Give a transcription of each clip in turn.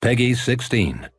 Peggy 16.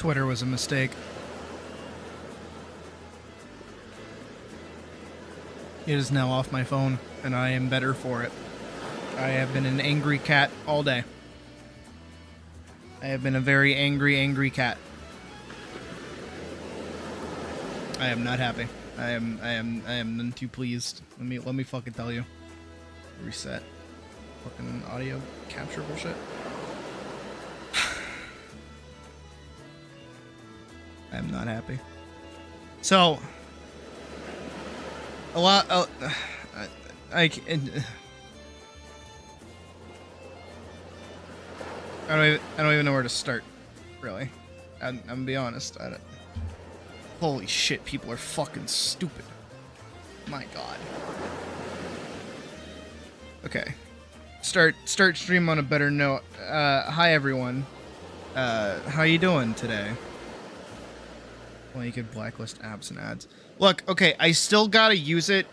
Twitter was a mistake. It is now off my phone, and I am better for it. I have been an angry cat all day. I have been a very angry cat. I am not happy. I am none too pleased. Let me fucking tell you. Reset. Fucking audio capture bullshit. I am not happy. So a lot. I don't even know where to start. Really, I'm gonna be honest. Holy shit! People are fucking stupid. My God. Okay. Start stream on a better note. Hi everyone. How you doing today? Well, you could blacklist apps and ads. Look, okay, I still gotta use it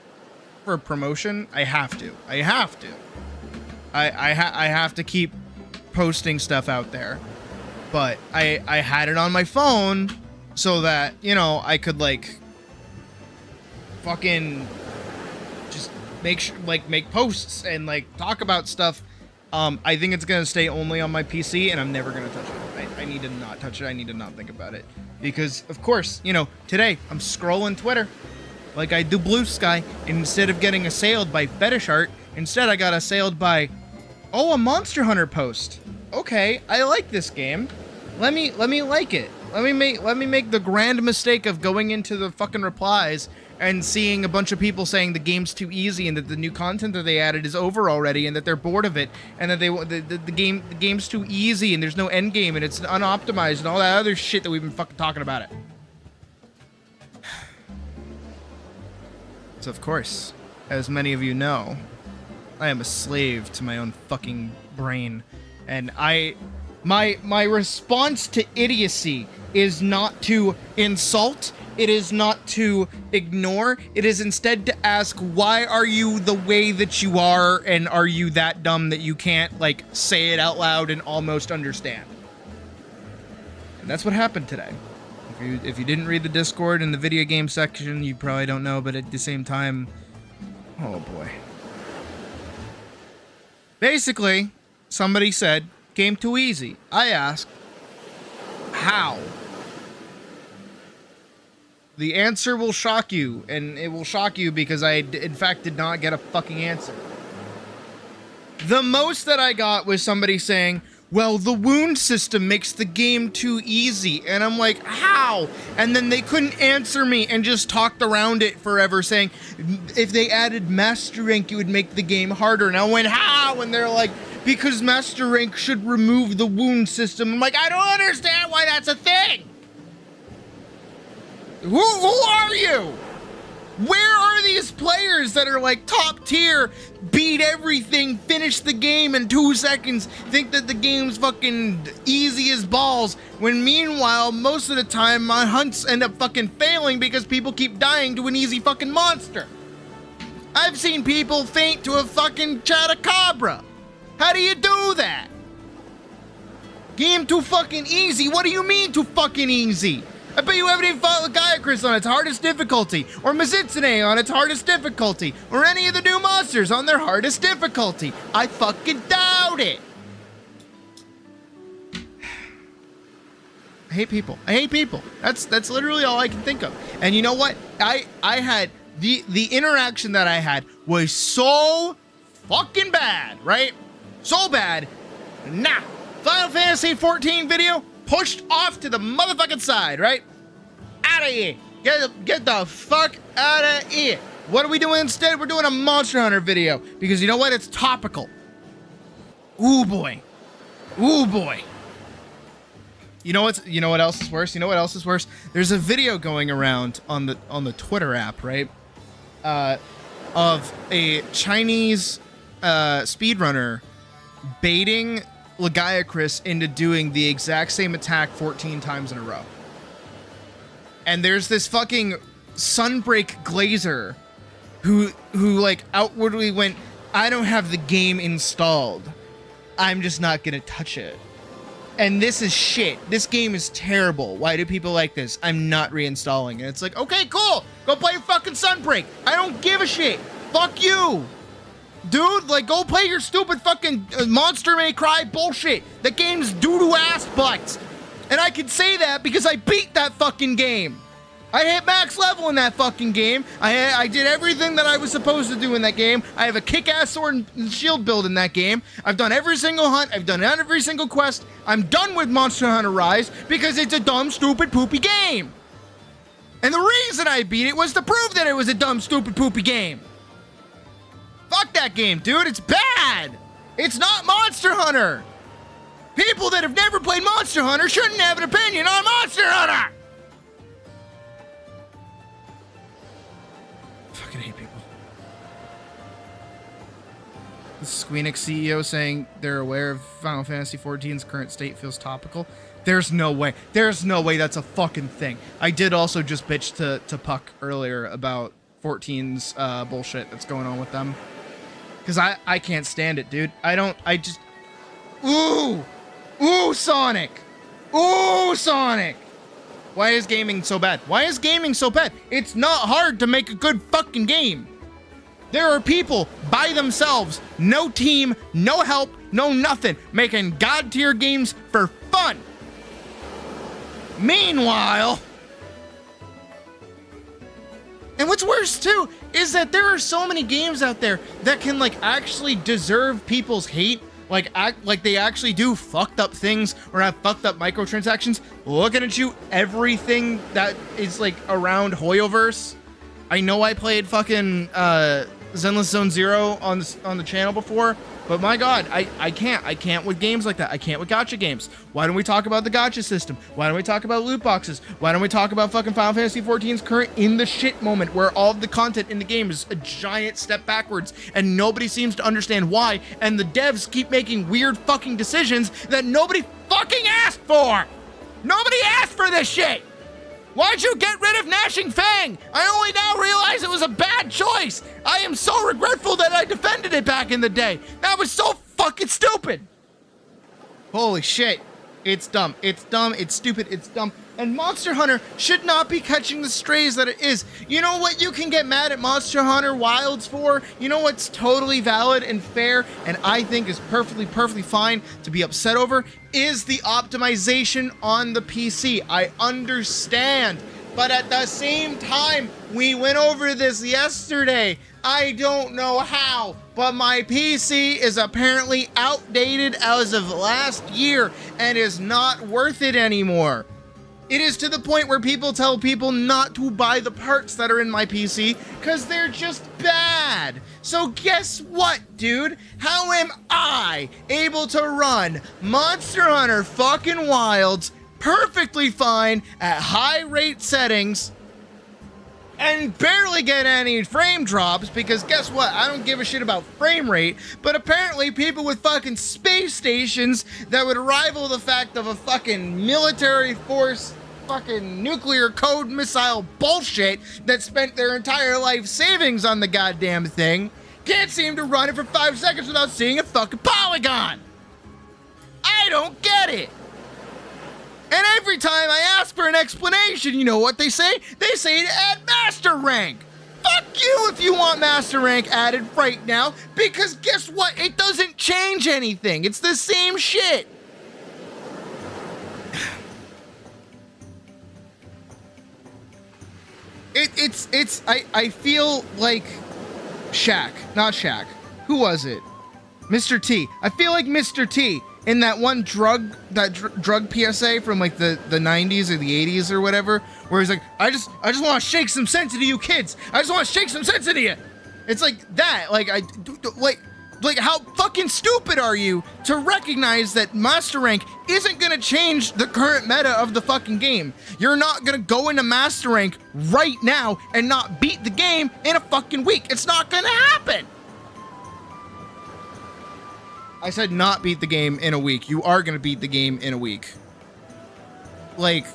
for promotion. I have to. I have to keep posting stuff out there. But I had it on my phone so that, you know, I could like fucking just make posts and like talk about stuff. I think it's gonna stay only on my PC, and I'm never gonna touch it. I need to not touch it. I need to not think about it. Because, of course, you know, today I'm scrolling Twitter like I do Blue Sky, and instead of getting assailed by fetish art, instead I got assailed by, oh, a Monster Hunter post. Okay, I like this game. Let me like it. Let me make the grand mistake of going into the fucking replies and seeing a bunch of people saying the game's too easy and that the new content that they added is over already and that they're bored of it and that the game's too easy and there's no end game and it's unoptimized and all that other shit that we've been fucking talking about it. So of course, as many of you know, I am a slave to my own fucking brain, and my response to idiocy is not to insult, it is not to ignore, it is instead to ask, why are you the way that you are, and are you that dumb that you can't, like, say it out loud and almost understand? And that's what happened today. If you didn't read the Discord in the video game section, you probably don't know, but at the same time, oh boy. Basically, somebody said, game too easy. I asked, how? The answer will shock you, and it will shock you because I, in fact, did not get a fucking answer. The most that I got was somebody saying, well, the wound system makes the game too easy. And I'm like, how? And then they couldn't answer me and just talked around it forever saying, if they added Master Rank, it would make the game harder. And I went, how? And they're like, because Master Rank should remove the wound system. I'm like, I don't understand why that's a thing. Who are you? Where are these players that are like top tier, beat everything, finish the game in 2 seconds, think that the game's fucking easy as balls, when meanwhile, most of the time, my hunts end up fucking failing because people keep dying to an easy fucking monster. I've seen people faint to a fucking Chadacabra. How do you do that? Game too fucking easy? What do you mean too fucking easy? I bet you haven't even fought Legiacris on its hardest difficulty, or Mizitsune on its hardest difficulty, or any of the new monsters on their hardest difficulty. I fucking doubt it. I hate people. I hate people. That's literally all I can think of. And you know what? I had the interaction that I had was so fucking bad, right? So bad. Nah. Final Fantasy 14 video pushed off to the motherfucking side, right? Out of here. Get the fuck out of here. What are we doing instead? We're doing a Monster Hunter video. Because you know what? It's topical. Ooh boy. Ooh boy. You know what else is worse? You know what else is worse? There's a video going around on the Twitter app, right? Of a Chinese speedrunner baiting Legiacris into doing the exact same attack 14 times in a row. And there's this fucking Sunbreak Glazer who like outwardly went, I don't have the game installed. I'm just not gonna touch it. And this is shit. This game is terrible. Why do people like this? I'm not reinstalling it. It's like, okay, cool. Go play fucking Sunbreak. I don't give a shit. Fuck you. Dude, like, go play your stupid fucking Monster May Cry bullshit. The game's doo-doo ass butts. And I can say that because I beat that fucking game. I hit max level in that fucking game. I did everything that I was supposed to do in that game. I have a kick-ass sword and shield build in that game. I've done every single hunt. I've done every single quest. I'm done with Monster Hunter Rise because it's a dumb, stupid, poopy game. And the reason I beat it was to prove that it was a dumb, stupid, poopy game. Fuck that game, dude. It's bad. It's not Monster Hunter. People that have never played Monster Hunter shouldn't have an opinion on Monster Hunter. Fucking hate people. This is Squeenix CEO saying they're aware of Final Fantasy XIV's current state feels topical. There's no way. There's no way that's a fucking thing. I did also just bitch to Puck earlier about 14's bullshit that's going on with them. Because I can't stand it, dude. I just... Ooh! Ooh, Sonic! Ooh, Sonic! Why is gaming so bad? Why is gaming so bad? It's not hard to make a good fucking game. There are people by themselves, no team, no help, no nothing, making god tier games for fun. Meanwhile... And what's worse too is that there are so many games out there that can like actually deserve people's hate, like act like they actually do fucked up things or have fucked up microtransactions. Looking at you, everything that is like around Hoyoverse. I know I played fucking Zenless Zone Zero on the channel before, but my god, I can't with games like that. I can't with gacha games. Why don't we talk about the gacha system? Why don't we talk about loot boxes? Why don't we talk about fucking Final Fantasy XIV's current in the shit moment where all of the content in the game is a giant step backwards and nobody seems to understand why, and the devs keep making weird fucking decisions that nobody fucking asked for. Nobody asked for this shit. Why'd you get rid of Gnashing Fang? I only now realize it was a bad choice. I am so regretful that I defended it back in the day. That was so fucking stupid. Holy shit. It's dumb. It's dumb. It's stupid. It's dumb. And Monster Hunter should not be catching the strays that it is. You know what you can get mad at Monster Hunter Wilds for? You know what's totally valid and fair and I think is perfectly fine to be upset over? Is the optimization on the PC. I understand. But at the same time, we went over this yesterday. I don't know how, but my PC is apparently outdated as of last year and is not worth it anymore. It is to the point where people tell people not to buy the parts that are in my PC because they're just bad. So guess what, dude? How am I able to run Monster Hunter fucking Wilds perfectly fine at high rate settings and barely get any frame drops? Because guess what? I don't give a shit about frame rate, but apparently people with fucking space stations that would rival the fact of a fucking military force fucking nuclear code missile bullshit that spent their entire life savings on the goddamn thing can't seem to run it for 5 seconds without seeing a fucking polygon. I don't get it. And every time I ask for an explanation, you know what they say? They say to add master rank. Fuck you if you want master rank added right now, because guess what? It doesn't change anything. It's the same shit. I feel like Shaq, not Shaq. Who was it? Mr. T. I feel like Mr. T in that one drug PSA from like the 90s or the 80s or whatever, where he's like, I just want to shake some sense into you kids. I just want to shake some sense into you. It's like that. Like how fucking stupid are you to recognize that master rank isn't gonna change the current meta of the fucking game? You're not gonna go into master rank right now and not beat the game in a fucking week. It's not gonna happen. I said not beat the game in a week. You are gonna beat the game in a week. Like,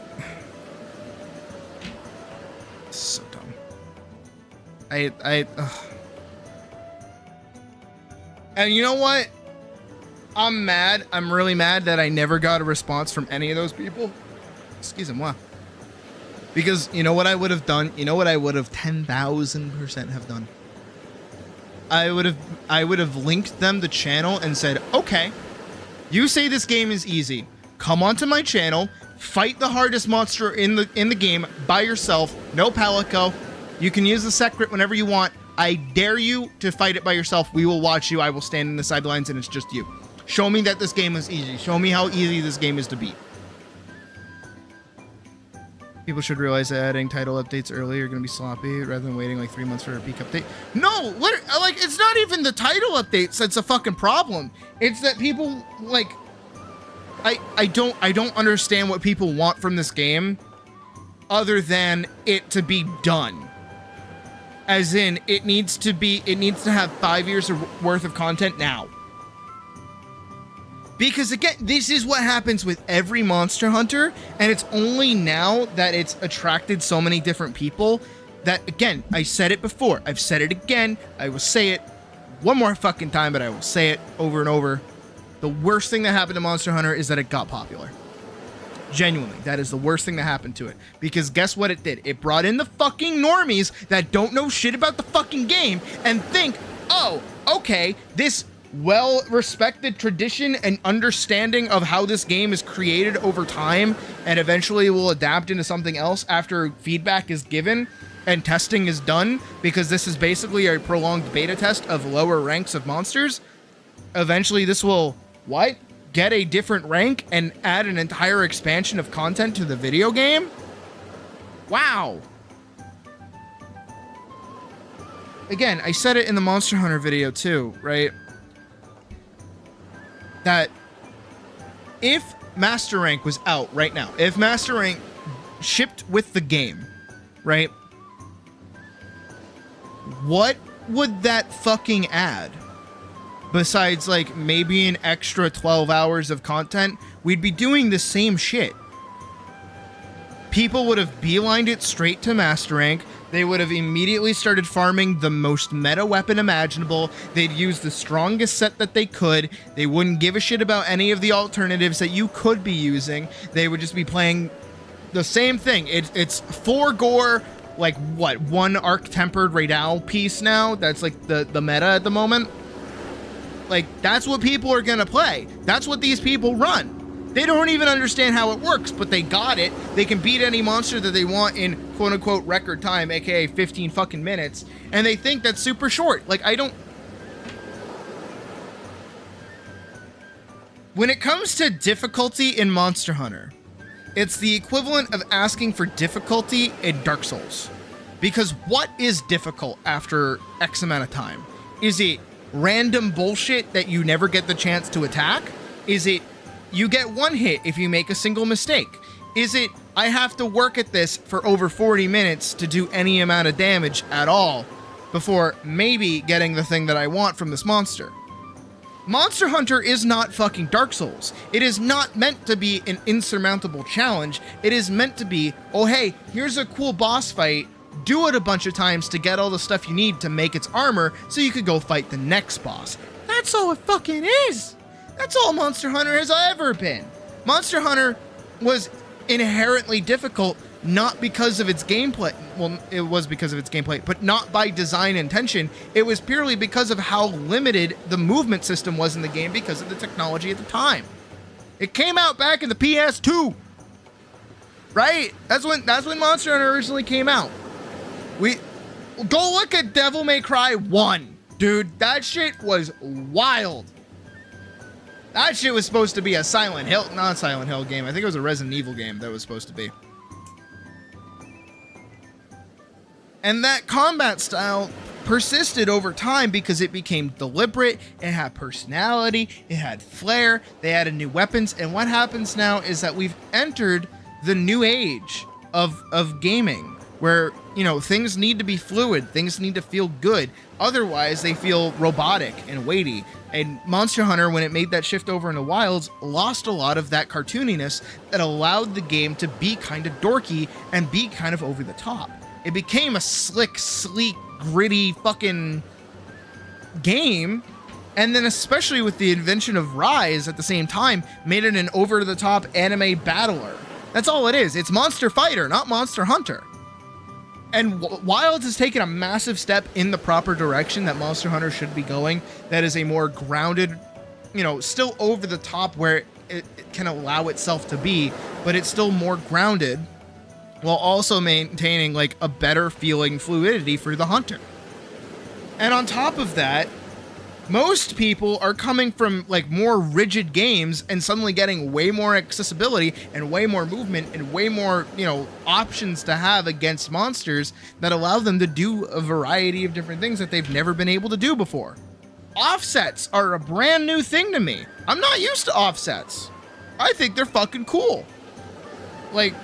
so dumb. And you know what? I'm mad. I'm really mad that I never got a response from any of those people. Excuse me. Because you know what I would have done? You know what I would have 10,000% have done? I would have linked them the channel and said, okay, you say this game is easy. Come onto my channel, fight the hardest monster in the game by yourself, no palico. You can use the secret whenever you want. I dare you to fight it by yourself. We will watch you. I will stand in the sidelines and it's just you. Show me that this game is easy. Show me how easy this game is to beat. People should realize that adding title updates early are going to be sloppy rather than waiting like 3 months for a peak update. No, like it's not even the title updates that's a fucking problem. It's that people like I don't understand what people want from this game other than it to be done. As in it needs to have 5 years worth of content now. Because again, this is what happens with every Monster Hunter, and it's only now that it's attracted so many different people that, again, I said it before, I've said it again, I will say it one more fucking time, but I will say it over and over. The worst thing that happened to Monster Hunter is that it got popular. Genuinely, that is the worst thing that happened to it. Because guess what it did? It brought in the fucking normies that don't know shit about the fucking game and think, oh, okay, this well-respected tradition and understanding of how this game is created over time and eventually will adapt into something else after feedback is given and testing is done, because this is basically a prolonged beta test of lower ranks of monsters. Eventually this will, get a different rank and add an entire expansion of content to the video game? Wow. Again, I said it in the Monster Hunter video too, right? That if Master Rank was out right now, if Master Rank shipped with the game, right? What would that fucking add? Besides, like, maybe an extra 12 hours of content, we'd be doing the same shit. People would have beelined it straight to Master Rank. They would have immediately started farming the most meta weapon imaginable. They'd use the strongest set that they could. They wouldn't give a shit about any of the alternatives that you could be using. They would just be playing the same thing. It's 4 gore, like what, 1 arc-tempered Raidal piece now? That's like the meta at the moment. Like, that's what people are gonna play. That's what these people run. They don't even understand how it works, but they got it. They can beat any monster that they want in quote-unquote record time, aka 15 fucking minutes, and they think that's super short. Like, when it comes to difficulty in Monster Hunter, it's the equivalent of asking for difficulty in Dark Souls. Because what is difficult after X amount of time? Is it random bullshit that you never get the chance to attack? Is it you get 1 hit if you make a single mistake? Is it I have to work at this for over 40 minutes to do any amount of damage at all before maybe getting the thing that I want from this monster? Monster Hunter is not fucking Dark Souls. It is not meant to be an insurmountable challenge. It is meant to be, oh hey, here's a cool boss fight, do it a bunch of times to get all the stuff you need to make its armor so you could go fight the next boss. That's all it fucking is. That's all Monster Hunter has ever been. Monster Hunter was inherently difficult, not because of its gameplay. Well, it was because of its gameplay, but not by design intention. It was purely because of how limited the movement system was in the game because of the technology at the time. It came out back in the PS2, right? That's when Monster Hunter originally came out. Go look at Devil May Cry 1. Dude, that shit was wild. That shit was supposed to be a not Silent Hill game. I think it was a Resident Evil game that was supposed to be. And that combat style persisted over time because it became deliberate, it had personality, it had flair, they added new weapons, and what happens now is that we've entered the new age of gaming, where, you know, things need to be fluid, things need to feel good, otherwise they feel robotic and weighty. And Monster Hunter, when it made that shift over into Wilds, lost a lot of that cartooniness that allowed the game to be kind of dorky and be kind of over the top. It became a slick, sleek, gritty fucking game And then especially with the invention of Rise at the same time, made it an over-the-top anime battler. That's all it is. It's Monster Fighter, not Monster Hunter. And Wilds has taken a massive step in the proper direction that Monster Hunter should be going. That is a more grounded, you know, still over the top where it can allow itself to be, but it's still more grounded while also maintaining like a better feeling fluidity for the hunter. And on top of that, most people are coming from like more rigid games and suddenly getting way more accessibility and way more movement and way more, you know, options to have against monsters that allow them to do a variety of different things that they've never been able to do before. Offsets are a brand new thing to me. I'm not used to offsets. I think they're fucking cool. Like,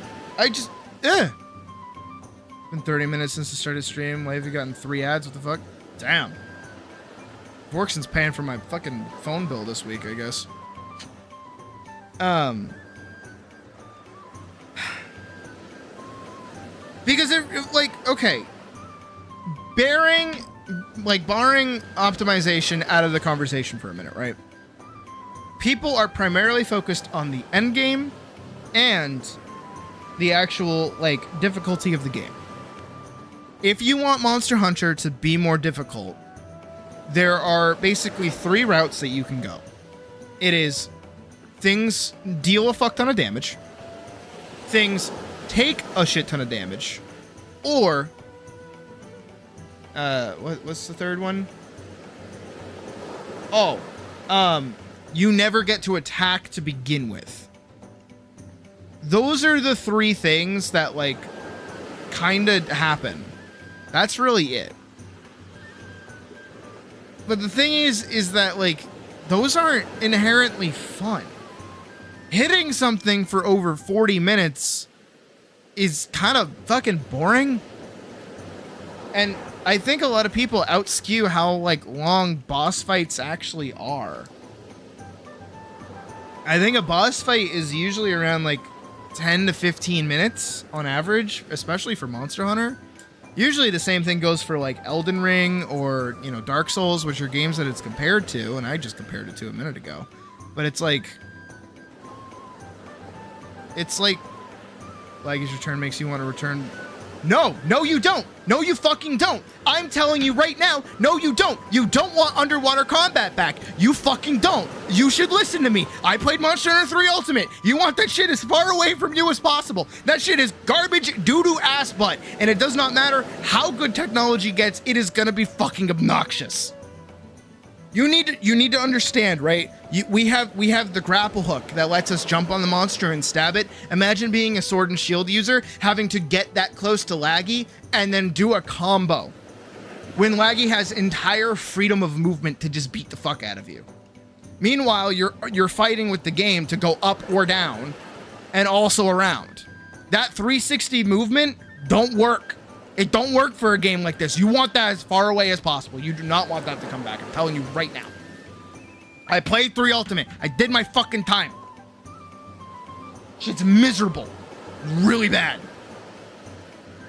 been 30 minutes since the start of stream. Why have you gotten 3 ads? What the fuck? Damn. Vorkson's paying for my fucking phone bill this week, I guess. Because okay. Barring optimization out of the conversation for a minute, right? People are primarily focused on the end game and the actual, like, difficulty of the game. If you want Monster Hunter to be more difficult, there are basically 3 routes that you can go. It is things deal a fuck ton of damage, things take a shit ton of damage, or what's the third one? You never get to attack to begin with. Those are the 3 things that, like, kind of happen. That's really it. But the thing is that, like, those aren't inherently fun. Hitting something for over 40 minutes is kind of fucking boring. And I think a lot of people outskew how, like, long boss fights actually are. I think a boss fight is usually around, like, 10 to 15 minutes on average, especially for Monster Hunter. Usually the same thing goes for, like, Elden Ring or, you know, Dark Souls, which are games that it's compared to, and I just compared it to a minute ago. But it's like, lag is your turn makes you want to return. No, you don't. No, you fucking don't. I'm telling you right now, no, you don't. You don't want underwater combat back. You fucking don't. You should listen to me. I played Monster Hunter 3 Ultimate. You want that shit as far away from you as possible. That shit is garbage, doo-doo ass butt. And it does not matter how good technology gets, it is gonna be fucking obnoxious. You need to understand, right? We have the grapple hook that lets us jump on the monster and stab it. Imagine being a sword and shield user, having to get that close to Laggy and then do a combo, when Laggy has entire freedom of movement to just beat the fuck out of you. Meanwhile, you're fighting with the game to go up or down and also around. That 360 movement don't work. It don't work for a game like this. You want that as far away as possible. You do not want that to come back. I'm telling you right now. I played 3 Ultimate. I did my fucking time. Shit's miserable. Really bad.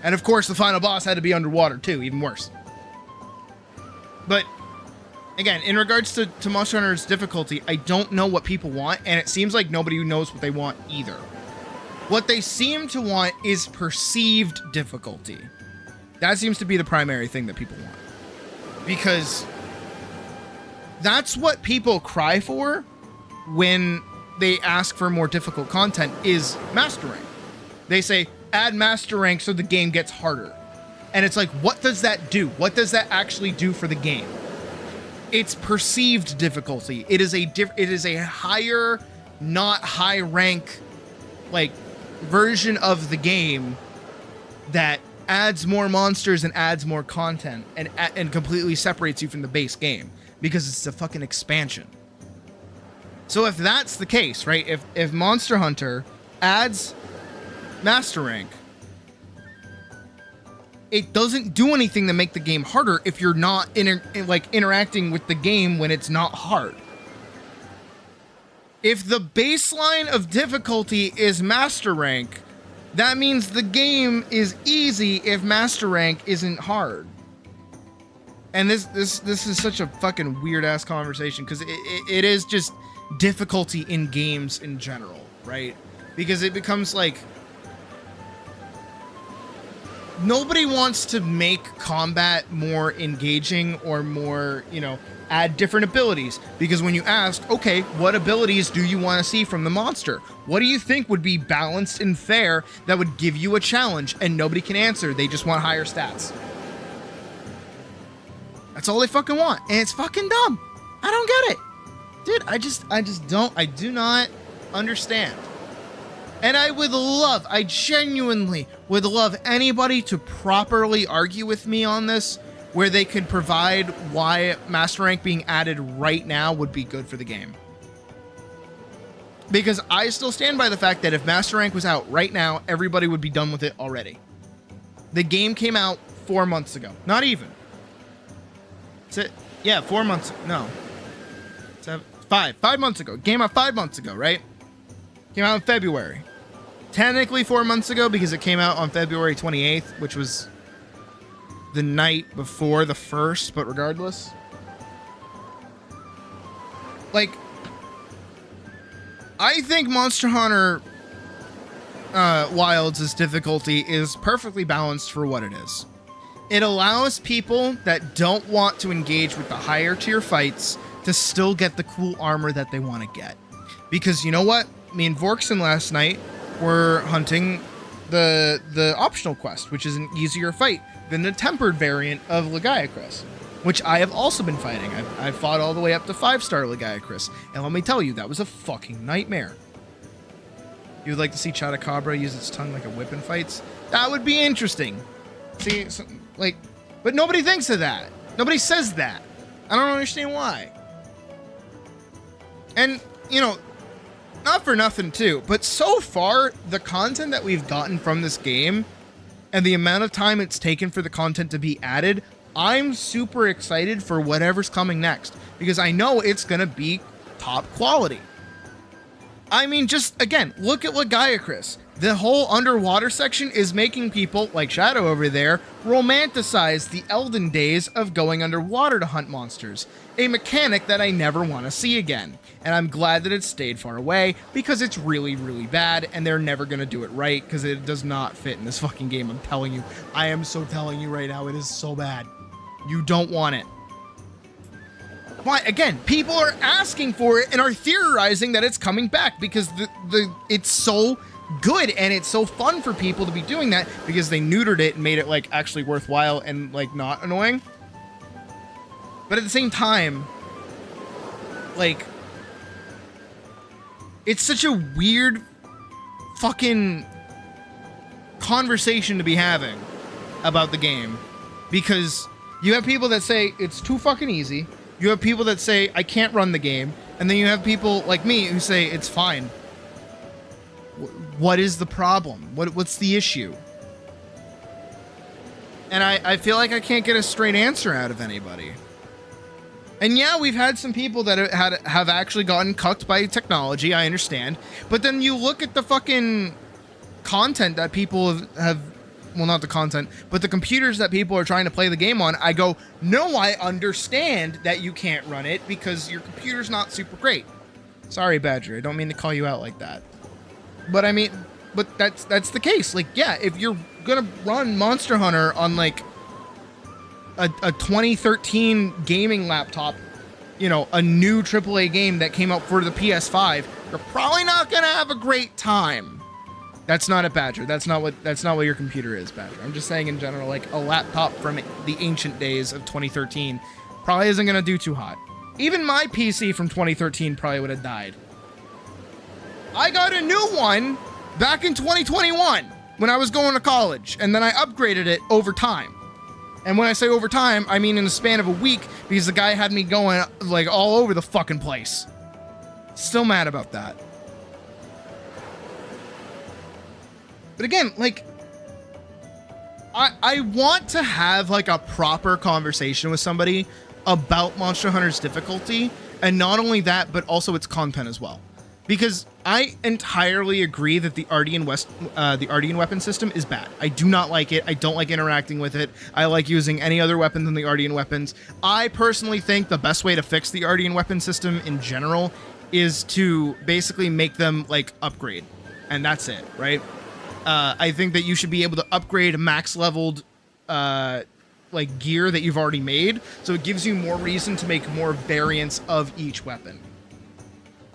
And of course, the final boss had to be underwater too, even worse. But again, in regards to Monster Hunter's difficulty, I don't know what people want, and it seems like nobody knows what they want either. What they seem to want is perceived difficulty. That seems to be the primary thing that people want. Because that's what people cry for when they ask for more difficult content, is master rank. They say, add master rank so the game gets harder. And it's like, what does that do? What does that actually do for the game? It's perceived difficulty. It is a higher, not high rank, like, version of the game that adds more monsters and adds more content and completely separates you from the base game because it's a fucking expansion. So if that's the case, right? If Monster Hunter adds master rank, it doesn't do anything to make the game harder if you're not interacting with the game when it's not hard. If the baseline of difficulty is master rank, that means the game is easy if master rank isn't hard. And this is such a fucking weird ass conversation because it is just difficulty in games in general, right? Because it becomes like nobody wants to make combat more engaging or more, add different abilities. Because when you ask, okay, what abilities do you want to see from the monster? What do you think would be balanced and fair that would give you a challenge? And nobody can answer. They just want higher stats. That's all they fucking want. And it's fucking dumb. I don't get it. Dude, I do not understand. And I genuinely would love anybody to properly argue with me on this, where they could provide why Master Rank being added right now would be good for the game. Because I still stand by the fact that if Master Rank was out right now, everybody would be done with it already. The game came out 4 months ago. Not even. Yeah, 4 months. No. 5 months ago. Came out 5 months ago, right? Came out in February. Technically 4 months ago because it came out on February 28th, which was the night before the 1st, but regardless. Like, I think Monster Hunter Wilds' difficulty is perfectly balanced for what it is. It allows people that don't want to engage with the higher tier fights to still get the cool armor that they want to get. Because you know what? Me and Vorkson last night were hunting the optional quest, which is an easier fight than the tempered variant of Lagiacrus, which I have also been fighting. I've fought all the way up to 5-star Lagiacrus, and let me tell you, that was a fucking nightmare. You would like to see Chotacabra use its tongue like a whip in fights? That would be interesting. See, but nobody thinks of that. Nobody says that. I don't understand why. And, not for nothing too, but so far, the content that we've gotten from this game and the amount of time it's taken for the content to be added, I'm super excited for whatever's coming next because I know it's going to be top quality. I mean, just, again, look at Lagiacrus. The whole underwater section is making people, like Shadow over there, romanticize the Elden days of going underwater to hunt monsters. A mechanic that I never want to see again. And I'm glad that it stayed far away, because it's really, really bad, and they're never going to do it right, because it does not fit in this fucking game, I'm telling you. I am so telling you right now, it is so bad. You don't want it. Why? Again, people are asking for it and are theorizing that it's coming back, because it's so good and it's so fun for people to be doing that because they neutered it and made it like actually worthwhile and like not annoying. But at the same time, like, it's such a weird fucking conversation to be having about the game, because you have people that say it's too fucking easy. You have people that say I can't run the game, and then you have people like me who say it's fine. What is the problem? What's the issue? And I feel like I can't get a straight answer out of anybody. And yeah, we've had some people that have actually gotten cucked by technology, I understand. But then you look at the fucking content that people have, well, not the content, but the computers that people are trying to play the game on. I go, no, I understand that you can't run it because your computer's not super great. Sorry, Badger, I don't mean to call you out like that. But I mean, but that's the case. Like, yeah, if you're gonna run Monster Hunter on like a 2013 gaming laptop, you know, a new AAA game that came out for the PS5, you're probably not gonna have a great time. That's not it, Badger. That's not what your computer is, Badger. I'm just saying in general, like a laptop from the ancient days of 2013 probably isn't gonna do too hot. Even my PC from 2013 probably would have died. I got a new one back in 2021 when I was going to college, and then I upgraded it over time. And when I say over time, I mean in the span of a week, because the guy had me going like all over the fucking place. Still mad about that. But again, like, I want to have like a proper conversation with somebody about Monster Hunter's difficulty, and not only that, but also its content as well. because I entirely agree that the Ardian weapon system is bad. I do not like it. I don't like interacting with it. I like using any other weapon than the Ardian weapons. I personally think the best way to fix the Ardian weapon system in general is to basically make them like upgrade, and that's it, right? I think that you should be able to upgrade max leveled like gear that you've already made, so it gives you more reason to make more variants of each weapon.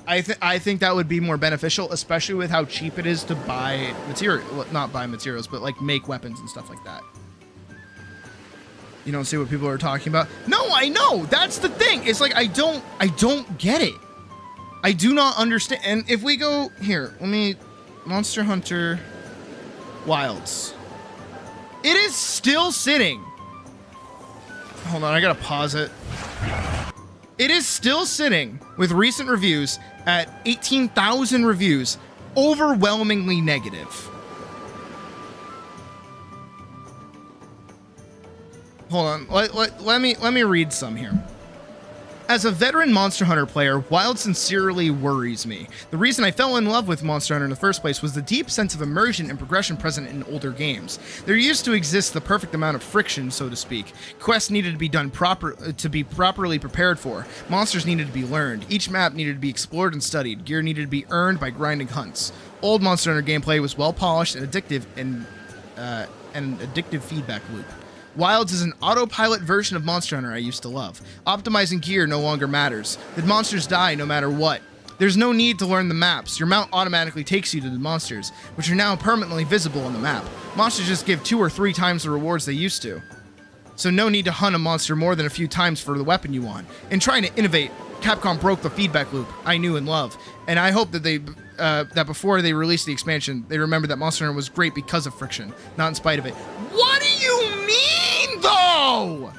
I think that would be more beneficial, especially with how cheap it is to buy material, not buy materials, but like make weapons and stuff like that. You don't see what people are talking about? No, I know. That's the thing. It's like I don't get it. I do not understand. And if we go here, let me Monster Hunter Wilds. It is still sitting. Hold on, I gotta pause it. It is still sitting with recent reviews at 18,000 reviews, overwhelmingly negative. Hold on, let me read some here. As a veteran Monster Hunter player, Wild sincerely worries me. The reason I fell in love with Monster Hunter in the first place was the deep sense of immersion and progression present in older games. There used to exist the perfect amount of friction, so to speak. Quests needed to be done to be properly prepared for. Monsters needed to be learned. Each map needed to be explored and studied. Gear needed to be earned by grinding hunts. Old Monster Hunter gameplay was well polished and addictive, and an addictive feedback loop. Wilds is an autopilot version of Monster Hunter I used to love. Optimizing gear no longer matters. The monsters die no matter what. There's no need to learn the maps. Your mount automatically takes you to the monsters, which are now permanently visible on the map. Monsters just give 2 or 3 times the rewards they used to. So no need to hunt a monster more than a few times for the weapon you want. In trying to innovate, Capcom broke the feedback loop I knew and love, and I hope that that before they release the expansion, they remember that Monster Hunter was great because of friction, not in spite of it. What do you mean, though?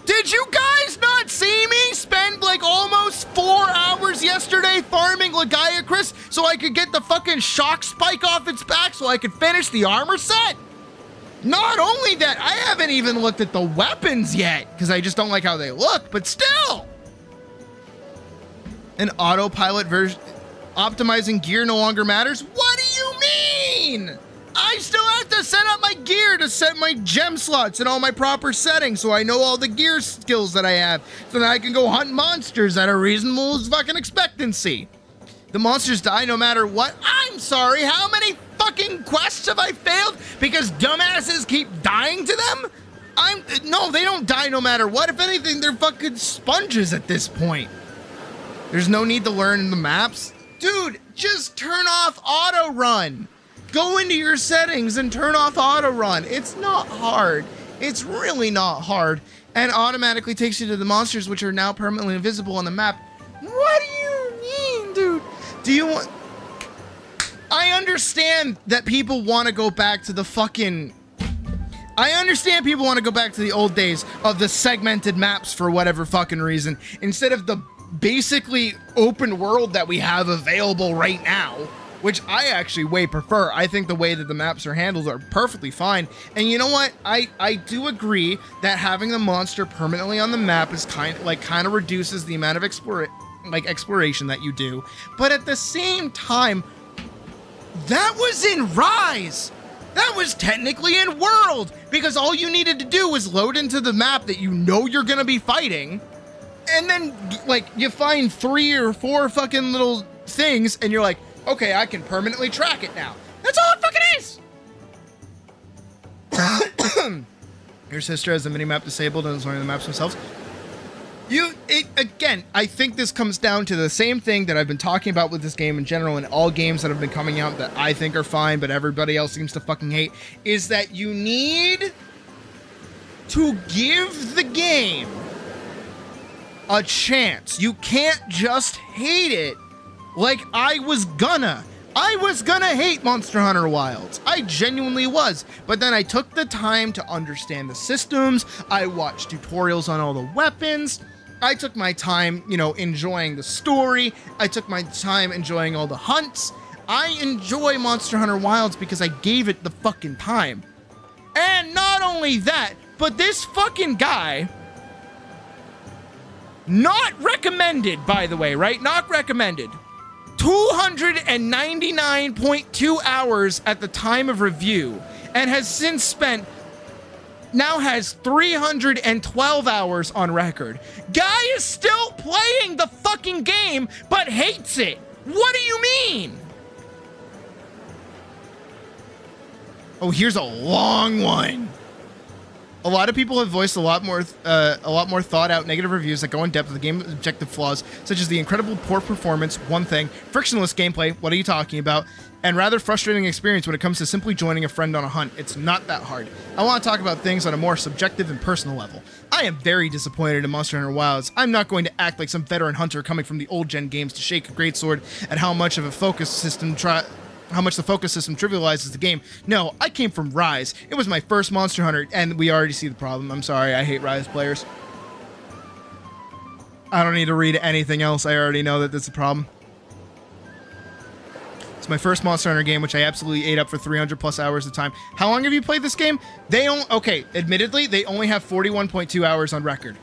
Did you guys not see me spend like almost 4 hours yesterday farming Legiacris so I could get the fucking shock spike off its back so I could finish the armor set? Not only that, I haven't even looked at the weapons yet because I just don't like how they look, but still. An autopilot version, optimizing gear no longer matters? What do you mean? I still have to set up my gear to set my gem slots in all my proper settings so I know all the gear skills that I have so that I can go hunt monsters at a reasonable fucking expectancy. The monsters die no matter what? I'm sorry, how many fucking quests have I failed because dumbasses keep dying to them? No, they don't die no matter what. If anything, they're fucking sponges at this point. There's no need to learn the maps. Dude, just turn off auto run. Go into your settings and turn off auto run. It's not hard. It's really not hard. And automatically takes you to the monsters, which are now permanently invisible on the map. What do you mean, dude? Do you want... I understand that people want to go back to the fucking... I understand people want to go back to the old days of the segmented maps for whatever fucking reason, instead of the basically open world that we have available right now, which I actually way prefer. I think the way that the maps are handled are perfectly fine. And you know what? I do agree that having the monster permanently on the map is kind of reduces the amount of exploration that you do. But at the same time, that was in Rise. That was technically in World, because all you needed to do was load into the map that you know you're gonna be fighting, and then like you find 3 or 4 fucking little things, and you're like, okay, I can permanently track it now. That's all it fucking is. Your sister has the minimap disabled and is learning the maps themselves. Again, I think this comes down to the same thing that I've been talking about with this game in general and all games that have been coming out that I think are fine, but everybody else seems to fucking hate, is that you need to give the game a chance. You can't just hate it like I was gonna hate Monster Hunter Wilds. I genuinely was. But then I took the time to understand the systems. I watched tutorials on all the weapons. I took my time, enjoying the story. I took my time enjoying all the hunts. I enjoy Monster Hunter Wilds because I gave it the fucking time. And not only that, but this fucking guy Not recommended, by the way, right? Not recommended. 299.2 hours at the time of review, and has since spent, now has 312 hours on record. Guy is still playing the fucking game, but hates it. What do you mean? Oh, here's a long one. A lot of people have voiced a lot more thought out negative reviews that go in depth with the game's objective flaws, such as the incredible poor performance, one thing, frictionless gameplay, what are you talking about, and rather frustrating experience when it comes to simply joining a friend on a hunt. It's not that hard. I want to talk about things on a more subjective and personal level. I am very disappointed in Monster Hunter Wilds. I'm not going to act like some veteran hunter coming from the old gen games to shake a greatsword at how much the focus system trivializes the game. No, I came from Rise. It was my first Monster Hunter, and we already see the problem. I'm sorry, I hate Rise players. I don't need to read anything else. I already know that that's a problem. It's my first Monster Hunter game, which I absolutely ate up for 300 plus hours of time. How long have you played this game? Okay, admittedly, they only have 41.2 hours on record.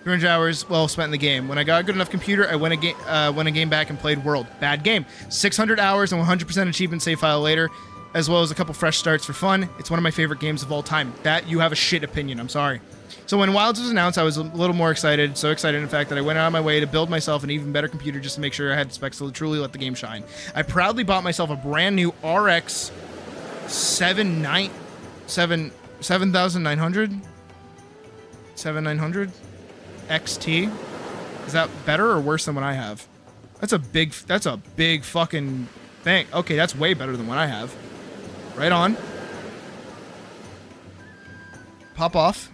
300 hours well spent in the game. When I got a good enough computer, I went a game back and played World. Bad game. 600 hours and 100% achievement save file later, as well as a couple fresh starts for fun. It's one of my favorite games of all time. That, you have a shit opinion. I'm sorry. So when Wilds was announced, I was a little more excited. So excited, in fact, that I went out of my way to build myself an even better computer just to make sure I had specs to truly let the game shine. I proudly bought myself a brand new RX 7900 XT. Is that better or worse than what I have? That's a big fucking thing. Okay, that's way better than what I have. Right on. Pop off.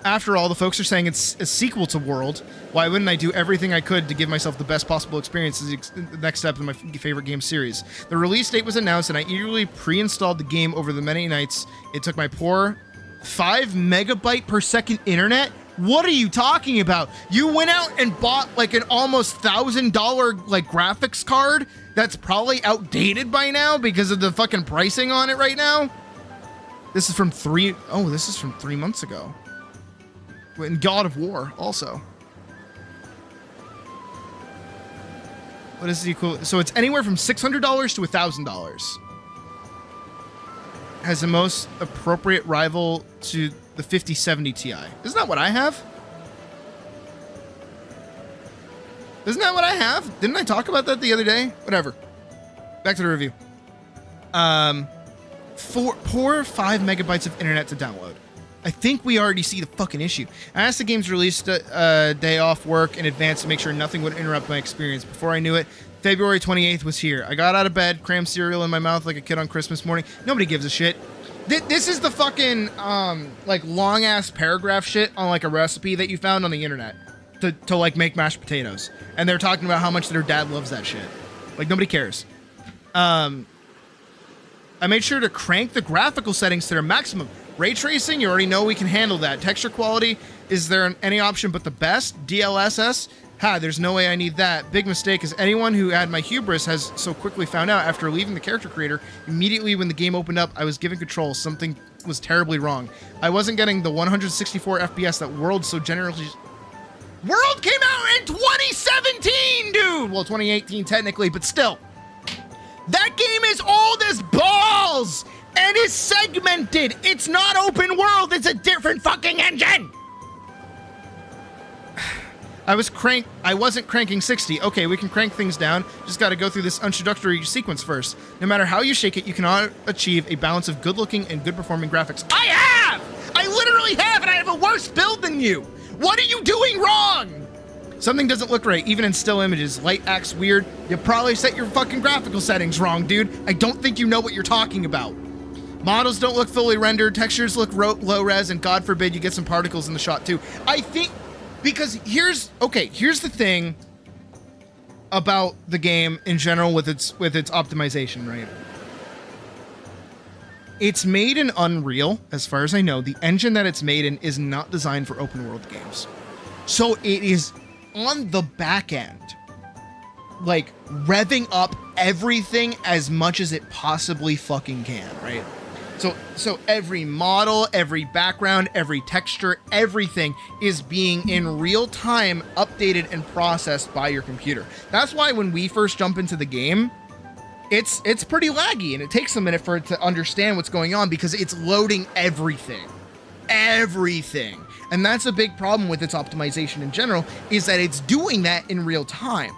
After all, the folks are saying it's a sequel to World. Why wouldn't I do everything I could to give myself the best possible experience as the next step in my favorite game series? The release date was announced, and I eagerly pre-installed the game over the many nights it took my poor 5 megabyte per second internet. What are you talking about? You went out and bought like an almost $1,000 like graphics card that's probably outdated by now because of the fucking pricing on it right now? This is from 3 months ago. In God of War also. What is the equivalent? So it's anywhere from $600 to $1,000. Has the most appropriate rival to the 5070 Ti. Isn't that what I have? Isn't that what I have? Didn't I talk about that the other day? Whatever. Back to the review. Poor 5 megabytes of internet to download. I think we already see the fucking issue. I asked the game's release day off work in advance to make sure nothing would interrupt my experience. Before I knew it, February 28th was here. I got out of bed, crammed cereal in my mouth like a kid on Christmas morning. Nobody gives a shit. This is the fucking, like, long-ass paragraph shit on, like, a recipe that you found on the internet to like, make mashed potatoes. And they're talking about how much their dad loves that shit. Like, nobody cares. I made sure to crank the graphical settings to their maximum. Ray tracing, you already know we can handle that. Texture quality, is there any option but the best? DLSS? There's no way I need that. Big mistake, as anyone who had my hubris has so quickly found out after leaving the character creator. Immediately when the game opened up, I was given control. Something was terribly wrong. I wasn't getting the 164 FPS that World so generously... World came out in 2017, dude! Well, 2018 technically, but still. That game is old as balls! And is segmented. It's not open world. It's a different fucking engine. I wasn't cranking 60. Okay, we can crank things down. Just got to go through this introductory sequence first. No matter how you shake it, you cannot achieve a balance of good-looking and good-performing graphics. I have! I literally have, and I have a worse build than you. What are you doing wrong? Something doesn't look right, even in still images. Light acts weird. You probably set your fucking graphical settings wrong, dude. I don't think you know what you're talking about. Models don't look fully rendered, textures look low res, and God forbid you get some particles in the shot too. I think, because here's the thing about the game in general with its optimization, right? It's made in Unreal, as far as I know. The engine that it's made in is not designed for open world games. So it is on the back end, like revving up everything as much as it possibly fucking can, right? So every model, every background, every texture, everything is being in real time updated and processed by your computer. That's why when we first jump into the game, it's pretty laggy and it takes a minute for it to understand what's going on because it's loading everything. And that's a big problem with its optimization in general, is that it's doing that in real time.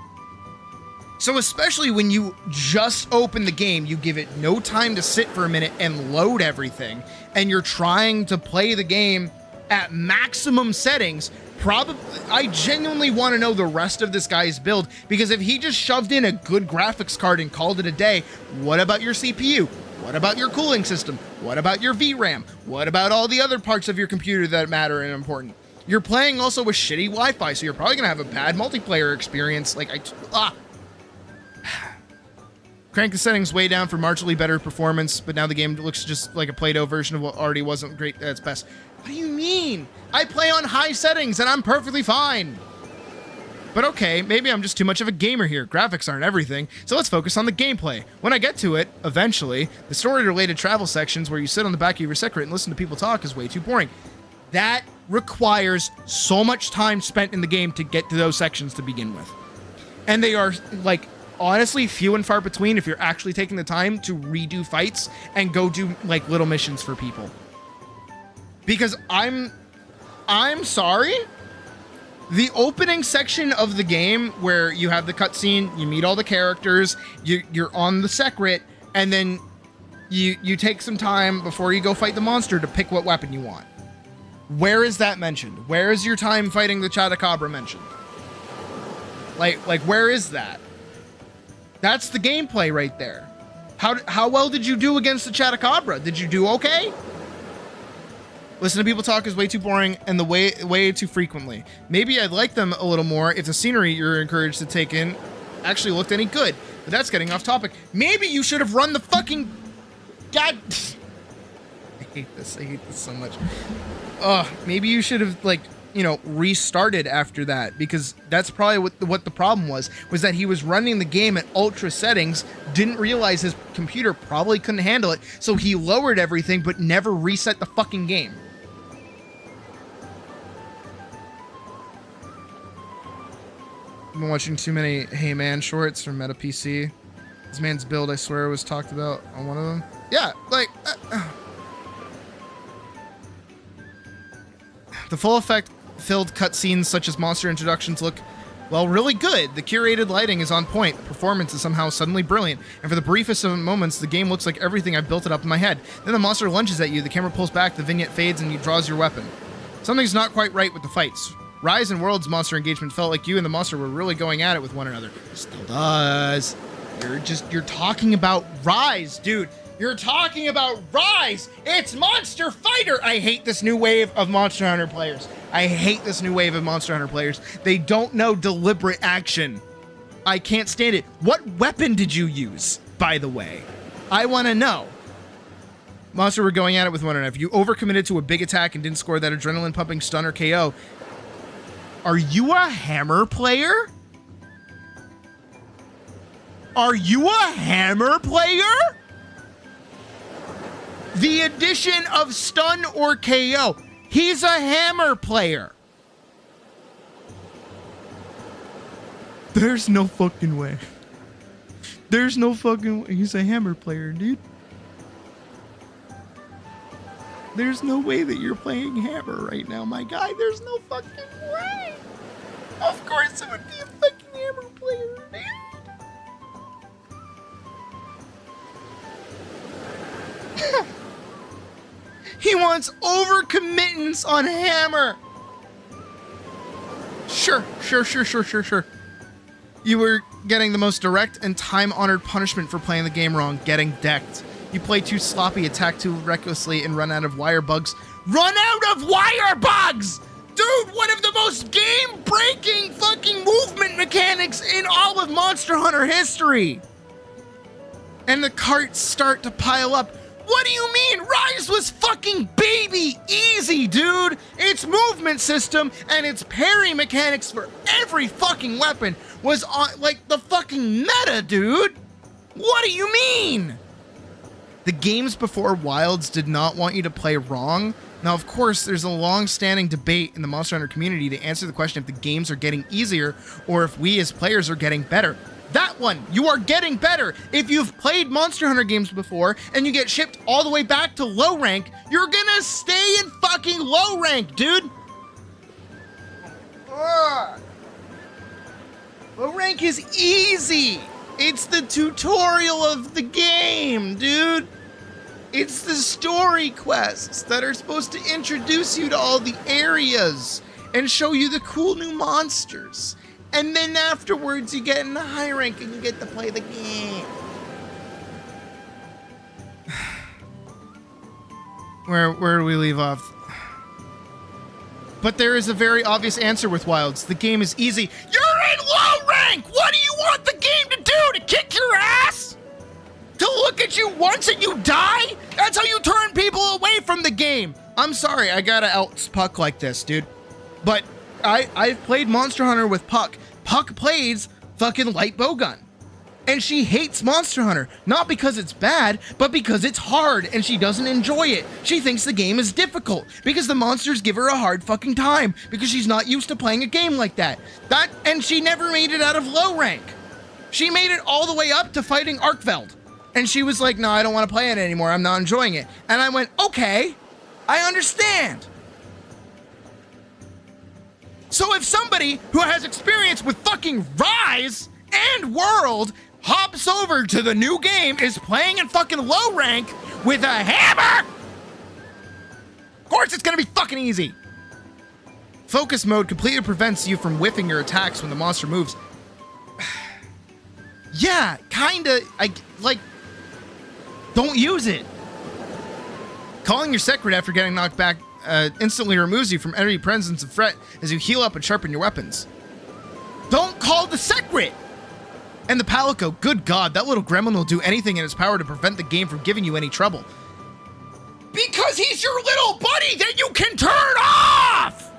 So especially when you just open the game, you give it no time to sit for a minute and load everything, and you're trying to play the game at maximum settings. I genuinely want to know the rest of this guy's build, because if he just shoved in a good graphics card and called it a day, what about your CPU? What about your cooling system? What about your VRAM? What about all the other parts of your computer that matter and important? You're playing also with shitty Wi-Fi, so you're probably gonna have a bad multiplayer experience. Crank the settings way down for marginally better performance, but now the game looks just like a Play-Doh version of what already wasn't great at its best. What do you mean? I play on high settings and I'm perfectly fine. But okay, maybe I'm just too much of a gamer here. Graphics aren't everything, so let's focus on the gameplay. When I get to it, eventually, the story-related travel sections where you sit on the back of your secret and listen to people talk is way too boring. That requires so much time spent in the game to get to those sections to begin with. And they are, like, honestly few and far between if you're actually taking the time to redo fights and go do like little missions for people. Because I'm sorry, the opening section of the game where you have the cutscene, you meet all the characters, you're on the secret, and then you take some time before you go fight the monster to pick what weapon you want. Where is that mentioned? Where is your time fighting the Chadacabra mentioned? Like where is that? That's the gameplay right there. How well did you do against the Chadacabra? Did you do okay? Listen to people talk is way too boring and the way too frequently. Maybe I'd like them a little more if the scenery you're encouraged to take in actually looked any good. But that's getting off topic. Maybe you should have run the fucking... God... I hate this so much. Maybe you should have, like, you know, restarted after that, because that's probably what the problem was that he was running the game at ultra settings, didn't realize his computer probably couldn't handle it, so he lowered everything but never reset the fucking game. I've been watching too many Hey Man shorts from Meta PC. This man's build, I swear, was talked about on one of them. Yeah, like... The full effect filled cutscenes such as monster introductions look, well, really good. The curated lighting is on point. The performance is somehow suddenly brilliant. And for the briefest of moments, the game looks like everything I've built it up in my head. Then the monster lunges at you, the camera pulls back, the vignette fades, and you draws your weapon. Something's not quite right with the fights. Rise and World's monster engagement felt like you and the monster were really going at it with one another. Still does. You're talking about Rise, dude. You're talking about Rise! It's Monster Fighter! I hate this new wave of Monster Hunter players. They don't know deliberate action. I can't stand it. What weapon did you use, by the way? I want to know. Monster were going at it with one another. If you overcommitted to a big attack and didn't score that adrenaline-pumping stun or KO, are you a hammer player? Are you a hammer player? The addition of stun or KO. He's a hammer player. There's no fucking way. There's no fucking way. He's a hammer player, dude. There's no way that you're playing hammer right now, my guy. There's no fucking way. Of course it would be a fucking hammer player, dude. He wants overcommittance on hammer. Sure. You were getting the most direct and time-honored punishment for playing the game wrong, getting decked. You play too sloppy, attack too recklessly, and run out of wire bugs. Run out of wire bugs! Dude, one of the most game-breaking fucking movement mechanics in all of Monster Hunter history. And the carts start to pile up. What do you mean? Rise was fucking baby easy, dude! Its movement system and its parry mechanics for every fucking weapon was on, like, the fucking meta, dude! What do you mean? The games before Wilds did not want you to play wrong. Now, of course, there's a long-standing debate in the Monster Hunter community to answer the question if the games are getting easier or if we as players are getting better. That one, you are getting better. If you've played Monster Hunter games before and you get shipped all the way back to low rank, you're gonna stay in fucking low rank, dude. Ugh. Low rank is easy. It's the tutorial of the game, dude. It's the story quests that are supposed to introduce you to all the areas and show you the cool new monsters. And then afterwards you get in the high rank and you get to play the game. Where do we leave off? But there is a very obvious answer with Wilds. The game is easy. You're in low rank! What do you want the game to do? To kick your ass? To look at you once and you die? That's how you turn people away from the game. I'm sorry, I gotta out Puck like this, dude. But I've played Monster Hunter with Puck. Puck plays fucking light bowgun. And she hates Monster Hunter, not because it's bad, but because it's hard and she doesn't enjoy it. She thinks the game is difficult because the monsters give her a hard fucking time because she's not used to playing a game like that. And she never made it out of low rank. She made it all the way up to fighting Arkveld. And she was like, no, I don't want to play it anymore. I'm not enjoying it. And I went, okay, I understand. So if somebody who has experience with fucking Rise and World hops over to the new game, is playing in fucking low rank with a hammer, of course it's gonna be fucking easy. Focus mode completely prevents you from whiffing your attacks when the monster moves. Yeah, kinda. Don't use it. Calling your secret after getting knocked back instantly removes you from any presence of threat as you heal up and sharpen your weapons. Don't call the secret! And the Palico, good God, that little gremlin will do anything in his power to prevent the game from giving you any trouble. Because he's your little buddy that you can turn off!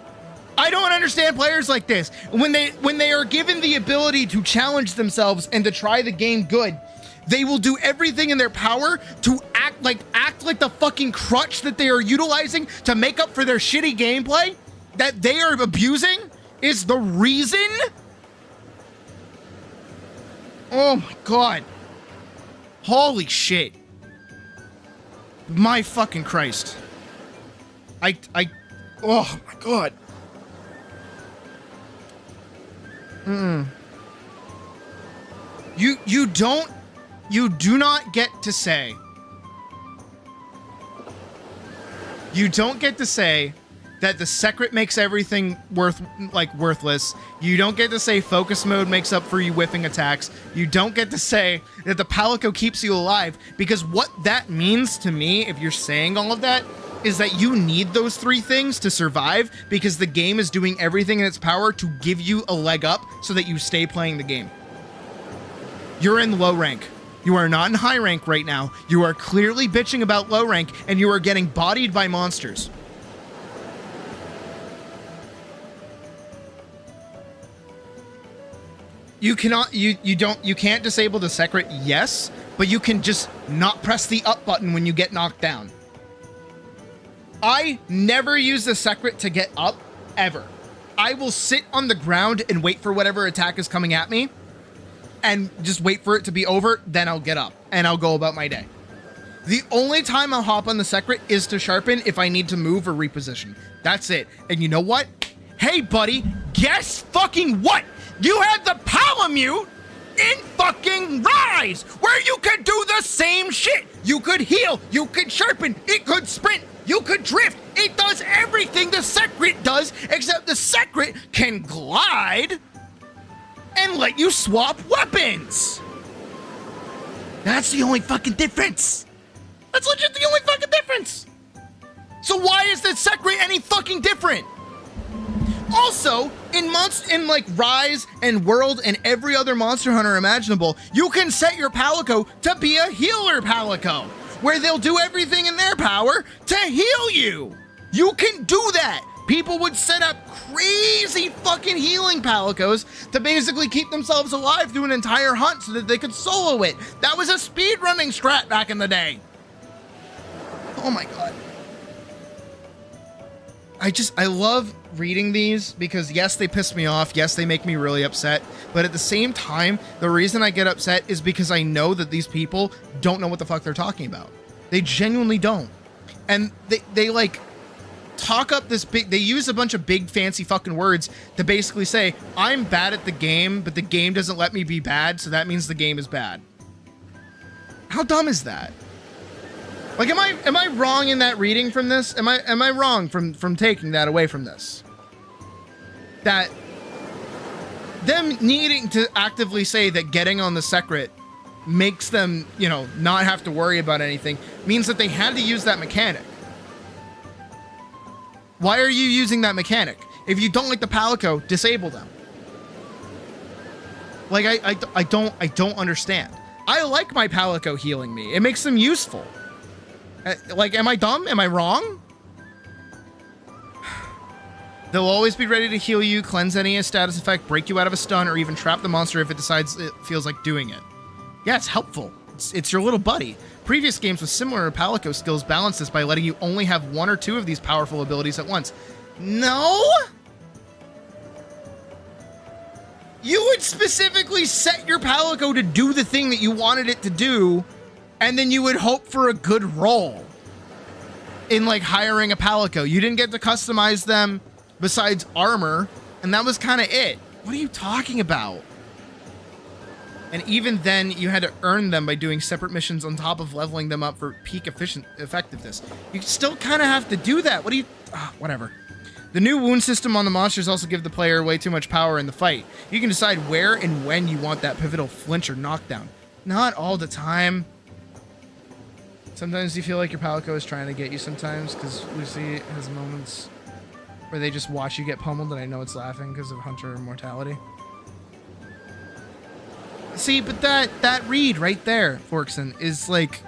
I don't understand players like this. When they are given the ability to challenge themselves and to try the game good, they will do everything in their power to act like the fucking crutch that they are utilizing to make up for their shitty gameplay that they are abusing is the reason. Oh my God. Holy shit. My fucking Christ. Oh my God. You do not get to say. You don't get to say that the secret makes everything worthless. You don't get to say focus mode makes up for you whiffing attacks. You don't get to say that the Palico keeps you alive, because what that means to me, if you're saying all of that, is that you need those three things to survive because the game is doing everything in its power to give you a leg up so that you stay playing the game. You're in low rank. You are not in high rank right now. You are clearly bitching about low rank and you are getting bodied by monsters. You can't disable the secret, yes, but you can just not press the up button when you get knocked down. I never use the secret to get up, ever. I will sit on the ground and wait for whatever attack is coming at me and just wait for it to be over, then I'll get up and I'll go about my day. The only time I'll hop on the secret is to sharpen if I need to move or reposition. That's it. And you know what? Hey, buddy, guess fucking what? You had the Palamute in fucking Rise, where you could do the same shit. You could heal, you could sharpen, it could sprint, you could drift. It does everything the secret does, except the secret can glide and let you swap weapons. That's the only fucking difference. That's legit the only fucking difference. So why is the secret any fucking different? Also, in like Rise and World and every other Monster Hunter imaginable, you can set your Palico to be a healer Palico, where they'll do everything in their power to heal you. You can do that. People would set up crazy fucking healing Palicos to basically keep themselves alive through an entire hunt so that they could solo it. That was a speedrunning strat back in the day. Oh my god. I love reading these because yes, they piss me off. Yes, they make me really upset. But at the same time, the reason I get upset is because I know that these people don't know what the fuck they're talking about. They genuinely don't. And they like talk up this big, they use a bunch of big fancy fucking words to basically say, I'm bad at the game, but the game doesn't let me be bad, so that means the game is bad. How dumb is that? Like, am I wrong in that reading from this? Am I wrong from taking that away from this? That them needing to actively say that getting on the secret makes them, you know, not have to worry about anything means that they had to use that mechanic. Why are you using that mechanic? If you don't like the Palico, disable them. Like, I don't understand. I like my Palico healing me. It makes them useful. Like, am I dumb? Am I wrong? They'll always be ready to heal you, cleanse any status effect, break you out of a stun, or even trap the monster if it decides it feels like doing it. Yeah, it's helpful. It's your little buddy. Previous games with similar Palico skills balance this by letting you only have one or two of these powerful abilities at once. No? You would specifically set your Palico to do the thing that you wanted it to do, and then you would hope for a good roll in, like, hiring a Palico. You didn't get to customize them besides armor, and that was kind of it. What are you talking about? And even then, you had to earn them by doing separate missions on top of leveling them up for peak effectiveness. You still kind of have to do that. What do you... whatever. The new wound system on the monsters also give the player way too much power in the fight. You can decide where and when you want that pivotal flinch or knockdown. Not all the time. Sometimes you feel like your Palico is trying to get you sometimes, because Lucy has moments where they just watch you get pummeled, and I know it's laughing because of Hunter mortality. See, but that read right there, Forkson, is like,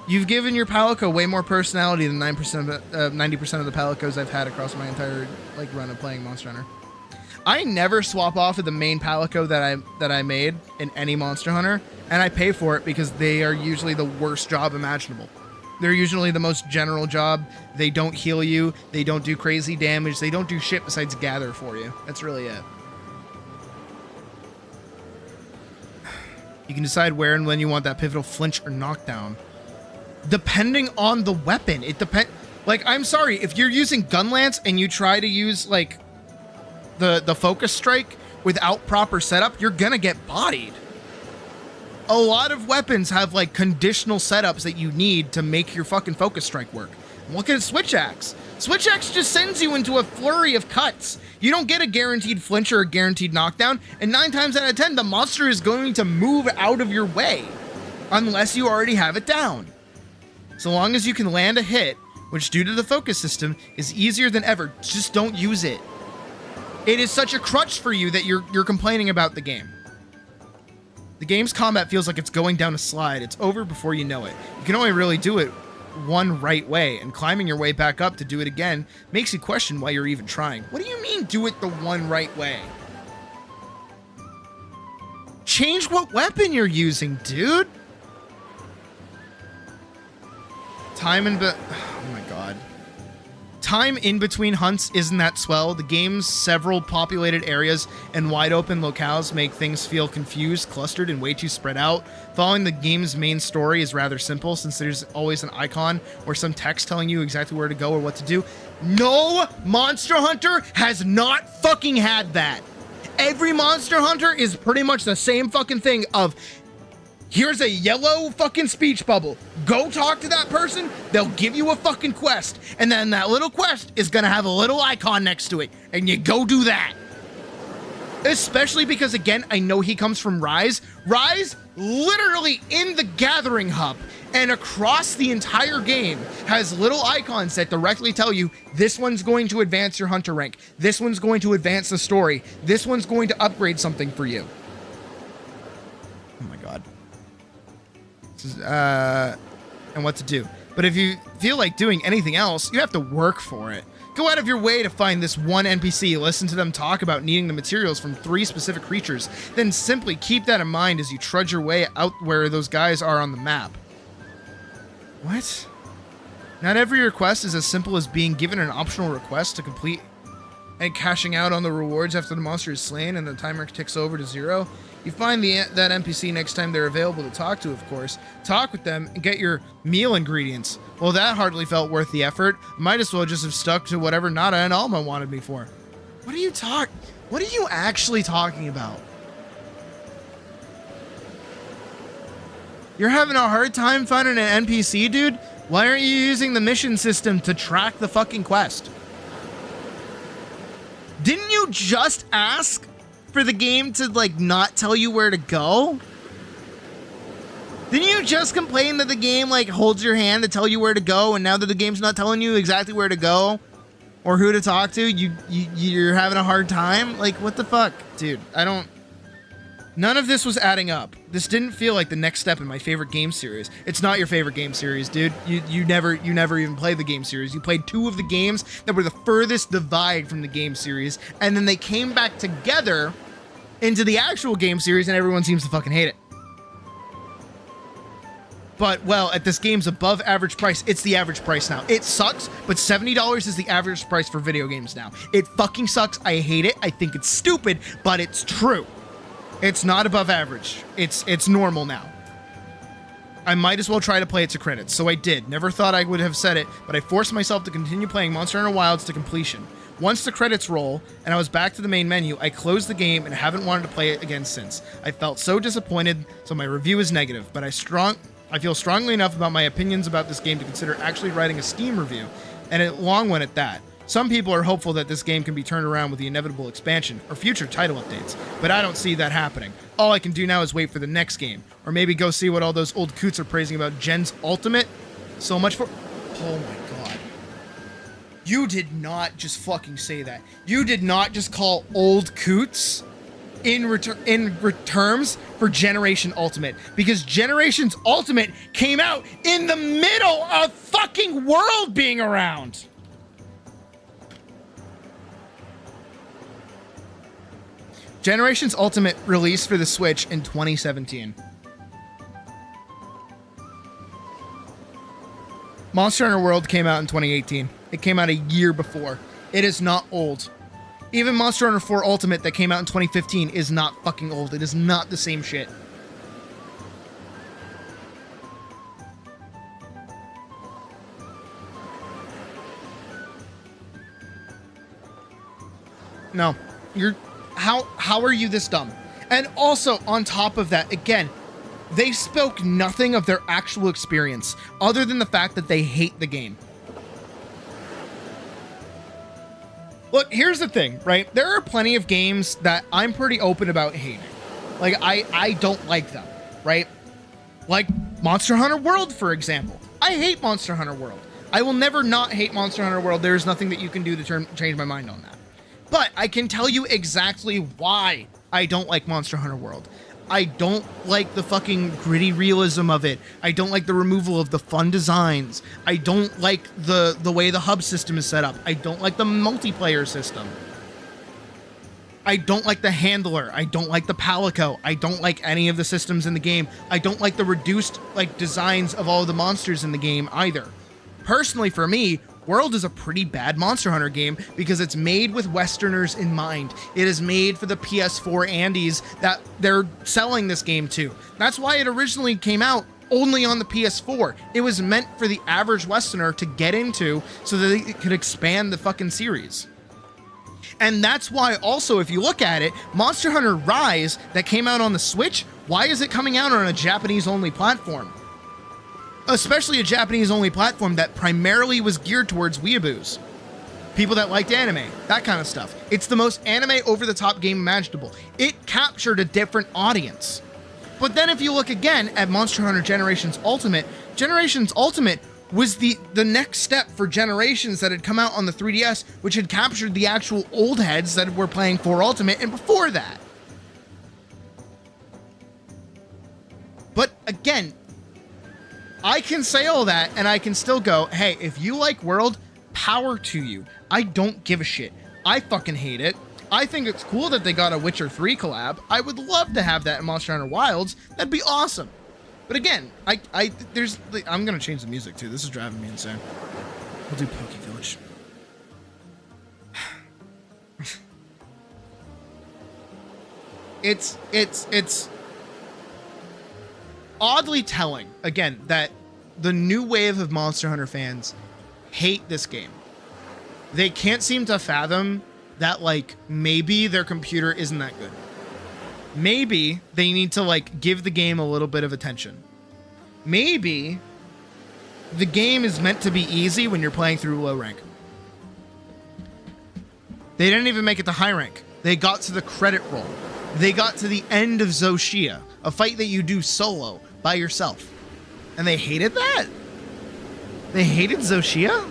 you've given your Palico way more personality than 90% of the Palicos I've had across my entire like run of playing Monster Hunter. I never swap off of the main Palico that I made in any Monster Hunter, and I pay for it because they are usually the worst job imaginable. They're usually the most general job. They don't heal you. They don't do crazy damage. They don't do shit besides gather for you. That's really it. You can decide where and when you want that pivotal flinch or knockdown, depending on the weapon. It depends. Like, I'm sorry, if you're using Gunlance and you try to use like the focus strike without proper setup, you're gonna get bodied. A lot of weapons have like conditional setups that you need to make your fucking focus strike work. Look at Switch Axe. Switch Axe just sends you into a flurry of cuts. You don't get a guaranteed flinch or a guaranteed knockdown, and 9 times out of 10, the monster is going to move out of your way unless you already have it down. So long as you can land a hit, which due to the focus system is easier than ever, just don't use it. It is such a crutch for you that you're complaining about the game. The game's combat feels like it's going down a slide. It's over before you know it. You can only really do it one right way, and climbing your way back up to do it again makes you question why you're even trying. What do you mean, do it the one right way? Change what weapon you're using, dude. Oh my god. Time in between hunts isn't that swell. The game's several populated areas and wide open locales make things feel confused, clustered, and way too spread out. Following the game's main story is rather simple since there's always an icon or some text telling you exactly where to go or what to do. No Monster Hunter has not fucking had that. Every Monster Hunter is pretty much the same fucking thing of, here's a yellow fucking speech bubble. Go talk to that person. They'll give you a fucking quest. And then that little quest is going to have a little icon next to it. And you go do that. Especially because, again, I know he comes from Rise. Rise, literally in the Gathering Hub and across the entire game, has little icons that directly tell you this one's going to advance your Hunter rank. This one's going to advance the story. This one's going to upgrade something for you. Oh my god. And what to do. But if you feel like doing anything else, you have to work for it. Go out of your way to find this one NPC, listen to them talk about needing the materials from 3 specific creatures, then simply keep that in mind as you trudge your way out where those guys are on the map. What? Not every request is as simple as being given an optional request to complete and cashing out on the rewards after the monster is slain and the timer ticks over to 0. You find that NPC next time they're available to talk to, of course. Talk with them and get your meal ingredients. Well, that hardly felt worth the effort. Might as well just have stuck to whatever Nada and Alma wanted me for. What are you actually talking about? You're having a hard time finding an NPC, dude? Why aren't you using the mission system to track the fucking quest? Didn't you just ask for the game to, like, not tell you where to go? Didn't you just complain that the game, like, holds your hand to tell you where to go, and now that the game's not telling you exactly where to go or who to talk to, you're having a hard time? Like, what the fuck? Dude, none of this was adding up. This didn't feel like the next step in my favorite game series. It's not your favorite game series, dude. You never even played the game series. You played 2 of the games that were the furthest divide from the game series, and then they came back together into the actual game series, and everyone seems to fucking hate it. But, well, at this game's above average price, it's the average price now. It sucks, but $70 is the average price for video games now. It fucking sucks. I hate it. I think it's stupid, but it's true. It's not above average. It's normal now. I might as well try to play it to credits, so I did. Never thought I would have said it, but I forced myself to continue playing Monster Hunter Wilds to completion. Once the credits roll, and I was back to the main menu, I closed the game and haven't wanted to play it again since. I felt so disappointed, so my review is negative, but I feel strongly enough about my opinions about this game to consider actually writing a Steam review, and a long one at that. Some people are hopeful that this game can be turned around with the inevitable expansion or future title updates, but I don't see that happening. All I can do now is wait for the next game, or maybe go see what all those old coots are praising about Gen's Ultimate. So much for... Oh my god. You did not just fucking say that. You did not just call old coots in terms for Generation Ultimate, because Generation's Ultimate came out in the middle of fucking World being around. Generation's Ultimate released for the Switch in 2017. Monster Hunter World came out in 2018. It came out a year before. It is not old. Even Monster Hunter 4 Ultimate that came out in 2015 is not fucking old. It is not the same shit. No. How are you this dumb? And also, on top of that, again, they spoke nothing of their actual experience, other than the fact that they hate the game. Look, here's the thing, right? There are plenty of games that I'm pretty open about hating. Like, I don't like them, right? Like Monster Hunter World, for example. I hate Monster Hunter World. I will never not hate Monster Hunter World. There's nothing that you can do to change my mind on that. But I can tell you exactly why I don't like Monster Hunter World. I don't like the fucking gritty realism of it. I don't like the removal of the fun designs. I don't like the way the hub system is set up. I don't like the multiplayer system. I don't like the handler. I don't like the palico. I don't like any of the systems in the game. I don't like the reduced designs of all of the monsters in the game either. Personally, for me, World is a pretty bad Monster Hunter game because it's made with Westerners in mind. It is made for the PS4 Andes that they're selling this game to. That's why it originally came out only on the PS4. It was meant for the average Westerner to get into so that it could expand the fucking series. And that's why also, if you look at it, Monster Hunter Rise that came out on the Switch, why is it coming out on a Japanese-only platform? Especially a Japanese-only platform that primarily was geared towards weeaboos. People that liked anime, that kind of stuff. It's the most anime over-the-top game imaginable. It captured a different audience. But then if you look again at Monster Hunter Generations Ultimate was the next step for Generations that had come out on the 3DS, which had captured the actual old heads that were playing 4 Ultimate and before that. But again, I can say all that, and I can still go, hey, if you like World, power to you. I don't give a shit. I fucking hate it. I think it's cool that they got a Witcher 3 collab. I would love to have that in Monster Hunter Wilds. That'd be awesome. But again, I'm gonna change the music too. This is driving me insane. We'll do Poke Village. It's oddly telling, again, that the new wave of Monster Hunter fans hate this game. They can't seem to fathom that, like, maybe their computer isn't that good. Maybe they need to, like, give the game a little bit of attention. Maybe the game is meant to be easy when you're playing through low rank. They didn't even make it to high rank. They got to the credit roll. They got to the end of Zoshia, a fight that you do solo by yourself. And they hated that? They hated Zoshia?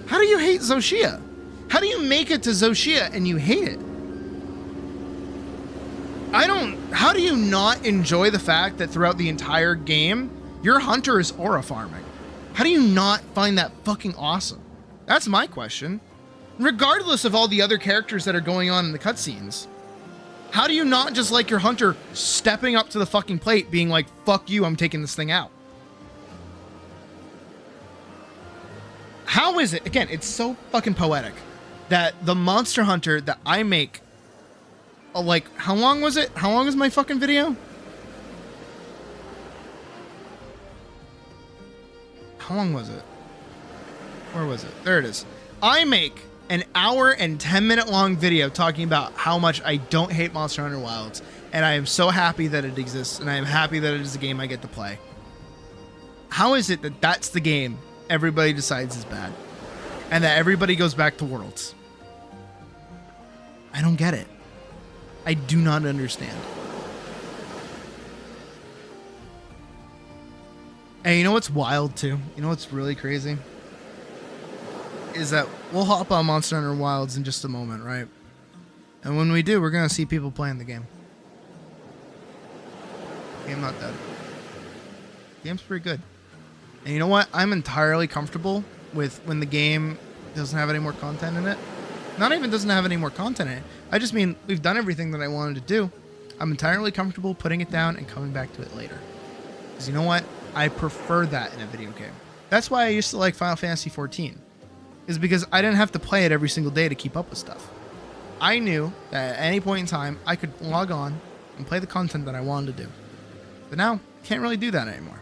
How do you hate Zoshia? How do you make it to Zoshia and you hate it? How do you not enjoy the fact that throughout the entire game, your hunter is aura farming? How do you not find that fucking awesome? That's my question. Regardless of all the other characters that are going on in the cutscenes, how do you not just like your hunter stepping up to the fucking plate being like, fuck you, I'm taking this thing out? How is it? Again, it's so fucking poetic that the Monster Hunter that I make, like, how long was it? How long is my fucking video? How long was it? Where was it? There it is. I make an hour and 10-minute long video talking about how much I don't hate Monster Hunter Wilds, and I am so happy that it exists, and I am happy that it is a game I get to play. How is it that that's the game everybody decides is bad, and that everybody goes back to Worlds? I don't get it. I do not understand. And you know what's wild too? You know what's really crazy? Is that we'll hop on Monster Hunter Wilds in just a moment, right? And when we do, we're going to see people playing the game. Game not dead. Game's pretty good. And you know what? I'm entirely comfortable with when the game doesn't have any more content in it. Not even doesn't have any more content in it. I just mean we've done everything that I wanted to do. I'm entirely comfortable putting it down and coming back to it later. Because you know what? I prefer that in a video game. That's why I used to like Final Fantasy XIV. Is because I didn't have to play it every single day to keep up with stuff. I knew that at any point in time, I could log on and play the content that I wanted to do. But now, can't really do that anymore.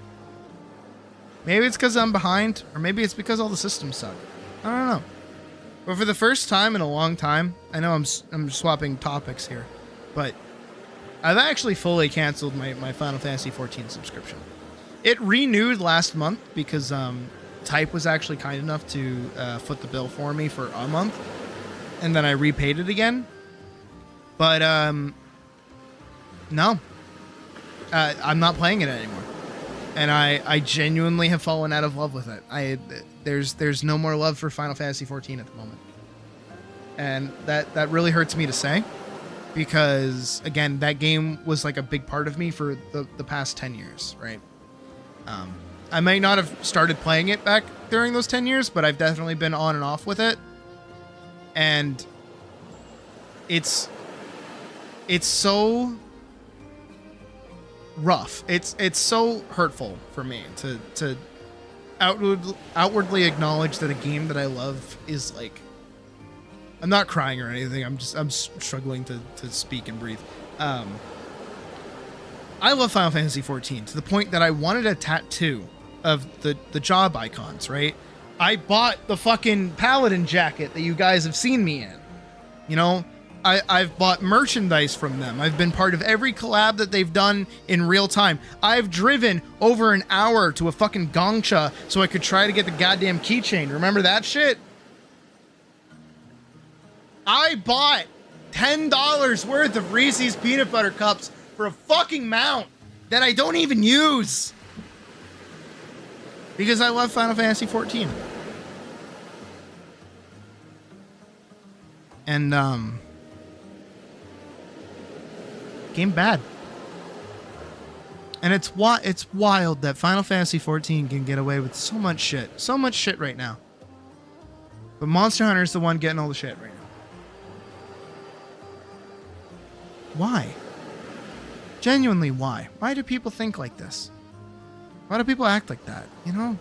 Maybe it's because I'm behind, or maybe it's because all the systems suck. I don't know. But for the first time in a long time, I know I'm swapping topics here, but I've actually fully canceled my Final Fantasy XIV subscription. It renewed last month because Type was actually kind enough to foot the bill for me for a month, and then I repaid it again. But no, I'm not playing it anymore, and I genuinely have fallen out of love with it. There's no more love for Final Fantasy XIV at the moment, and that really hurts me to say, because again, that game was like a big part of me for the past 10 years, right? I might not have started playing it back during those 10 years, but I've definitely been on and off with it. And it's so rough. It's so hurtful for me to outwardly acknowledge that a game that I love is like, I'm not crying or anything. I'm struggling to speak and breathe. I love Final Fantasy XIV to the point that I wanted a tattoo of the job icons, right? I bought the fucking Paladin jacket that you guys have seen me in. You know, I've bought merchandise from them. I've been part of every collab that they've done in real time. I've driven over an hour to a fucking Gongcha so I could try to get the goddamn keychain. Remember that shit? I bought $10 worth of Reese's peanut butter cups for a fucking mount that I don't even use. Because I love Final Fantasy XIV. And, game bad. And it's wild that Final Fantasy XIV can get away with so much shit. So much shit right now. But Monster Hunter is the one getting all the shit right now. Why? Genuinely, why? Why do people think like this? Why do people act like that? You know?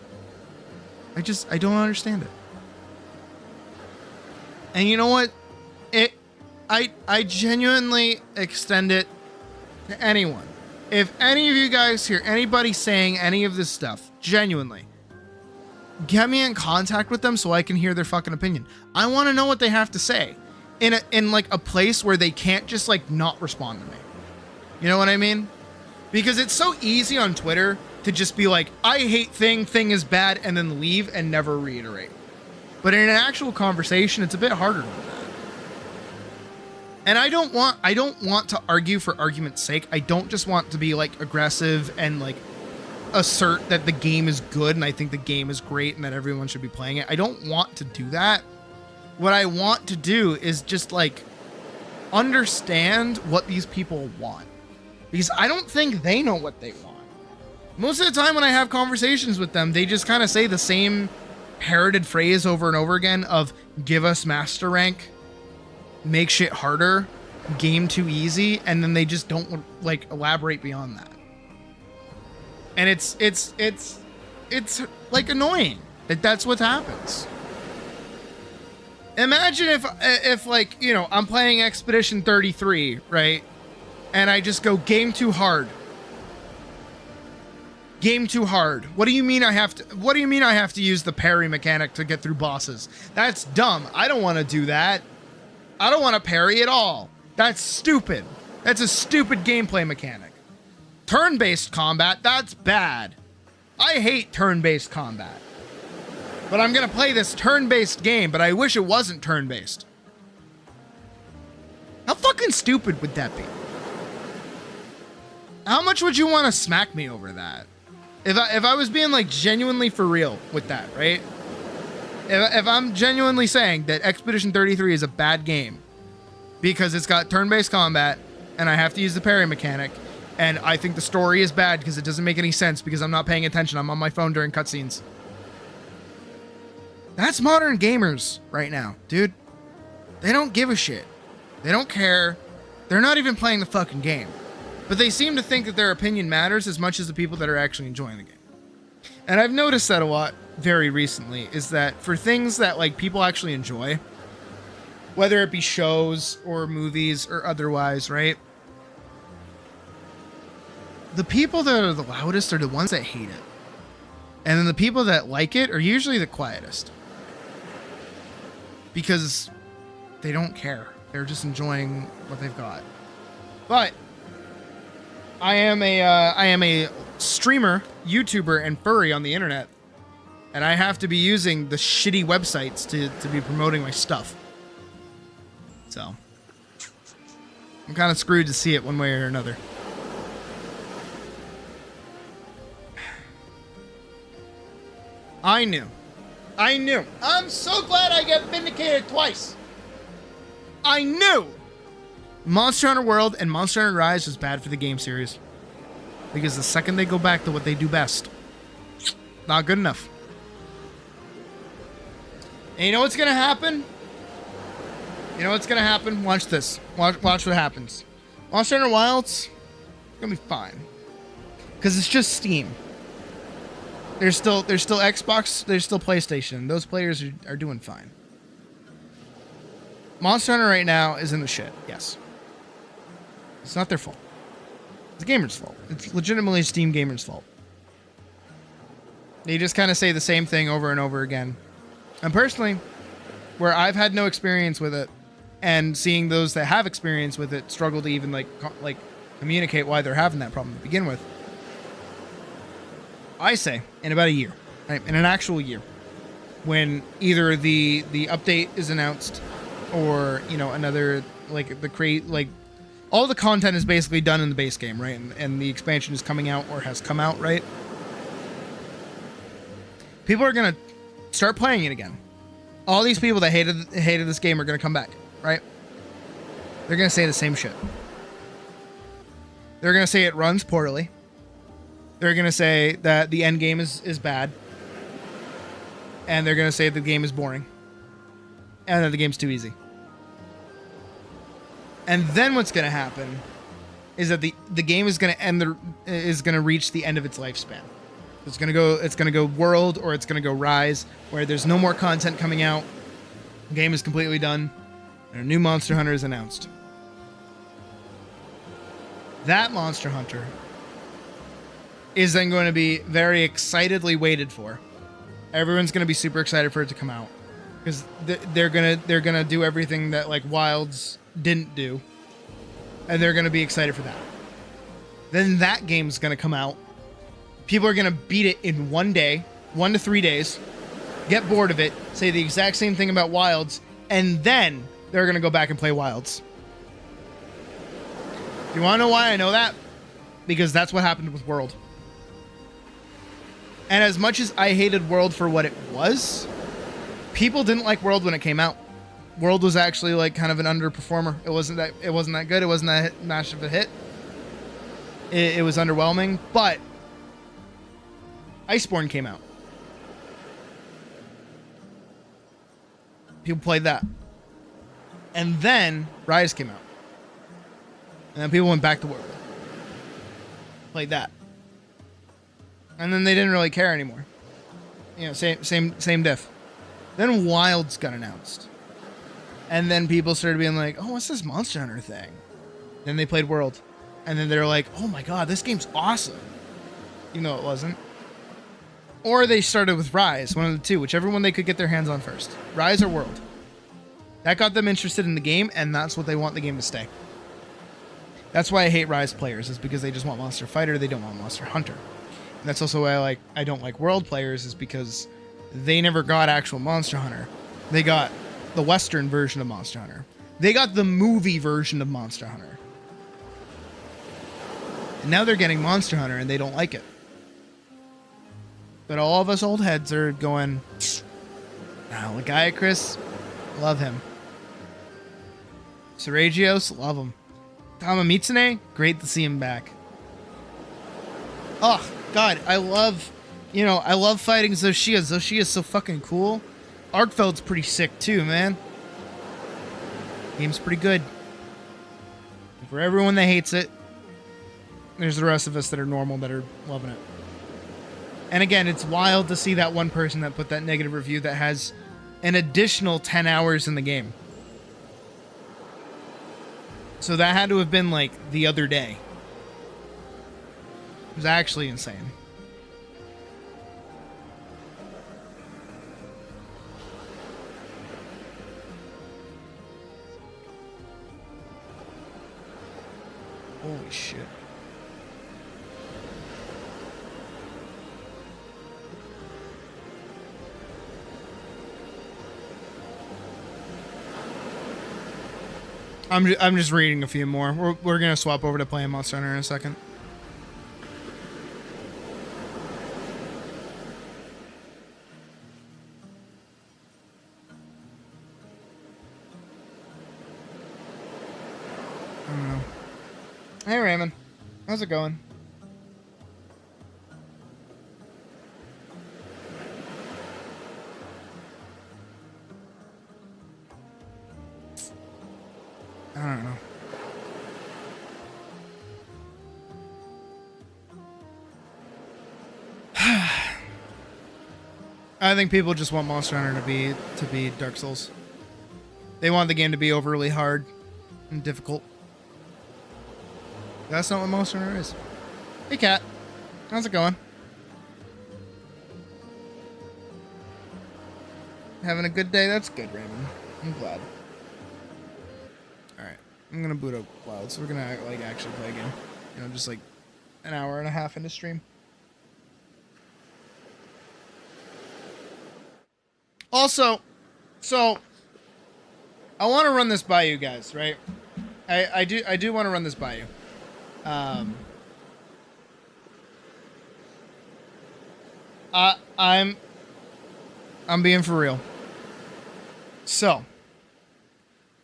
I don't understand it. And you know what? I genuinely extend it to anyone. If any of you guys hear anybody saying any of this stuff, genuinely, get me in contact with them so I can hear their fucking opinion. I want to know what they have to say in like a place where they can't just like not respond to me. You know what I mean? Because it's so easy on Twitter to just be like, I hate thing is bad, and then leave and never reiterate. But in an actual conversation, it's a bit harder than that. And I don't want to argue for argument's sake. I don't just want to be like aggressive and like assert that the game is good and I think the game is great and that everyone should be playing it. I don't want to do that. What I want to do is just like understand what these people want, because I don't think they know what they want. Most of the time when I have conversations with them, they just kind of say the same parroted phrase over and over again of give us master rank, make shit harder, game too easy, and then they just don't like elaborate beyond that. And it's like annoying that that's what happens. Imagine if like, you know, I'm playing Expedition 33, right? And I just go game too hard. Game too hard. What do you mean I have to use the parry mechanic to get through bosses? That's dumb. I don't want to do that. I don't want to parry at all. That's stupid. That's a stupid gameplay mechanic. Turn-based combat, that's bad. I hate turn-based combat. But I'm going to play this turn-based game, but I wish it wasn't turn-based. How fucking stupid would that be? How much would you want to smack me over that? If I was being like genuinely for real with that, right? If I'm genuinely saying that Expedition 33 is a bad game because it's got turn-based combat and I have to use the parry mechanic, and I think the story is bad because it doesn't make any sense because I'm not paying attention. I'm on my phone during cutscenes. That's modern gamers right now, dude. They don't give a shit. They don't care. They're not even playing the fucking game. But they seem to think that their opinion matters as much as the people that are actually enjoying the game. And I've noticed that a lot very recently, is that for things that like people actually enjoy, whether it be shows or movies or otherwise, right? The people that are the loudest are the ones that hate it. And then the people that like it are usually the quietest. Because they don't care. They're just enjoying what they've got. But I am a streamer, YouTuber, and furry on the internet, and I have to be using the shitty websites to be promoting my stuff. So I'm kind of screwed to see it one way or another. I knew. I'm so glad I get vindicated twice. I knew Monster Hunter World and Monster Hunter Rise was bad for the game series. Because the second they go back to what they do best, not good enough. And you know what's going to happen? Watch this. Watch what happens. Monster Hunter Wilds, going to be fine. Because it's just Steam. There's still Xbox, there's still PlayStation. Those players are doing fine. Monster Hunter right now is in the shit, yes. It's not their fault. It's the gamer's fault. It's legitimately Steam gamers' fault. They just kind of say the same thing over and over again. And personally, where I've had no experience with it, and seeing those that have experience with it struggle to even like communicate why they're having that problem to begin with, I say in about a year, right? In an actual year, when either the update is announced, or another all the content is basically done in the base game, right? And the expansion is coming out or has come out, right? People are gonna start playing it again. All these people that hated this game are gonna come back, right? They're gonna say the same shit. They're gonna say it runs poorly. They're gonna say that the end game is bad. And they're gonna say the game is boring. And that the game's too easy. And then what's going to happen is that the game is going to reach the end of its lifespan. It's gonna go World, or it's gonna go Rise, where there's no more content coming out. The game is completely done, and a new Monster Hunter is announced. That Monster Hunter is then going to be very excitedly waited for. Everyone's going to be super excited for it to come out, because they're gonna do everything that like Wilds didn't do, and they're gonna be excited for that. Then that game's gonna come out. People are gonna beat it in 1 day, 1 to 3 days, get bored of it, say the exact same thing about Wilds, and then they're gonna go back and play Wilds. You wanna know why I know that? Because that's what happened with World. And as much as I hated World for what it was, people didn't like World when it came out. World was actually like kind of an underperformer. It wasn't that good. It wasn't that much of a hit. It was underwhelming, but Iceborne came out. People played that. And then Rise came out. And then people went back to World. Played that. And then they didn't really care anymore. You know, same diff. Then Wilds got announced. And then people started being like, oh, what's this Monster Hunter thing? Then they played World. And then they're like, oh my god, this game's awesome. Even though it wasn't. Or they started with Rise, one of the two, whichever one they could get their hands on first. Rise or World. That got them interested in the game, and that's what they want the game to stay. That's why I hate Rise players, is because they just want Monster Fighter, they don't want Monster Hunter. And that's also why I don't like World players, is because they never got actual Monster Hunter. They got the Western version of Monster Hunter. They got the movie version of Monster Hunter. And now they're getting Monster Hunter, and they don't like it. But all of us old heads are going, now, Chris, love him. Seregios, love him. Tama Mitsune, great to see him back. Oh, God, I love fighting Zoshia. Zoshia's so fucking cool. Arkfeld's pretty sick too, man. Game's pretty good. And for everyone that hates it, there's the rest of us that are normal that are loving it. And again, it's wild to see that one person that put that negative review that has an additional 10 hours in the game. So that had to have been like the other day. It was actually insane. Holy shit. I'm just reading a few more. We're gonna swap over to playing Monster Hunter in a second. I don't know. Hey Raymond, how's it going? I don't know. I think people just want Monster Hunter to be Dark Souls. They want the game to be overly hard and difficult. That's not what Monster Hunter is. Hey Cat, how's it going? Having a good day? That's good, Raymond. I'm glad. Alright, I'm gonna boot up Wild, so we're gonna actually play a game. You know, just like an hour and a half into stream. Also, so I want to run this by you guys, right? I do want to run this by you. I'm being for real. So,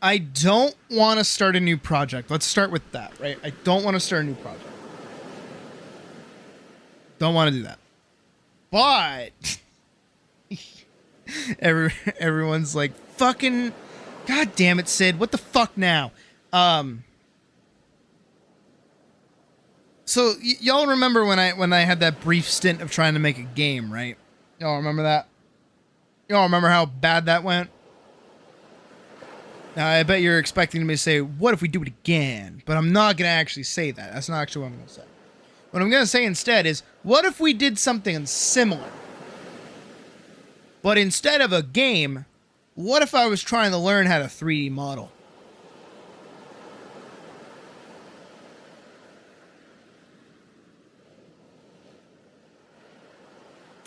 I don't want to start a new project. Let's start with that, right? I don't want to start a new project. Don't want to do that. But everyone's like, fucking, god damn it, Sid, what the fuck now? So y'all remember when I had that brief stint of trying to make a game, right? Y'all remember that? Y'all remember how bad that went? Now, I bet you're expecting me to say, what if we do it again? But I'm not going to actually say that. That's not actually what I'm going to say. What I'm going to say instead is, what if we did something similar? But instead of a game, what if I was trying to learn how to 3D model?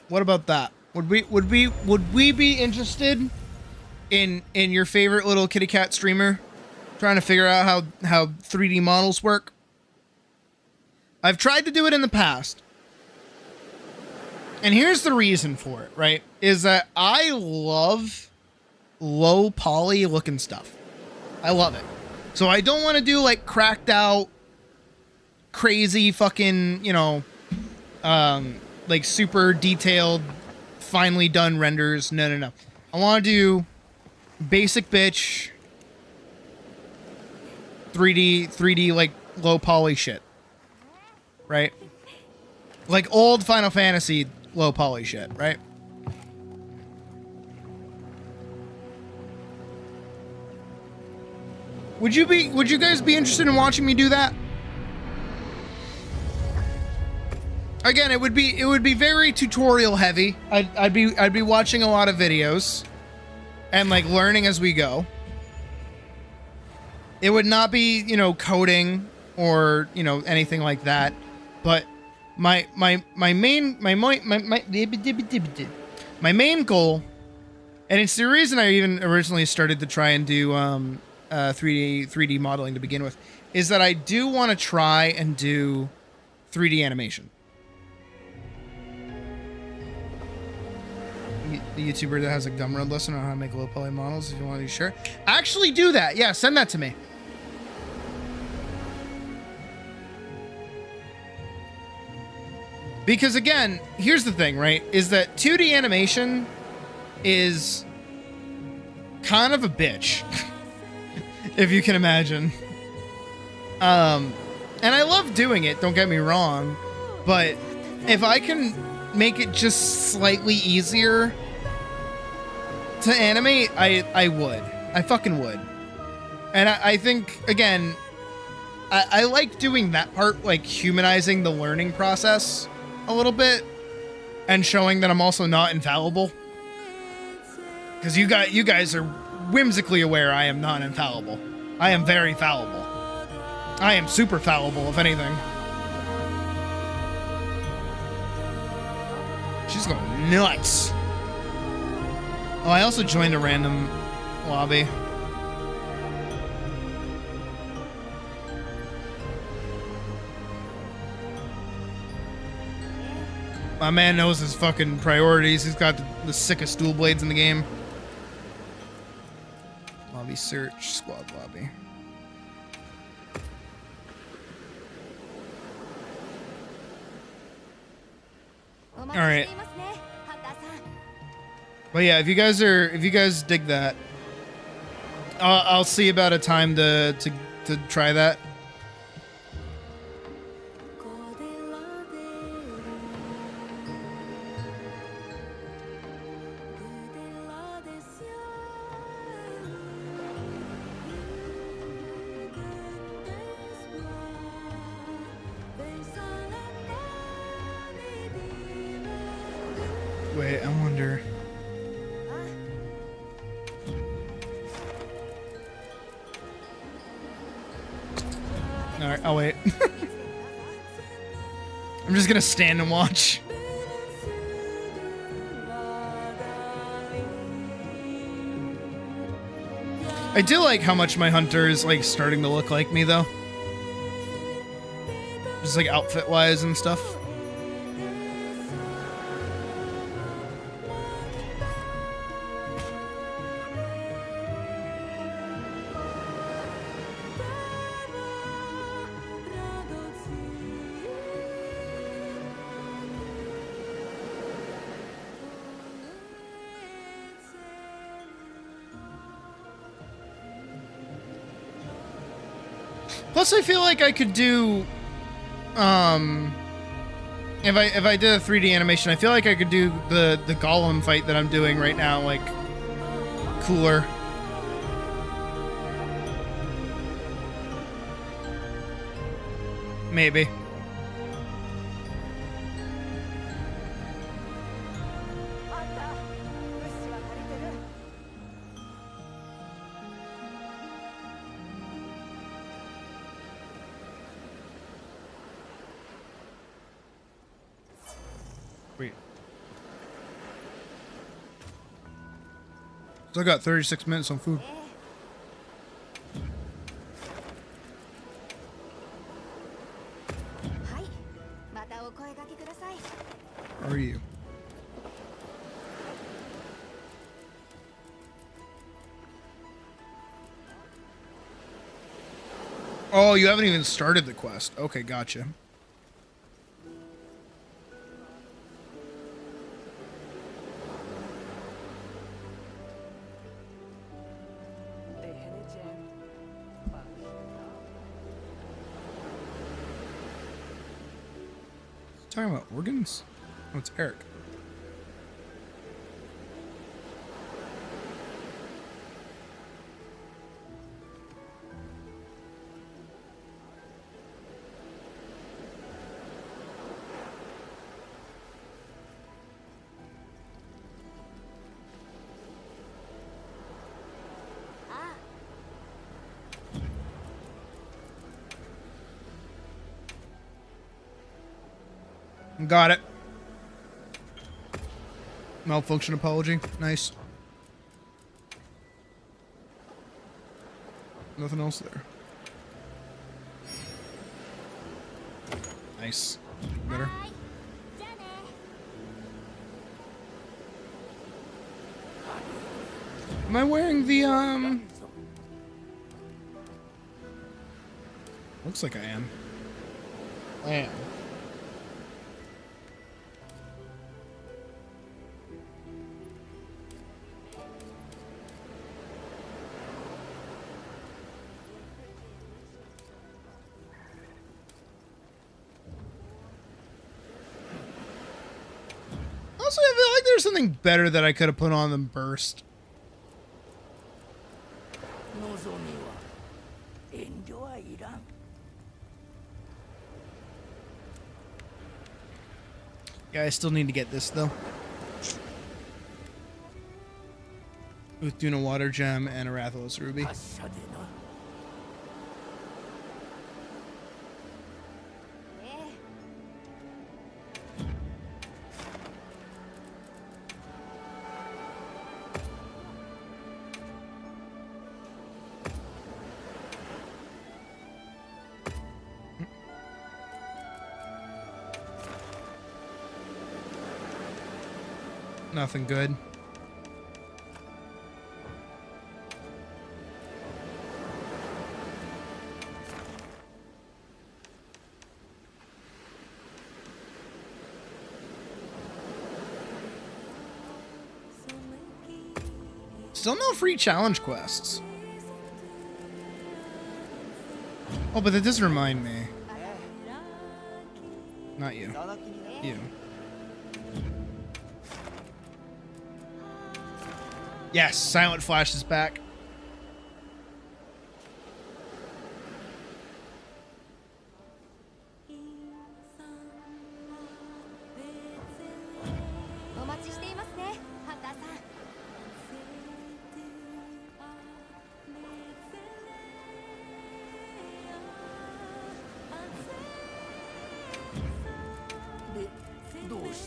What about that? Would we be interested in your favorite little kitty cat streamer trying to figure out how 3D models work? I've tried to do it in the past. And here's the reason for it, right? Is that I love low poly looking stuff. I love it. So I don't want to do like cracked out crazy fucking, you know, like super detailed, finely done renders. No. I want to do basic bitch 3D like low poly shit. Right? Like old Final Fantasy low poly shit, right? Would you guys be interested in watching me do that? Again, it would be very tutorial heavy. I'd be watching a lot of videos and like learning as we go. It would not be, you know, coding or, you know, anything like that. But my main goal, and it's the reason I even originally started to try and do 3D modeling to begin with, is that I do want to try and do 3D animation. The YouTuber that has a Gumroad lesson on how to make low poly models, if you want to be sure. Actually do that. Yeah, send that to me. Because again, here's the thing, right? Is that 2D animation is kind of a bitch. If you can imagine. And I love doing it, don't get me wrong. But if I can make it just slightly easier to animate, I would. I fucking would. And I think, again, I like doing that part, like humanizing the learning process a little bit and showing that I'm also not infallible. Because you guys are whimsically aware I am not infallible. I am very fallible. I am super fallible, if anything. She's going nuts. Oh, I also joined a random lobby. My man knows his fucking priorities. He's got the sickest stool blades in the game. Lobby search, squad lobby. All right. But yeah, if you guys dig that, I'll see about a time to try that. Wait, I wonder. Alright, I'll wait. I'm just gonna stand and watch. I do like how much my hunter is like starting to look like me though. Just like outfit wise and stuff. Plus, I feel like I could do if I did a 3D animation, I feel like I could do the golem fight that I'm doing right now, like, cooler. Maybe. Wait. Still got 36 minutes on food. How are you? Oh, you haven't even started the quest. Okay, gotcha. Talking about organs? Oh, it's Eric. Got it. Malfunction apology. Nice. Nothing else there. Nice. Better. Am I wearing the, Looks like I am. I am. Also, I feel like there's something better that I could have put on than burst. Yeah, I still need to get this though. With Duna Water Gem and a Rathalos Ruby. Nothing good. Still no free challenge quests. Oh, but that does remind me. Not you. You. Yes, Silent Flash is back.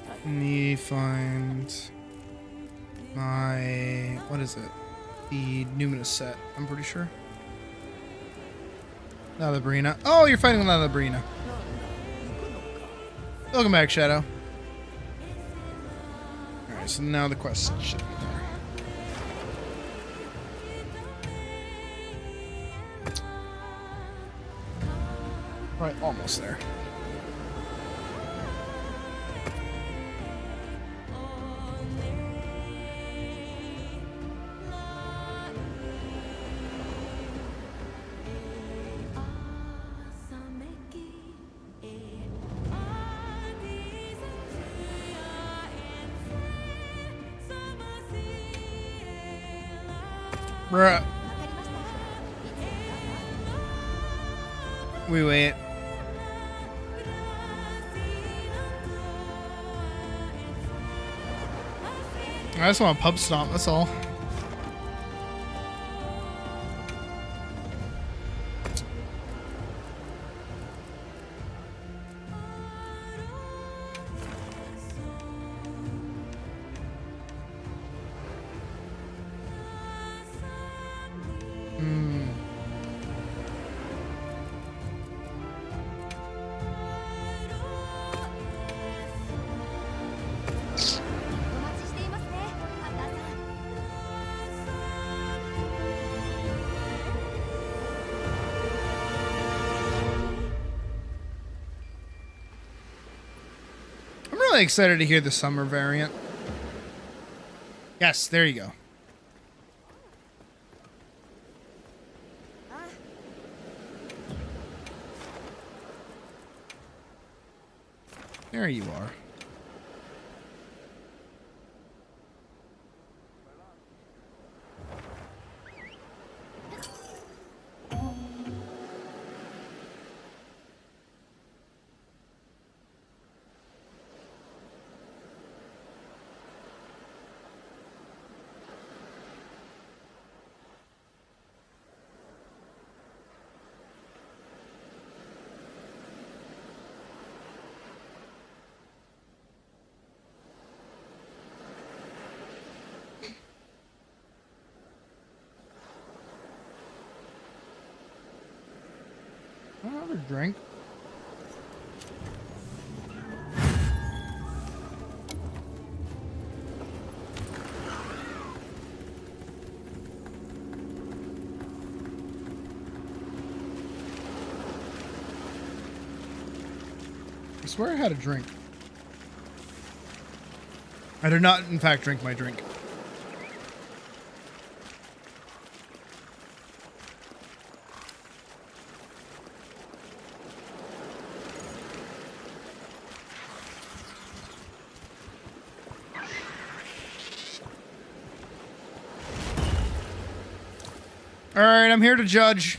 Let me find my, what is it? The Numinous set, I'm pretty sure. Nalabrina. Oh, you're fighting with Nalabrina. Welcome back, Shadow. Alright, so now the quest should be there. Right, almost there. Bruh. We wait. I just want a pub stomp, that's all. I'm really excited to hear the summer variant. Yes, there you go. There you are. Another drink. I swear I had a drink. I did not, in fact, drink my drink. All right, I'm here to judge.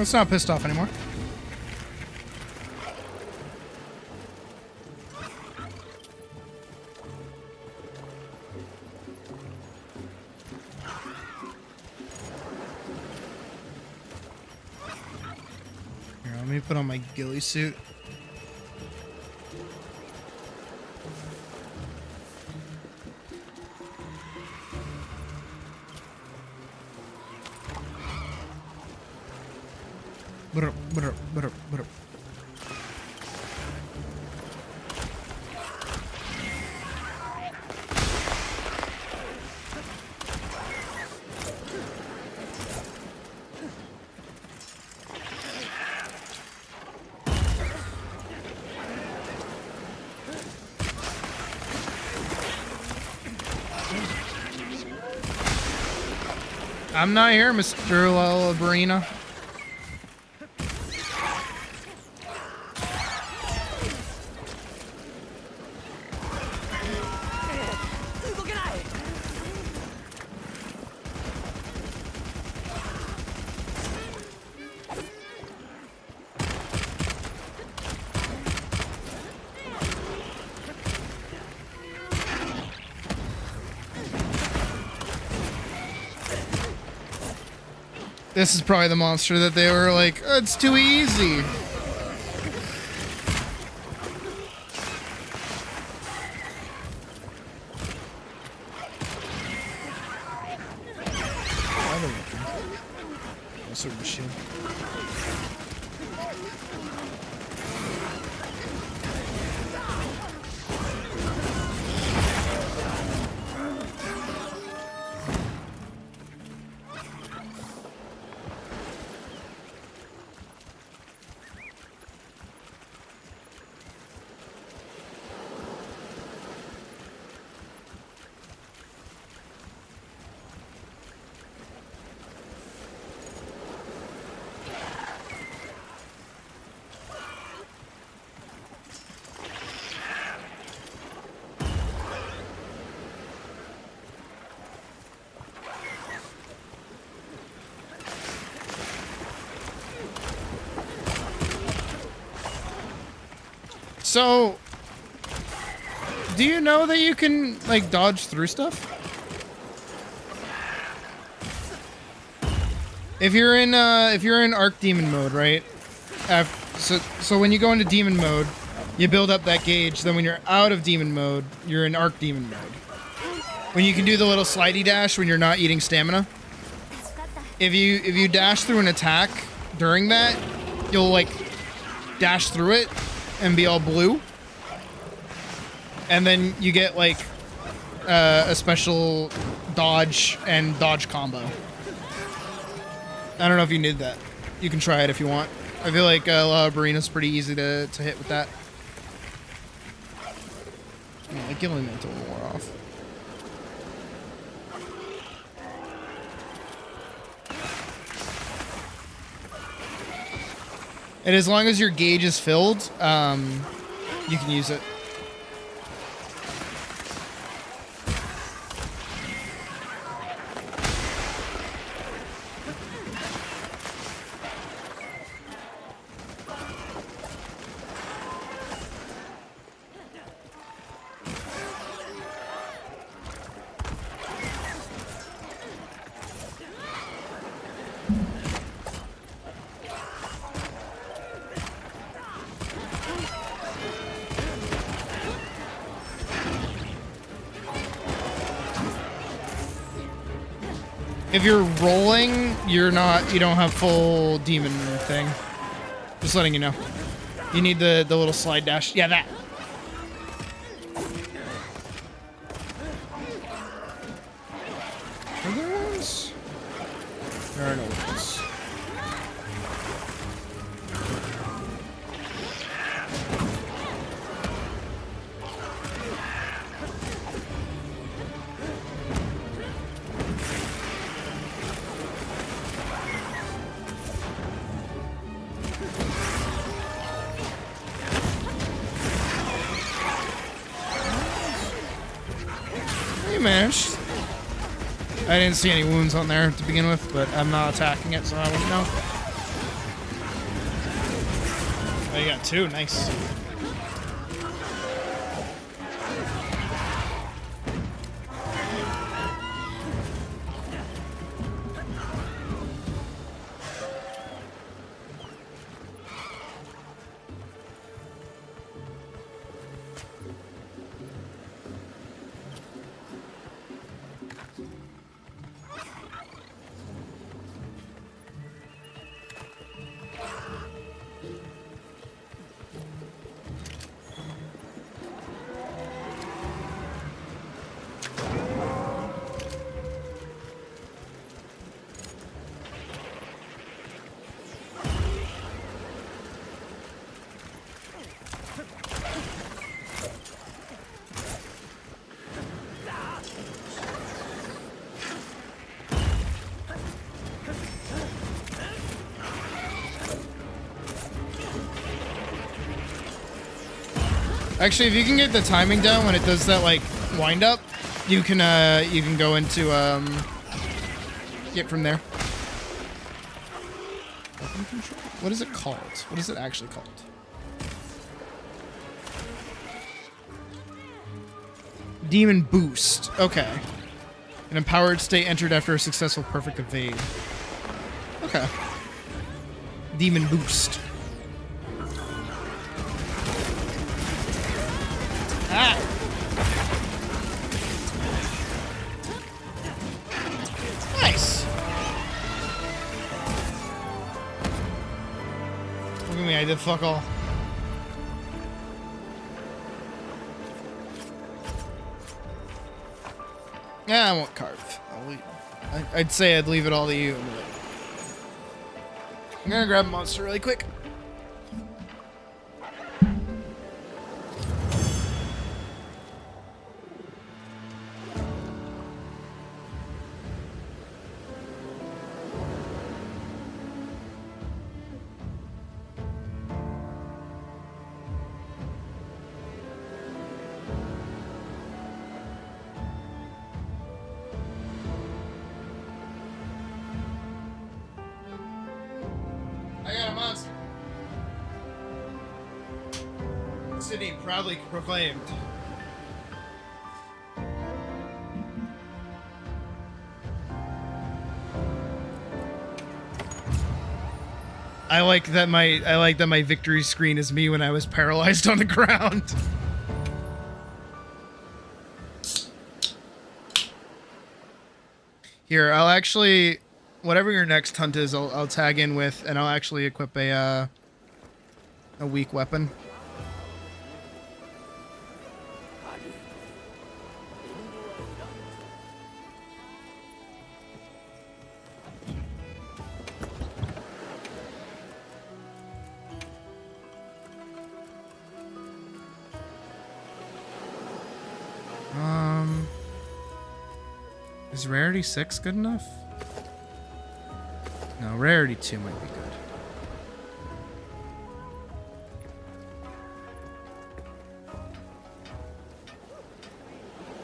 That's not pissed off anymore. Here, let me put on my ghillie suit. I'm not here, Mr. Labrina. This is probably the monster that they were like, oh, it's too easy. Sort of shield. So, do you know that you can, like, dodge through stuff? If you're in Arc Demon mode, right? So when you go into Demon mode, you build up that gauge. Then when you're out of Demon mode, you're in Arc Demon mode. When you can do the little slidey dash when you're not eating stamina. If you dash through an attack during that, you'll, like, dash through it and be all blue, and then you get like a special dodge and dodge combo. I don't know if you need that. You can try it if you want. I feel like La Barina's pretty easy to hit with that. Yeah, like Gillian meant to more off. And as long as your gauge is filled, you can use it. If you're rolling, you don't have full demon thing. Just letting you know. You need the little slide dash. Yeah, that. Are there ones? There are no ones. Managed. I didn't see any wounds on there to begin with, but I'm not attacking it, so I wouldn't know. Oh, you got two. Nice. Actually, if you can get the timing down when it does that like wind up, you can go into get from there. Weapon control? What is it called? What is it actually called? Demon boost. Okay. An empowered state entered after a successful perfect evade. Okay. Demon boost. Ah! Nice! Look at me, I did fuck all. Yeah, I won't carve. I'd say I'd leave it all to you. I'm gonna grab a monster really quick. I got a monster. City proudly proclaimed. I like that my victory screen is me when I was paralyzed on the ground. Here, I'll actually, whatever your next hunt is, I'll tag in with, and I'll actually equip a weak weapon. Is rarity 6 good enough? No, rarity 2 might be good.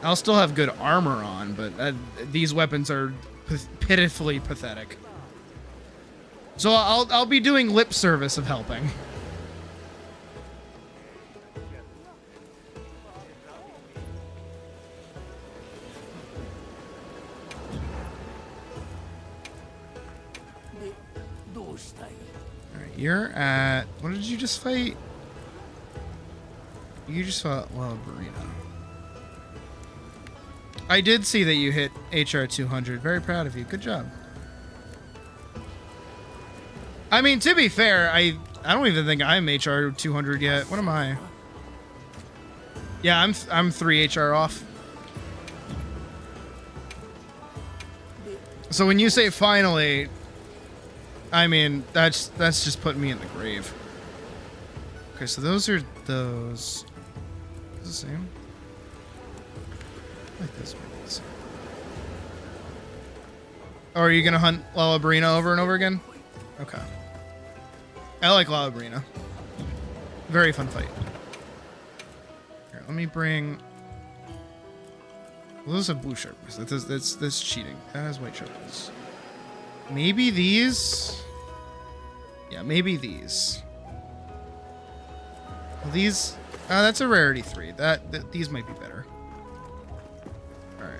I'll still have good armor on, but these weapons are pitifully pathetic. So I'll be doing lip service of helping. Alright, you're at... What did you just fight? You just fought Labrina. I did see that you hit HR 200. Very proud of you. Good job. I mean, to be fair, I don't even think I'm HR 200 yet. What am I? Yeah, I'm 3 HR off. So when you say finally, I mean, that's just putting me in the grave. Okay, so those are those. Is the same? I like this one. Oh, are you gonna hunt Labrina over and over again? Okay. I like Labrina. Very fun fight. Here, let me bring. Well, those have blue sharpness. That's cheating. That has white sharpness. Maybe these. Yeah, maybe these. Well, these. That's a rarity 3. These might be better. All right.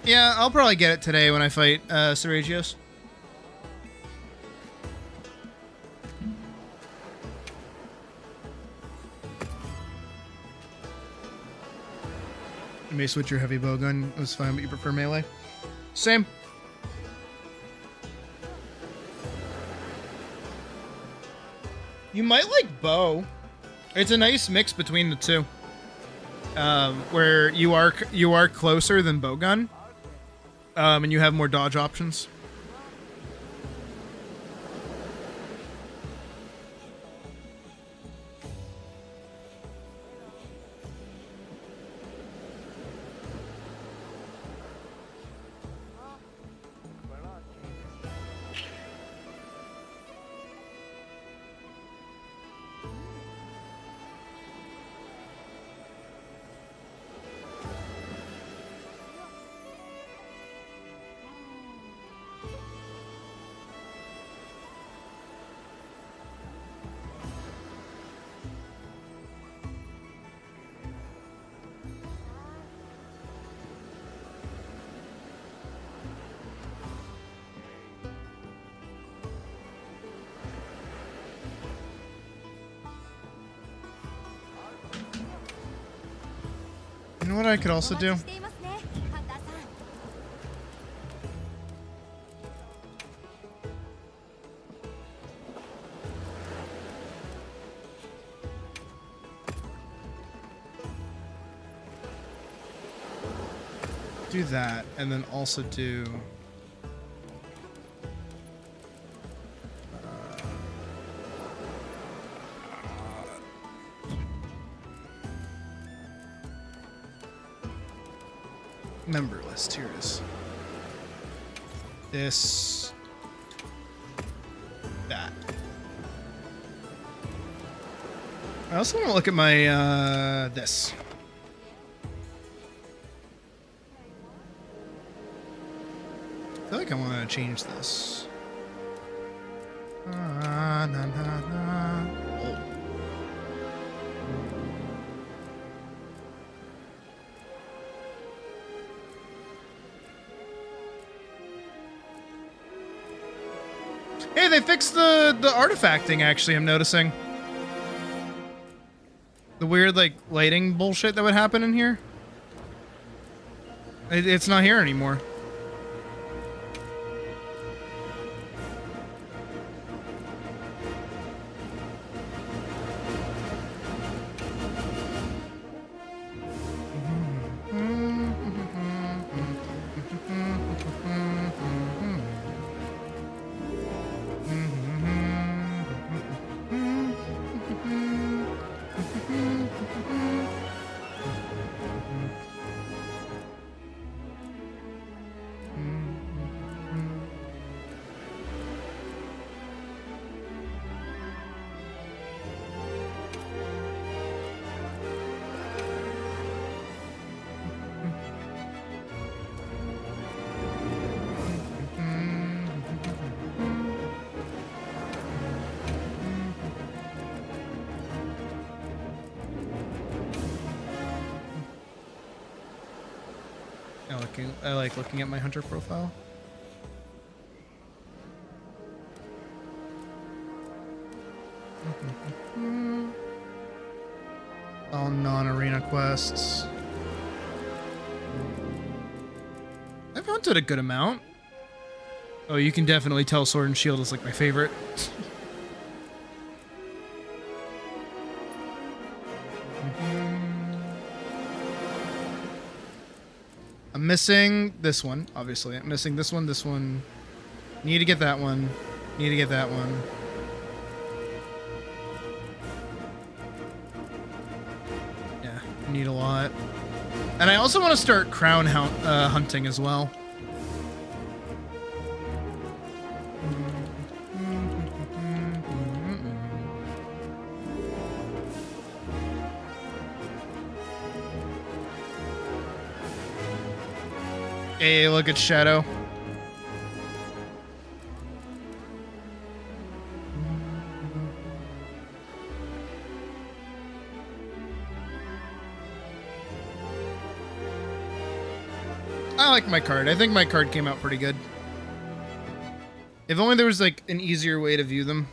Yeah, I'll probably get it today when I fight Seregios. You may switch your heavy bow gun. It was fine, but you prefer melee. Same. You might like bow. It's a nice mix between the two. Where you are closer than bow gun. And you have more dodge options. know what I could also do? Do that, and then also do member list. Here it is. This, that. I also want to look at my this. I feel like I want to change this. Na, na, na. Oh. Hey, they fixed the artifacting, actually, I'm noticing. The weird, like, lighting bullshit that would happen in here. It's not here anymore. I like looking at my hunter profile. All non-arena quests. I've hunted a good amount. Oh, you can definitely tell Sword and Shield is like my favorite. I'm missing this one, obviously. I'm missing this one. Need to get that one. Need to get that one. Yeah, need a lot. And I also want to start crown hunting as well. Hey, look at Shadow. I like my card. I think my card came out pretty good. If only there was like an easier way to view them.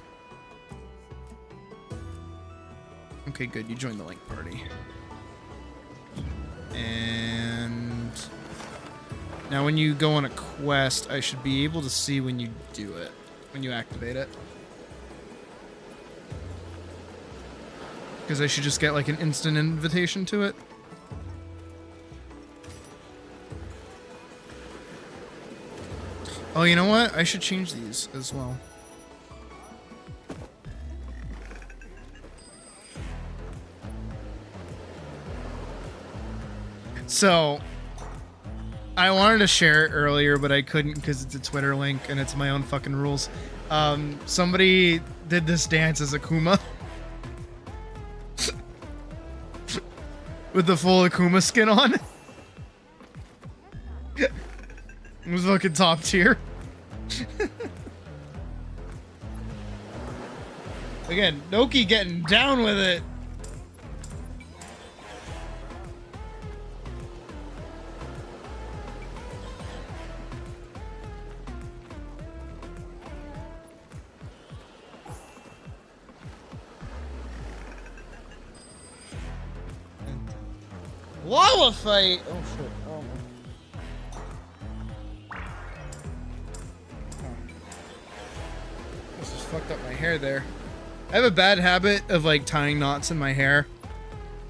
Okay, good. You joined the link party. And now when you go on a quest, I should be able to see when you do it, when you activate it. Because I should just get like an instant invitation to it. Oh, you know what? I should change these as well. So, I wanted to share it earlier, but I couldn't because it's a Twitter link and it's my own fucking rules. Somebody did this dance as Akuma. With the full Akuma skin on. It was fucking top tier. Again, Noki getting down with it. Lava fight! Oh shit. Oh my. This just fucked up my hair there. I have a bad habit of like tying knots in my hair.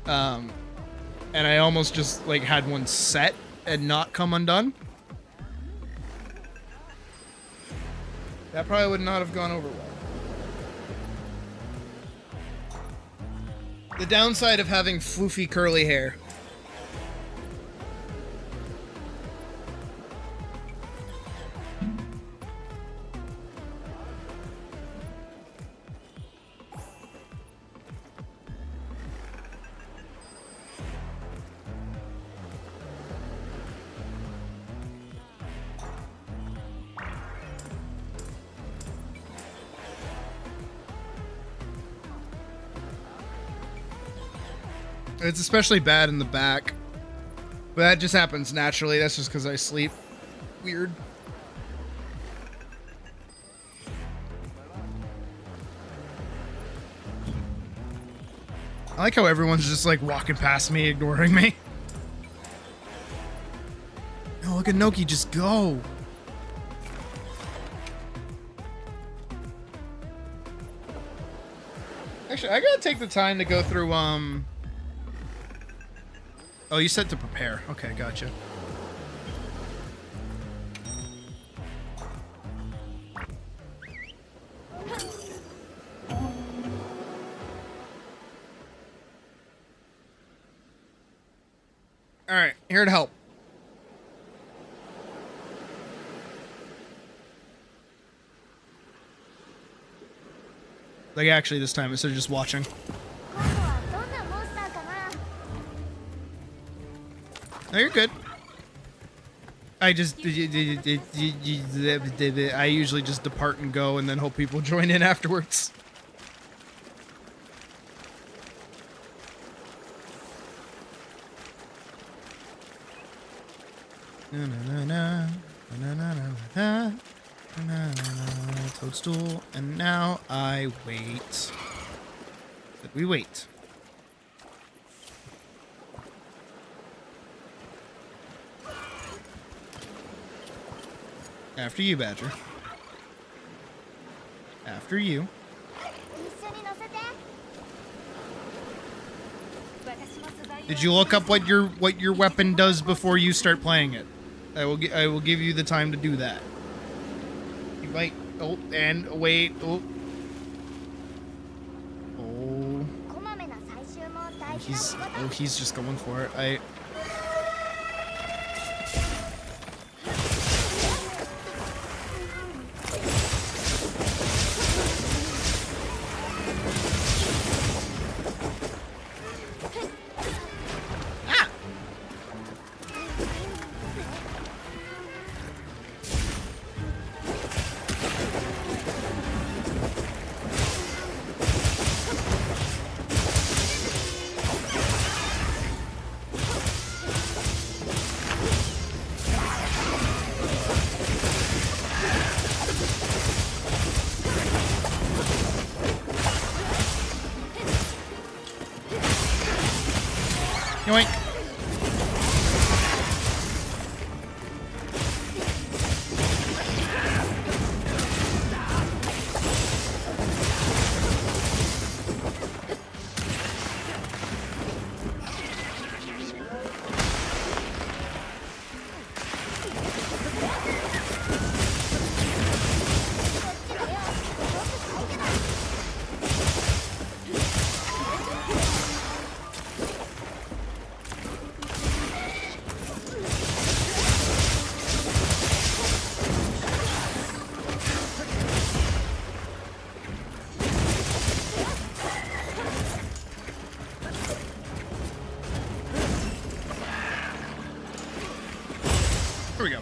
And I almost just like had one set and not come undone. That probably would not have gone over well. The downside of having floofy curly hair. It's especially bad in the back. But that just happens naturally. That's just because I sleep weird. I like how everyone's just like walking past me, ignoring me. Oh, look at Noki, just go. Actually, I gotta take the time to go through, Oh, you said to prepare. Okay, gotcha. Alright, here to help. Like, actually, this time, instead of just watching. No, you're good. I just... I usually just depart and go and then hope people join in afterwards. Toadstool, and now I wait. Did we wait? After you, Badger. After you. Did you look up what your weapon does before you start playing it? I will give you the time to do that. You might. Oh, and wait. Oh. Oh. He's just going for it. Yoink. Here we go.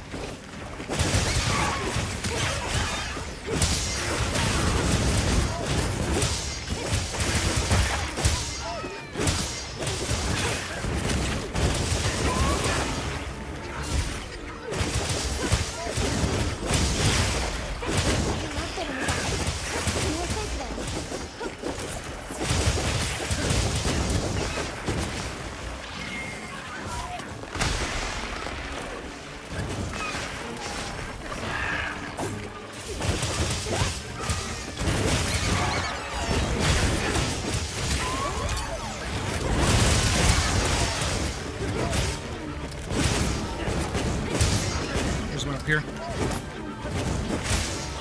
here.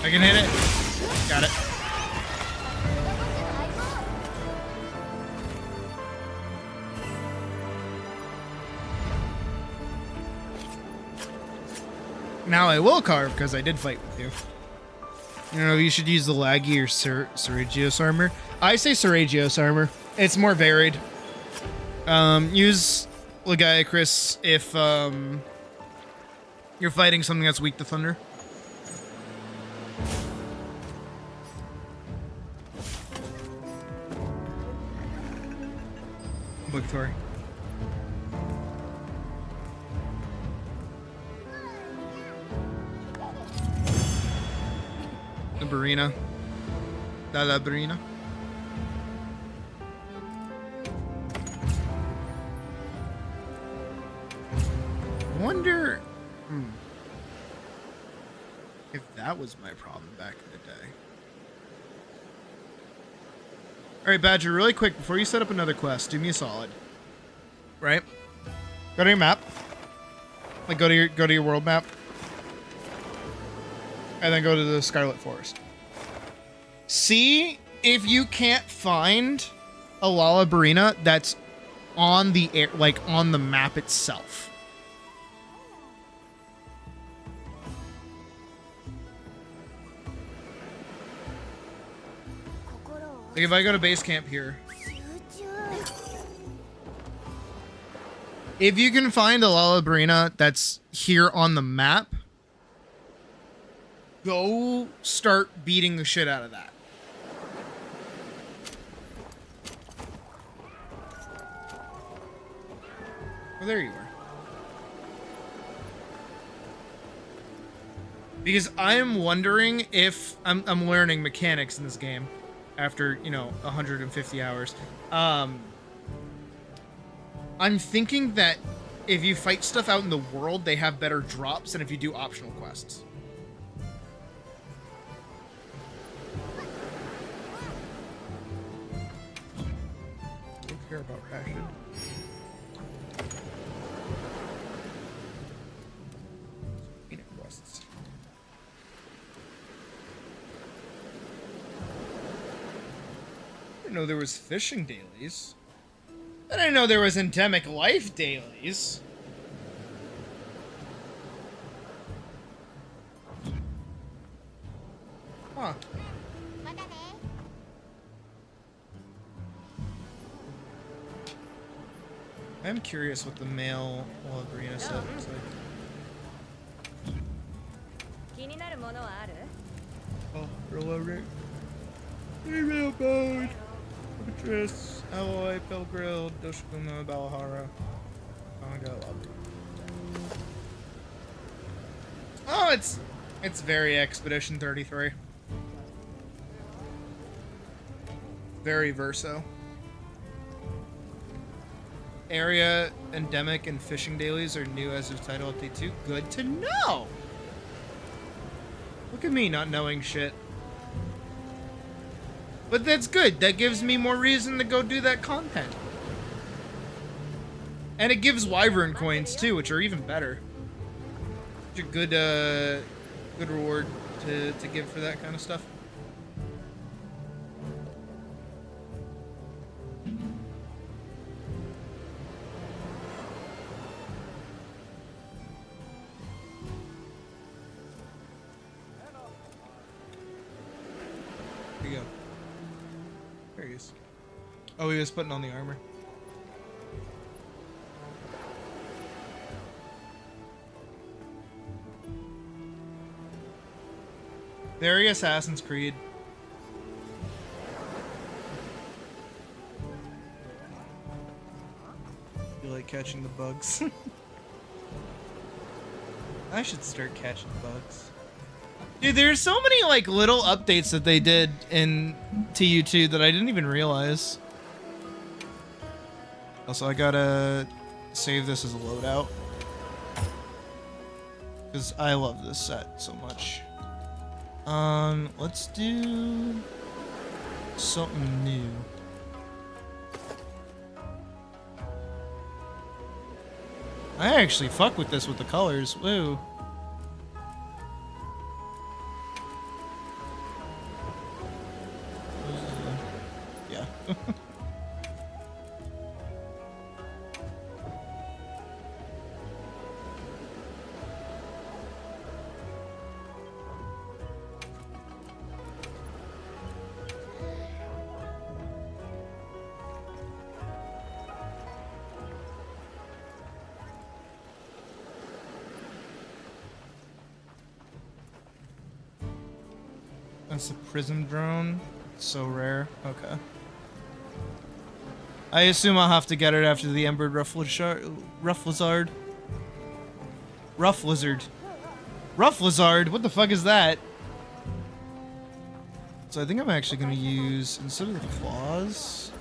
I can hit it. Got it. Now I will carve because I did fight with you. You know, you should use the laggy or Seregios armor. I say Seregios armor. It's more varied. Use Lagiacrus if you're fighting something that's weak to thunder. Victory. Labrina. La Labrina. Wonder if that was my problem back in the day. Alright, Badger, really quick, before you set up another quest, do me a solid. Right? Go to your map. Like go to your world map. And then go to the Scarlet Forest. See if you can't find a Lalabarina that's on the air, like on the map itself. Like if I go to base camp here, if you can find a Lalabarina that's here on the map, go start beating the shit out of that. Well, there you are. Because I'm wondering if I'm learning mechanics in this game after, you know, 150 hours. I'm thinking that if you fight stuff out in the world, they have better drops than if you do optional quests. Don't care about ration. Quests. I didn't know there was fishing dailies. I didn't know there was endemic life dailies. Huh. I'm curious what the male Labrina set looks like. Oh, Rilla Rick. Female bone. Beatrice, Alloy, Pelgrill, Doshikuma, Balahara. Oh, I got a lot. Oh, it's very Expedition 33. Very verso. Area, endemic, and fishing dailies are new as of title update 2. Good to know! Look at me not knowing shit. But that's good. That gives me more reason to go do that content. And it gives Wyvern coins too, which are even better. Which are good, good reward to give for that kind of stuff. Here you go. There he is. Oh, he was putting on the armor. Very Assassin's Creed. You like catching the bugs? I should start catching bugs. Dude, there's so many like little updates that they did in TU2 that I didn't even realize. Also, I gotta save this as a loadout. Because I love this set so much. Let's do something new. I actually fuck with this with the colors. Woo. That's a prism drone. It's so rare. Okay. I assume I'll have to get it after the Embered Rough Lizard. Rough Lizard. Rough Lizard? What the fuck is that? So I think I'm actually going to use, instead of the claws,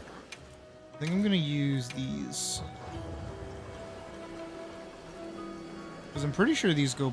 I think I'm going to use these. Because I'm pretty sure these go...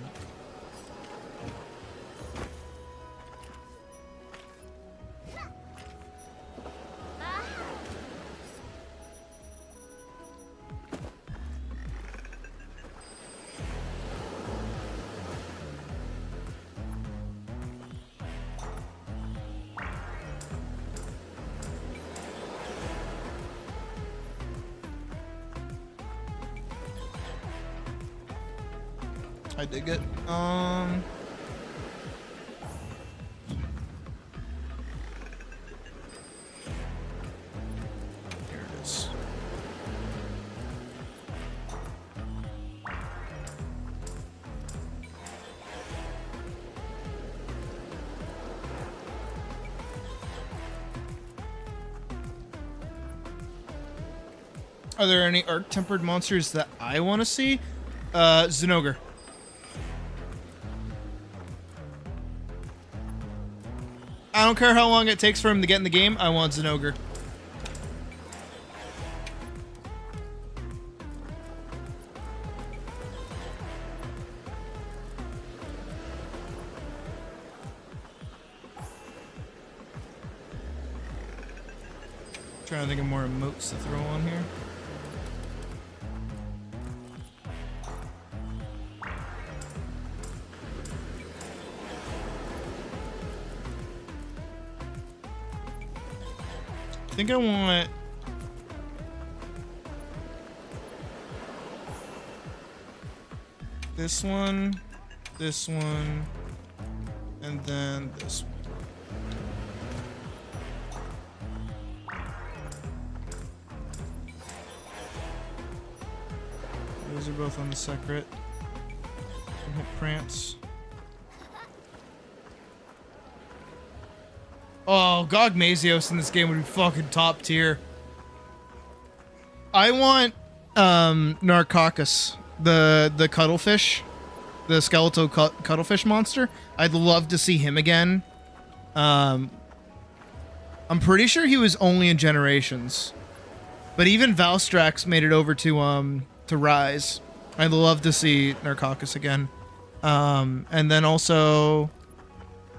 I dig it. Here it is. Are there any arc-tempered monsters that I want to see? Zinogre. I don't care how long it takes for him to get in the game, I want Zinogre. Trying to think of more emotes to throw on here. I think I want this one, and then this one. Those are both on the secret. Hit Prance. Oh, Gogmazios in this game would be fucking top tier. I want Narcoccus, the cuttlefish, the skeletal cuttlefish monster. I'd love to see him again. I'm pretty sure he was only in Generations, but even Valstrax made it over to Rise. I'd love to see Narcoccus again. And then also,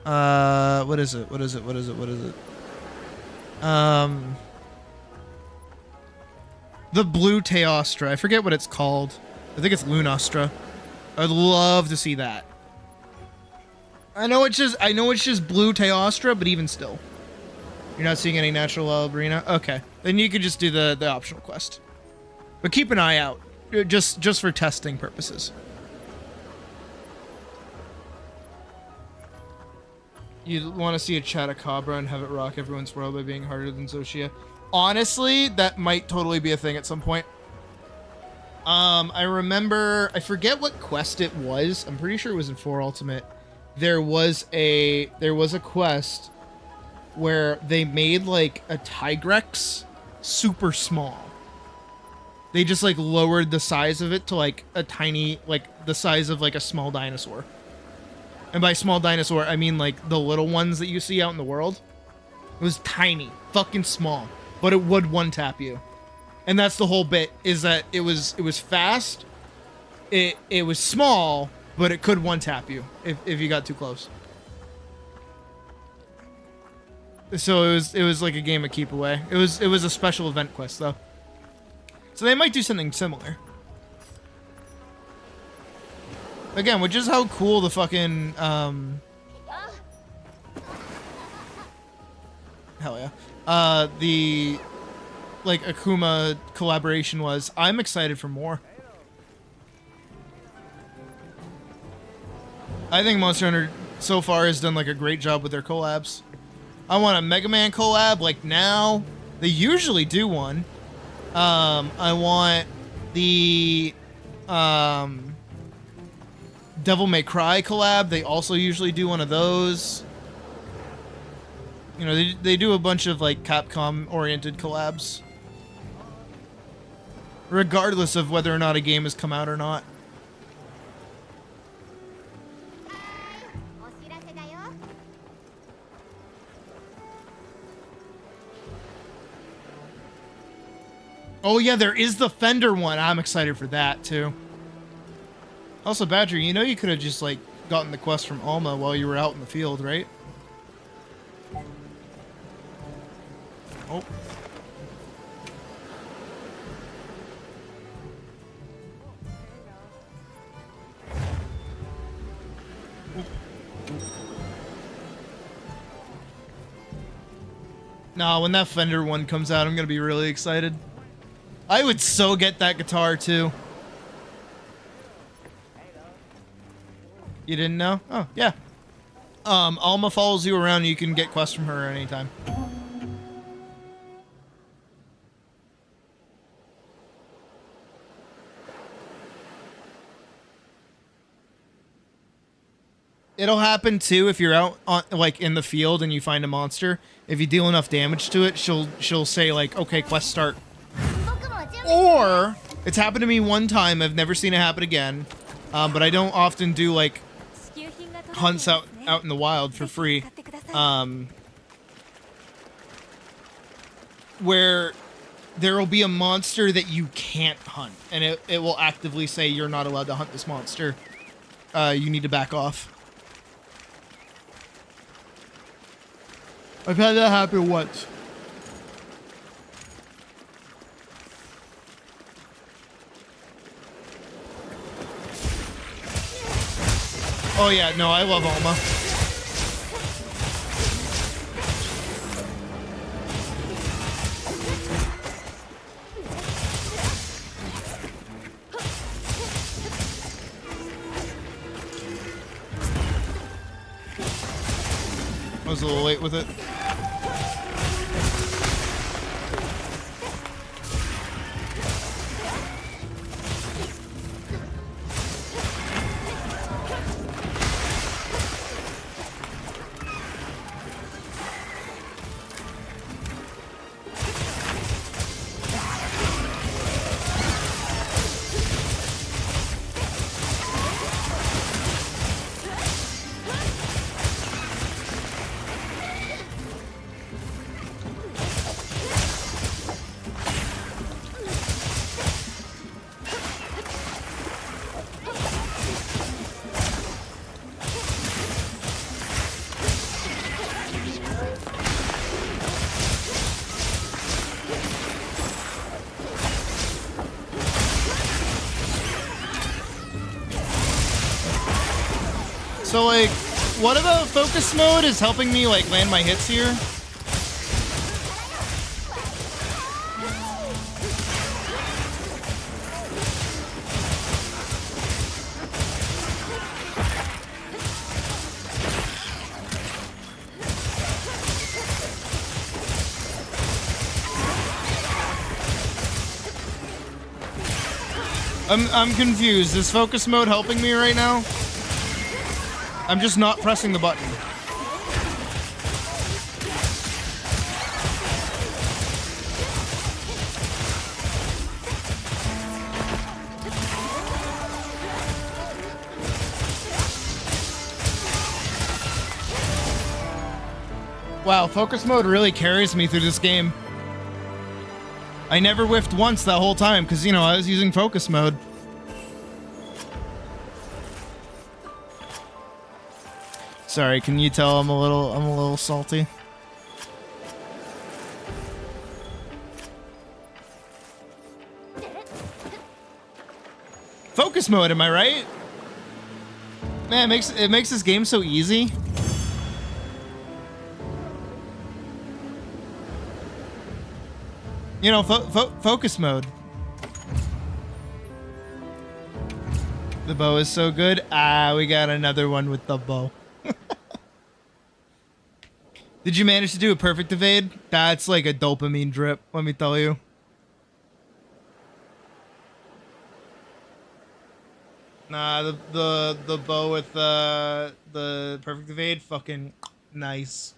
what is it? The blue Teostra. I forget what it's called. I think it's Lunastra. I'd love to see that. I know it's just blue Teostra, but even still. You're not seeing any natural Albrina? Okay. Then you could just do the optional quest. But keep an eye out. Just for testing purposes. You want to see a Chatacabra and have it rock everyone's world by being harder than Zoshia. Honestly, that might totally be a thing at some point. I remember, I forget what quest it was. I'm pretty sure it was in 4 Ultimate. There was a quest where they made like a Tigrex super small. They just like lowered the size of it to like a tiny, like the size of like a small dinosaur. And by small dinosaur, I mean like the little ones that you see out in the world. It was tiny, fucking small, but it would one-tap you. And that's the whole bit, is that it was fast, it was small, but it could one-tap you if you got too close. So it was like a game of keep away. It was a special event quest though. So they might do something similar. Again, which is how cool the fucking hell yeah. The like Akuma collaboration was. I'm excited for more. I think Monster Hunter so far has done like a great job with their collabs. I want a Mega Man collab like now. They usually do one. I want the Devil May Cry collab. They also usually do one of those. You know, they do a bunch of like Capcom-oriented collabs, regardless of whether or not a game has come out or not. Oh yeah, there is the Fender one. I'm excited for that too. Also, Badger, you know you could have just like gotten the quest from Alma while you were out in the field, right? Oh. Nah, when that Fender one comes out, I'm gonna be really excited. I would so get that guitar too. You didn't know? Oh, yeah. Alma follows you around and you can get quests from her anytime. It'll happen too if you're out on like in the field and you find a monster. If you deal enough damage to it, she'll say like, "Okay, quest start." Or it's happened to me one time. I've never seen it happen again. But I don't often do like hunts out in the wild for free. Where there will be a monster that you can't hunt, and it will actively say you're not allowed to hunt this monster. You need to back off. I've had that happen once. Oh yeah, no, I love Alma. I was a little late with it. So, like, what about focus mode is helping me, like, land my hits here? I'm confused. Is focus mode helping me right now? I'm just not pressing the button. Wow, focus mode really carries me through this game. I never whiffed once that whole time because, you know, I was using focus mode. Sorry, can you tell I'm a little salty? Focus mode, am I right? Man, it makes this game so easy. You know, focus mode. The bow is so good. Ah, we got another one with the bow. Did you manage to do a perfect evade? That's like a dopamine drip, let me tell you. Nah, the bow with the perfect evade, fucking nice.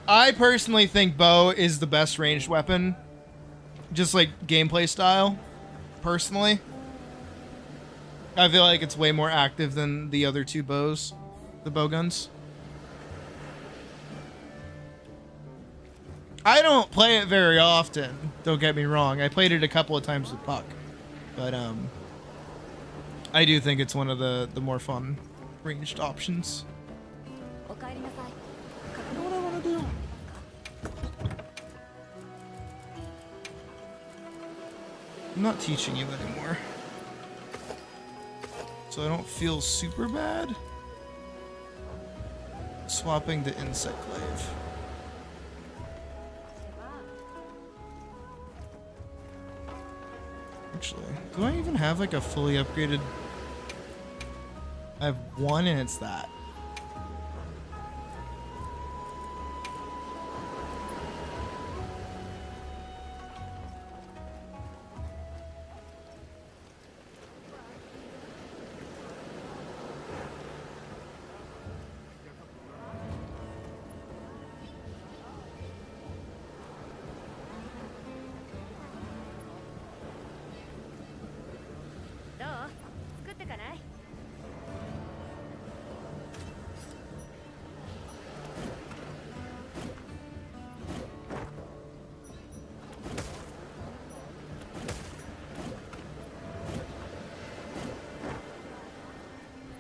I personally think bow is the best ranged weapon, just like gameplay style. Personally, I feel like it's way more active than the other two bows, the bow guns. I don't play it very often, don't get me wrong. I played it a couple of times with Puck, but I do think it's one of the more fun ranged options. You know what I want to do? I'm not teaching you anymore, so I don't feel super bad. Swapping to insect glaive. Actually, do I even have like a fully upgraded? I have one and it's that.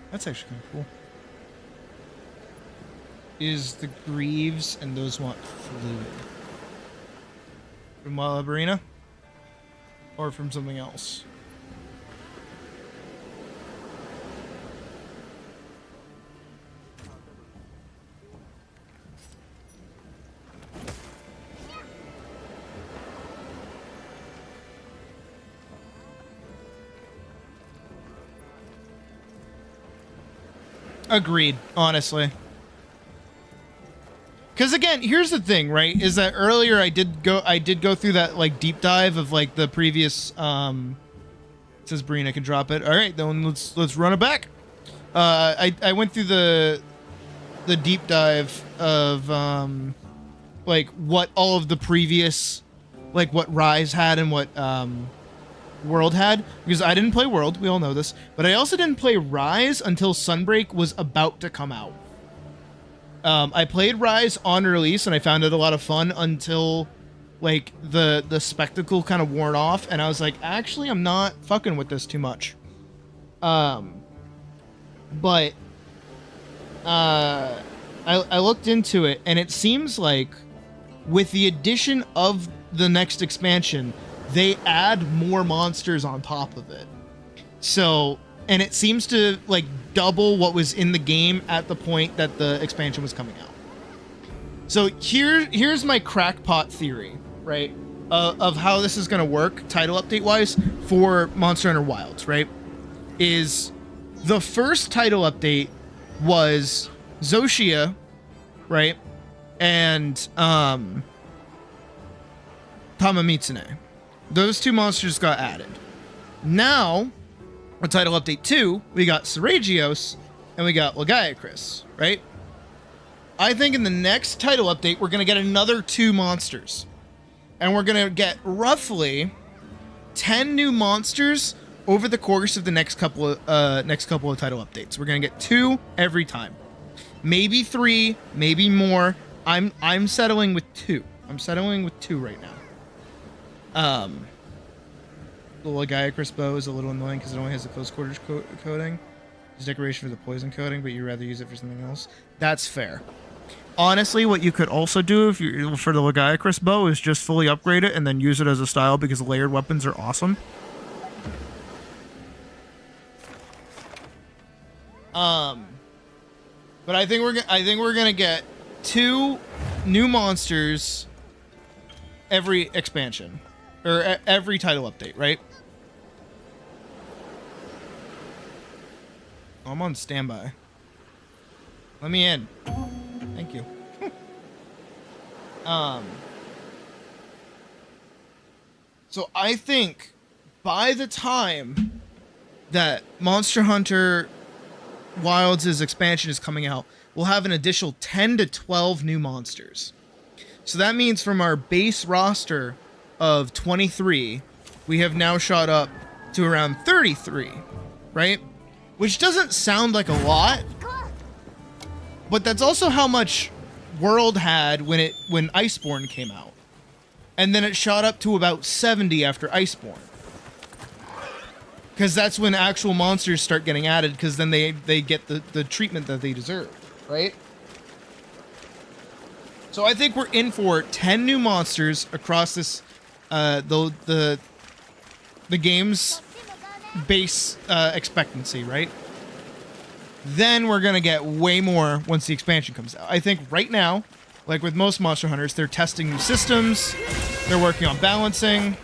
That's actually kind of cool. Is the Greaves and those want fluid? From Wild Arena? Or from something else? Agreed, honestly. Because again, here's the thing, right? Is that earlier I did go through that like deep dive of like the previous it says Brina can drop it. All right, then let's run it back. I went through the deep dive of like what all of the previous, like what Rise had and what World had, because I didn't play World, we all know this, but I also didn't play Rise until Sunbreak was about to come out. I played Rise on release and I found it a lot of fun until like the spectacle kind of worn off, and I was like, actually I'm not fucking with this too much. But I looked into it and it seems like with the addition of the next expansion, they add more monsters on top of it. So, and it seems to like double what was in the game at the point that the expansion was coming out. So here's my crackpot theory, right? Of how this is going to work title update wise for Monster Hunter Wilds, right? Is the first title update was Zoshia, right? And Tamamitsune. Those two monsters got added. Now, with title update 2, we got Seregios and we got Lagiacrus, right? I think in the next title update, we're going to get another 2 monsters. And we're going to get roughly 10 new monsters over the course of the next couple of title updates. We're going to get 2 every time. Maybe 3, maybe more. I'm settling with 2. I'm settling with 2 right now. The Lagiacrus bow is a little annoying because it only has the close quarters coating. It's decoration for the poison coating, but you'd rather use it for something else. That's fair. Honestly, what you could also do if you for the Lagiacrus bow is just fully upgrade it and then use it as a style, because layered weapons are awesome. But I think we're gonna get 2 new monsters every expansion. Or every title update, right? I'm on standby. Let me in. Thank you. So I think by the time that Monster Hunter Wilds' expansion is coming out, we'll have an additional 10 to 12 new monsters. So that means from our base roster of 23, we have now shot up to around 33, right? Which doesn't sound like a lot, but that's also how much World had when Iceborne came out. And then it shot up to about 70 after Iceborne. Because that's when actual monsters start getting added, because then they get the treatment that they deserve, right? So I think we're in for 10 new monsters across this, the game's base expectancy, right? Then we're gonna get way more once the expansion comes out. I think right now, like with most Monster Hunters, they're testing new systems, they're working on balancing,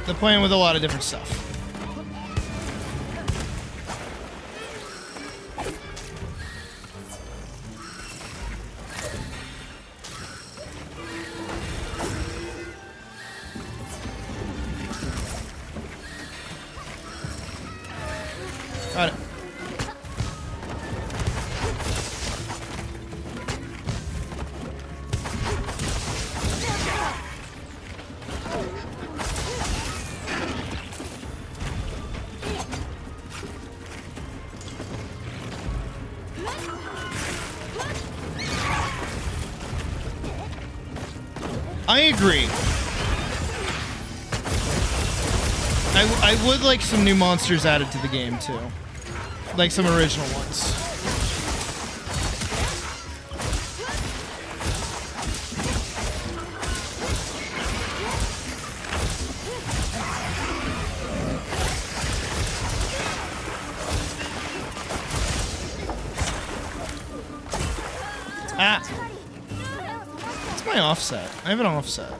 they're playing with a lot of different stuff. Got it. I agree. I would like some new monsters added to the game too. Like some original ones. Ah! It's my offset. I have an offset.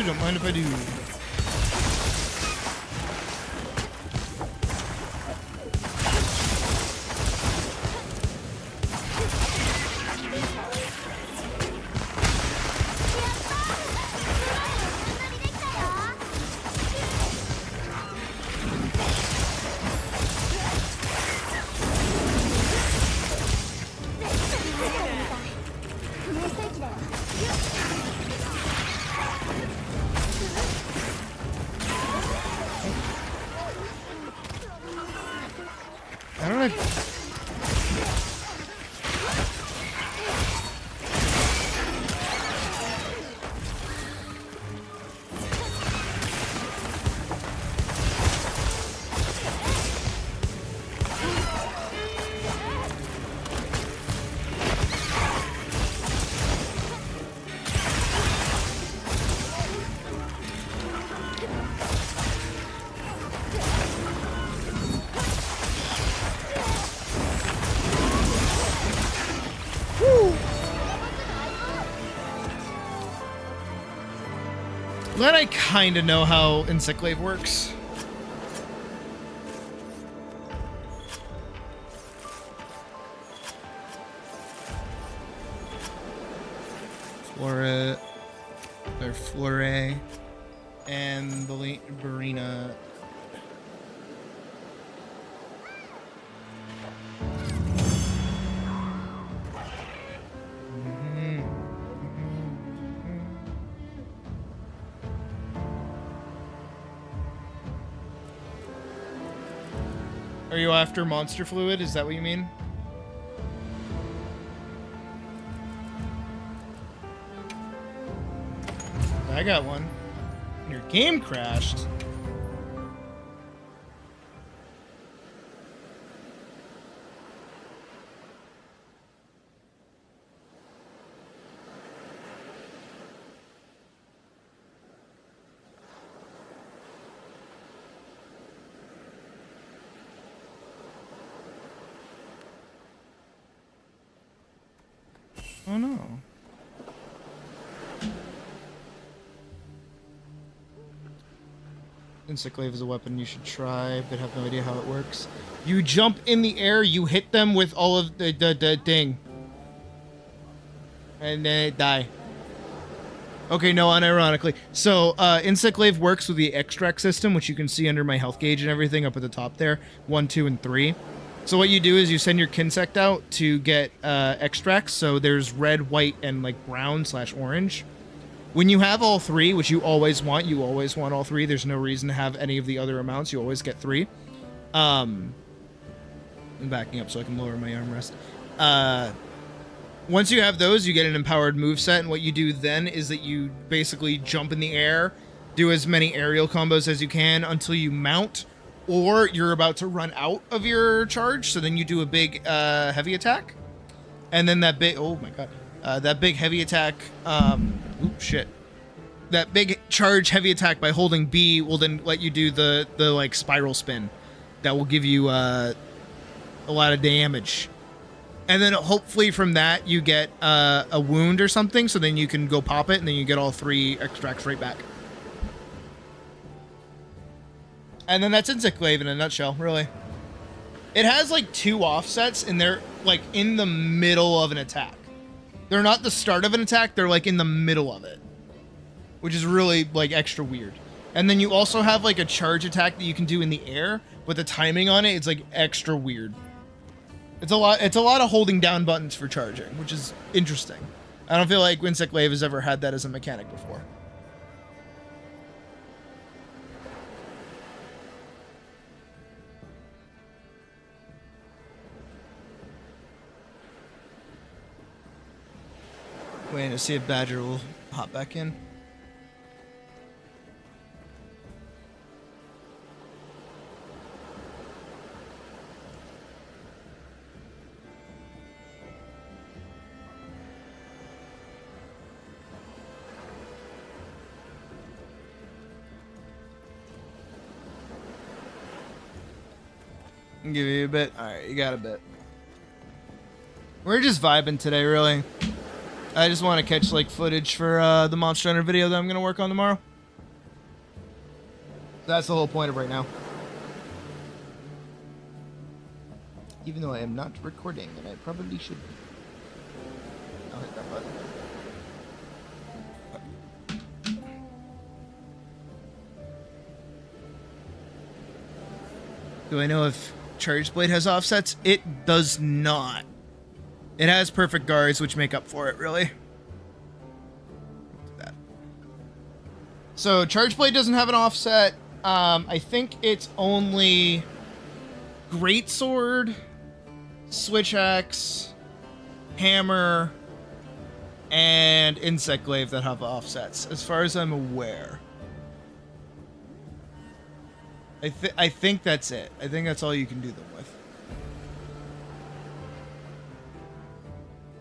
Don't mind if I do. I don't know. Glad I kind of know how Encyclave works. Flora, their Flore, and the Barina. Are you after monster fluid? Is that what you mean? I got one. Your game crashed. Oh no. Insect-glaive is a weapon you should try, but have no idea how it works. You jump in the air, you hit them with all of the thing. And then it die. Okay, no, unironically. So, Insect-glaive works with the extract system, which you can see under my health gauge and everything up at the top there. 1, 2, and 3. So what you do is you send your Kinsect out to get extracts. So there's red, white, and like brown/orange. When you have all 3, which you always want all 3. There's no reason to have any of the other amounts. You always get 3. I'm backing up so I can lower my armrest. Once you have those, you get an empowered moveset, and what you do then is that you basically jump in the air, do as many aerial combos as you can until you mount, or you're about to run out of your charge, so then you do a big heavy attack. And then that big, oh my god, that big heavy attack, that big charge heavy attack by holding B will then let you do the like spiral spin. That will give you a lot of damage. And then hopefully from that you get a wound or something, so then you can go pop it, and then you get all 3 extracts right back. And then that's Insect-glaive in a nutshell, really. It has like 2 offsets, and they're like in the middle of an attack. They're not the start of an attack, they're like in the middle of it. Which is really like extra weird. And then you also have like a charge attack that you can do in the air, but the timing on it is like extra weird. It's a lot of holding down buttons for charging, which is interesting. I don't feel like Insect-glaive has ever had that as a mechanic before. Waiting to see if Badger will hop back in. I'll give you a bit. Alright, you got a bit. We're just vibing today, really. I just want to catch, like, footage for the Monster Hunter video that I'm going to work on tomorrow. That's the whole point of right now. Even though I am not recording, and I probably should be. I'll hit that button. Do I know if Charged Blade has offsets? It does not. It has perfect guards, which make up for it, really. That. So, Charged Blade doesn't have an offset. I think it's only Greatsword, Switch Axe, Hammer, and Insect-glaive that have offsets, as far as I'm aware. I think that's it. I think that's all you can do them with.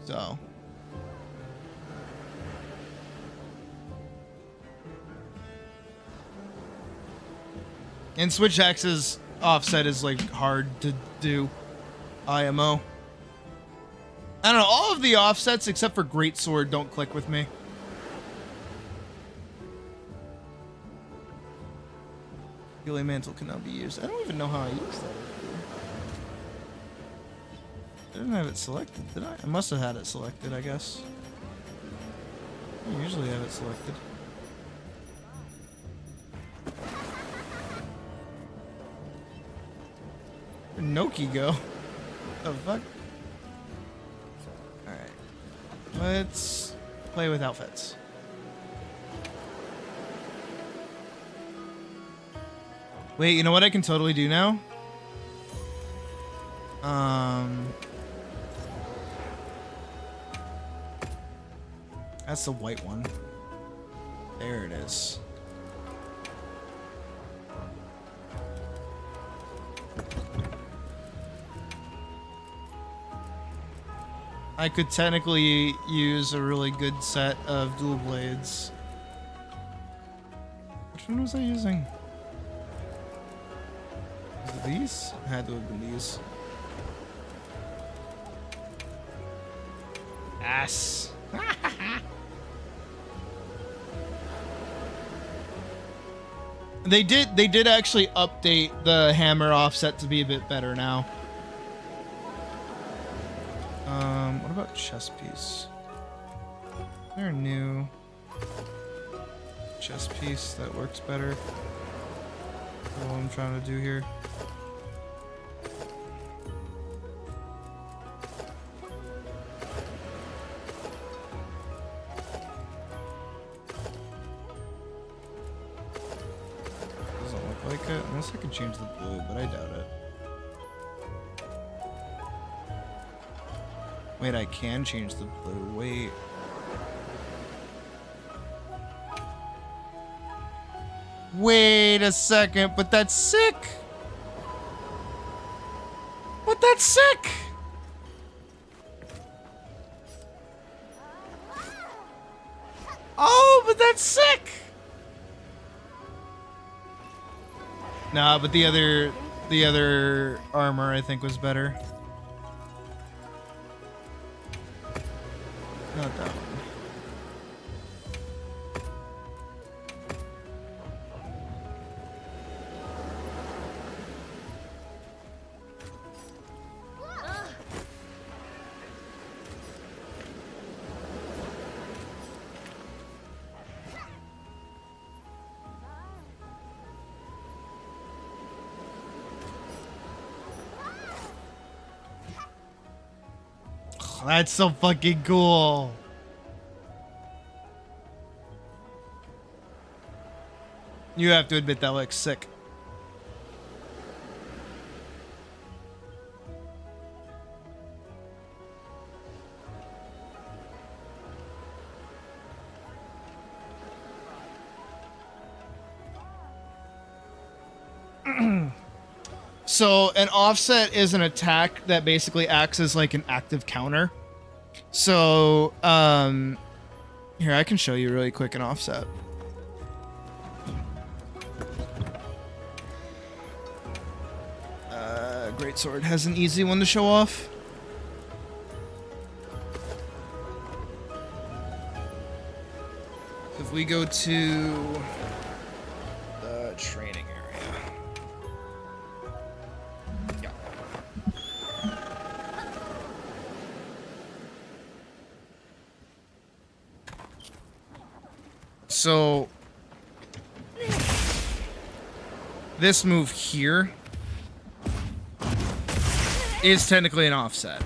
So. And Switch Axe's offset is like hard to do. IMO. I don't know, all of the offsets except for Greatsword don't click with me. Healing Mantle can now be used. I don't even know how I use that. I didn't have it selected, did I? I must have had it selected, I guess. I usually have it selected. Where'd Noki go? The fuck? Alright. Let's play with outfits. Wait, you know what I can totally do now? That's the white one. There it is. I could technically use a really good set of dual blades. Which one was I using? Was it these? It had to have been these. Ass. They did actually update the hammer offset to be a bit better now. What about chest piece? Is there a new chest piece that works better? What I'm trying to do here. Doesn't look like it, unless I can change the blue, but I doubt it. Wait, I can change the blue. Wait. Wait a second, but that's sick. But that's sick. Oh, but that's sick. Nah, but the other armor I think was better. Not that one. That's so fucking cool. You have to admit that looks sick. So an offset is an attack that basically acts as like an active counter. So here, I can show you really quick an offset. Greatsword has an easy one to show off. If we go to the training area. Yeah. So this move here is technically an offset.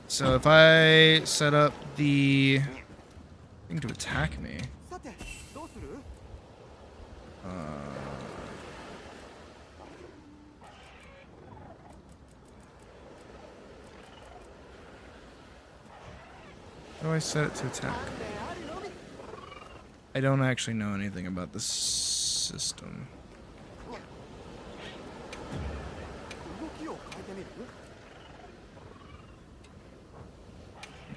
So if I set up the thing to attack me, how do I set it to attack? I don't actually know anything about this system.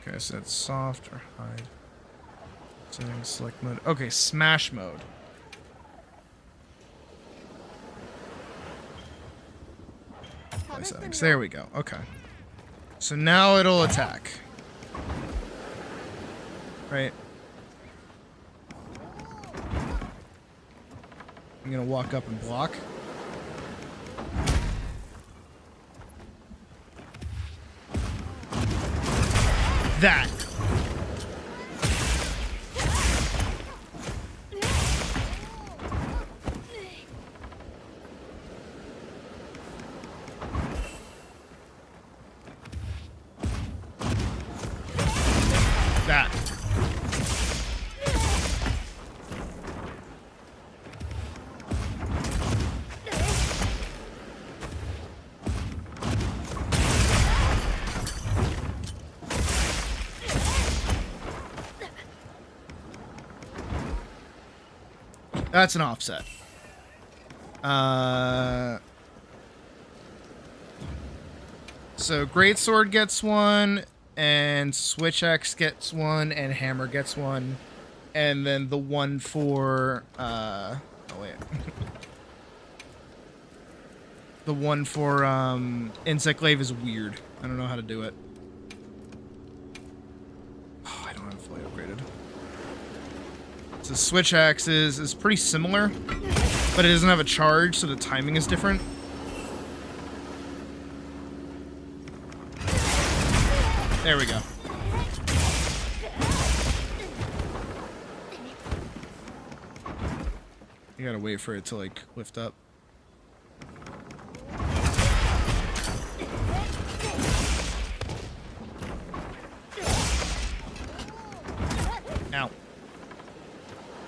Okay, so it's soft or hide. Setting select mode. Okay, smash mode. Play settings. There we go. Okay. So now it'll attack. Right. I'm gonna walk up and block. That. That. That's an offset. So greatsword gets one, and switch axe gets one, and hammer gets one, and then the one for oh wait, the one for insect glaive is weird. I don't know how to do it. Oh, I don't have it fully upgraded. So switch axes is pretty similar, but it doesn't have a charge, so the timing is different. There we go. You gotta wait for it to, like, lift up. Ow.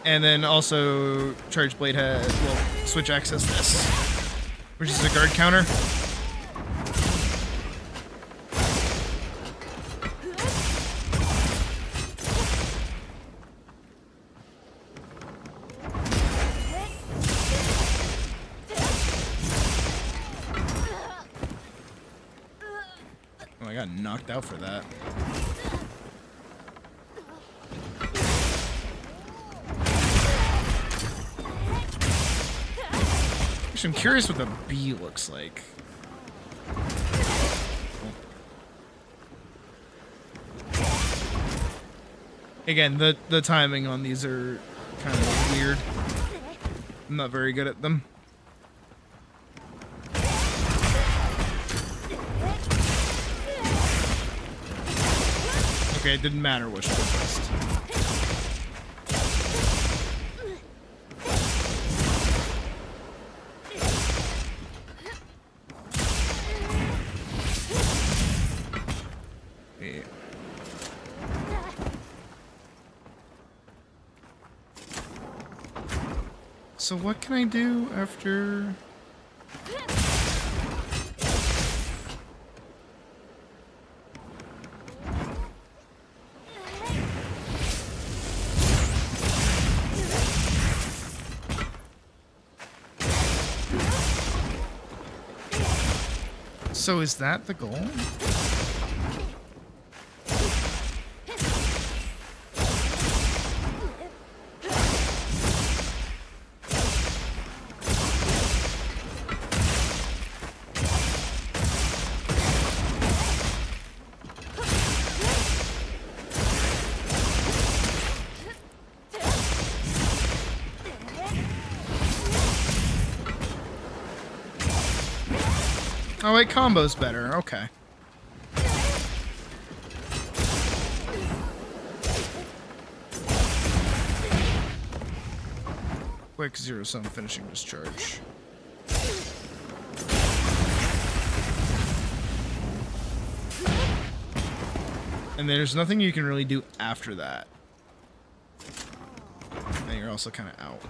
And then also, Charge Blade has, well, Switch Axe has this, which is a guard counter. Oh, I got knocked out for that. Actually, I'm curious what the bee looks like. Again, the timing on these are kind of weird. I'm not very good at them. Okay, it didn't matter which one first. Yeah. So what can I do after? So is that the goal? Oh wait, combo's better. Okay. Quick 0-sum finishing discharge. And there's nothing you can really do after that. And you're also kind of out.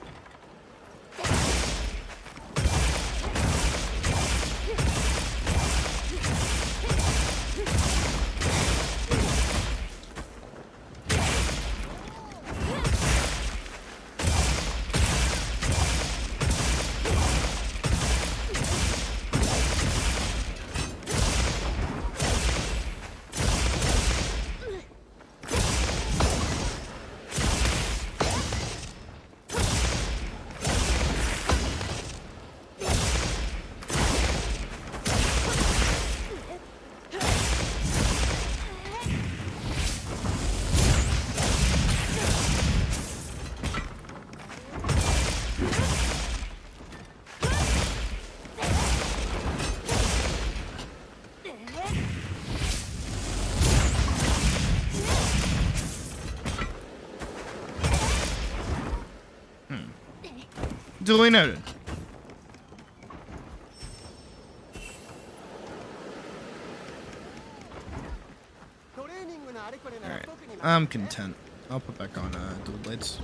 Duly noted. Alright, I'm content. I'll put back on dual blades.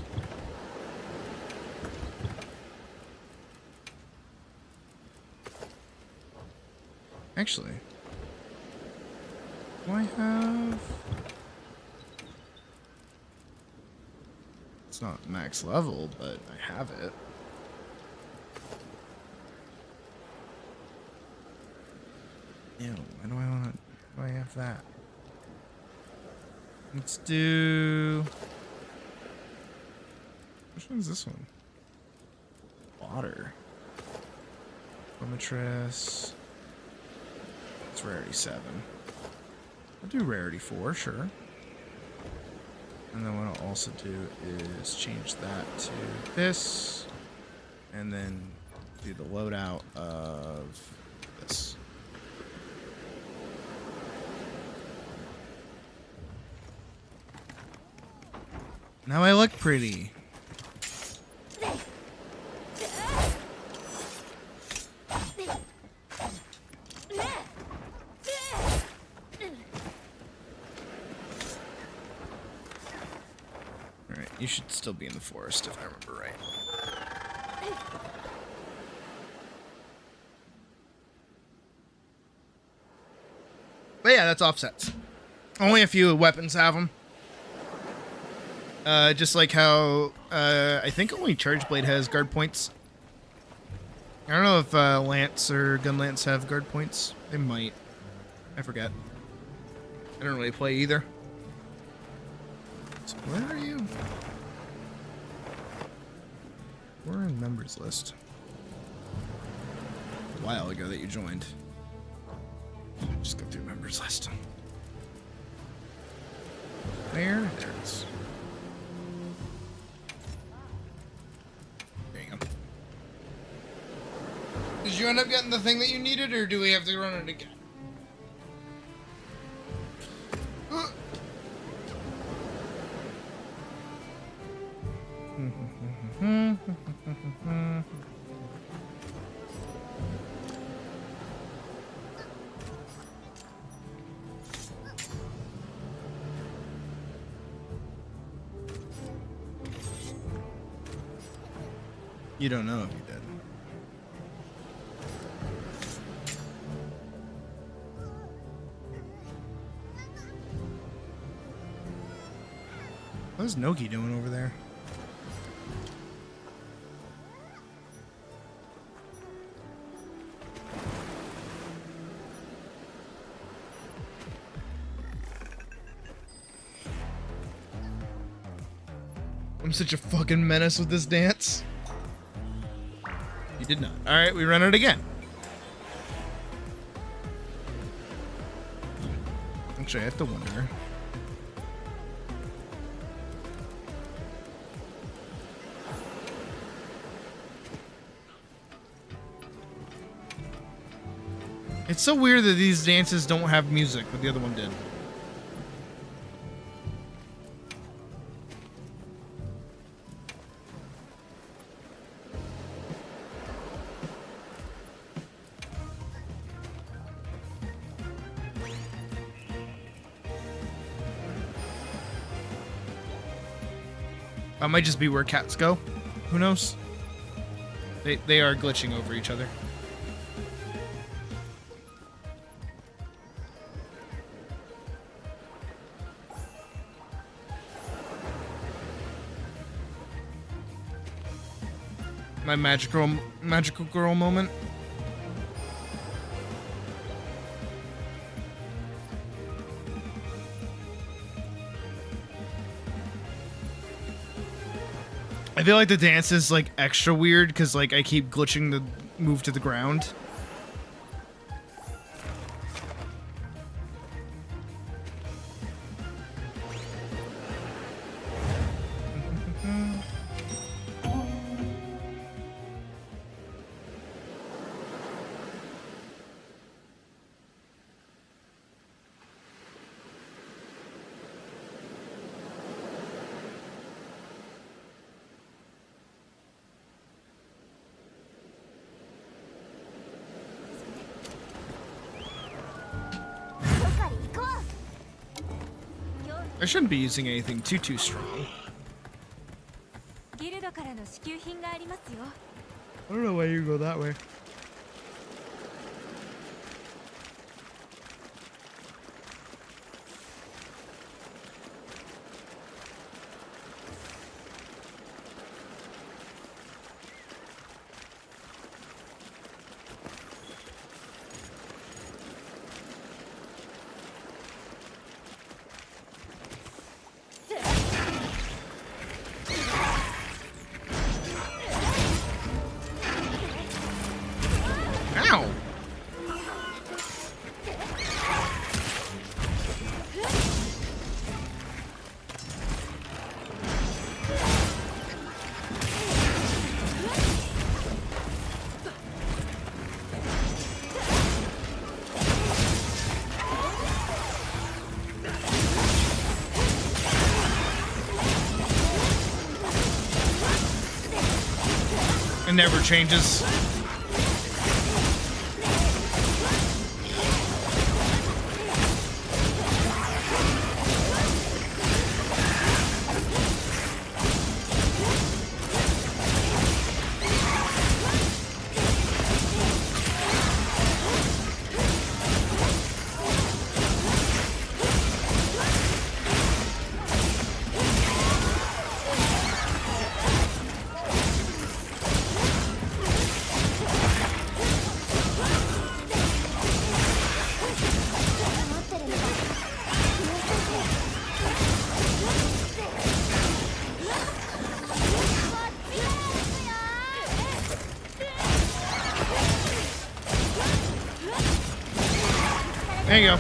Actually, do I have... It's not max level, but I have it. Ew, why do I want to... Why do I have that? Let's do... Which one's this one? Water. Formatress. It's rarity 7. I'll do rarity 4, sure. And then what I'll also do is change that to this. And then do the loadout of this. Now I look pretty. Alright, you should still be in the forest if I remember right. But yeah, that's offsets. Only a few weapons have them. Just like how, I think only Charge Blade has guard points. I don't know if, Lance or Gun Lance have guard points. They might. I forget. I don't really play either. So where are you? We're in members list. A while ago that you joined. Just go through members list. There it is. Did you end up getting the thing that you needed, or do we have to run it again? You don't know if you did. What is Noki doing over there? I'm such a fucking menace with this dance. You did not. Alright, we run it again. Actually, I have to wonder. It's so weird that these dances don't have music, but the other one did. That might just be where cats go. Who knows? They are glitching over each other. My magical girl moment. I feel like the dance is like extra weird because like I keep glitching the move to the ground. I shouldn't be using anything too strong. I don't know why you go that way. It never changes. There you go.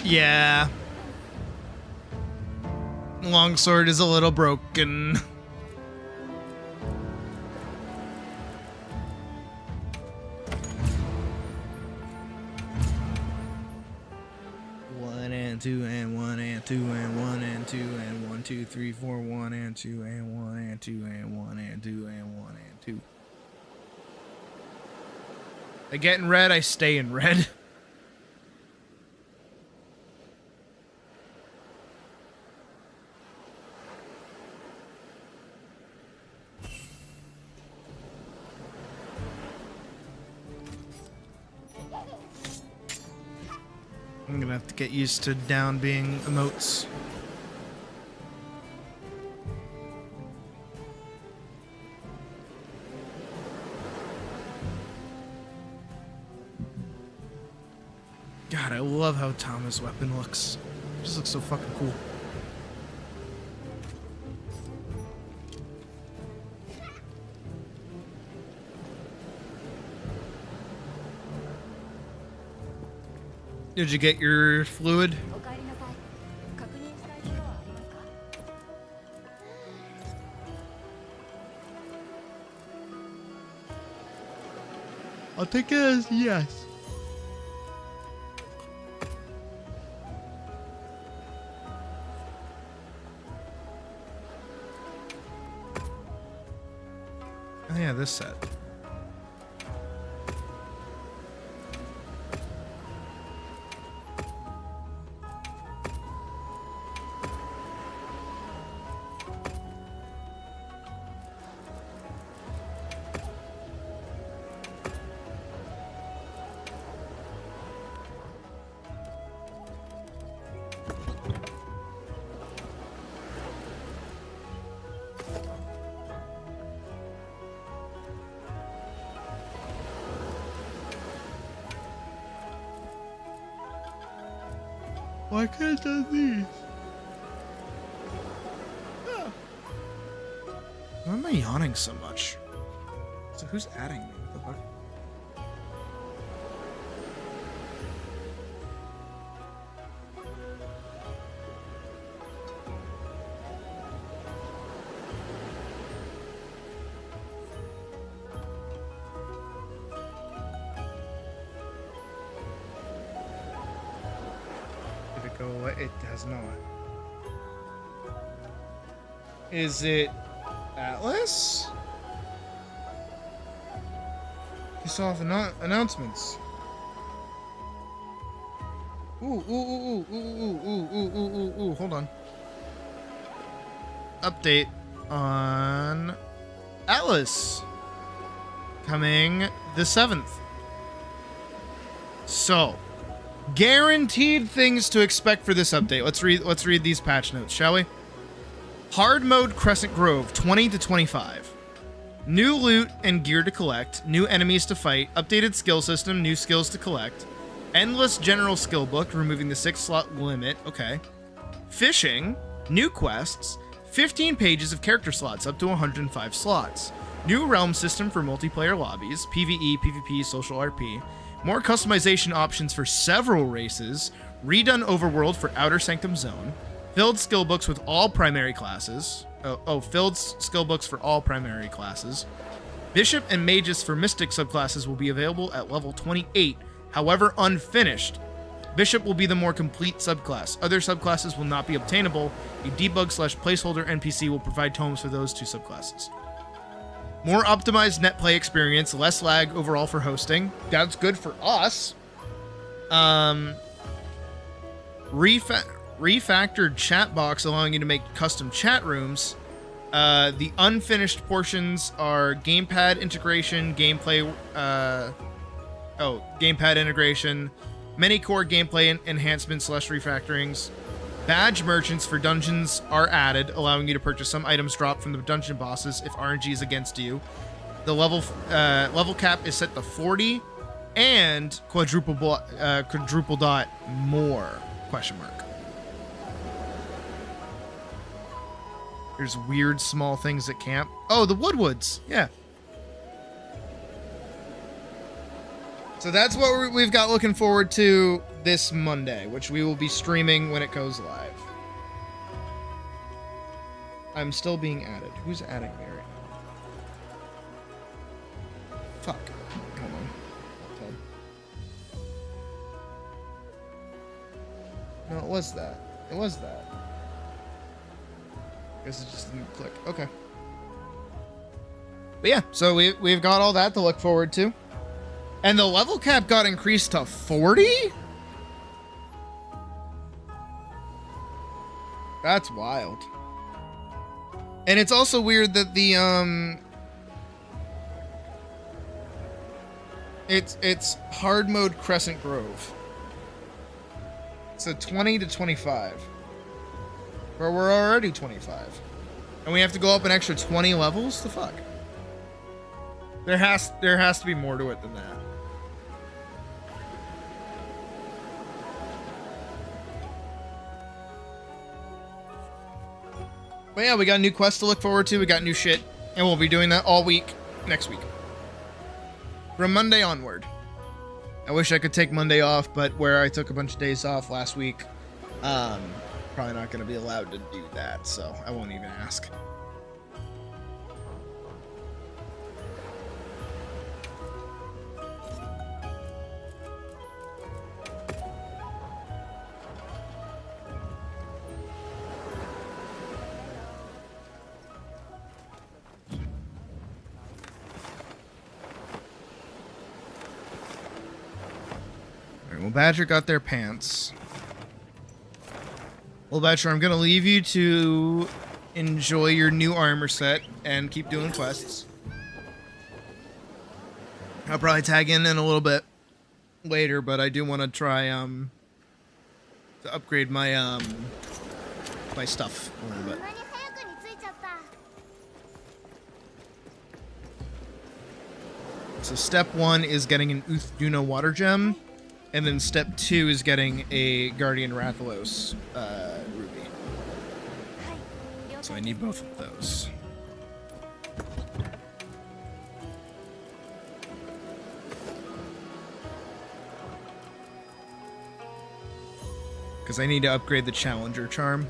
Yeah. Longsword is a little broken. One and two and one and two and one and two and 1, 2, 3, 4, 1 and 2 and 1 and 2 and 1 and 2 and 1 and 2. I get in red, I stay in red. I'm gonna have to get used to down being emotes. God, I love how Tama's weapon looks. It just looks so fucking cool. Did you get your fluid? I'll take it as yes. Oh yeah, this set. Why can't I do these? Oh. Why am I yawning so much? So who's adding me? What the fuck? It does not. Is it Atlas? You saw the announcements. Ooh. Hold on. Update on Atlas coming the 7th. So, guaranteed things to expect for this update. Let's read these patch notes, shall we? Hard mode Crescent Grove 20 to 25. New loot and gear to collect, new enemies to fight, updated skill system, new skills to collect. Endless general skill book, removing the 6-slot limit. Okay. Fishing, new quests, 15 pages of character slots, up to 105 slots. New realm system for multiplayer lobbies, PvE, PvP, social RP. More customization options for several races. Redone overworld for Outer Sanctum Zone. Filled skill books with all primary classes. Filled skill books for all primary classes. Bishop and Magus for Mystic subclasses will be available at level 28, however unfinished. Bishop will be the more complete subclass. Other subclasses will not be obtainable. A debug/placeholder NPC will provide tomes for those two subclasses. More optimized net play experience, less lag overall for hosting. That's good for us. Refactored chat box allowing you to make custom chat rooms. The unfinished portions are gamepad integration, gamepad integration, many core gameplay enhancements / refactorings. Badge merchants for dungeons are added, allowing you to purchase some items dropped from the dungeon bosses if RNG is against you. The level cap is set to 40, and quadruple dot more ? There's weird small things at camp. Oh, the Woodwoods. Yeah. So that's what we've got looking forward to this Monday, which we will be streaming when it goes live. I'm still being added. Who's adding me right now? Fuck. Hold on. No, it was that. It was that. Guess it just didn't click. Okay. But yeah, so we've got all that to look forward to. And the level cap got increased to 40? That's wild. And it's also weird that the it's hard mode Crescent Grove. So 20 to 25. Where we're already 25. And we have to go up an extra 20 levels? The fuck? There has to be more to it than that. But yeah, we got new quests to look forward to. We got new shit. And we'll be doing that all week next week. From Monday onward. I wish I could take Monday off, but where I took a bunch of days off last week, probably not going to be allowed to do that, so I won't even ask. Well, Badger got their pants. Well, Badger, I'm going to leave you to enjoy your new armor set and keep doing quests. I'll probably tag in a little bit later, but I do want to try to upgrade my my stuff a little bit. So step 1 is getting an Uthduno water gem. And then step 2 is getting a Guardian Rathalos ruby. So I need both of those. Because I need to upgrade the Challenger charm.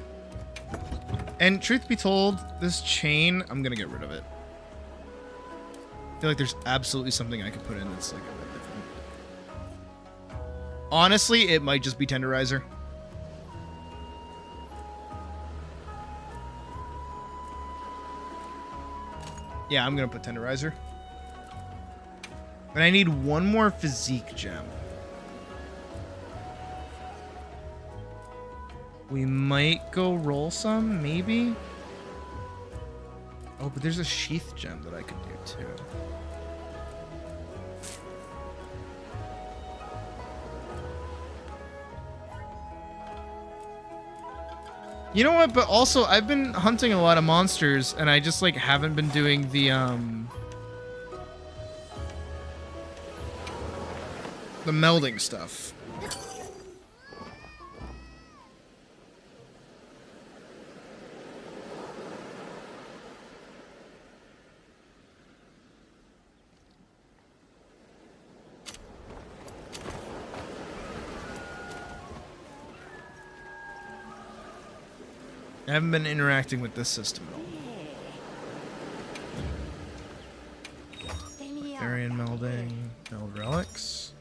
And truth be told, this chain, I'm going to get rid of it. I feel like there's absolutely something I could put in that's like a bit different. Honestly, it might just be Tenderizer. Yeah, I'm gonna put Tenderizer. But I need one more physique gem. We might go roll some, maybe? Oh, but there's a sheath gem that I could do too. You know what? But also, I've been hunting a lot of monsters, and I just like haven't been doing the melding stuff. I haven't been interacting with this system at all. Varian melding, meld relics,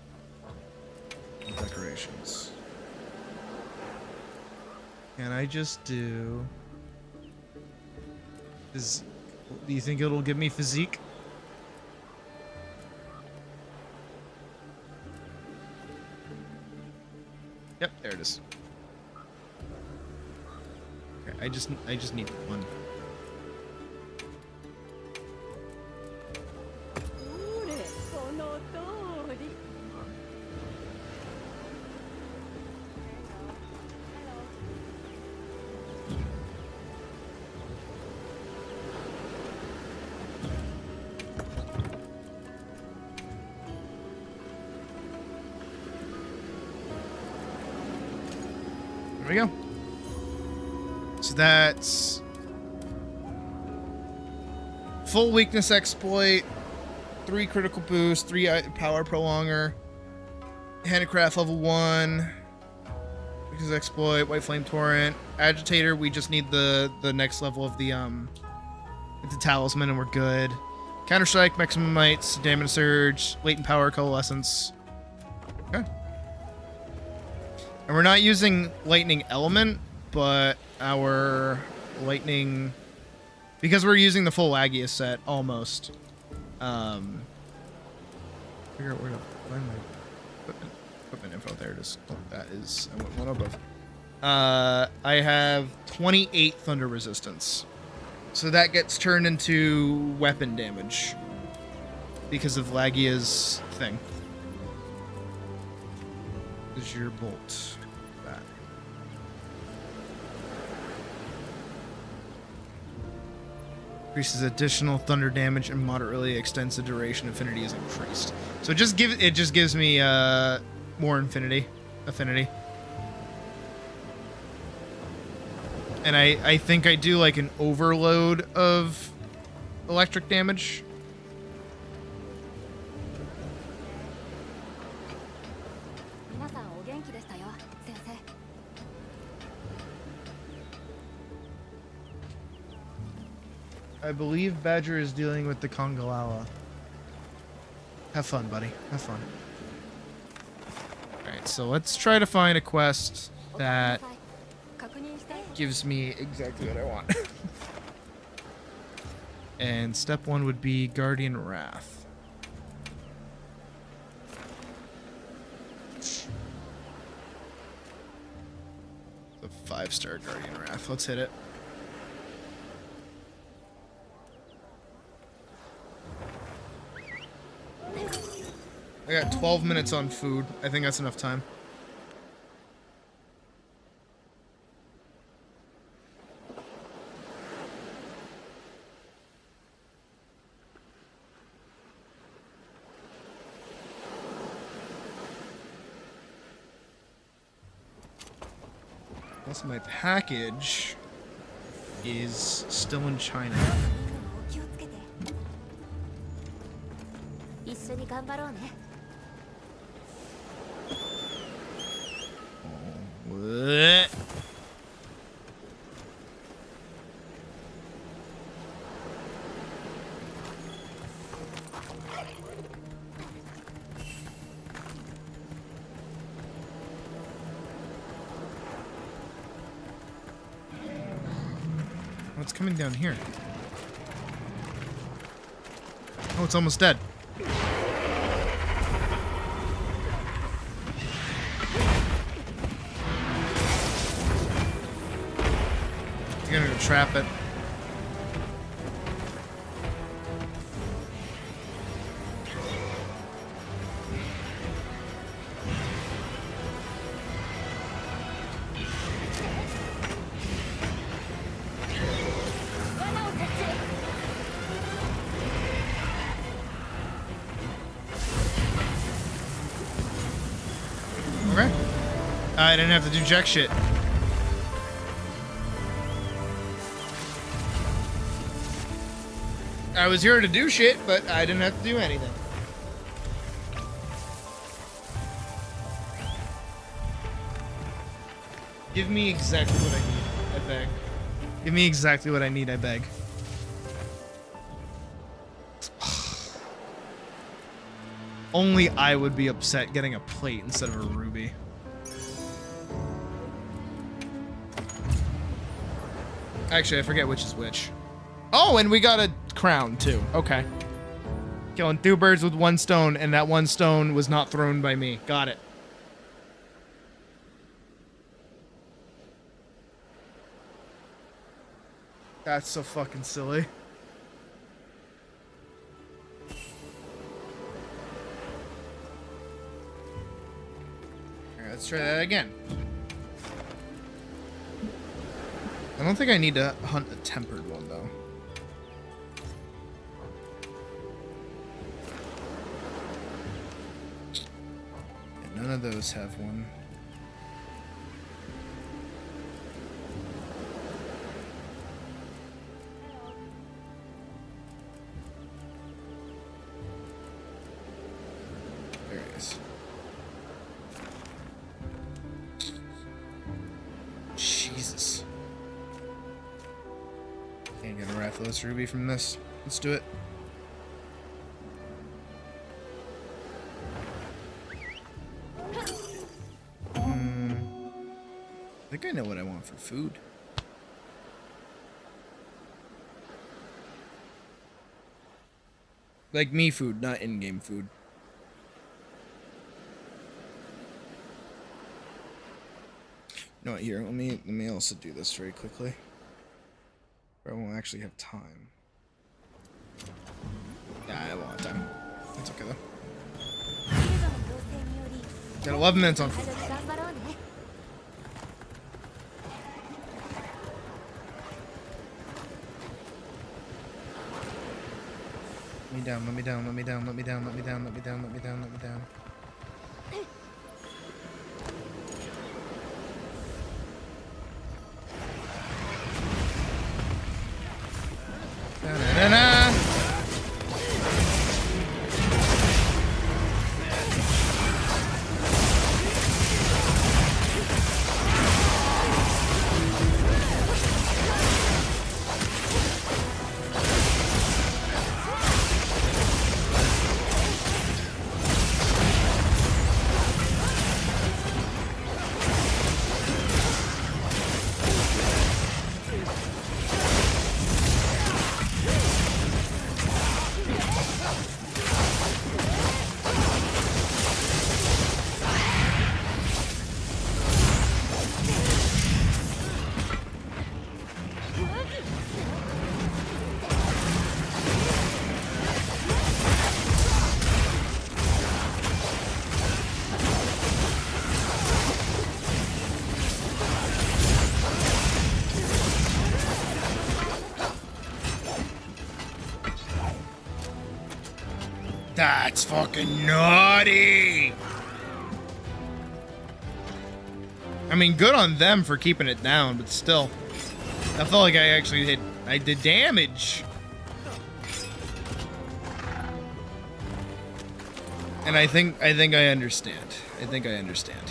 decorations. Can I just do? Do you think it'll give me physique? Yep, there it is. Okay, I just need one. There we go. So that's full weakness exploit, 3 critical boost, 3 power prolonger, handicraft level 1, weakness exploit, white flame torrent, agitator. We just need the next level of the talisman and we're good. Counterstrike, maximum mites, damage surge, latent power, coalescence. Okay. And we're not using lightning element, but our lightning, because we're using the full Agius set almost. Figure out where to find my equipment info. There it is. Oh, that is, I went one above. I have 28 thunder resistance, so that gets turned into weapon damage because of Lagia's thing. Is your bolt that? Increases additional thunder damage and moderately extends the duration. Affinity is increased. So it just gives me more affinity. And I think I do like an overload of electric damage. I believe Badger is dealing with the Kongalawa. Have fun, buddy. Have fun. Alright, so let's try to find a quest that gives me exactly what I want. And step 1 would be Guardian Wrath. The 5-star Guardian Wrath. Let's hit it. I got 12 minutes on food. I think that's enough time. Also, my package is still in China. What? What's coming down here? Oh, it's almost dead. You're gonna go trap it. Okay. I didn't have to do jack shit. I was here to do shit, but I didn't have to do anything. Give me exactly what I need, I think. Give me exactly what I need, I beg. Only I would be upset getting a plate instead of a ruby. Actually, I forget which is which. Oh, and we got a crown, too. Okay. Killing 2 birds with 1 stone, and that 1 stone was not thrown by me. Got it. That's so fucking silly. Alright, let's try that again. I don't think I need to hunt a tempered one, though. And none of those have one. There it is. Jesus. Can't get a Rathalos Ruby from this. Let's do it. I think I know what I want for food. Like me food, not in-game food. You know what, here, let me also do this very quickly. Or I won't actually have time. Yeah, I won't have time. That's okay though. Got 11 minutes on food. Let me down, let me down, let me down, let me down, let me down, let me down, let me down, let me down. Da-da-da-da. That's fucking naughty! I mean, good on them for keeping it down, but still. I felt like I did damage. And I think I understand. I think I understand.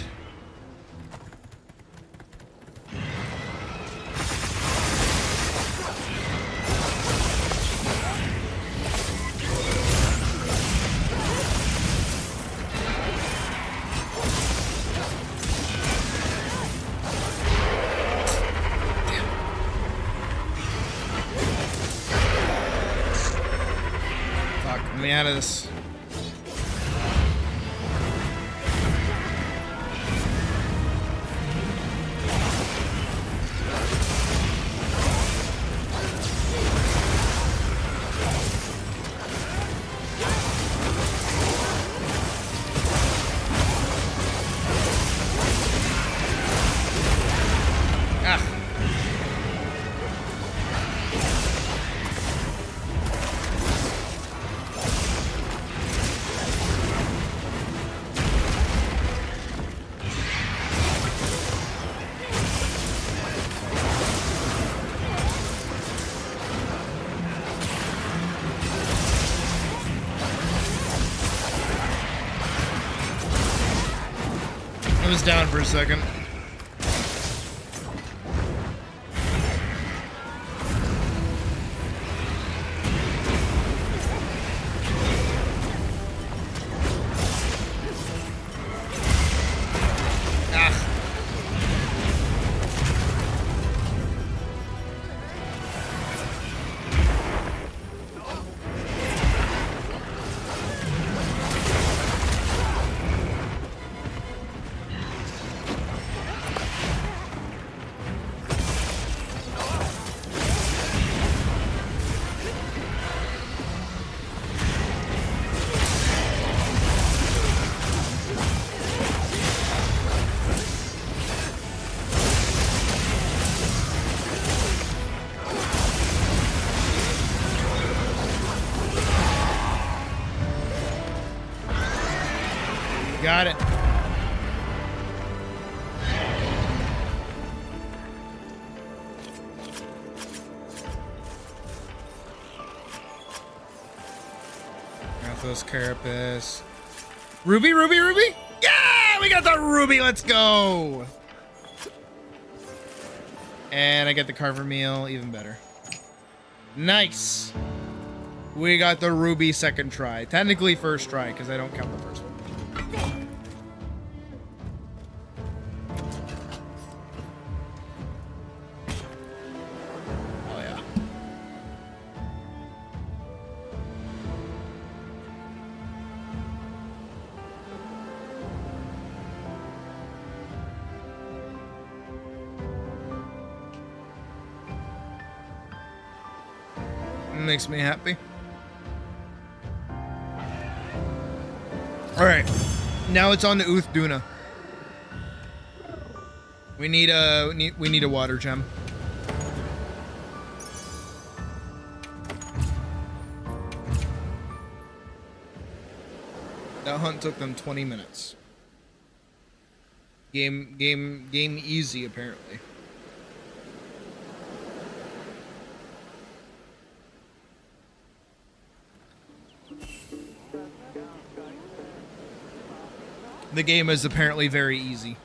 Let me out of this. I was down for a second. Got it. Got those carapace. Ruby, ruby, ruby! Yeah! We got the ruby! Let's go! And I get the carver meal, even better. Nice! We got the ruby second try. Technically first try, because I don't count the first one. Oh yeah. Makes me happy. All right, now it's on to Uth Duna. We need a water gem. That hunt took them 20 minutes. Game easy apparently. The game is apparently very easy.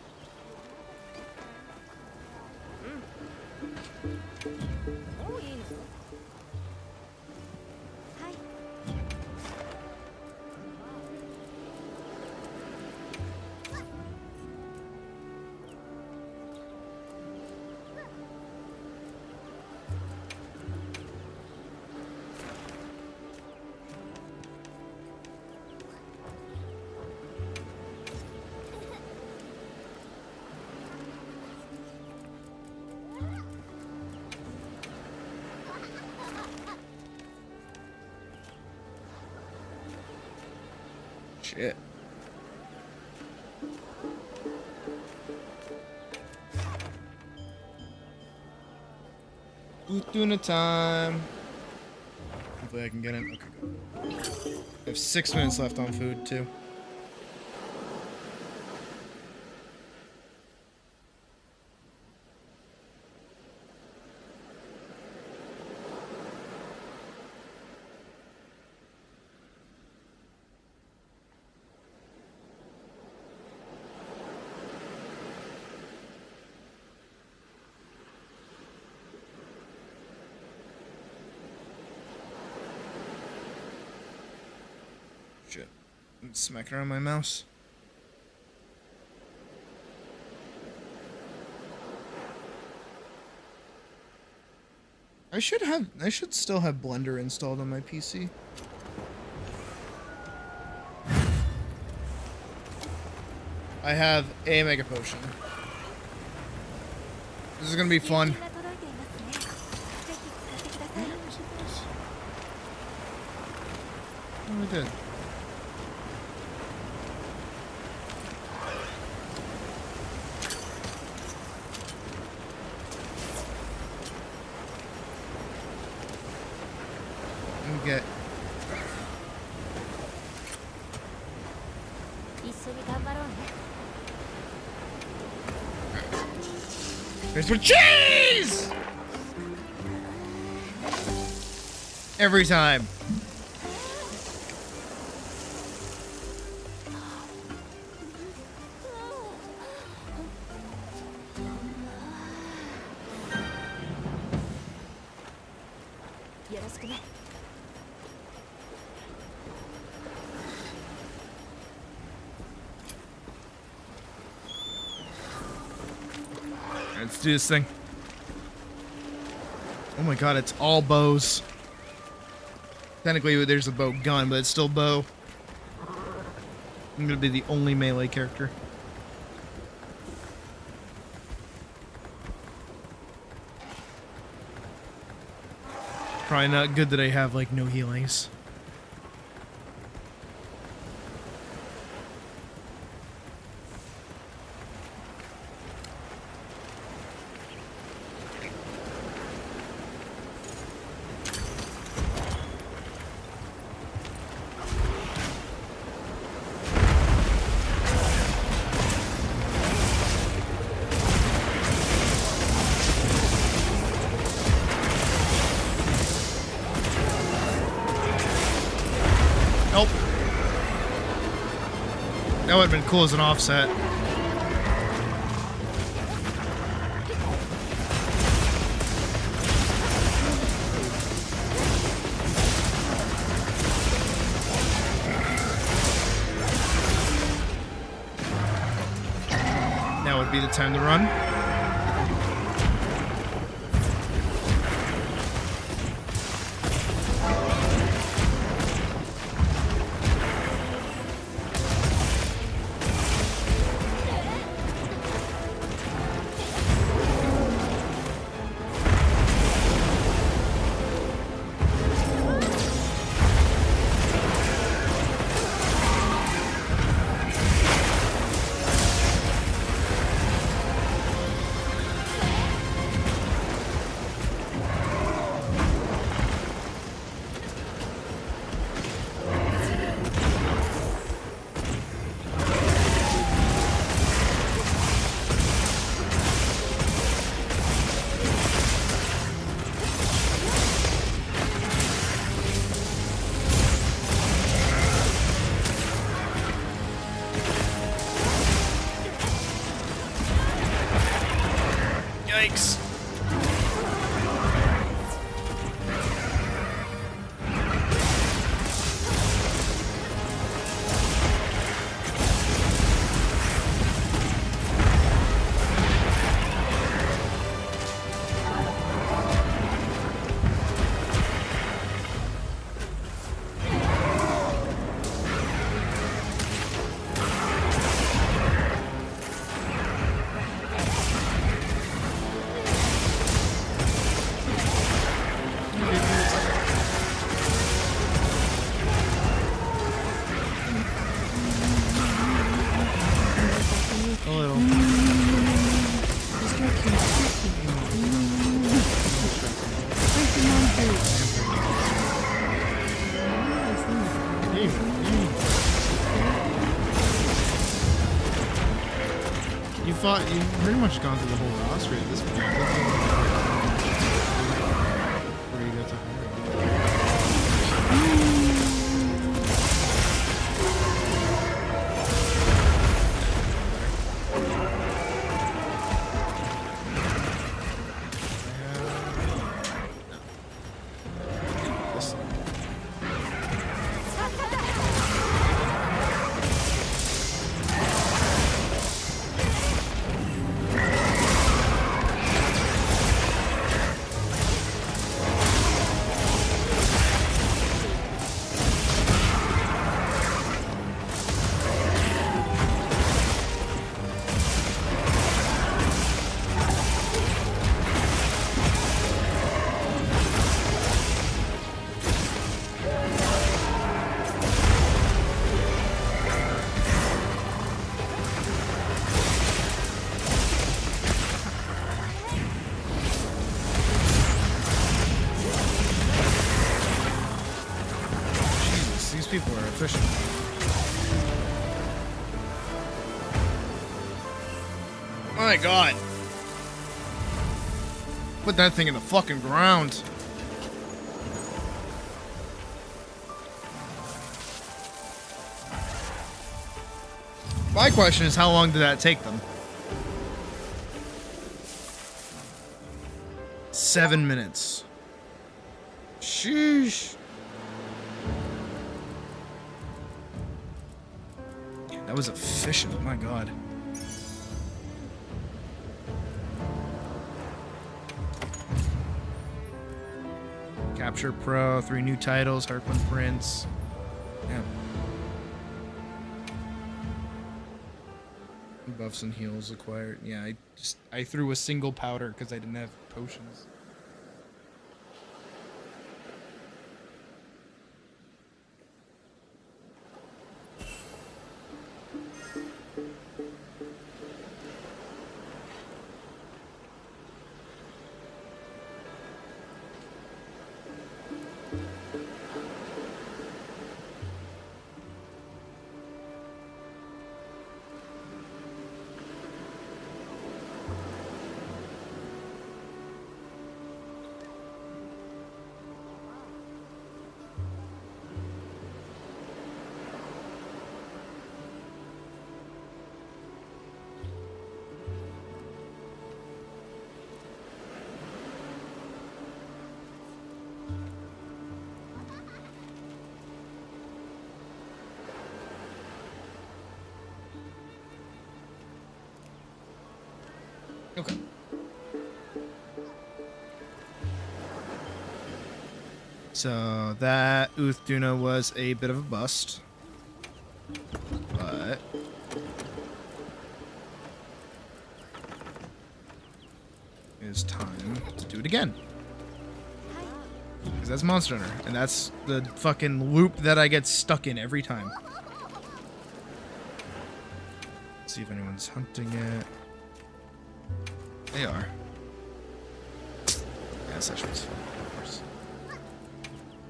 Shit. Tuna time. Hopefully I can get it. Okay, good. I have 6 minutes left on food too. Shit. I'm smacking around my mouse. I should still have Blender installed on my PC. I have a Mega Potion. This is gonna be fun. Oh, I did. Get. Here's for cheese! Every time. Let's do this thing. Oh my god, it's all bows. Technically, there's a bow gun, but it's still bow. I'm gonna be the only melee character. Probably not good that I have, like, no healings. That would have been cool as an offset. Now would be the time to run. Yikes. You've pretty much gone through the whole roster at this point. Where you go to people are efficient. My God. Put that thing in the fucking ground. My question is, how long did that take them? 7 minutes. Sheesh. That was efficient, my God. Capture Pro, 3 new titles, Harpoon Prince. Yeah. Buffs and heals acquired. Yeah, I threw a single powder because I didn't have potions. Okay. So that Uthduna was a bit of a bust. But it's time to do it again. Because that's Monster Hunter, and that's the fucking loop that I get stuck in every time. Let's see if anyone's hunting it. They are. Yeah, session was fun, of course.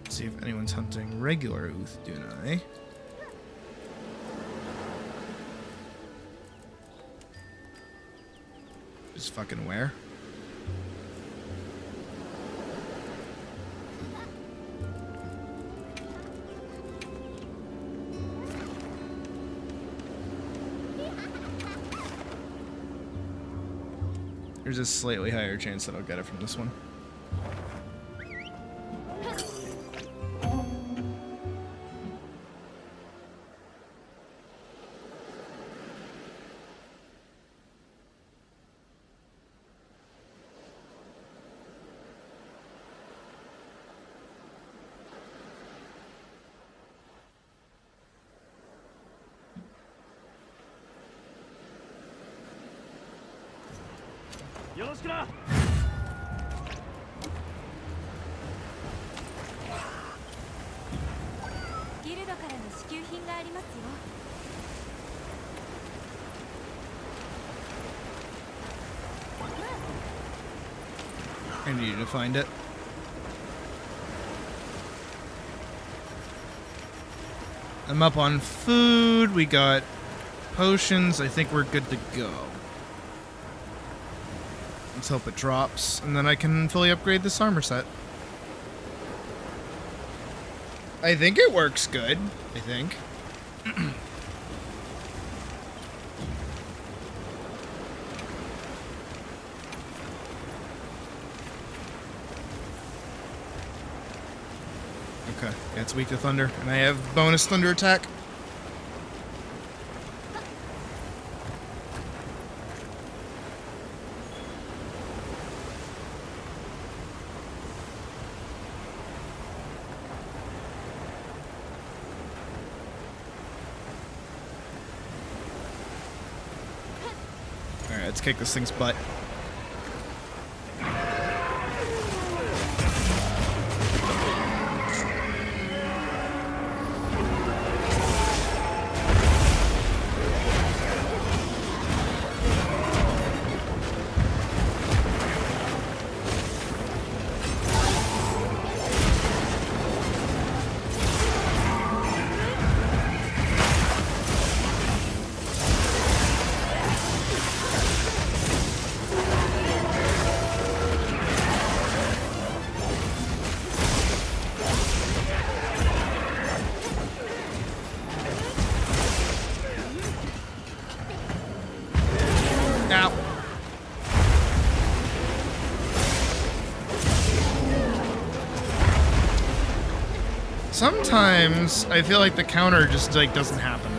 Let's see if anyone's hunting regular Uthduna. Just fucking where? There's a slightly higher chance that I'll get it from this one. I need you to find it. I'm up on food. We got potions. I think we're good to go. Let's hope it drops, and then I can fully upgrade this armor set. I think it works good. I think. Okay, yeah, it's weak to thunder, and I have bonus thunder attack. Alright, let's kick this thing's butt. Sometimes I feel like the counter just like doesn't happen.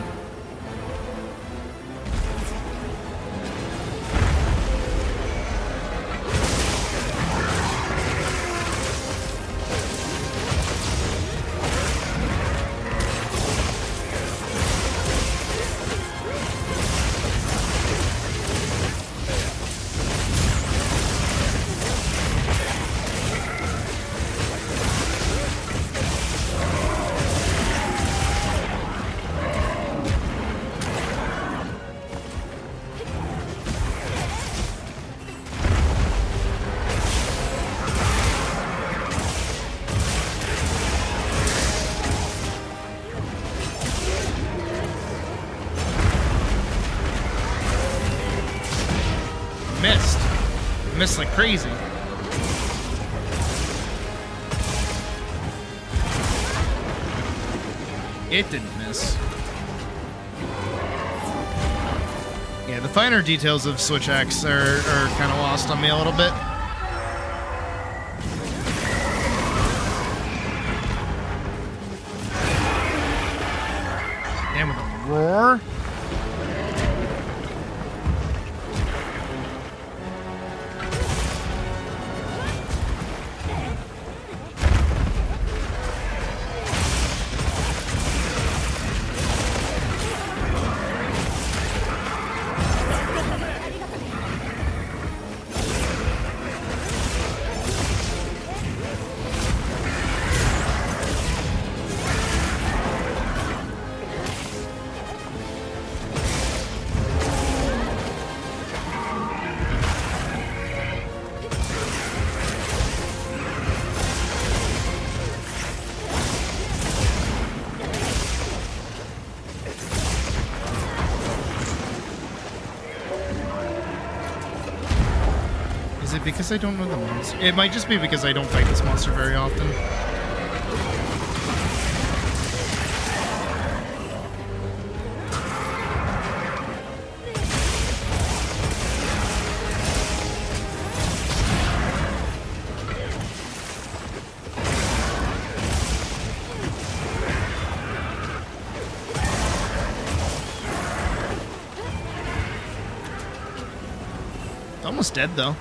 Missed like crazy. It didn't miss. Yeah, the finer details of Switch X are kind of lost on me a little bit. Damn, with a roar. because I don't know the monster? It might just be because I don't fight this monster very often. It's almost dead, though.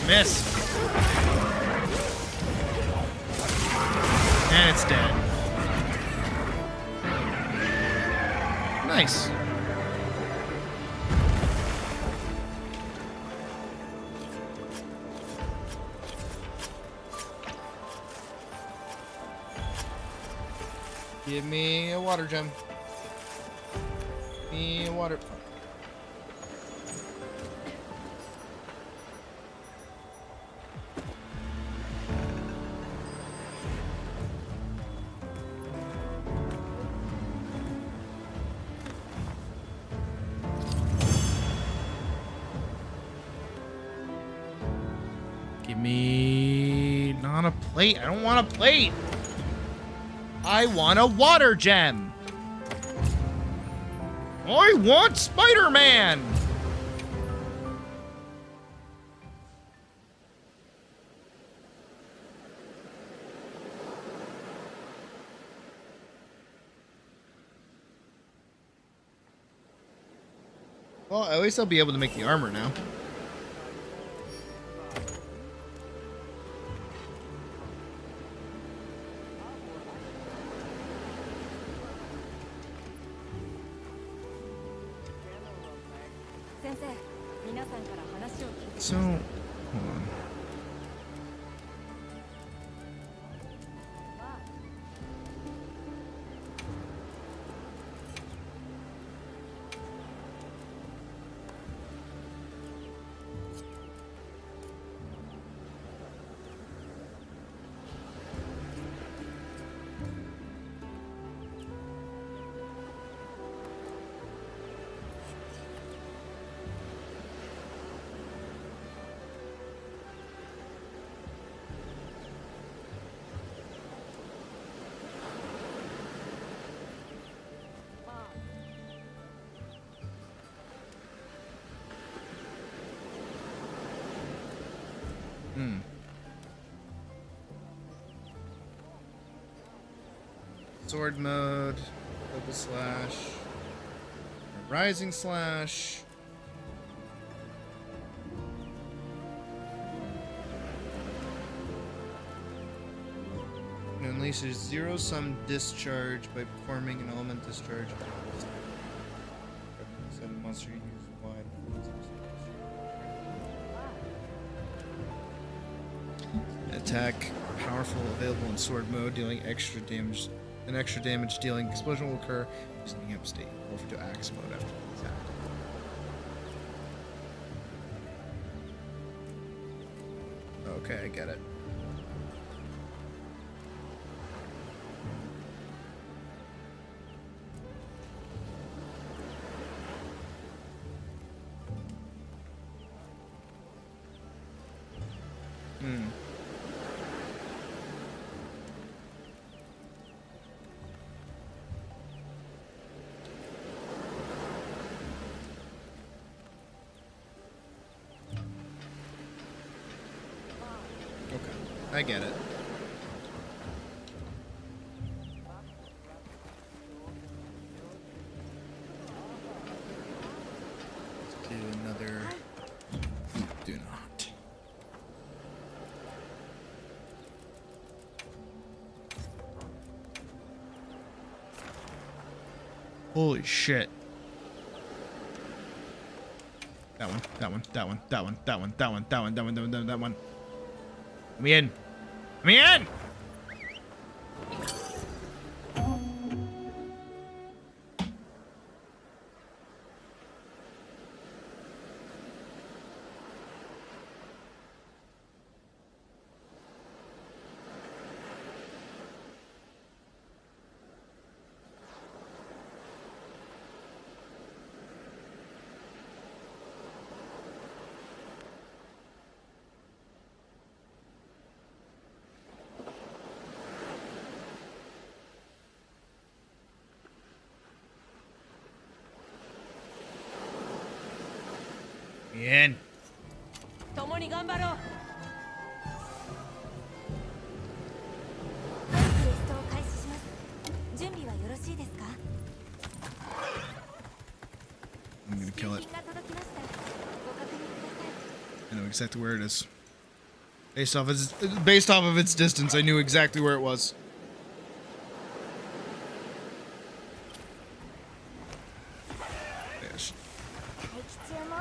Miss. And it's dead. Nice. Give me a water gem. Give me a water. Give me not a plate. I don't want a plate. I want a water gem. I want Spider-Man. Well, at least I'll be able to make the armor now. So, hold on. Sword mode, double slash, rising slash. And unleashes zero sum discharge by performing an element discharge. Represent monster use wide. Attack powerful, available in sword mode, dealing extra damage. An extra damage dealing explosion will occur using the up state. Over to axe mode after the attack. Okay, I get it. I get it. Let's do another. Do not. Holy shit. That one, that one, that one, that one, that one, that one, that one, that one, that one, that one. Let me in. Let me in! In. 共に頑張ろう。クエストを開始します。準備はよろしいですか？ I'm gonna kill it. が届きました。ご確認ください。 I know exactly where it is. Based off of its distance, I knew exactly where it was. Yes. 敵注目。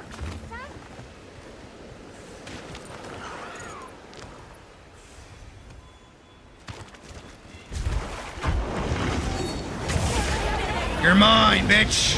You're mine, bitch!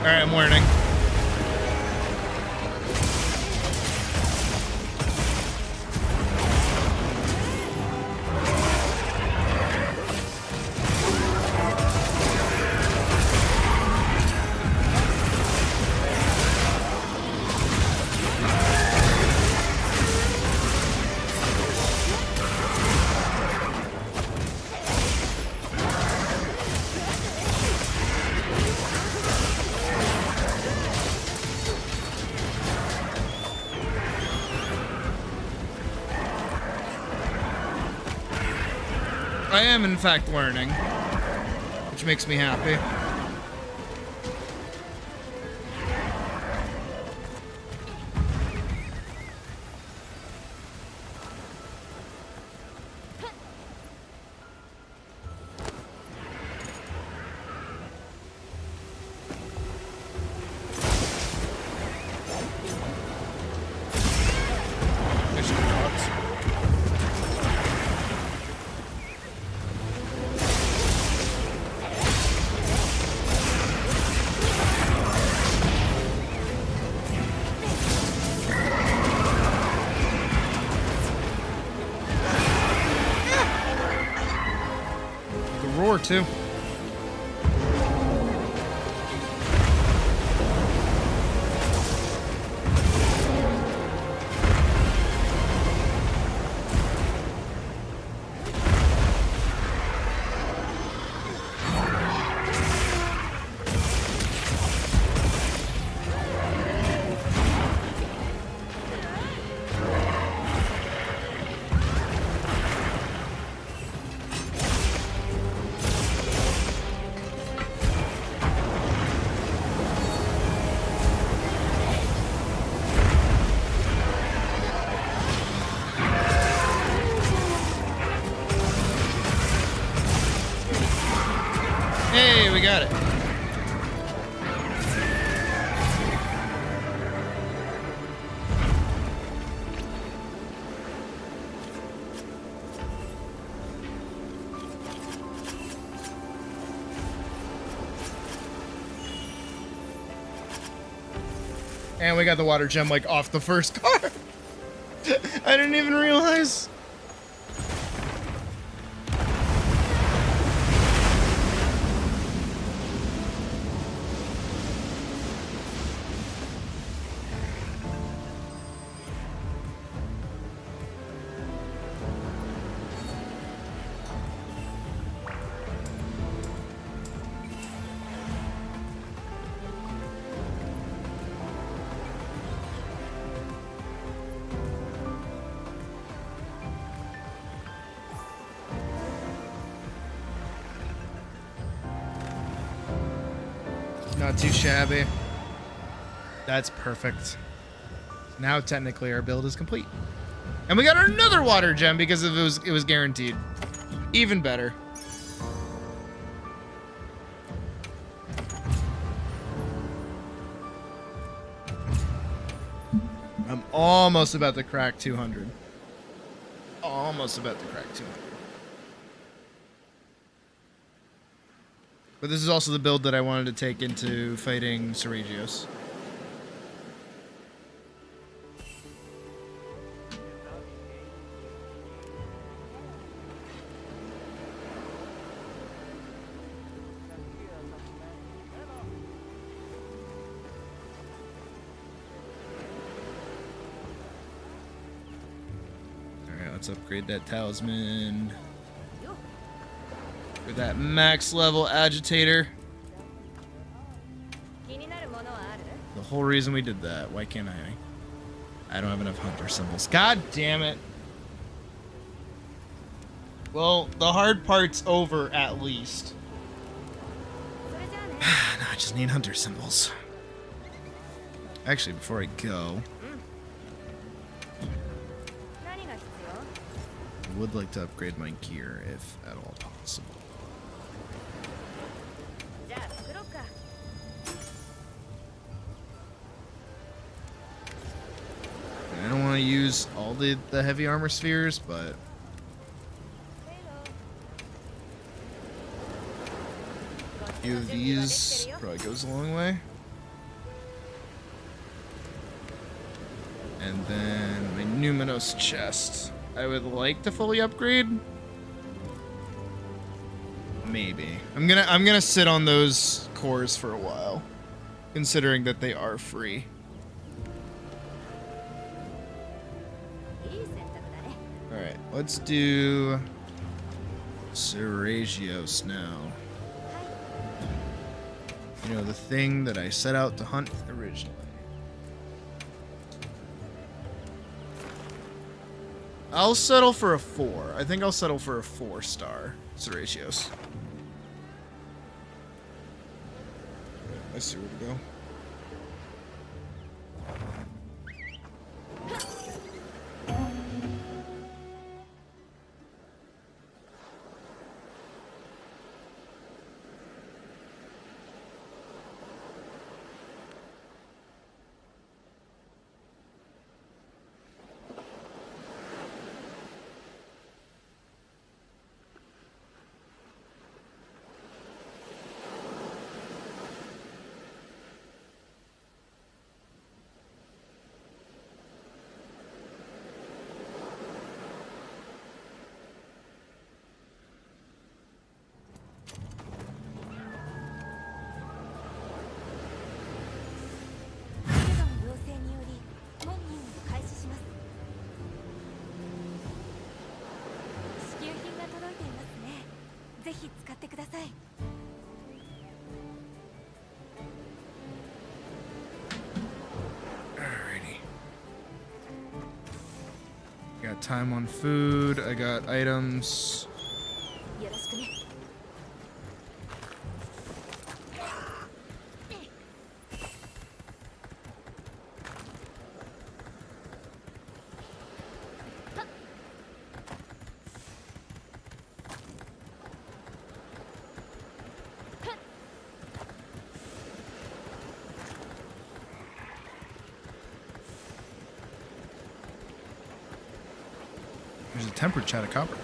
Alright, I'm learning. I am in fact learning, which makes me happy. Roar too. Hey, we got it. And we got the water gem like off the first car. I didn't even realize. Not too shabby. That's perfect. Now technically our build is complete. And we got another water gem because it was guaranteed. Even better. I'm almost about to crack 200. Almost about to crack 200. But this is also the build that I wanted to take into fighting Seregios. Alright, let's upgrade that talisman. For that max level agitator. The whole reason we did that. Why can't I don't have enough hunter symbols. God damn it. Well, the hard part's over at least. Now I just need hunter symbols. Actually, before I go, I would like to upgrade my gear if at all possible. I don't want to use all the heavy armor spheres, but a few of these probably goes a long way. And then my Numinos chest, I would like to fully upgrade. Maybe. I'm gonna sit on those cores for a while, considering that they are free. Alright, let's do Seregios now. You know, the thing that I set out to hunt originally. I'll settle for a 4. I think I'll settle for a 4-star Seregios. I see where to go. Alrighty. Got time on food. I got items. There's a tempered chat of copper.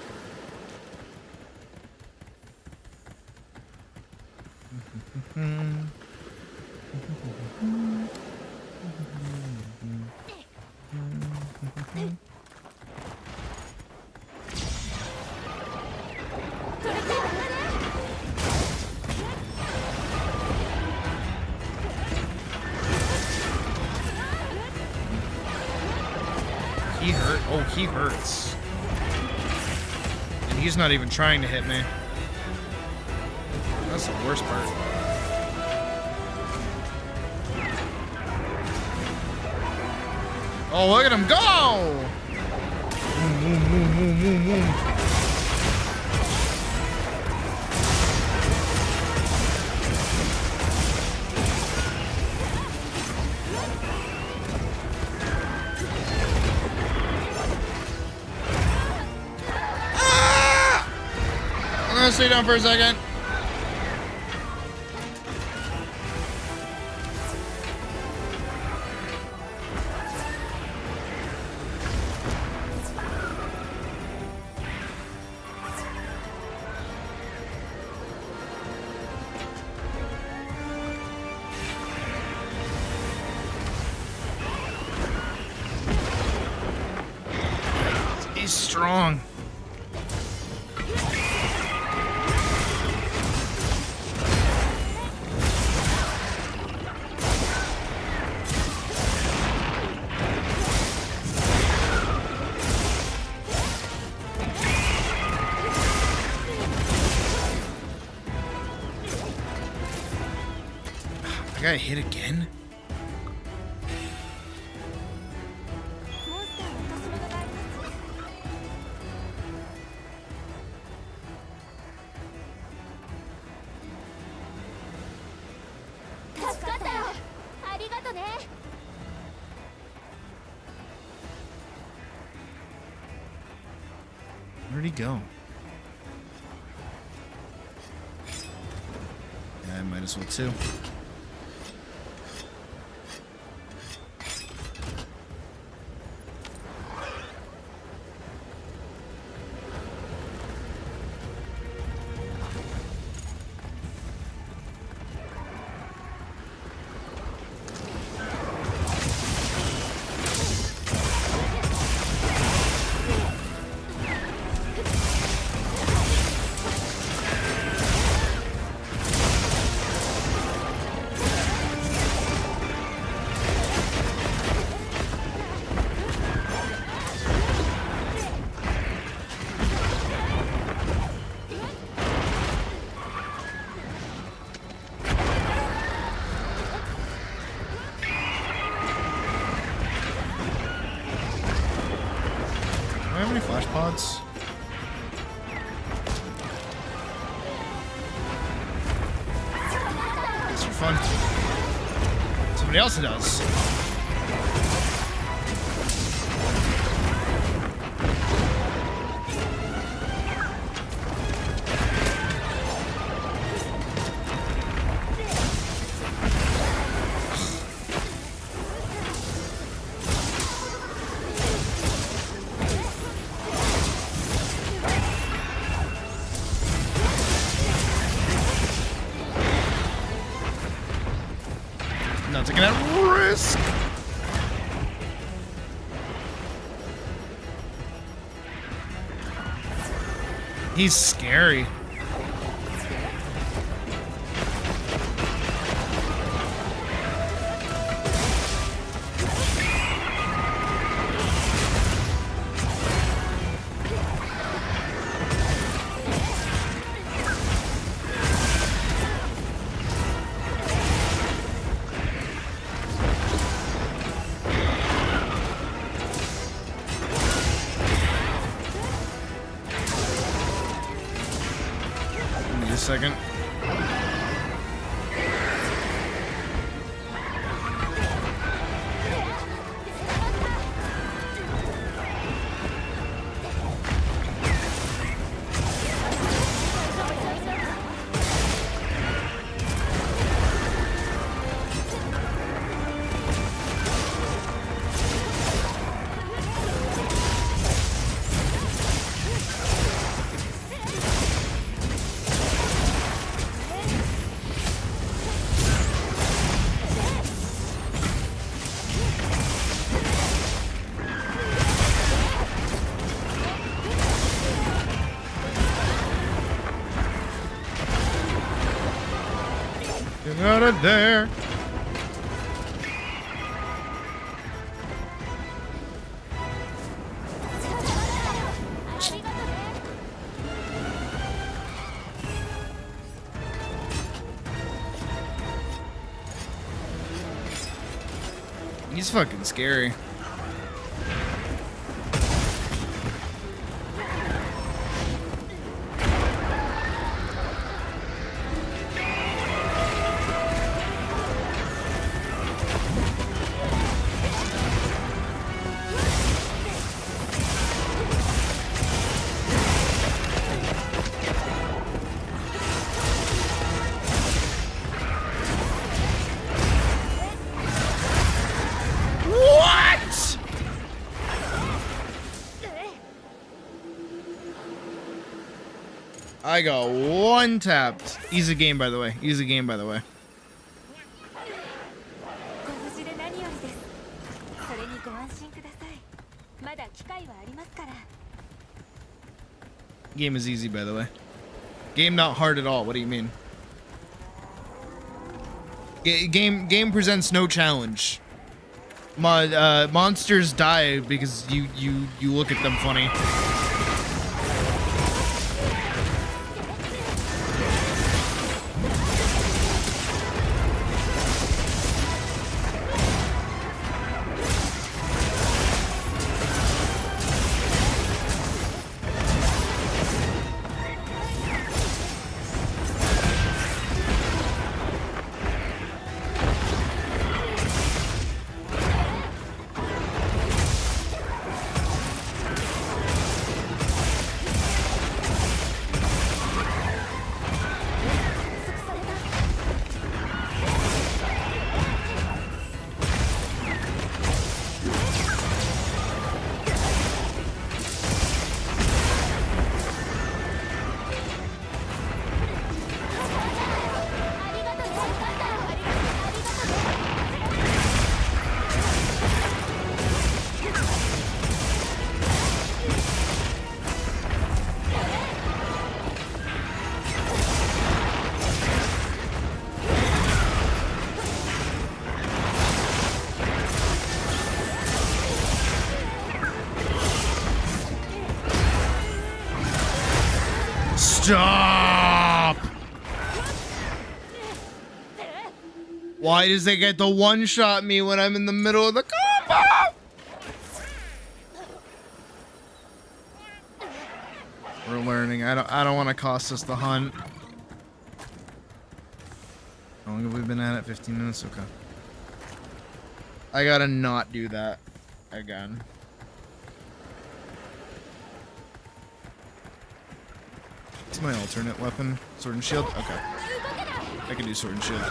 He hurt. Oh, he hurts. And he's not even trying to hit me. That's the worst part. Oh, look at him go! Boom, boom, boom, boom, boom, boom. I'm gonna stay down for a second. He's strong. I got hit again? Where'd he go? Yeah, I might as well too. pods. These are fun. Somebody else does. Not taking that risk. He's scary. Second. Get out of there. He's fucking scary. I got one tapped. Easy game, by the way. Easy game, by the way. ご無事で何よりです。それにご安心ください。まだ機会はありますから。 Game is easy, by the way. Game not hard at all. What do you mean? Game presents no challenge. Monsters die because you look at them funny. Stop! Why does they get to one-shot me when I'm in the middle of the combo? We're learning. I don't want to cost us the hunt. How long have we been at it? 15 minutes? Okay. I gotta not do that again. What's my alternate weapon? Sword and shield? Okay. I can do sword and shield.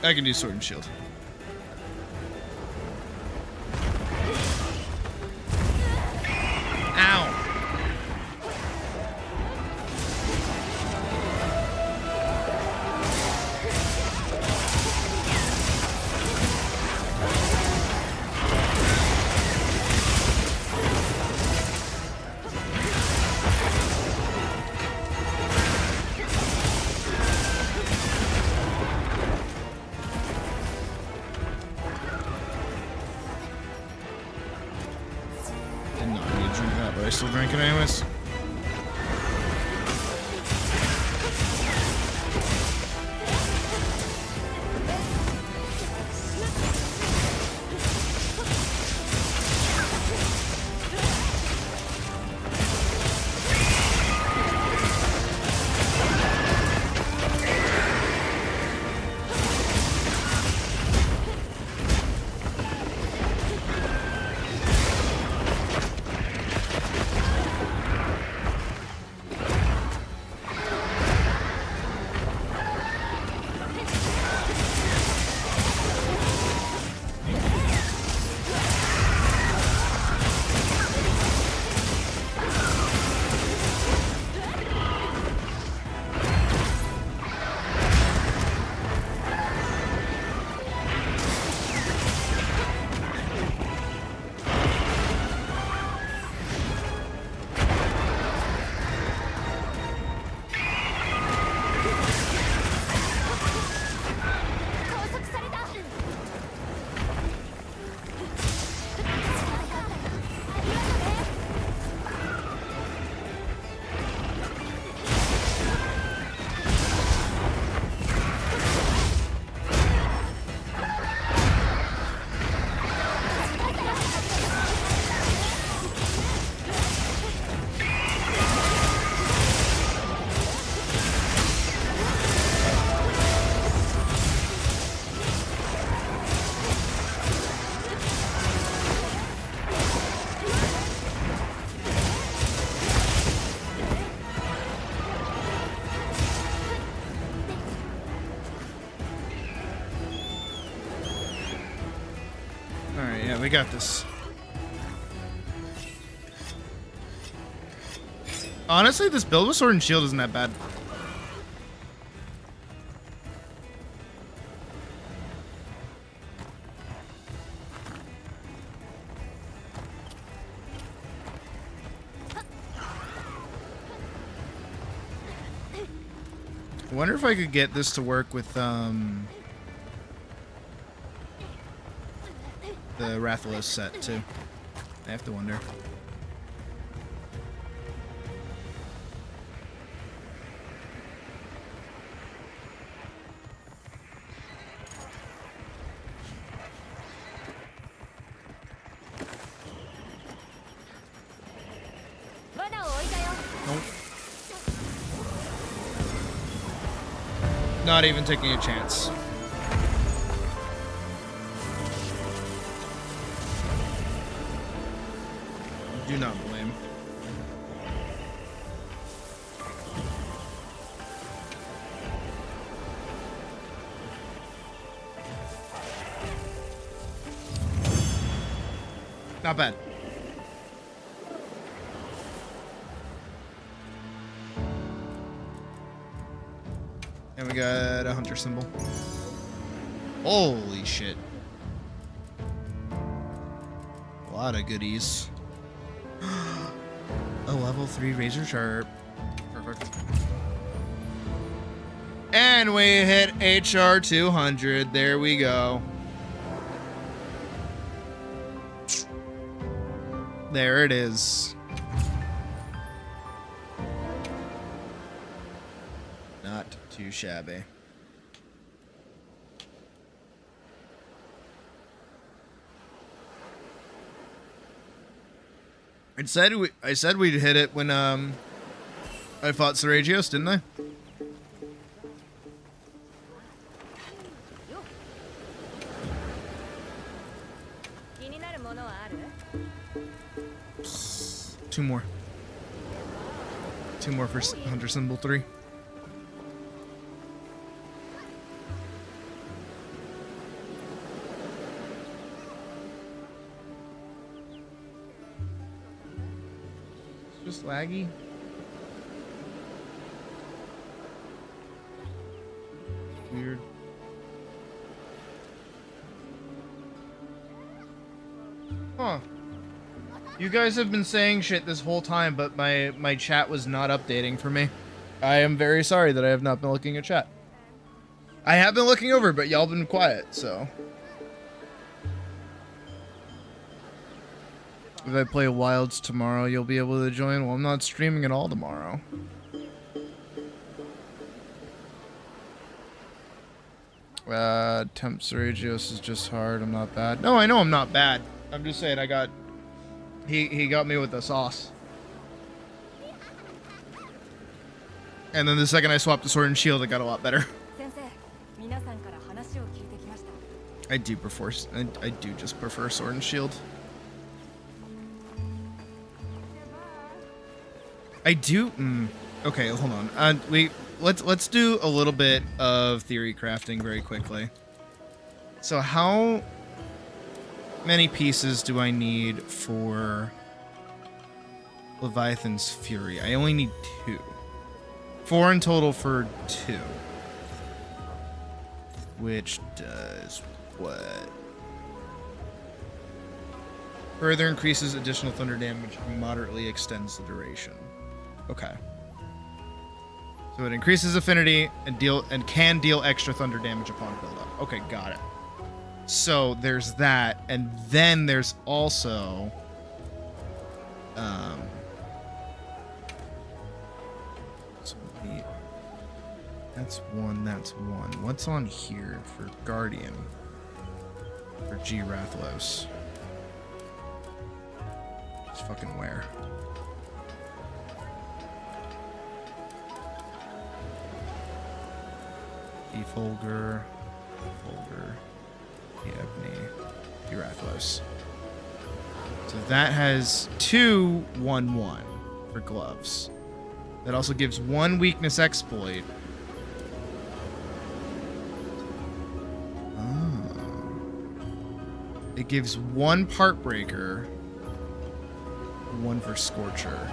I can do sword and shield. Ow! Did not need to drink that, but I still drank it anyways. Alright, yeah, we got this. Honestly, this build with sword and shield isn't that bad. I wonder if I could get this to work with the Rathalos set too. I have to wonder. Nope. Not even taking a chance. Do not blame. Not bad. And we got a hunter symbol. Holy shit. A lot of goodies. A level 3 razor sharp. Perfect. And we hit HR 200. There we go. There it is. Not too shabby. I said we'd hit it when I fought Seregios, didn't I? Two more. Two more for Hunter Symbol 3. Just laggy. Weird. Huh. You guys have been saying shit this whole time, but my chat was not updating for me. I am very sorry that I have not been looking at chat. I have been looking over, but y'all been quiet, so. If I play Wilds tomorrow, you'll be able to join. Well, I'm not streaming at all tomorrow. Temp Seregios is just hard. I'm not bad. No, I know I'm not bad. I'm just saying I got... He got me with the sauce. And then the second I swapped to Sword and Shield, it got a lot better. I do prefer... I do just prefer Sword and Shield. I do. Okay, hold on. Let's do a little bit of theory crafting very quickly. So how many pieces do I need for Leviathan's Fury? I only need 2. 4 in total for 2. Which does what? Further increases additional thunder damage and moderately extends the duration. Okay. So it increases affinity and can deal extra thunder damage upon buildup. Okay, got it. So there's that, and then there's also so wait, that's one. What's on here for Guardian for G Rathlos? Just fucking where? Folger, Ebony, Rathlos. So that has 2 1/1 for gloves. That also gives 1 weakness exploit. Oh. It gives 1 part breaker, 1 for Scorcher.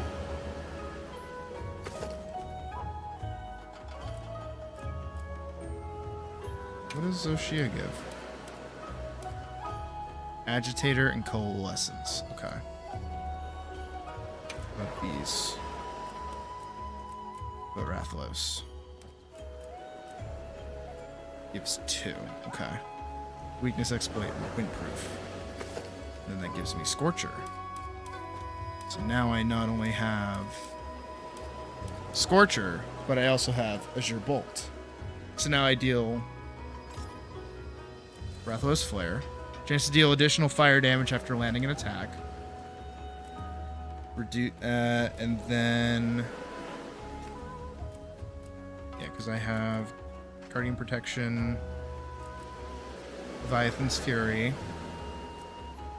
What does Zoshia give? Agitator and Coalescence. Okay. What about these? What about Rathlos? Gives 2. Okay. Weakness exploit and windproof. And then that gives me Scorcher. So now I not only have Scorcher, but I also have Azure Bolt. So now I deal Rathlos Flare. Chance to deal additional fire damage after landing an attack. And then... yeah, because I have Guardian Protection, Leviathan's Fury,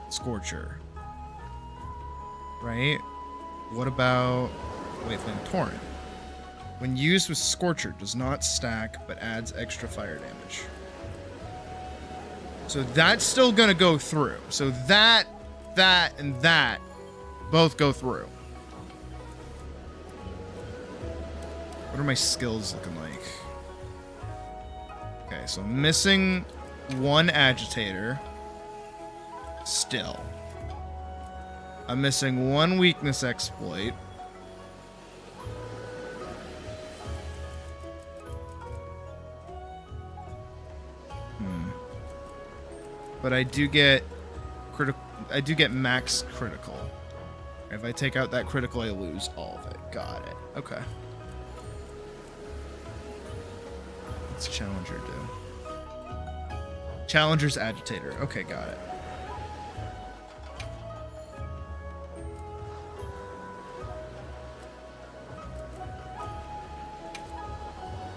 Scorcher. Right? What about Wasteland Torrent? When used with Scorcher, does not stack, but adds extra fire damage. So that's still gonna go through. So that, and that both go through. What are my skills looking like? Okay, so I'm missing 1 agitator. Still. I'm missing 1 weakness exploit. But I do get critical. I do get max critical. If I take out that critical, I lose all of it. Got it. Okay. What's Challenger do? Challenger's agitator. Okay, got it.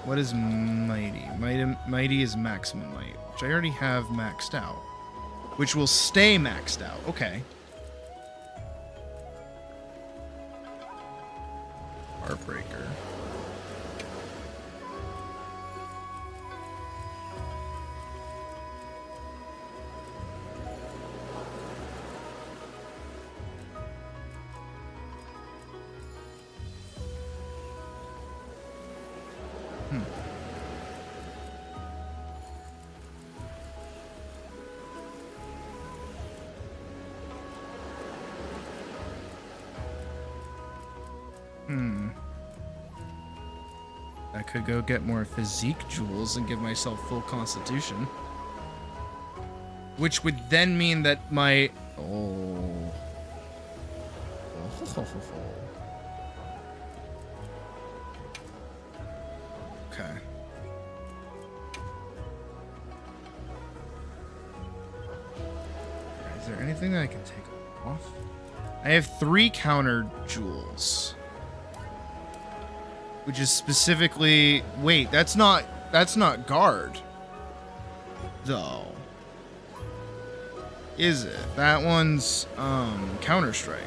What is Mighty? Mighty is maximum might, which I already have maxed out. Which will stay maxed out. Okay. Heartbreaker. I could go get more physique jewels and give myself full constitution. Which would then mean that my... Oh. Okay. Is there anything that I can take off? I have 3 counter jewels. Which is specifically... Wait, that's not guard. Though. Is it? That one's, Counter-Strike.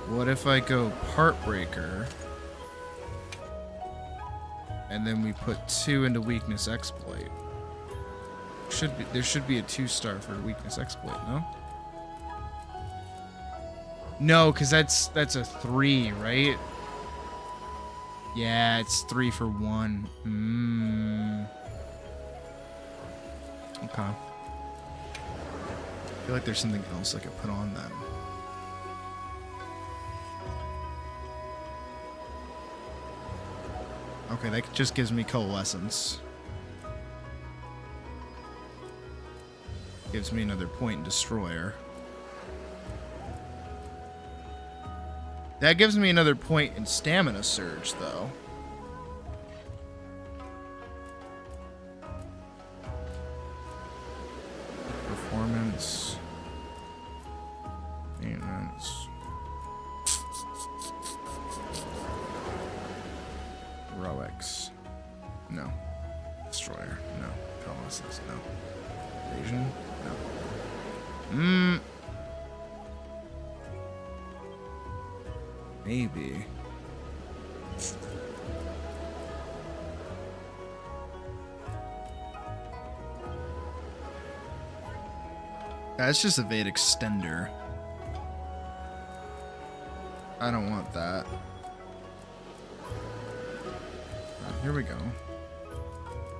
What if I go Heartbreaker? And then we put 2 into Weakness Exploit. There should be a 2-star for Weakness Exploit, no? No, because that's a 3, right? Yeah, it's 3 for 1. Okay. I feel like there's something else I could put on then. Okay, that just gives me Coalescence. Gives me another point in Destroyer. That gives me another point in Stamina Surge, though. Performance. Maintenance. Heroics. No. Destroyer. No. Colossus. No. Evasion. No. Maybe. That's just Evade Extender. I don't want that. Here we go.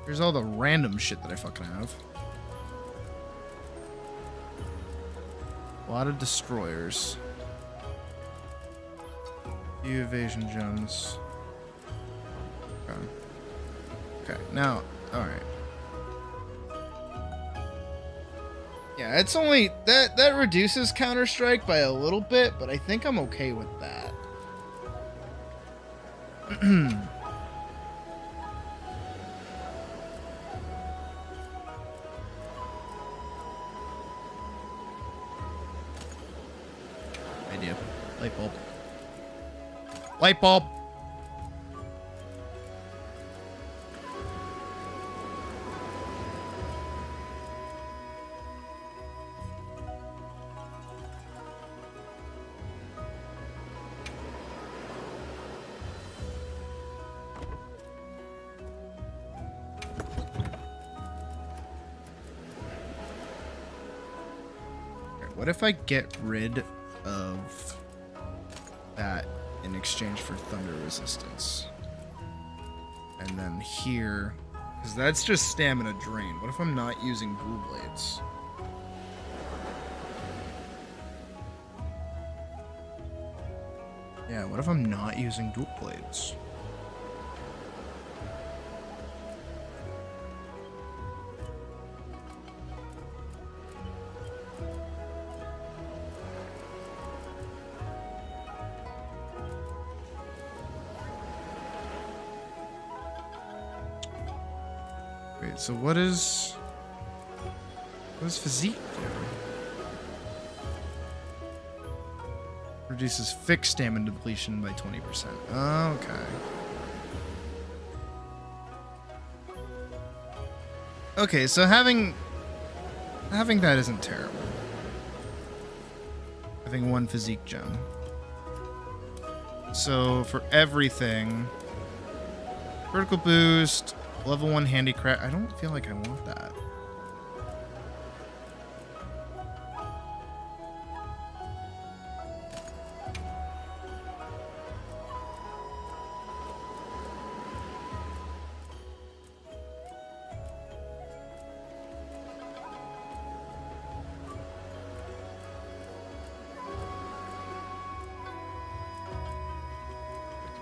Here's all the random shit that I fucking have. A lot of destroyers. Few evasion gems. Okay. Okay, now, alright. Yeah, it's only that reduces Counter-Strike by a little bit, but I think I'm okay with that. Idea. Light bulb. Light bulb. What if I get rid of that in exchange for thunder resistance? And then here, because that's just stamina drain. What if I'm not using blue blades? Yeah, what if I'm not using dual blades? Wait, so what does physique do? Reduces fixed stamina depletion by 20%. Okay. Okay, so having that isn't terrible. Having one physique gem. So for everything, critical boost, level 1 handicraft. I don't feel like I want that.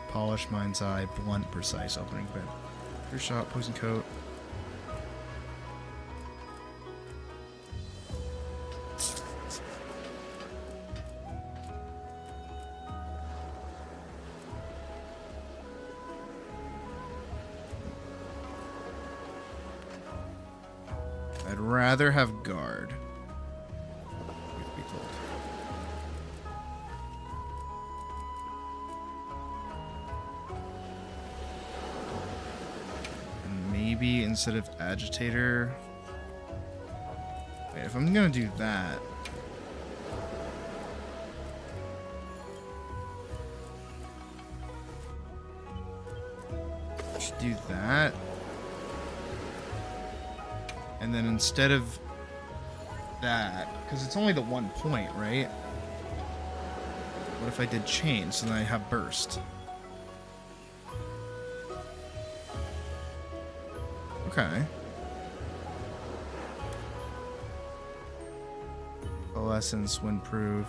Polish, mind's eye, blunt, precise, opening bit. Your shot, poison coat. I'd rather have guard. Truth be told. And maybe instead of agitator. Wait, if I'm gonna do that. I should do that. And then instead of that, because it's only the 1 point, right? What if I did chain, so then I have burst? Okay. Coalescence, windproof.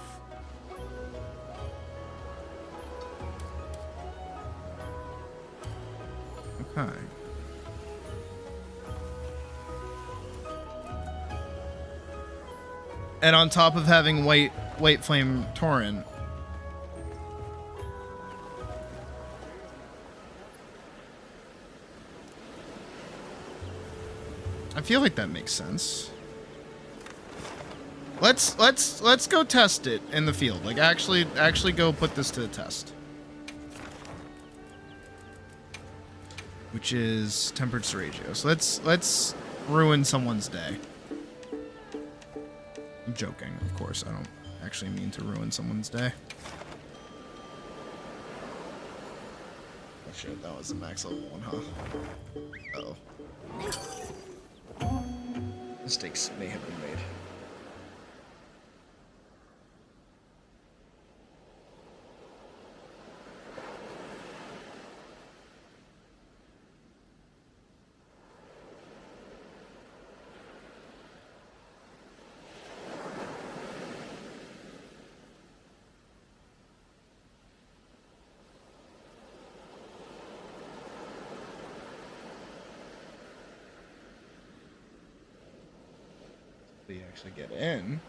Okay. And on top of having white flame torrent, I feel like that makes sense. Let's go test it in the field. Like actually go put this to the test. Which is tempered Seregios. Let's ruin someone's day. I'm joking, of course. I don't actually mean to ruin someone's day. Oh shit, that was the max level one, huh? Uh-oh. Mistakes may have been made. You actually get in.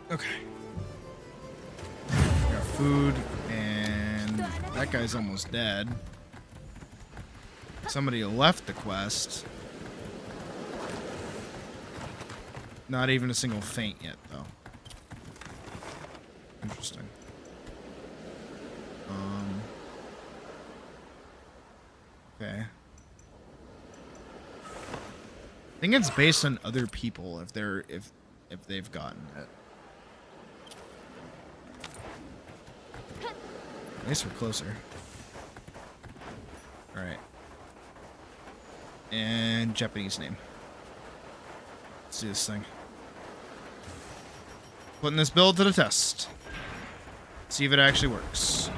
Okay. Got food, and that guy's almost dead. Somebody left the quest. Not even a single feint yet, though. Interesting. Okay. I think it's based on other people if they've gotten it. At least we're closer. All right. And Japanese name. Let's do this thing. Putting this build to the test. See if it actually works.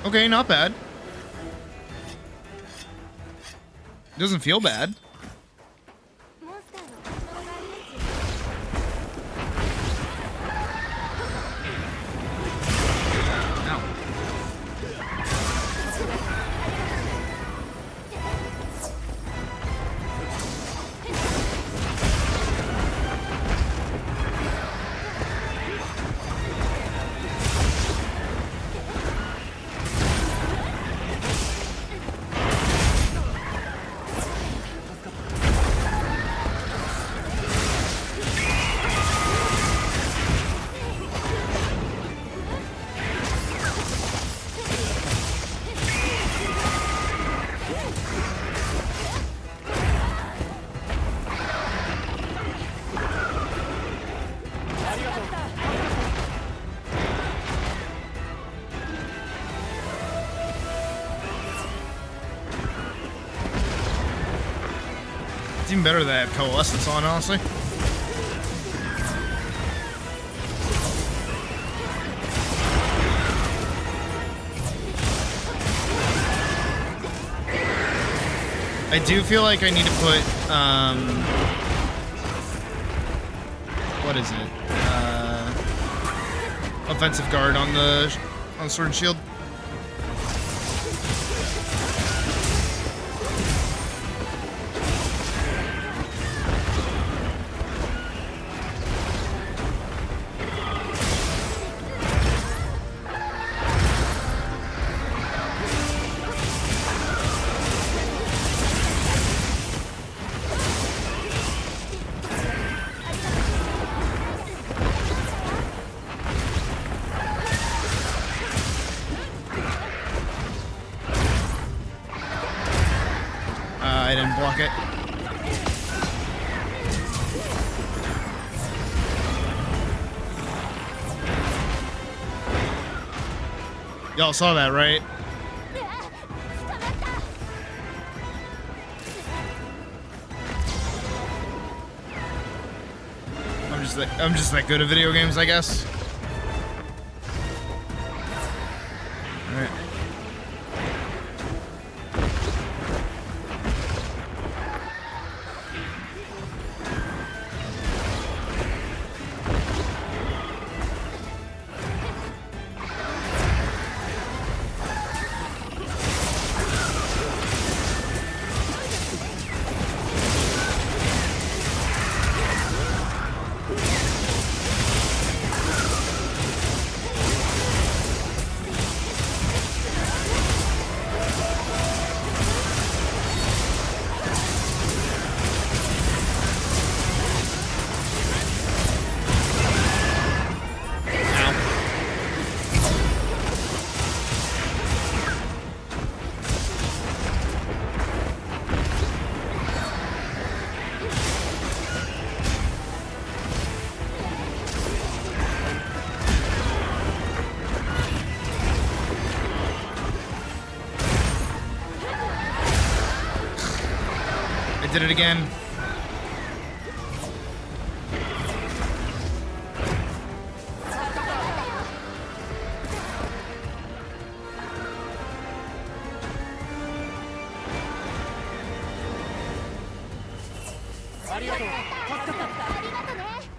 Okay, not bad. Doesn't feel bad. モンスターの反応がいまいち It's even better that I have coalescence on, honestly. I do feel like I need to put, what is it? Offensive guard on the sword and shield. I didn't block it. Y'all saw that, right? I'm just that good at video games, I guess. All right. did it again.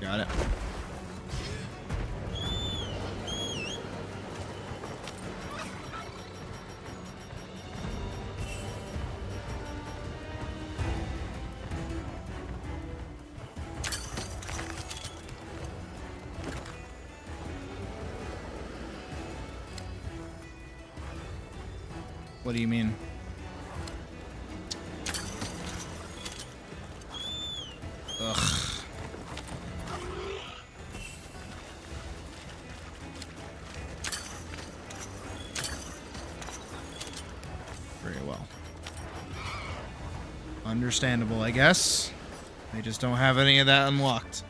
Got it. What do you mean? Ugh. Very well. Understandable, I guess. They just don't have any of that unlocked.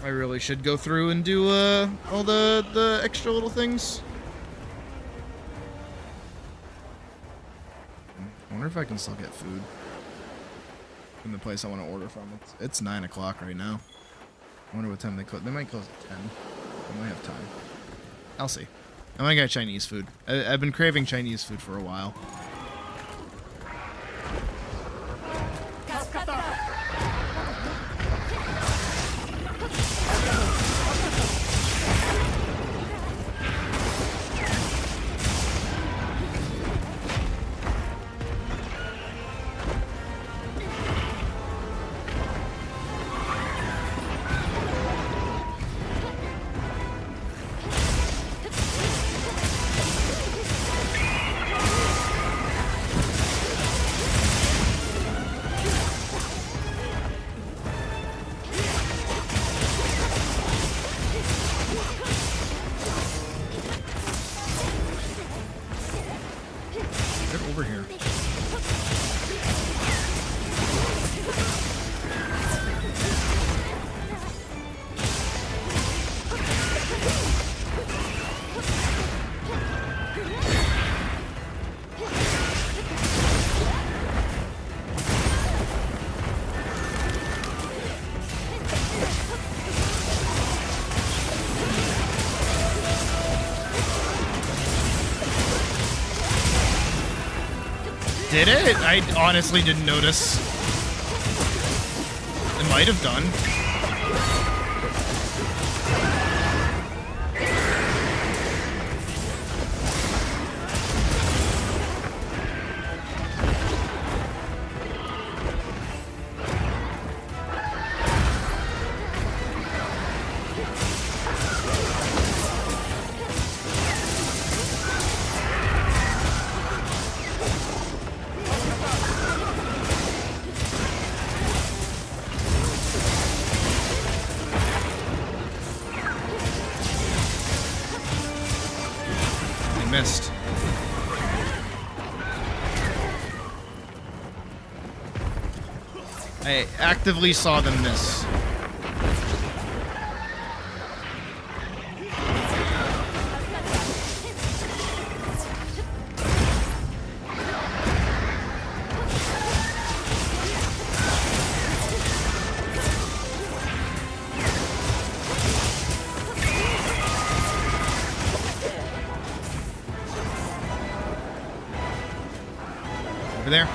I really should go through and do all the extra little things. I wonder if I can still get food from the place I want to order from. It's 9 o'clock right now. I wonder what time they close. They might close at 10. I might have time. I'll see. I might get Chinese food. I've been craving Chinese food for a while. Over here. Did it? I honestly didn't notice. It might have done. Missed. I actively saw them miss. Over there.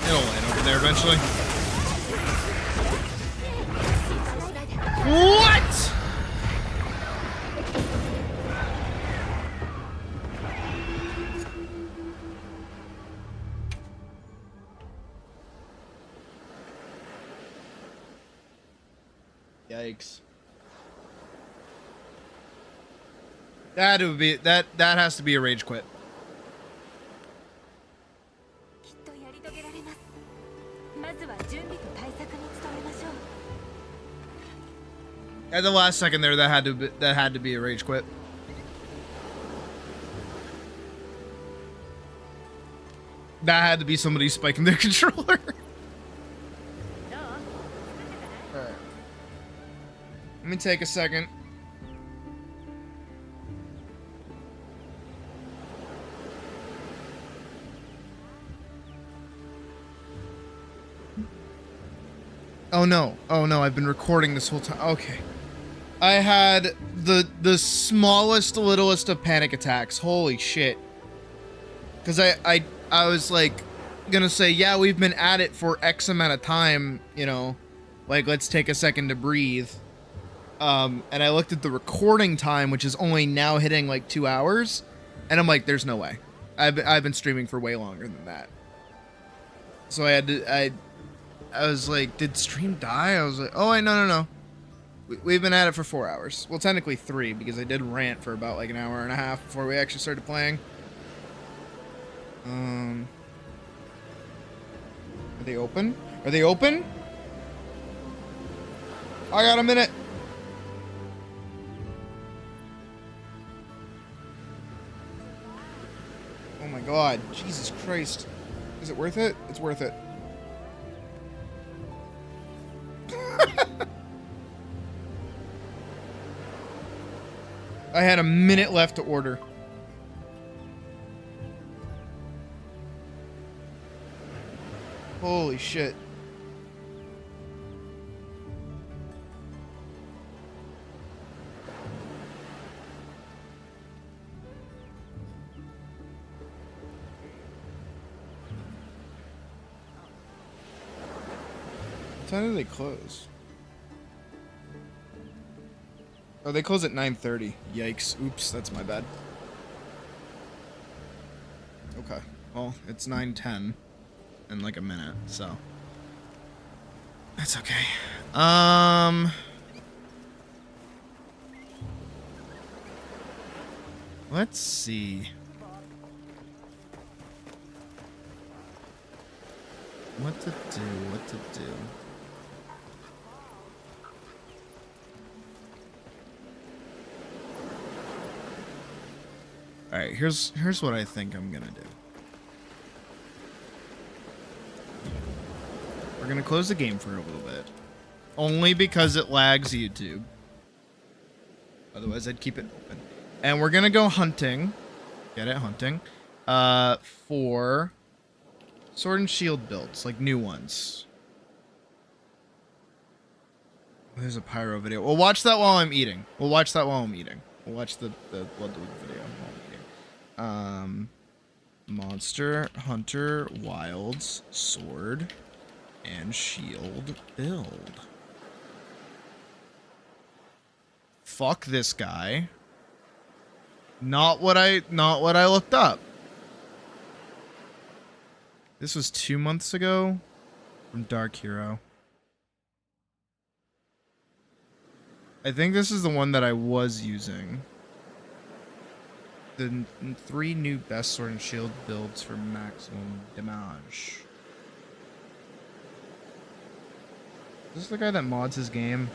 It'll land over there eventually. What? Yikes. That would be that has to be a rage quit. きっとやり遂げられます。まずは準備と対 At the last second there, that had to be a rage quit. That had to be somebody spiking their controller. Alright. Let me take a second. Oh no, I've been recording this whole time. Okay. I had the smallest, littlest of panic attacks. Holy shit. Because I was like gonna say, yeah, we've been at it for X amount of time, you know, like let's take a second to breathe. And I looked at the recording time, which is only now hitting like 2 hours, and I'm like, there's no way. I've been streaming for way longer than that. So I had to I was like, did stream die? I was like, oh wait, no. We've been at it for 4 hours. Well, technically 3, because I did rant for about like an hour and a half before we actually started playing. Are they open? Are they open? I got a minute. Oh my god. Jesus Christ. Is it worth it? It's worth it. I had a minute left to order. Holy shit. What time do they close? Oh, they close at 9:30. Yikes. Oops, that's my bad. Okay. Well, it's 9:10 in like a minute, so that's okay. Let's see. What to do. Alright, here's what I think I'm gonna do. We're gonna close the game for a little bit. Only because it lags YouTube. Otherwise I'd keep it open. And we're gonna go hunting. Get it? Hunting. For sword and shield builds, like new ones. There's a pyro video. We'll watch that while I'm eating. We'll watch the Blood League video while I'm eating. Monster Hunter Wilds sword and shield build. Fuck this guy. Not what I looked up. This was 2 months ago from Dark Hero. I think this is the one that I was using. The 3 new best sword and shield builds for maximum damage. Is this the guy that mods his game?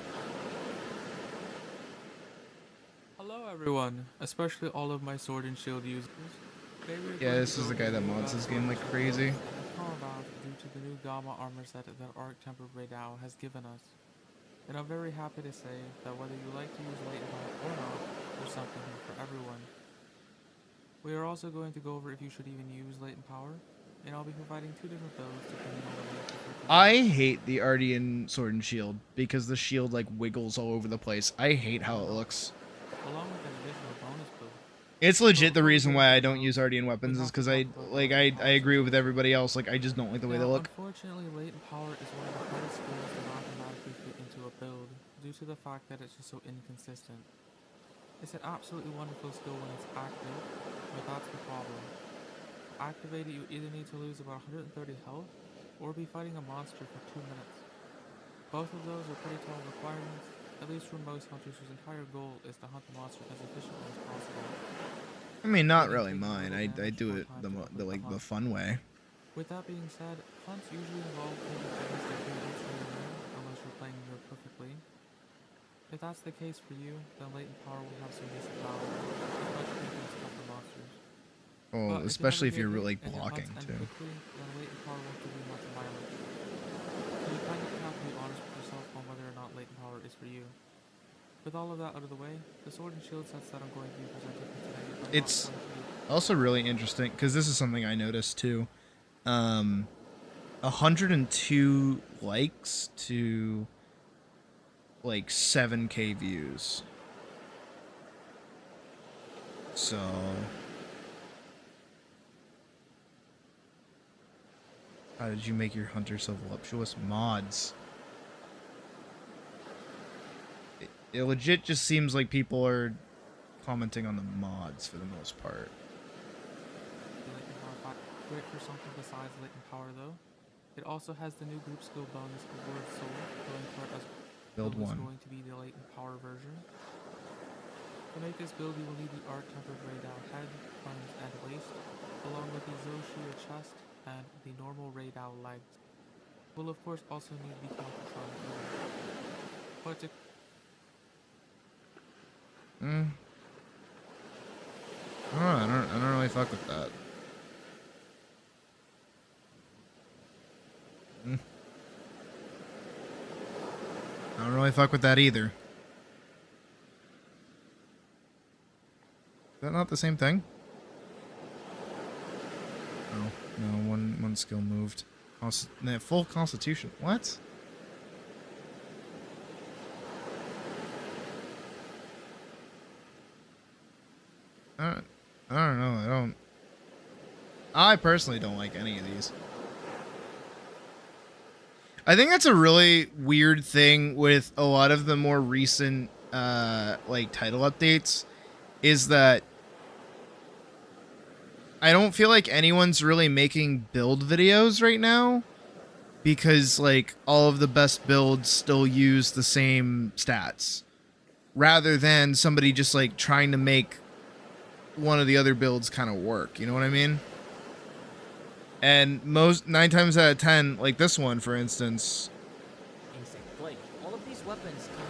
Hello everyone, especially all of my sword and shield users. Yeah, this is the guy that mods his game like crazy. Due to the new Gamma armor set that Arc Temper Radao has given us. And I'm very happy to say that whether you like to use latent power or not, there's something here for everyone. We are also going to go over if you should even use latent power, and I'll be providing 2 different builds depending on the way you prefer to I hate the Ardian sword and shield because the shield like wiggles all over the place. I hate how it looks. along with an additional bonus build. It's legit the reason why I don't use Ardian weapons is because I agree with everybody else. Like I just don't like the way they look. Unfortunately, latent power is one of the hardest skills to automatically fit into a build due to the fact that it's just so inconsistent. It's an absolutely wonderful skill when it's active, but that's the problem. To activate it, you either need to lose about 130 health, or be fighting a monster for 2 minutes. Both of those are pretty tall requirements, at least for most hunters whose entire goal is to hunt the monster as efficiently as possible. I mean, not really mine. I do it the fun way. With that being said, hunts usually involve taking items that can be unless you're playing perfectly. If that's the case for you, then latent power will have some decent value, especially against tougher monsters. Oh, But especially if if you you're never really get hit and your blocking hunts end too. quickly, then latent power won't give you much mileage. So you kind of have to be honest with yourself on whether or not latent power is for you. With all of that out of the way, the sword and shield sets that I'm going to be presenting for today are not It's going to be also really interesting because this is something I noticed too. 102 likes to like 7K views. So how did you make your hunter so voluptuous? Mods. It legit just seems like people are commenting on the mods for the most part. latent power back. Great for something besides latent power though. It also has the new group skill bonus of Word Soul, going for it as Build is one. going to be the latent power version. To make this build, you will need the art tempered Raydal head, arms, and waist, along with the Zoshia chest and the normal Raydal legs. You will of course also need the Countertron too. But to I don't really fuck with that. I don't really fuck with that either. Is that not the same thing? Oh, no, one skill moved. Full constitution. What? I don't know. I personally don't like any of these. I think that's a really weird thing with a lot of the more recent like title updates is that I don't feel like anyone's really making build videos right now because like all of the best builds still use the same stats rather than somebody just like trying to make one of the other builds kind of work, you know what I mean? And 9 times out of 10, like this one for instance, Insect Blade. All of these weapons come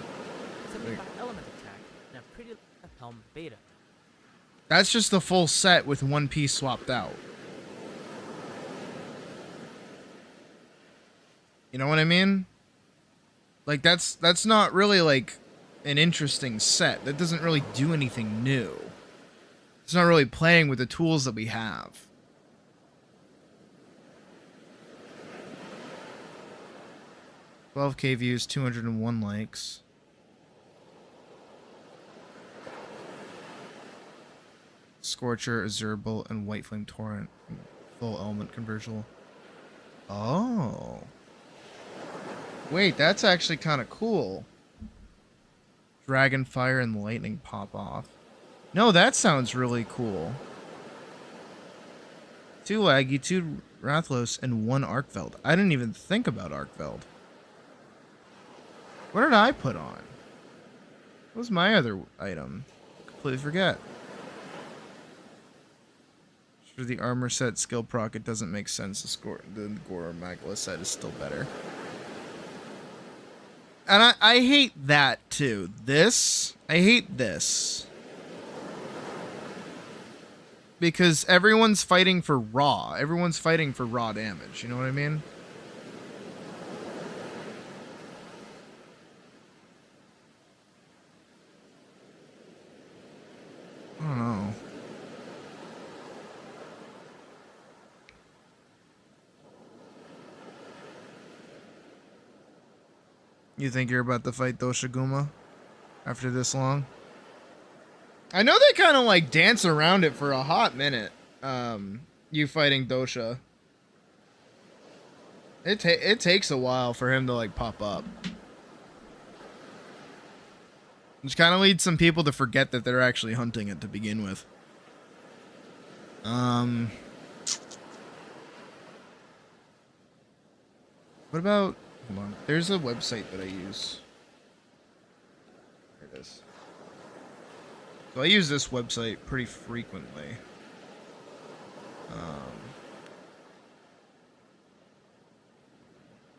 75 element attack and a pretty helm beta. that's just the full set with one piece swapped out. You know what I mean? Like that's not really like an interesting set. That doesn't really do anything new. It's not really playing with the tools that we have. $12K views, 201 likes. Scorcher, Azurable, and White Flame Torrent. Full element conversion. Oh. Wait, that's actually kind of cool. Dragonfire and Lightning pop off. No, that sounds really cool. 2 Laggy, 2 Rathlos, and 1 Arkveld. I didn't even think about Arkveld. What did I put on? What was my other item? Completely forget. For the armor set skill proc, it doesn't make sense. The Gora Magla set is still better. And I hate that too. I hate this. Because everyone's fighting for raw. Everyone's fighting for raw damage. You know what I mean? I don't know. You think you're about to fight Doshiguma after this long? I know they kind of like dance around it for a hot minute. You fighting Dosha. It takes a while for him to like pop up. Which kind of leads some people to forget that they're actually hunting it to begin with. What about... Hold on. There's a website that I use. There it is. So I use this website pretty frequently.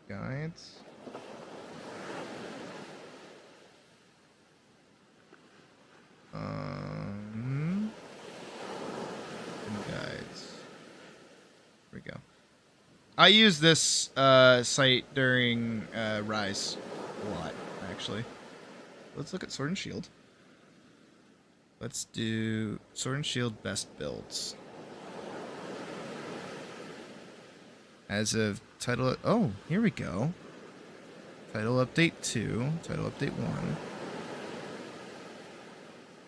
Guides. I use this site during Rise a lot, actually. Let's look at Sword and Shield. Let's do Sword and Shield best builds. As of title, oh, here we go. Title update 2, title update 1.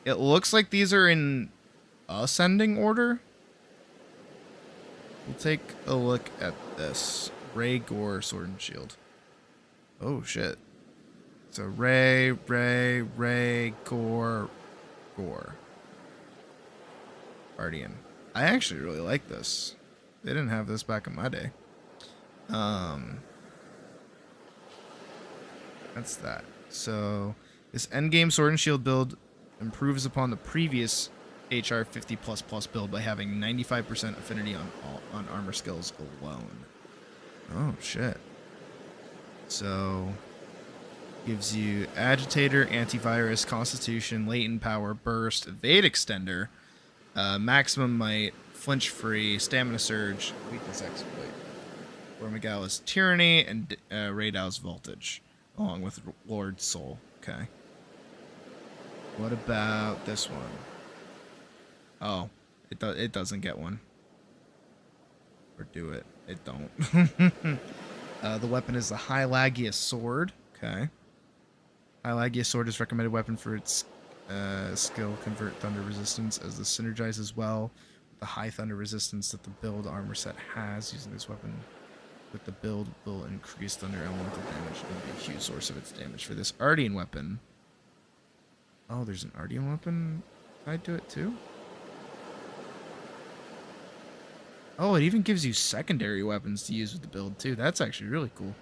It looks like these are in ascending order. We'll take a look at this. Ray, Gore, Sword and Shield. Oh shit. So Ray, Gore, Gore. Guardian. I actually really like this. They didn't have this back in my day. That's that. So this endgame Sword and Shield build improves upon the previous HR 50++ build by having 95% affinity on armor skills alone. Oh shit. So gives you agitator, antivirus, constitution, latent power, burst, evade extender, maximum might, flinch free, stamina surge, weakness exploit. Ormagalla's tyranny and Raydow's voltage, along with Lord Soul. Okay. What about this one? Oh, it doesn't get one. Or do it? It don't. The weapon is the Hylagia sword. Okay. Hylagia sword is recommended weapon for its skill convert thunder resistance, as this synergizes well with the high thunder resistance that the build armor set has. Using this weapon with the build will increase thunder elemental damage and be a huge source of its damage. For this Ardian weapon, oh, there's an Ardian weapon tied to it too. Oh, it even gives you secondary weapons to use with the build too. That's actually really cool.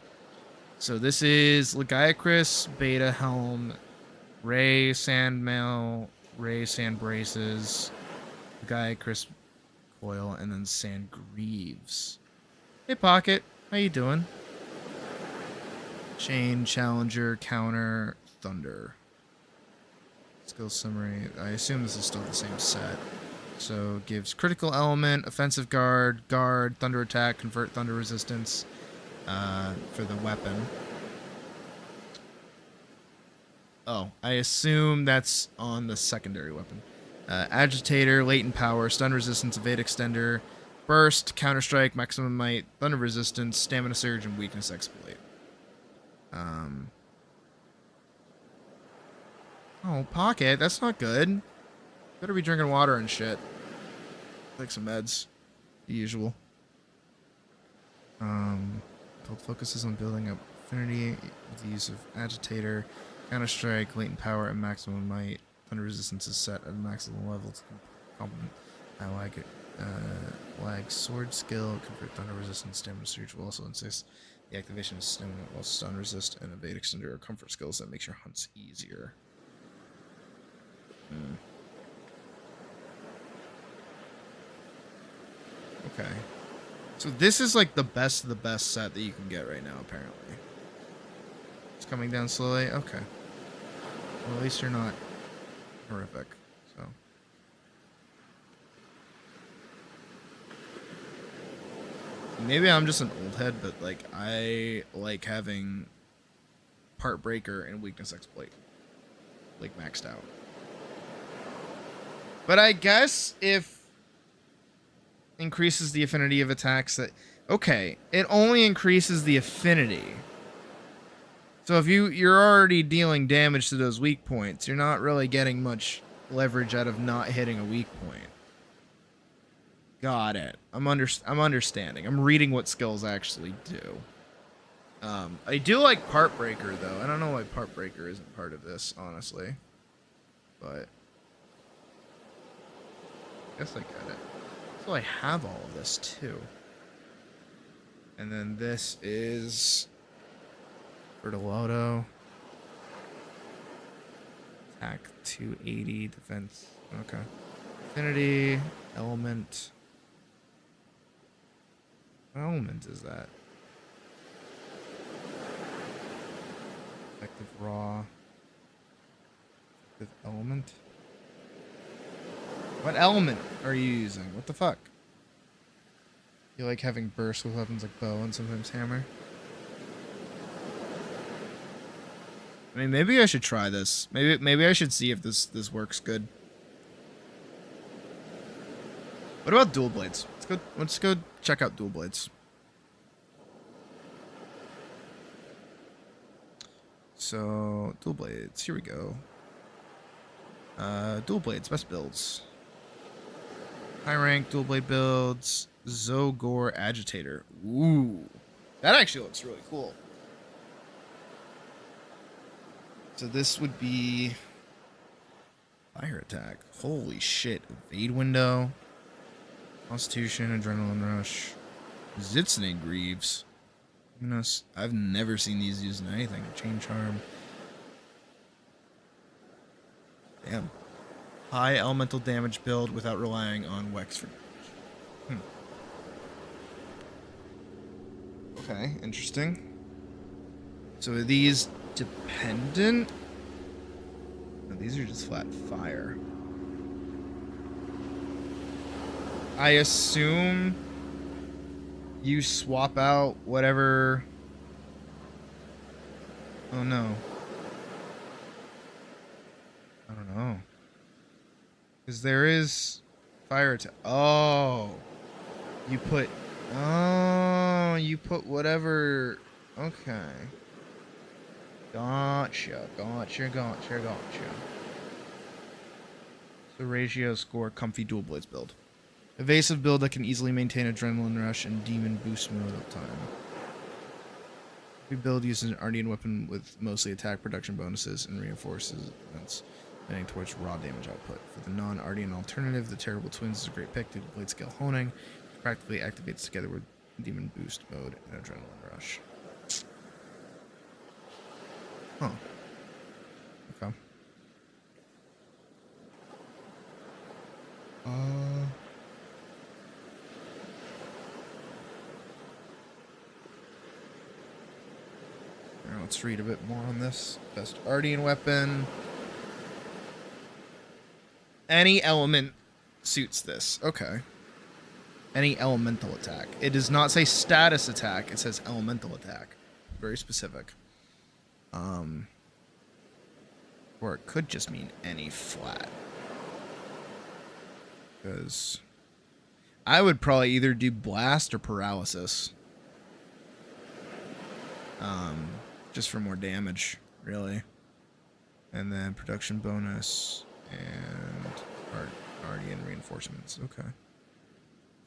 So this is Legiacris, Beta Helm, Ray Sandmail, Ray Sand Braces, Legiacris Coil, and then Sand Greaves. Hey Pocket, how you doing? Chain, Challenger, Counter, Thunder. Skill summary. I assume this is still the same set. So gives critical element, offensive guard, thunder attack, convert thunder resistance for the weapon. Oh, I assume that's on the secondary weapon. Agitator, latent power, stun resistance, evade extender, burst, counter strike, maximum might, thunder resistance, stamina surge, and weakness exploit. Oh, Pocket, that's not good. Better be drinking water and shit. Take some meds. The usual. Build focuses on building up affinity with the use of agitator, counter strike, latent power, and maximum might. Thunder resistance is set at a maximum level to complement lag sword skill, convert thunder resistance, stamina surge will also insist the activation of stamina while stun resist and evade extender are comfort skills that makes your hunts easier. Okay. So this is like the best of the best set that you can get right now, apparently. It's coming down slowly? Okay. Well, at least you're not horrific, so. Maybe I'm just an old head, but like I like having part breaker and weakness exploit like maxed out. But I guess if increases the affinity of attacks that... Okay, it only increases the affinity. So if you're already dealing damage to those weak points, you're not really getting much leverage out of not hitting a weak point. Got it. I'm understanding. I'm reading what skills actually do. I do like Part Breaker, though. I don't know why Part Breaker isn't part of this, honestly. But I guess I get it. So I have all of this, too. And then this is Bertolotto. Attack 280, defense. Okay. Affinity, element. What element is that? Effective raw. Effective element? What element are you using? What the fuck? You like having bursts with weapons like bow and sometimes hammer. I mean, maybe I should try this. Maybe I should see if this works good. What about dual blades? Let's go check out dual blades. So, dual blades, here we go. Dual blades, best builds. High rank dual blade builds. Zogor Agitator. Ooh. That actually looks really cool. So this would be fire attack. Holy shit. Evade window. Constitution, adrenaline rush. Zitsune Greaves. I've never seen these used in anything. Chain charm. Damn. High elemental damage build without relying on Wex for damage. Okay, interesting. So are these dependent? No, these are just flat fire. I assume you swap out whatever. Oh no. I don't know. Because there is fire attack. Oh. You put. Oh, you put whatever. Okay. Gotcha. Seregios score comfy dual blades build. Evasive build that can easily maintain adrenaline rush and demon boost mode uptime. We build uses an Ardean weapon with mostly attack production bonuses and reinforces events, heading towards raw damage output. For the non-Ardean alternative, the Terrible Twins is a great pick due to blade scale honing, which practically activates together with demon boost mode and adrenaline rush. Huh. Okay. Let's read a bit more on this. Best Ardean weapon. Any element suits this. Okay. Any elemental attack. It does not say status attack. It says elemental attack. Very specific. Or it could just mean any flat. Because I would probably either do blast or paralysis. Just for more damage, really. And then production bonus and Guardian reinforcements. Okay.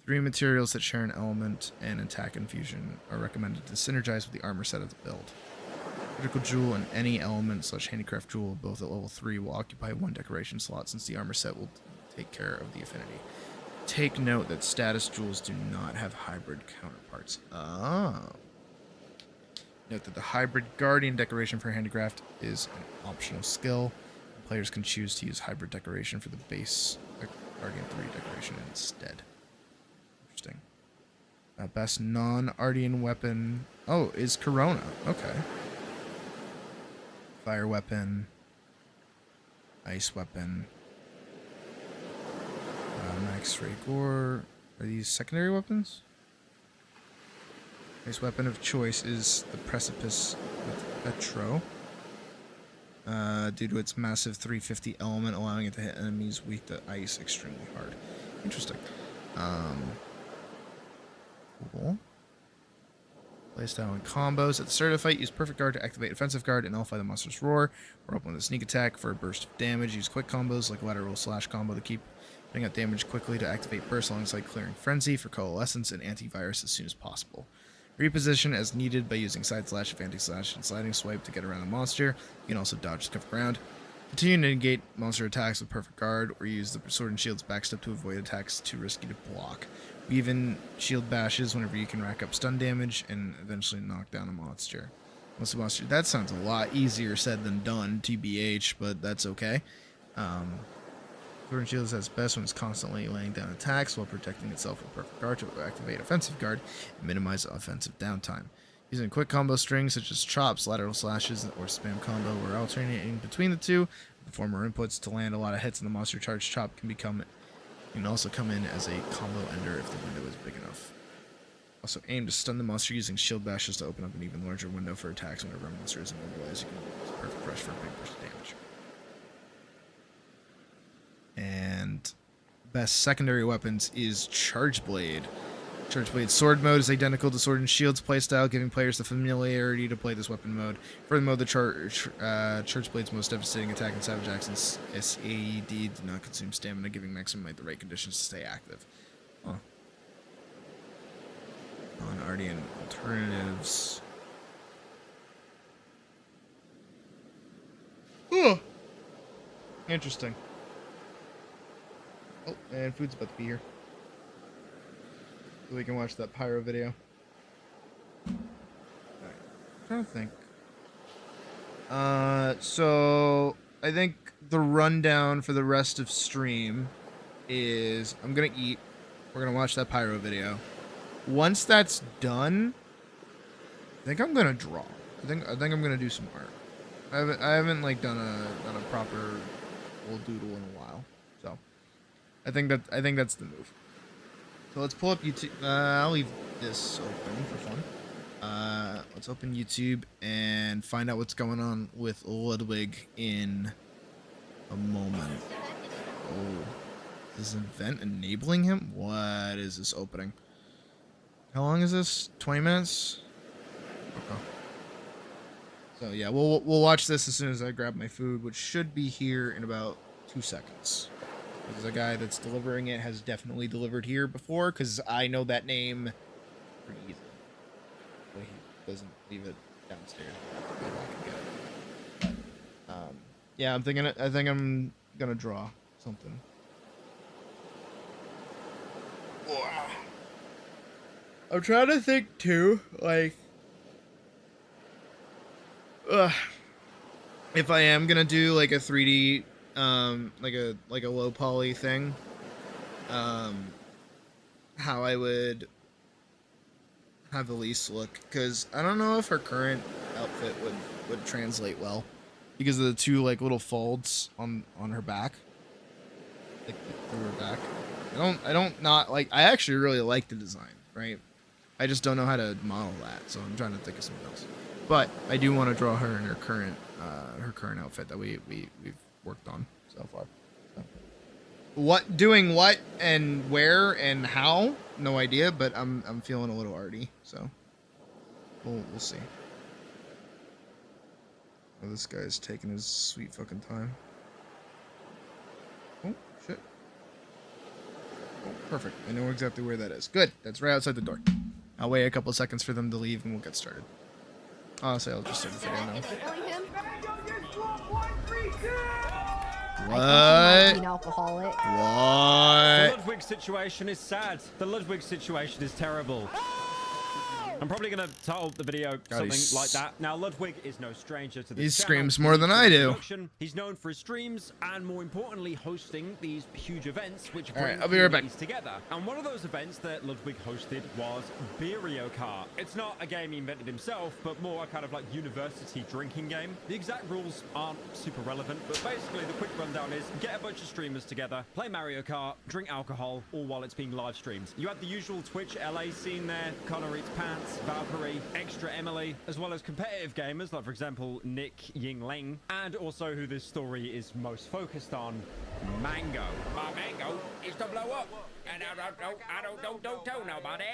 3 materials that share an element and attack infusion are recommended to synergize with the armor set of the build. Critical Jewel and any element / handicraft jewel, both at level 3, will occupy 1 decoration slot since the armor set will take care of the affinity. Take note that status jewels do not have hybrid counterparts. Oh. Note that the hybrid Guardian decoration for handicraft is an optional skill. Players can choose to use hybrid decoration for the base Guardian 3 decoration instead. Interesting. Best non-Ardean weapon. Oh, is Corona. Okay. Fire weapon. Ice weapon. Max Ray Gore. Are these secondary weapons? His weapon of choice is the Precipice with Petro. Due to its massive 350 element, allowing it to hit enemies weak to ice extremely hard. Interesting. Cool. Playstyle and combos. At the start of the fight, use Perfect Guard to activate Offensive Guard and nullify the monster's roar, or open with a sneak attack for a burst of damage. Use quick combos like lateral slash combo to keep putting out damage quickly to activate burst alongside clearing Frenzy for coalescence and antivirus as soon as possible. Reposition as needed by using side slash, advantage slash, and sliding swipe to get around a monster. You can also dodge to cover ground. Continue to negate monster attacks with Perfect Guard, or use the Sword and Shield's backstep to avoid attacks too risky to block. Weave in shield bashes whenever you can rack up stun damage and eventually knock down a monster. That sounds a lot easier said than done, TBH, but that's okay. Sword and Shield has best when it's constantly laying down attacks while protecting itself with Perfect Guard to activate Offensive Guard and minimize offensive downtime. Using quick combo strings such as chops, lateral slashes, or spam combo, or alternating between the two, the former inputs to land a lot of hits in the monster charge chop can also come in as a combo ender if the window is big enough. Also aim to stun the monster using shield bashes to open up an even larger window for attacks whenever a monster is immobilized. You can use perfect crush for a big burst of damage. And best secondary weapons is Charge Blade. Charge Blade's sword mode is identical to Sword and Shield's playstyle, giving players the familiarity to play this weapon mode. Furthermore, the Charge Blade's most devastating attack in Savage Accent's SAED did not consume stamina, giving maximum might the right conditions to stay active. Huh. On Ardian alternatives. Oh, interesting. Oh, and food's about to be here. So we can watch that pyro video. Alright, I'm trying to think. So I think the rundown for the rest of stream is I'm gonna eat. We're gonna watch that pyro video. Once that's done, I think I'm gonna draw. I think I'm gonna do some art. I haven't like done a proper old doodle in a while, so I think that's the move. So let's pull up YouTube. I'll leave this open for fun. Let's open YouTube and find out what's going on with Ludwig in a moment. Oh, is this event enabling him? What is this opening? How long is this? 20 minutes? Okay. So yeah, we'll watch this as soon as I grab my food, which should be here in about 2 seconds. Because the guy that's delivering it has definitely delivered here before, because I know that name pretty easily. So he doesn't leave it downstairs. Go back and get it. But, yeah, I think I'm gonna draw something. I'm trying to think too, like, if I am gonna do like a 3D, like a low poly thing, how I would have Elise look, because I don't know if her current outfit would translate well, because of the two like little folds on her back, like through her back. I actually really like the design, right? I just don't know how to model that, so I'm trying to think of something else. But I do want to draw her in her current outfit that we've worked on so far. So. Doing what and where and how? No idea, but I'm feeling a little arty, so we'll see. Oh, this guy's taking his sweet fucking time. Oh shit. Oh, perfect. I know exactly where that is. Good. That's right outside the door. I'll wait a couple seconds for them to leave and we'll get started. Honestly, I'll just start the video now. What? Alcoholic. The What? Ludwig situation is sad. The Ludwig situation is terrible. I'm probably going to title the video something like that. Now, Ludwig is no stranger to this He channel. screams more than I do. He's known for his streams and, more importantly, hosting these huge events which All right, bring I'll be right back. communities together. And one of those events that Ludwig hosted was Beerio Kart. It's not a game he invented himself, but more a kind of like university drinking game. The exact rules aren't super relevant, but basically the quick rundown is get a bunch of streamers together, play Mario Kart, drink alcohol, all while it's being live streamed. You had the usual Twitch LA scene there, Connor Eats Pants, Valkyrie, Extra Emily, as well as competitive gamers like, for example, Nick Ying Ling, and also who this story is most focused on, Mango. My Mango is to blow up. And I don't tell nobody.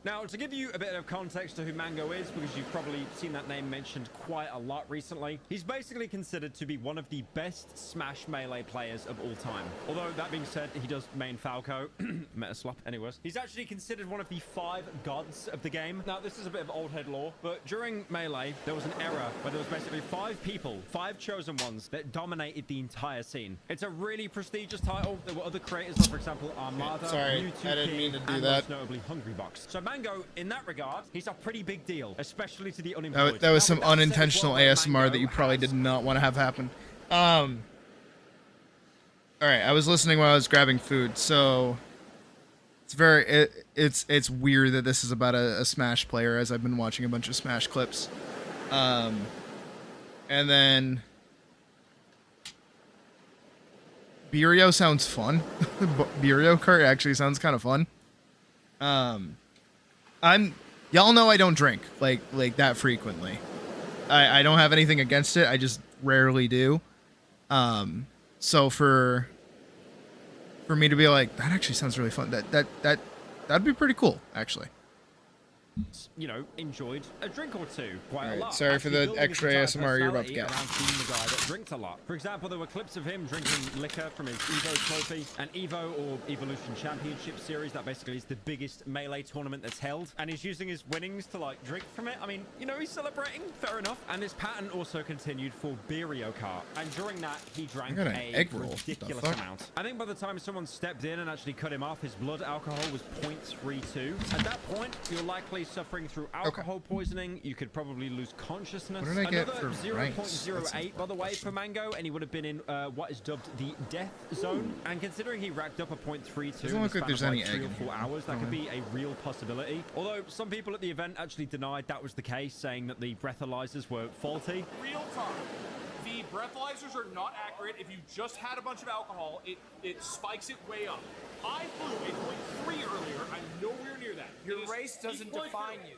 Now, to give you a bit of context to who Mango is, because you've probably seen that name mentioned quite a lot recently, he's basically considered to be one of the best Smash Melee players of all time. Although, that being said, he does main Falco. Meta slap, anyways. He's actually considered one of the 5 gods of the game. Now, this is a bit of old head lore, but during Melee, there was an era where there was basically 5 people, 5 chosen ones, that dominated the entire scene. It's a really prestigious title. There were other creators, like, for example, Armada, Sorry, YouTube I didn't King, mean to do and that. most notably Hungrybox. So Mango, in that regard, he's a pretty big deal, especially to the unemployed. That was some Now, with that said, unintentional as well, ASMR Mango that you probably has- did not want to have happen. All right, I was listening while I was grabbing food, so it's weird that this is about a Smash player, as I've been watching a bunch of Smash clips, and then Beerio sounds fun. Beerio Kart actually sounds kind of fun. Y'all know I don't drink like that frequently. I don't have anything against it. I just rarely do. So for me to be like, that actually sounds really fun. That'd be pretty cool, actually. You know, enjoyed a drink or two quite All a right, lot. sorry for Actually the building his extra entire ASMR you're about to personality get. around being the guy that drinks a lot. For example, there were clips of him drinking liquor from his Evo trophy, an Evo or Evolution Championship series that basically is the biggest melee tournament that's held, and he's using his winnings to like drink from it. I mean, you know, he's celebrating, fair enough. And this pattern also continued for Beerio Kart, and during that he drank got an a egg roll. ridiculous The fuck? amount. I think by the time someone stepped in and actually cut him off, his blood alcohol was 0.32. At that point, you're likely suffering through alcohol poisoning. You could probably lose consciousness. What did I get Another for ranks? 0.08, by the way, for Mango, and he would have been in what is dubbed the death zone. And considering he racked up a 0.32 Doesn't in look the like span there's of any like egg 3 or in 4 here. hours, that could Oh. be a real possibility. Although some people at the event actually denied that was the case, saying that the breathalyzers were faulty. Real time. The breathalyzers are not accurate. If you just had a bunch of alcohol, it spikes it way up. I flew a 0.3 earlier. I'm nowhere near that. Your race doesn't define you.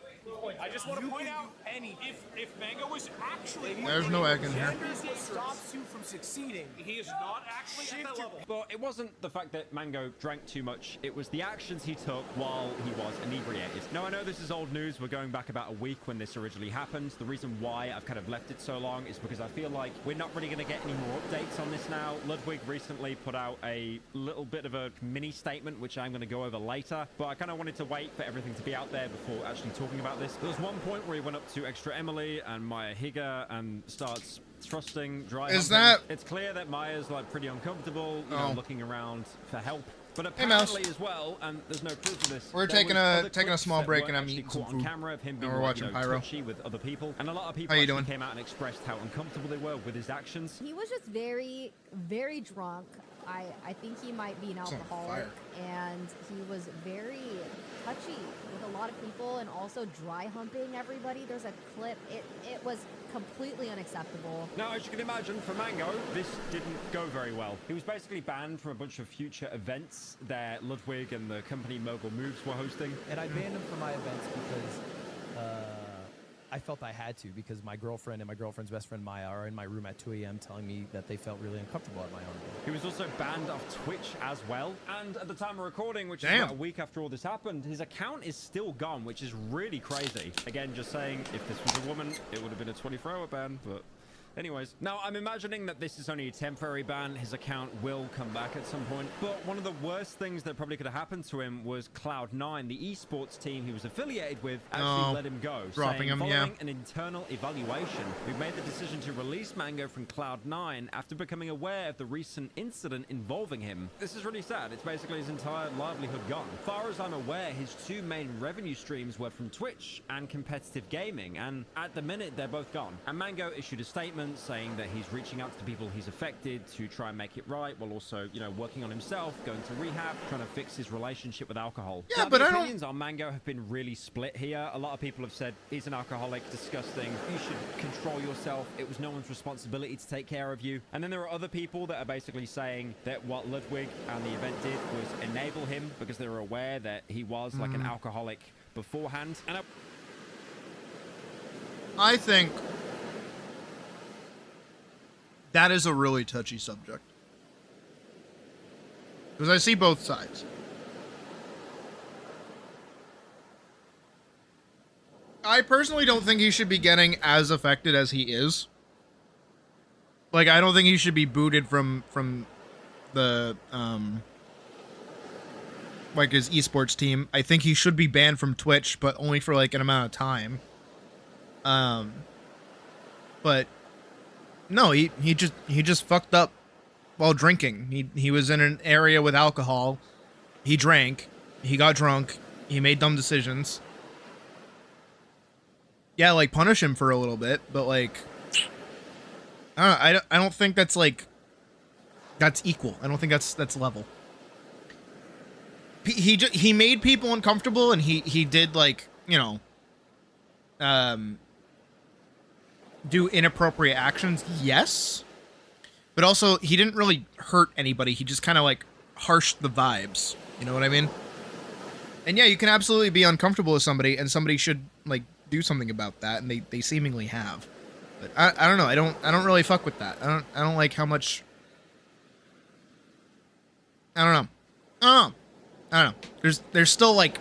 I just want to point out, if Mango was actually... There's no egg in here. Gender is what stops you from succeeding. He is not actually at that level. But it wasn't the fact that Mango drank too much, it was the actions he took while he was inebriated. Now, I know this is old news. We're going back about a week when this originally happened. The reason why I've kind of left it so long is because I feel like we're not really going to get any more updates on this now. Ludwig recently put out a little bit of a mini statement, which I'm going to go over later, but I kind of wanted to wait for everything to be out there before actually talking about this. There was one point where he went up to Extra Emily and Maya Higa and starts thrusting, dry Is humping. that- It's clear that Maya's like pretty uncomfortable, you know, looking around for help. But Hey, Mouse. apparently as well, and there's no proof of this. We're there taking was a- other taking a clips small that break weren't and I'm actually eating some caught on food. camera of him And being we're like, watching you know, Pyro. touchy with other people, and a lot of people How you actually doing? came out and expressed how uncomfortable they were with his actions. He was just very, very drunk. I think he might be an It's on alcoholic, fire. and he was very touchy with a lot of people, and also dry humping everybody. There's a clip. It was completely unacceptable. Now, as you can imagine, for Mango, this didn't go very well. He was basically banned from a bunch of future events that Ludwig and the company Mogul Moves were hosting. And I banned him from my events because I felt I had to, because my girlfriend and my girlfriend's best friend Maya are in my room at 2 a.m. telling me that they felt really uncomfortable at my own room. He was also banned off Twitch as well. And at the time of recording, which is Damn. about a week after all this happened, his account is still gone, which is really crazy. Again, just saying, if this was a woman, it would have been a 24-hour ban, but... Anyways, now I'm imagining that this is only a temporary ban. His account will come back at some point. But one of the worst things that probably could have happened to him was Cloud9, the esports team he was affiliated with, actually let him go. Dropping saying, him, following yeah. an internal evaluation, we've made the decision to release Mango from Cloud9 after becoming aware of the recent incident involving him. This is really sad. It's basically his entire livelihood gone. As far as I'm aware, his two main revenue streams were from Twitch and competitive gaming, and at the minute, they're both gone. And Mango issued a statement saying that he's reaching out to the people he's affected to try and make it right, while also, you know, working on himself, going to rehab, trying to fix his relationship with alcohol. Yeah, Now, but the I don't- opinions on Mango have been really split here. A lot of people have said he's an alcoholic, disgusting, you should control yourself, it was no one's responsibility to take care of you. And then there are other people that are basically saying that what Ludwig and the event did was enable him because they were aware that he was like an alcoholic beforehand. And I think that is a really touchy subject. Because I see both sides. I personally don't think he should be getting as affected as he is. Like, I don't think he should be booted from the like his esports team. I think he should be banned from Twitch, but only for like an amount of time. But no, he just fucked up while drinking. He was in an area with alcohol. He drank. He got drunk. He made dumb decisions. Yeah, like punish him for a little bit, but like I don't think that's like that's equal. I don't think that's level. He made people uncomfortable, and he did, like, you know, do inappropriate actions, yes, but also he didn't really hurt anybody. He just kind of like harshed the vibes, you know what I mean? And yeah, you can absolutely be uncomfortable with somebody, and somebody should like do something about that, and they seemingly have. But I don't know. I don't really fuck with that. I don't like how much. I don't know. I don't know. There's still like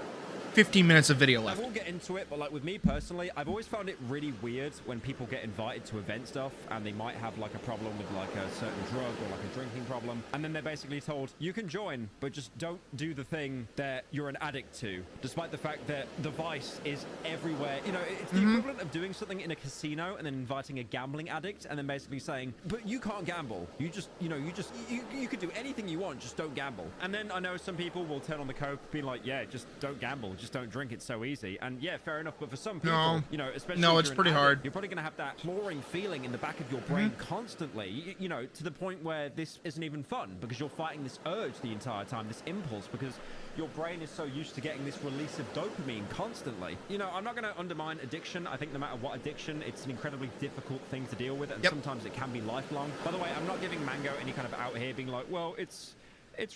15 minutes of video I left. won't get into it, but like with me personally, I've always found it really weird when people get invited to event stuff and they might have like a problem with like a certain drug or like a drinking problem, and then they're basically told you can join, but just don't do the thing that you're an addict to, despite the fact that the vice is everywhere. You know, it's the equivalent of doing something in a casino and then inviting a gambling addict and then basically saying, but you can't gamble. You just, you know, you could do anything you want, just don't gamble. And then I know some people will turn on the coke, being like, yeah, just don't gamble, just don't drink, it's so easy. And yeah, fair enough, but for some people, you know, especially if it's you're an pretty addict, hard. you're probably going to have that clawing feeling in the back of your brain constantly, you know, to the point where this isn't even fun because you're fighting this urge the entire time, this impulse, because your brain is so used to getting this release of dopamine constantly. You know, I'm not going to undermine addiction. I think no matter what addiction, it's an incredibly difficult thing to deal with, and sometimes it can be lifelong. By the way, I'm not giving Mango any kind of out here being like, well, it's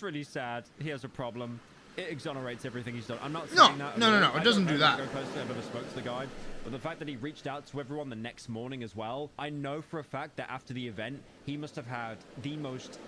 really sad, he has a problem, it exonerates everything he's done. I'm not saying that. No. It doesn't do that. Personally, I've never spoke to the guy, but the fact that he reached out to everyone the next morning as well, I know for a fact that after the event, he must have had the most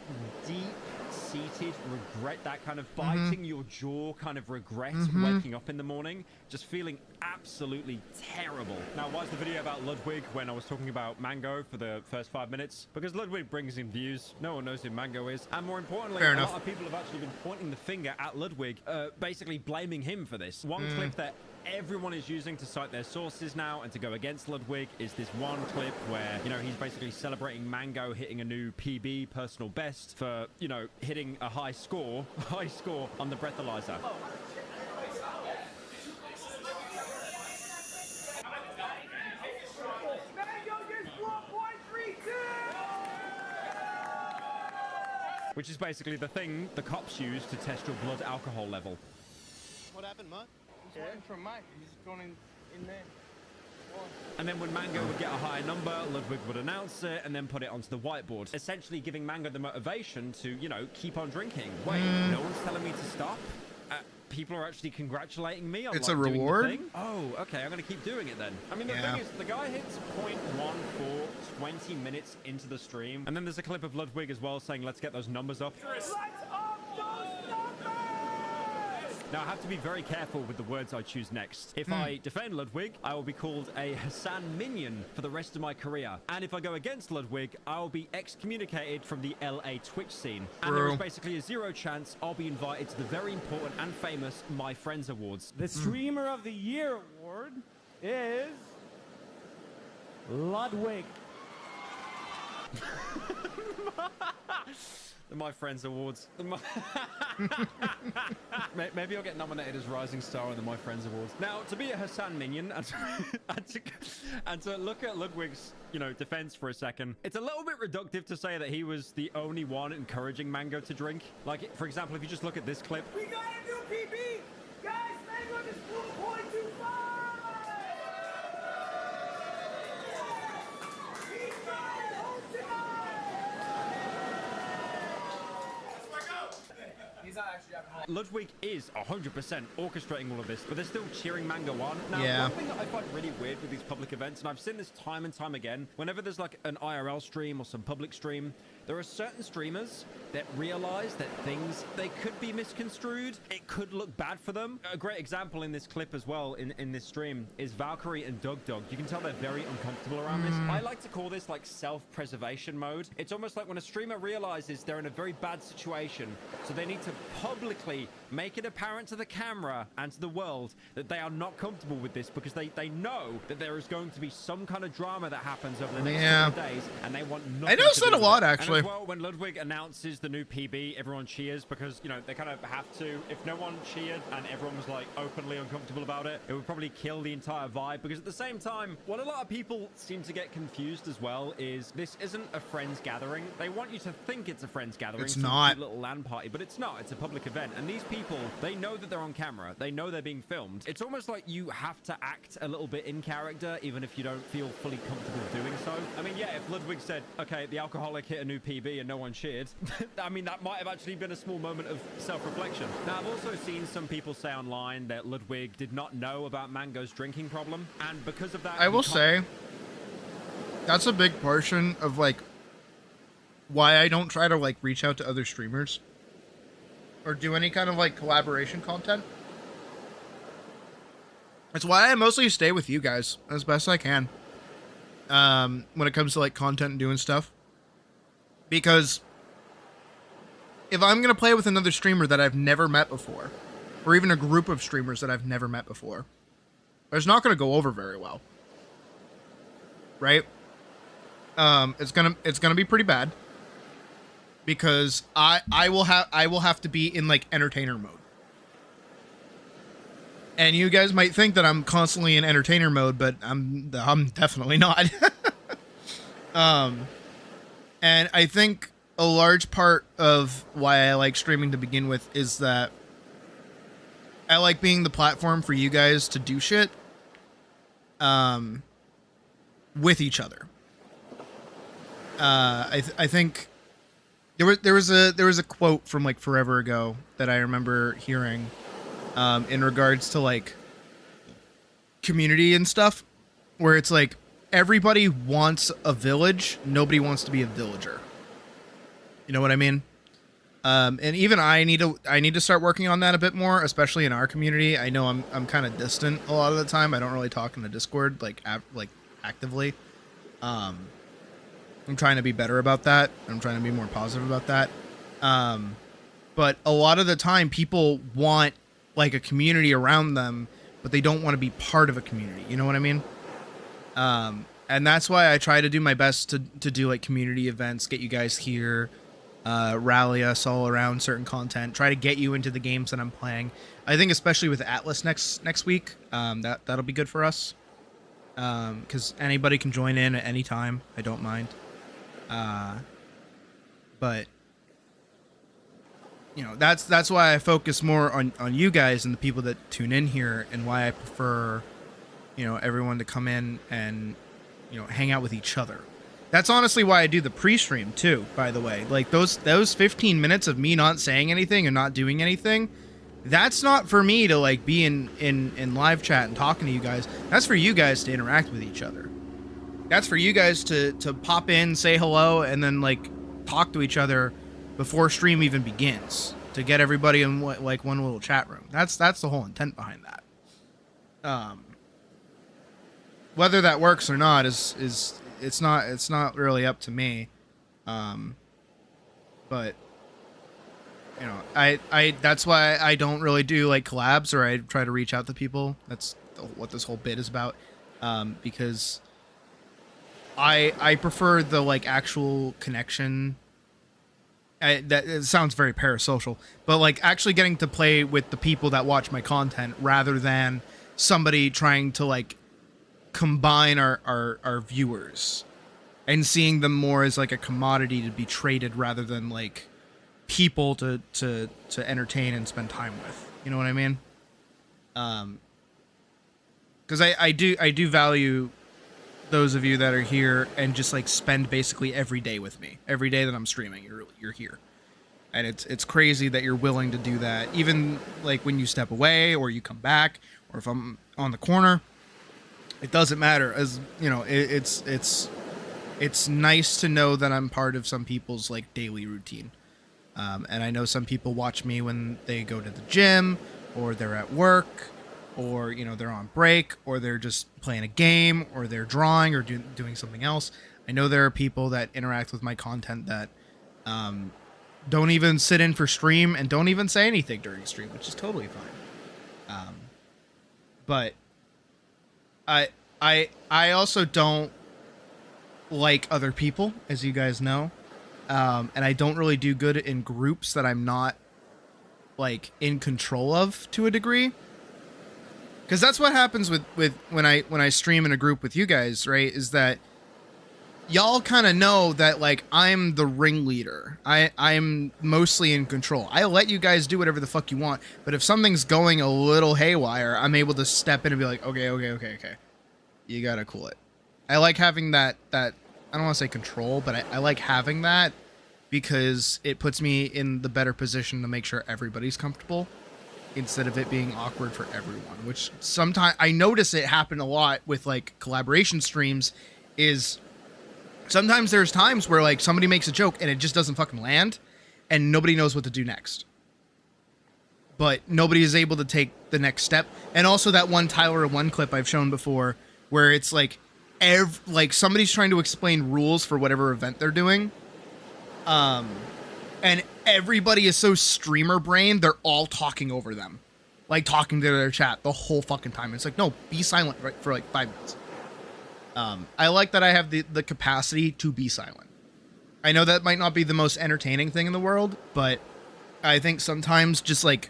deep-seated regret, that kind of biting your jaw kind of regret, waking up in the morning, just feeling absolutely terrible. Now, why is the video about Ludwig when I was talking about Mango for the first 5 minutes? Because Ludwig brings in views. No one knows who Mango is. And more importantly, a lot of people have actually been pointing the finger at Ludwig, basically blaming him for this. One clip that everyone is using to cite their sources now and to go against Ludwig is this one clip where, you know, he's basically celebrating Mango hitting a new PB, personal best, for, you know, hitting a high score on the breathalyzer. Which is basically the thing the cops use to test your blood alcohol level. What happened, Mike? He's waiting for Mike. He's going in there. And then when Mango would get a higher number, Ludwig would announce it and then put it onto the whiteboard, essentially giving Mango the motivation to, you know, keep on drinking. Wait, no one's telling me to stop? People are actually congratulating me on it's like, a reward? doing the thing? Oh, okay, I'm going to keep doing it then. I mean, the thing is, the guy hits 0.14 20 minutes into the stream, and then there's a clip of Ludwig as well saying, let's get those numbers up. Let's up those numbers! Now, I have to be very careful with the words I choose next. If I defend Ludwig, I will be called a Hassan minion for the rest of my career. And if I go against Ludwig, I will be excommunicated from the LA Twitch scene. And there is basically a 0 chance I'll be invited to the very important and famous My Friends Awards. The Streamer of the Year award is Ludwig. The My Friends Awards. Maybe I'll get nominated as Rising Star in the My Friends Awards. Now, to be a Hassan minion and to look at Ludwig's, you know, defense for a second, it's a little bit reductive to say that he was the only one encouraging Mango to drink. Like, for example, if you just look at this clip. We got a new PB! Guys, Mango is 4.25! Ludwig is 100% orchestrating all of this, but they're still cheering Mango on. Now, one thing that I find really weird with these public events, and I've seen this time and time again, whenever there's like an IRL stream or some public stream, there are certain streamers that realize that things, they could be misconstrued. It could look bad for them. A great example in this clip as well, in this stream, is Valkyrie and Dug. You can tell they're very uncomfortable around this. I like to call this like self-preservation mode. It's almost like when a streamer realizes they're in a very bad situation, so they need to publicly make it apparent to the camera and to the world that they are not comfortable with this because they know that there is going to be some kind of drama that happens over the next couple of days, and they want nothing I noticed to do that a with lot, it. actually. And as well, when Ludwig announces the new PB, everyone cheers because, you know, they kind of have to. If no one cheered and everyone was like openly uncomfortable about it, it would probably kill the entire vibe. Because at the same time, what a lot of people seem to get confused as well is this isn't a friends gathering. They want you to think it's a friends gathering. It's some not. cute little LAN party, but it's not. It's a public event. event, and these people, they know that they're on camera, they know they're being filmed. It's almost like you have to act a little bit in character, even if you don't feel fully comfortable doing so. I mean, yeah, if Ludwig said, okay, the alcoholic hit a new PB and no one cheered, I mean, that might have actually been a small moment of self-reflection. Now, I've also seen some people say online that Ludwig did not know about Mango's drinking problem, and because of that, I will say that's a big portion of like why I don't try to like reach out to other streamers or do any kind of like collaboration content. It's why I mostly stay with you guys as best I can when it comes to like content and doing stuff, because if I'm gonna play with another streamer that I've never met before, or even a group of streamers that I've never met before, it's not gonna go over very well, right? It's gonna be pretty bad because I will have to be in like entertainer mode, and you guys might think that I'm constantly in entertainer mode, but I'm definitely not. And I think a large part of why I like streaming to begin with is that I like being the platform for you guys to do shit with each other. I think there was a quote from like forever ago that I remember hearing in regards to like community and stuff, where it's like everybody wants a village, nobody wants to be a villager. You know what I mean? And even I need to start working on that a bit more, especially in our community. I know I'm kind of distant a lot of the time. I don't really talk in the Discord like actively. I'm trying to be better about that. I'm trying to be more positive about that. But a lot of the time people want like a community around them, but they don't want to be part of a community. You know what I mean? And that's why I try to do my best to do like community events, get you guys here, rally us all around certain content, try to get you into the games that I'm playing. I think especially with Atlas next week, that'll be good for us. Because anybody can join in at any time. I don't mind. But you know, that's why I focus more on you guys and the people that tune in here, and why I prefer, you know, everyone to come in and, you know, hang out with each other. That's honestly why I do the pre-stream too, by the way. Like those 15 minutes of me not saying anything and not doing anything, that's not for me to like be in live chat and talking to you guys. That's for you guys to interact with each other. That's for you guys to pop in, say hello, and then like talk to each other before stream even begins, to get everybody in like one little chat room. That's the whole intent behind that. Whether that works or not is it's not really up to me. But you know, I that's why I don't really do like collabs, or I try to reach out to people. That's what this whole bit is about. Because I prefer the like actual connection. That it sounds very parasocial, but like actually getting to play with the people that watch my content, rather than somebody trying to like combine our viewers and seeing them more as like a commodity to be traded, rather than like people to entertain and spend time with. You know what I mean? Because I do value those of you that are here and just like spend basically every day with me. Every day that I'm streaming, you're here. And it's crazy that you're willing to do that, even like when you step away or you come back, or if I'm on the corner. It doesn't matter, as you know, it's nice to know that I'm part of some people's like daily routine. And I know some people watch me when they go to the gym, or they're at work, or you know, they're on break, or they're just playing a game, or they're drawing, or doing something else. I know there are people that interact with my content that don't even sit in for stream and don't even say anything during stream, which is totally fine. But I also don't like other people, as you guys know, and I don't really do good in groups that I'm not like in control of to a degree. Because that's what happens with when I stream in a group with you guys, right? Is that y'all kind of know that like I'm the ringleader. I'm mostly in control. I let you guys do whatever the fuck you want, but if something's going a little haywire, I'm able to step in and be like, okay. You gotta cool it. I like having that I don't want to say control, but I like having that because it puts me in the better position to make sure everybody's comfortable instead of it being awkward for everyone, which sometimes I notice it happen a lot with like collaboration streams is sometimes there's times where like somebody makes a joke and it just doesn't fucking land and nobody knows what to do next. But nobody is able to take the next step. And also that one Tyler 1 clip I've shown before where it's like like somebody's trying to explain rules for whatever event they're doing. And everybody is so streamer brained, they're all talking over them. Like talking to their chat the whole fucking time. It's like, no, be silent right for like 5 minutes. I like that I have the capacity to be silent. I know that might not be the most entertaining thing in the world, but I think sometimes just like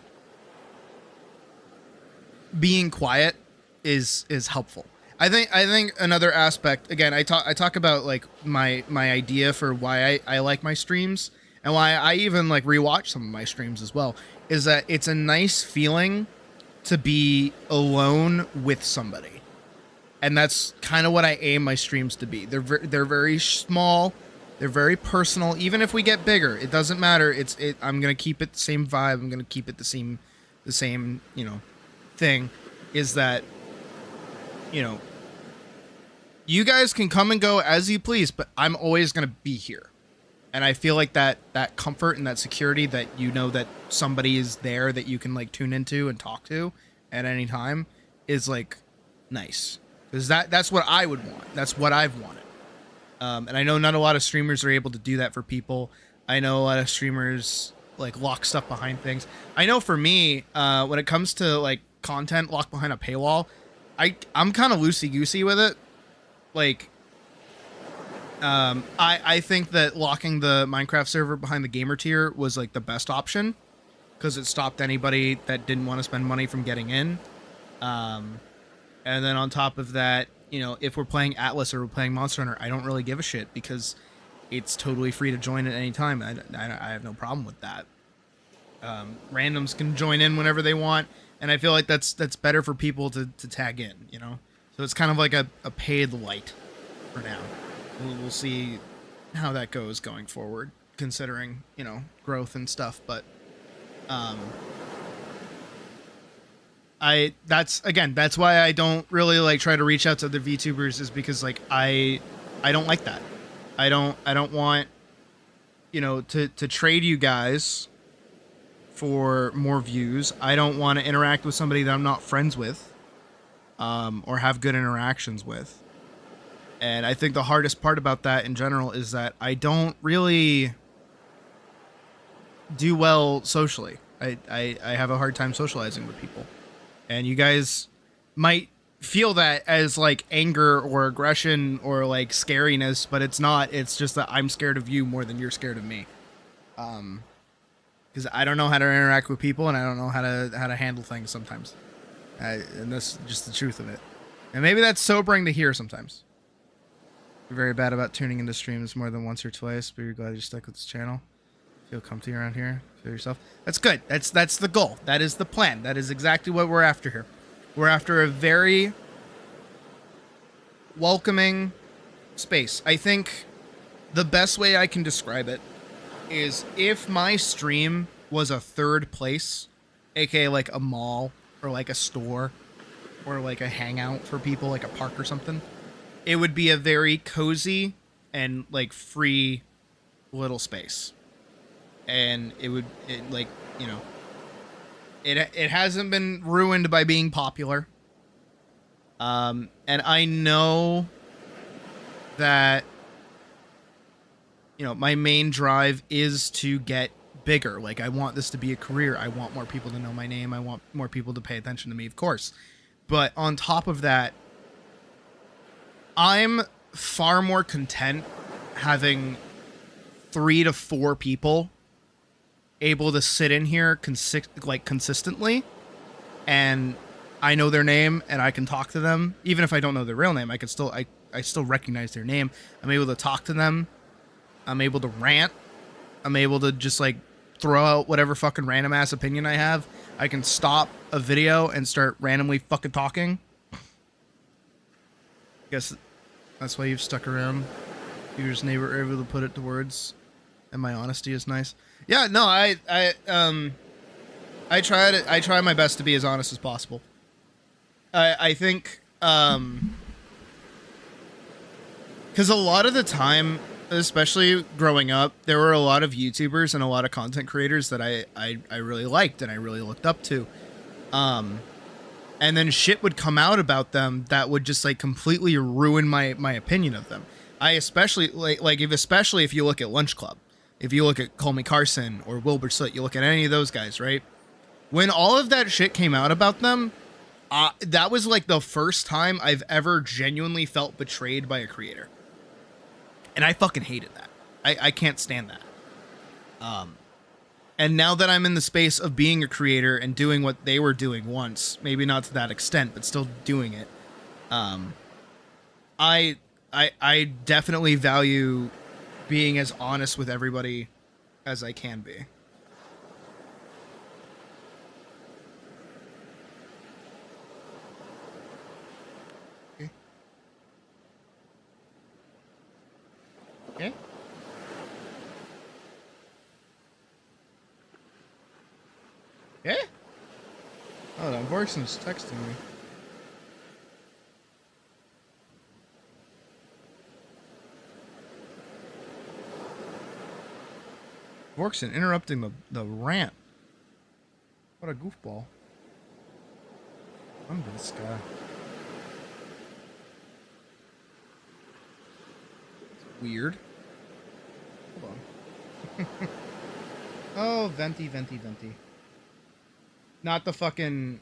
being quiet is helpful. I think another aspect, again, I talk about like my idea for why I like my streams and why I even like rewatch some of my streams as well, is that it's a nice feeling to be alone with somebody. And that's kind of what I aim my streams to be. They're very small, they're very personal. Even if we get bigger, it doesn't matter. I'm going to keep it the same vibe. I'm going to keep it the same, thing is that you guys can come and go as you please, but I'm always going to be here. And I feel like that comfort and that security that that somebody is there that you can like tune into and talk to at any time is like nice. Because that's what I would want. That's what I've wanted. And I know not a lot of streamers are able to do that for people. I know a lot of streamers like lock stuff behind things. I know for me, when it comes to like content locked behind a paywall, I'm kind of loosey-goosey with it. Like, I think that locking the Minecraft server behind the gamer tier was like the best option because it stopped anybody that didn't want to spend money from getting in. And then on top of that, if we're playing Atlas or we're playing Monster Hunter, I don't really give a shit because it's totally free to join at any time. I have no problem with that. Randoms can join in whenever they want, and I feel like that's better for people to tag in, So it's kind of like a paid light for now. We'll see how that goes going forward, considering, growth and stuff. But that's why I don't really like try to reach out to other VTubers, is because like I don't like that. I don't want to trade you guys for more views. I don't want to interact with somebody that I'm not friends with or have good interactions with. And I think the hardest part about that in general is that I don't really do well socially. I have a hard time socializing with people. And you guys might feel that as like anger or aggression or like scariness, but it's not. It's just that I'm scared of you more than you're scared of me. Because I don't know how to interact with people and I don't know how to handle things sometimes. And that's just the truth of it. And maybe that's sobering to hear sometimes. You're very bad about tuning into streams more than once or twice, but you're glad you're stuck with this channel. Feel comfy around here. Feel yourself. That's good. That's the goal. That is the plan. That is exactly what we're after here. We're after a very welcoming space. I think the best way I can describe it is if my stream was a third place, aka like a mall or like a store or like a hangout for people, like a park or something, it would be a very cozy and like free little space. And it hasn't been ruined by being popular. And I know that, my main drive is to get bigger. Like, I want this to be a career. I want more people to know my name. I want more people to pay attention to me, of course. But on top of that, I'm far more content having 3 to 4 people able to sit in here consistently, and I know their name and I can talk to them. Even if I don't know their real name, I can still I I still recognize their name. I'm able to talk to them. I'm able to rant. I'm able to just like throw out whatever fucking random ass opinion I have. I can stop a video and start randomly fucking talking. Guess that's why you've stuck around. You just never able to put it to words, and my honesty is nice. Yeah, no, I try my best to be as honest as possible. I think because a lot of the time, especially growing up, there were a lot of YouTubers and a lot of content creators that I really liked and I really looked up to. And then shit would come out about them that would just like completely ruin my opinion of them. I especially especially if you look at Lunch Club, if you look at Call Me Carson or Wilbur Soot, you look at any of those guys, right? When all of that shit came out about them, that was like the first time I've ever genuinely felt betrayed by a creator. And I fucking hated that. I can't stand that. And now that I'm in the space of being a creator and doing what they were doing once, maybe not to that extent, but still doing it, I definitely value being as honest with everybody as I can be. Okay. Yeah? Oh, that Vorkson's texting me. Vorkson interrupting the rant. What a goofball. I'm this guy. It's weird. Hold on. Oh, venti. Not the fucking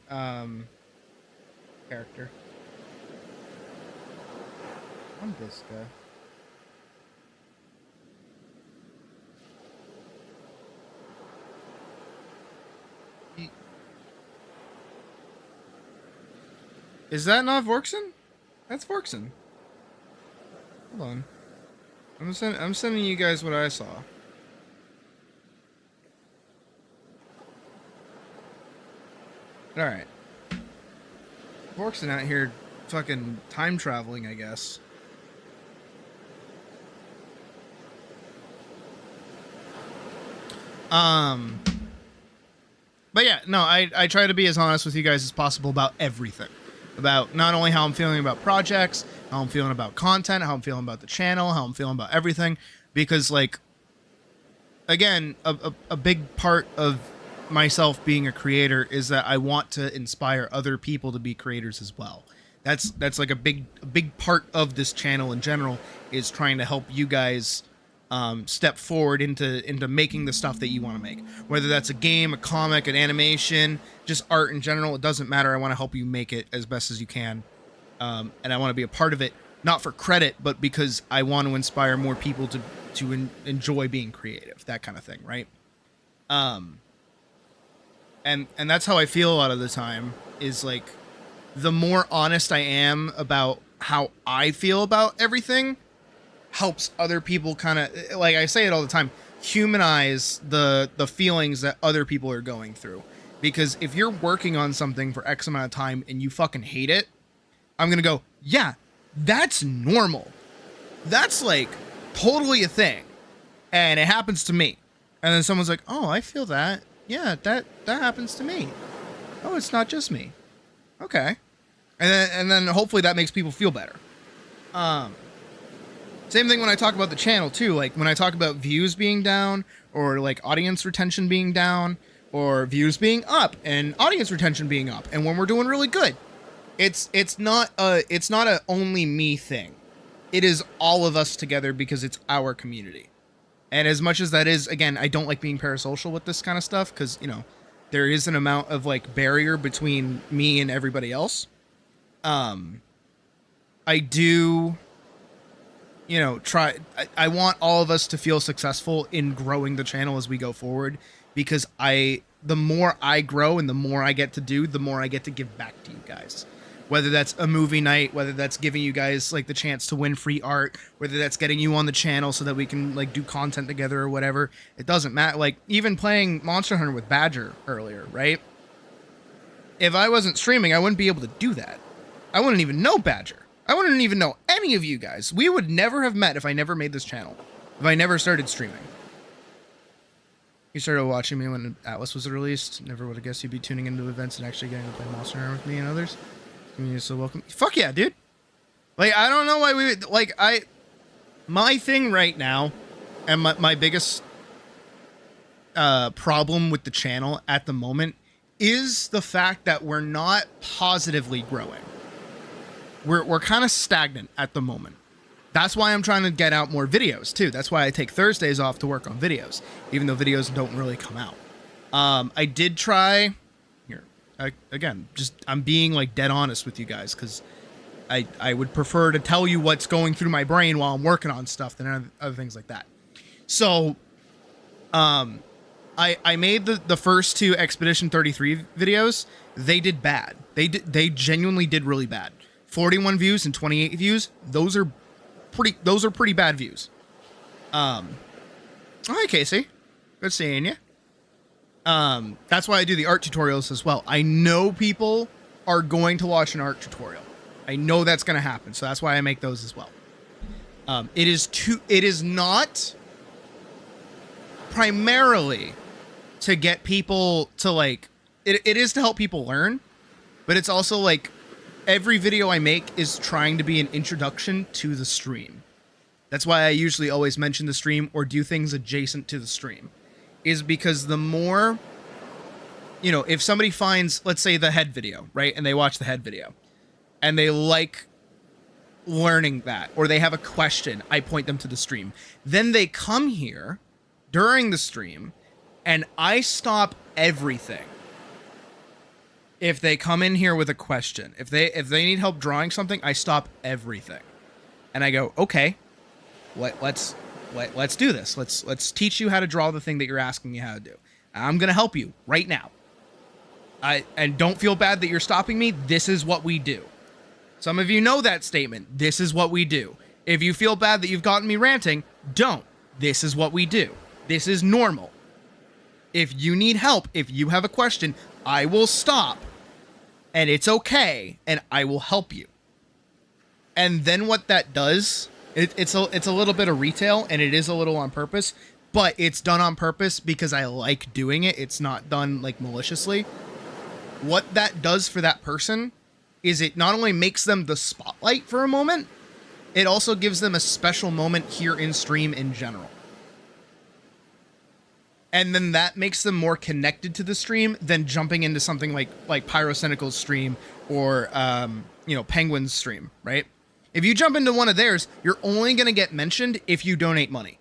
character. I'm this guy. Is that not Vorkson? That's Vorkson. Hold on. I'm sending you guys what I saw. Alright. Vorkson out here fucking time traveling, I guess. But yeah, no, I try to be as honest with you guys as possible about everything. About not only how I'm feeling about projects, how I'm feeling about content, how I'm feeling about the channel, how I'm feeling about everything. Because, like, again, a big part of myself being a creator is that I want to inspire other people to be creators as well. That's like a big part of this channel in general, is trying to help you guys step forward into making the stuff that you want to make. Whether that's a game, a comic, an animation, just art in general, it doesn't matter. I want to help you make it as best as you can. And I want to be a part of it, not for credit, but because I want to inspire more people to enjoy being creative, that kind of thing, right? And that's how I feel a lot of the time, is like, the more honest I am about how I feel about everything, helps other people kind of, like I say it all the time, humanize the feelings that other people are going through. Because if you're working on something for X amount of time and you fucking hate it, I'm gonna go, yeah, that's normal. That's like totally a thing. And it happens to me. And then someone's like, oh, I feel that. Yeah, that happens to me. Oh, it's not just me. Okay. And then hopefully that makes people feel better. Same thing when I talk about the channel too. Like when I talk about views being down, or like audience retention being down, or views being up and audience retention being up, and when we're doing really good, it's not a only me thing. It is all of us together, because it's our community. And as much as that is, again, I don't like being parasocial with this kind of stuff, because, you know, there is an amount of like barrier between me and everybody else. I do, you know, I want all of us to feel successful in growing the channel as we go forward, because the more I grow and the more I get to do, the more I get to give back to you guys. whether that's a movie night, whether that's giving you guys like the chance to win free art, whether that's getting you on the channel so that we can like do content together or whatever. It doesn't matter. Like even playing Monster Hunter with Badger earlier, right? If I wasn't streaming, I wouldn't be able to do that. I wouldn't even know Badger. I wouldn't even know any of you guys. We would never have met if I never made this channel. If I never started streaming. You started watching me when Atlas was released. Never would have guessed you'd be tuning into events and actually getting to play Monster Hunter with me and others. You're so welcome. Fuck yeah, dude. Like, I don't know why we would, like, my thing right now, and my biggest problem with the channel at the moment is the fact that we're not positively growing. We're kind of stagnant at the moment. That's why I'm trying to get out more videos too. That's why I take Thursdays off to work on videos, even though videos don't really come out. I did try here again. Just I'm being like dead honest with you guys because I would prefer to tell you what's going through my brain while I'm working on stuff than other things like that. So, I made the first 2 Expedition 33 videos. They did bad. They genuinely did really bad. 41 views and 28 views. Those are pretty bad views. Hi Casey, good seeing you. That's why I do the art tutorials as well. I know people are going to watch an art tutorial. I know that's going to happen, so that's why I make those as well. It is not primarily to get people to like it is to help people learn, but it's also like every video I make is trying to be an introduction to the stream. That's why I usually always mention the stream or do things adjacent to the stream. Is because the more, you know, if somebody finds, let's say, the head video, right? And they watch the head video and they like learning that, or they have a question, I point them to the stream. Then they come here during the stream and I stop everything. If they come in here with a question, if they need help drawing something, I stop everything, and I go, okay, let's do this. Let's teach you how to draw the thing that you're asking me how to do. I'm gonna help you right now. And don't feel bad that you're stopping me. This is what we do. Some of you know that statement. This is what we do. If you feel bad that you've gotten me ranting, don't. This is what we do. This is normal. If you need help, if you have a question, I will stop. And it's okay, and I will help you. And then what that does, it's a little bit of retail, and it is a little on purpose, but it's done on purpose because I like doing it. It's not done like maliciously. What that does for that person is it not only makes them the spotlight for a moment, it also gives them a special moment here in stream in general. And then that makes them more connected to the stream than jumping into something like Pyrocynical's stream or, you know, Penguin's stream, right? If you jump into one of theirs, you're only going to get mentioned if you donate money.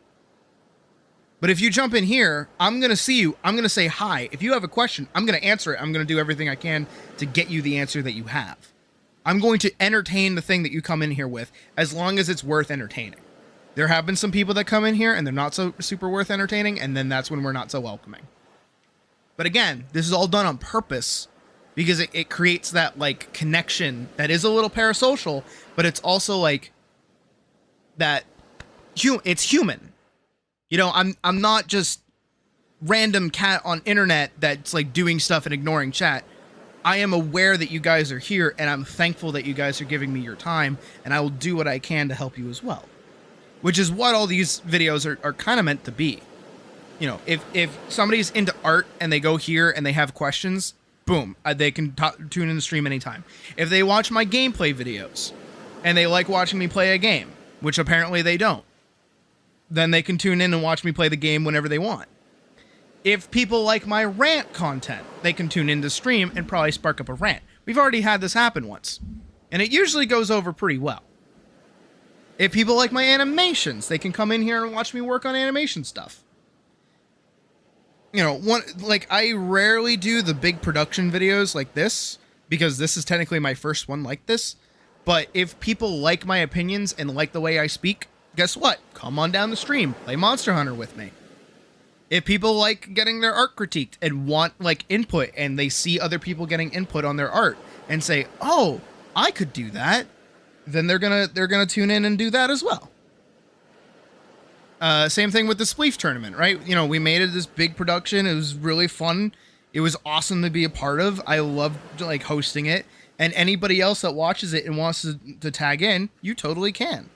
But if you jump in here, I'm going to see you. I'm going to say hi. If you have a question, I'm going to answer it. I'm going to do everything I can to get you the answer that you have. I'm going to entertain the thing that you come in here with as long as it's worth entertaining. There have been some people that come in here and they're not so super worth entertaining, and then that's when we're not so welcoming. But again, this is all done on purpose because it creates that like connection that is a little parasocial, but it's also like that it's human. You know, I'm not just random cat on internet that's like doing stuff and ignoring chat. I am aware that you guys are here, and I'm thankful that you guys are giving me your time, and I will do what I can to help you as well. Which is what all these videos are kind of meant to be. You know, if somebody's into art and they go here and they have questions, boom, they can tune in the stream anytime. If they watch my gameplay videos and they like watching me play a game, which apparently they don't, then they can tune in and watch me play the game whenever they want. If people like my rant content, they can tune in to stream and probably spark up a rant. We've already had this happen once, and it usually goes over pretty well. If people like my animations, they can come in here and watch me work on animation stuff. You know, I rarely do the big production videos like this, because this is technically my first one like this. But if people like my opinions and like the way I speak, guess what? Come on down the stream, play Monster Hunter with me. If people like getting their art critiqued and want like input, and they see other people getting input on their art and say, oh, I could do that, then they're gonna tune in and do that as well. Same thing with the Spleef tournament, right? You know, we made it this big production. It was really fun. It was awesome to be a part of. I loved like hosting it. And anybody else that watches it and wants to tag in, you totally can.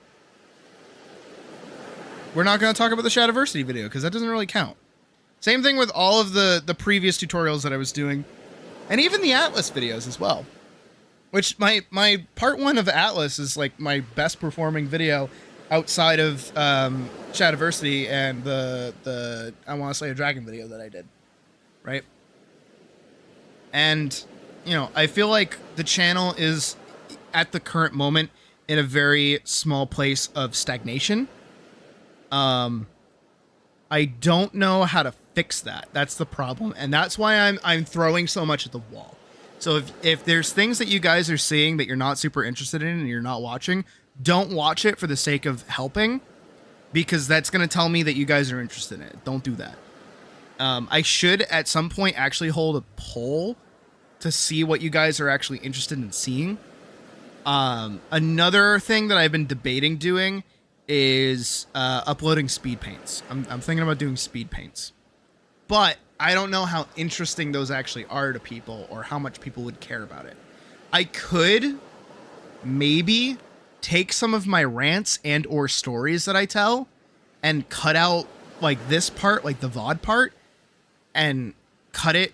We're not going to talk about the Shadiversity video because that doesn't really count. Same thing with all of the previous tutorials that I was doing, and even the Atlas videos as well. Which my part 1 of Atlas is like my best performing video outside of Shadiversity and the I want to say a dragon video that I did, right? And you know, I feel like the channel is at the current moment in a very small place of stagnation. I don't know how to fix that. That's the problem, and that's why I'm throwing so much at the wall. So if there's things that you guys are seeing that you're not super interested in and you're not watching, don't watch it for the sake of helping, because that's going to tell me that you guys are interested in it. Don't do that. I should at some point actually hold a poll to see what you guys are actually interested in seeing. Another thing that I've been debating doing is uploading speed paints. I'm thinking about doing speed paints, but I don't know how interesting those actually are to people or how much people would care about it. I could maybe take some of my rants and or stories that I tell and cut out like this part, like the VOD part, and cut it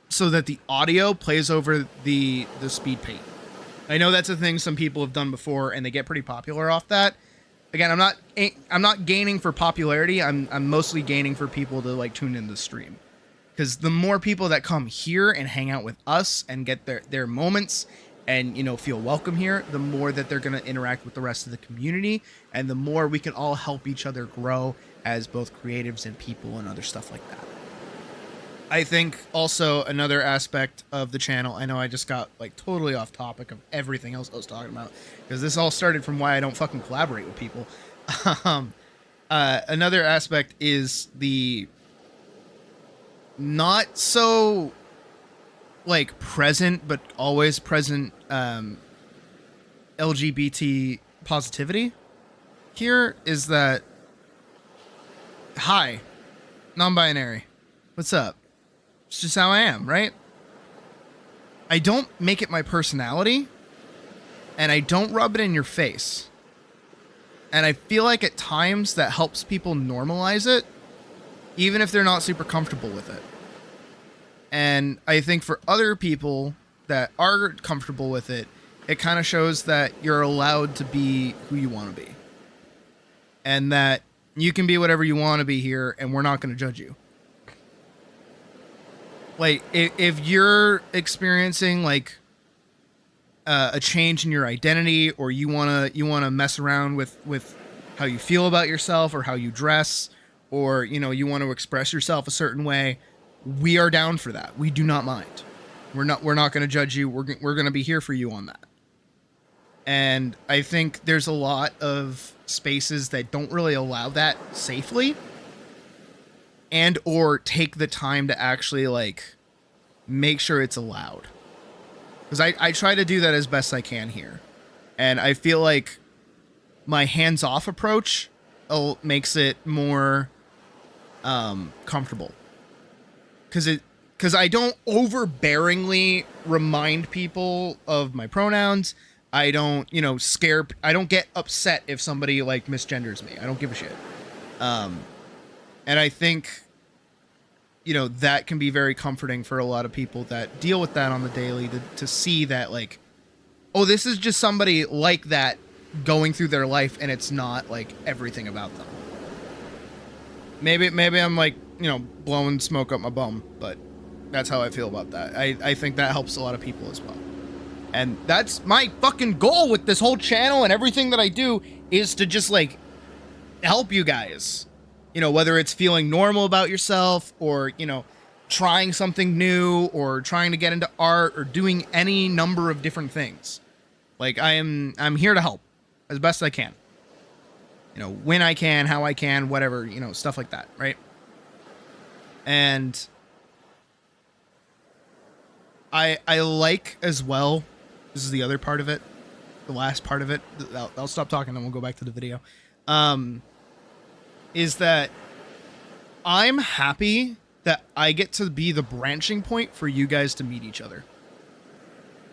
so that the audio plays over the speed paint. I know that's a thing some people have done before and they get pretty popular off that. Again, I'm not gaining for popularity. I'm mostly gaining for people to like tune in the stream. Because the more people that come here and hang out with us and get their moments and, you know, feel welcome here, the more that they're going to interact with the rest of the community, and the more we can all help each other grow as both creatives and people and other stuff like that. I think also another aspect of the channel, I know I just got like totally off topic of everything else I was talking about, because this all started from why I don't fucking collaborate with people. Another aspect is the not so like present but always present LGBT positivity here is that, hi, non-binary, what's up? It's just how I am, right? I don't make it my personality, and I don't rub it in your face. And I feel like at times that helps people normalize it, even if they're not super comfortable with it. And I think for other people that are comfortable with it, it kind of shows that you're allowed to be who you want to be. And that you can be whatever you want to be here, and we're not going to judge you. Like, if you're experiencing like a change in your identity, or you wanna mess around with how you feel about yourself or how you dress, or you know you want to express yourself a certain way, we are down for that. We do not mind. We're not going to judge you. We're going to be here for you on that. And I think there's a lot of spaces that don't really allow that safely, and or take the time to actually like make sure it's allowed. Because I try to do that as best I can here. And I feel like my hands-off approach makes it more comfortable. Because I don't overbearingly remind people of my pronouns. I don't, you know, I don't get upset if somebody like misgenders me. I don't give a shit. And I think, you know, that can be very comforting for a lot of people that deal with that on the daily, to see that like, oh, this is just somebody like that going through their life, and it's not like everything about them. Maybe I'm like, you know, blowing smoke up my bum, but that's how I feel about that. I think that helps a lot of people as well. And that's my fucking goal with this whole channel and everything that I do, is to just like help you guys. You know, whether it's feeling normal about yourself, or, you know, trying something new, or trying to get into art, or doing any number of different things. Like I'm here to help as best I can. You know, when I can, how I can, whatever, you know, stuff like that, right? And I like as well This is the other part of it. The last part of it. I'll stop talking and we'll go back to the video. Is that I'm happy that I get to be the branching point for you guys to meet each other.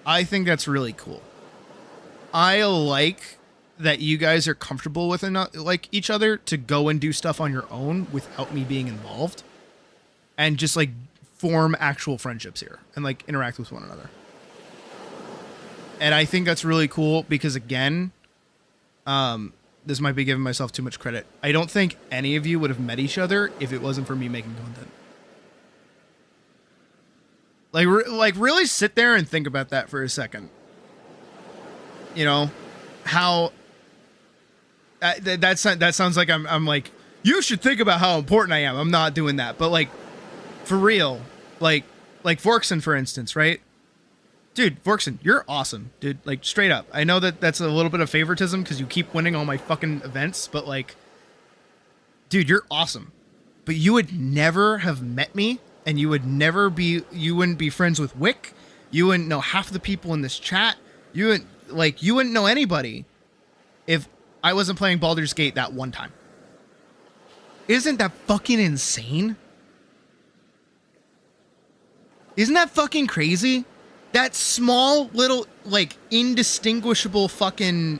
I think that's really cool. I like that you guys are comfortable with like each other to go and do stuff on your own without me being involved, and just like form actual friendships here and like interact with one another. And I think that's really cool because, again, this might be giving myself too much credit. I don't think any of you would have met each other if it wasn't for me making content. Like really sit there and think about that for a second. You know, how that sounds like I'm like, you should think about how important I am. I'm not doing that, but like, for real, like Vorkson, for instance, right? Dude, Vorkson, you're awesome, dude. Like, straight up. I know that that's a little bit of favoritism because you keep winning all my fucking events, but like, dude, you're awesome. But you would never have met me, and you wouldn't be friends with Wick. You wouldn't know half the people in this chat. You wouldn't know anybody if I wasn't playing Baldur's Gate that one time. Isn't that fucking insane? Isn't that fucking crazy? That small little, like, indistinguishable fucking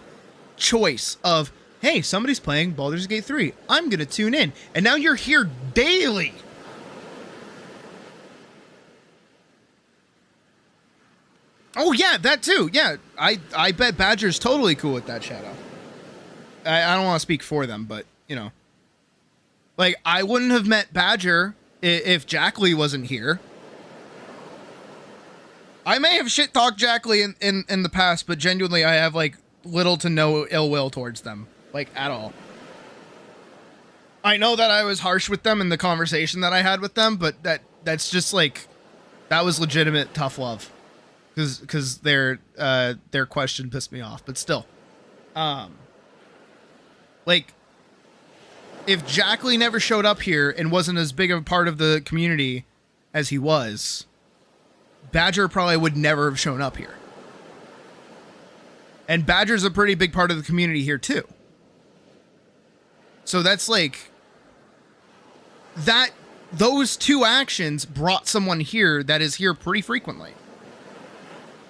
choice of, hey, somebody's playing Baldur's Gate 3. I'm gonna tune in. And now you're here daily. Oh, yeah, that too. Yeah, I bet Badger's totally cool with that, Shadow. I don't want to speak for them, but, you know. Like, I wouldn't have met Badger if Jack Lee wasn't here. I may have shit-talked Jack Lee in the past, but genuinely I have, like, little to no ill will towards them. Like, at all. I know that I was harsh with them in the conversation that I had with them, but that's just, like, that was legitimate tough love. Because their question pissed me off, but still. Like, if Jack Lee never showed up here and wasn't as big of a part of the community as he was, Badger probably would never have shown up here. And Badger's a pretty big part of the community here too. So that's like, those two actions brought someone here that is here pretty frequently.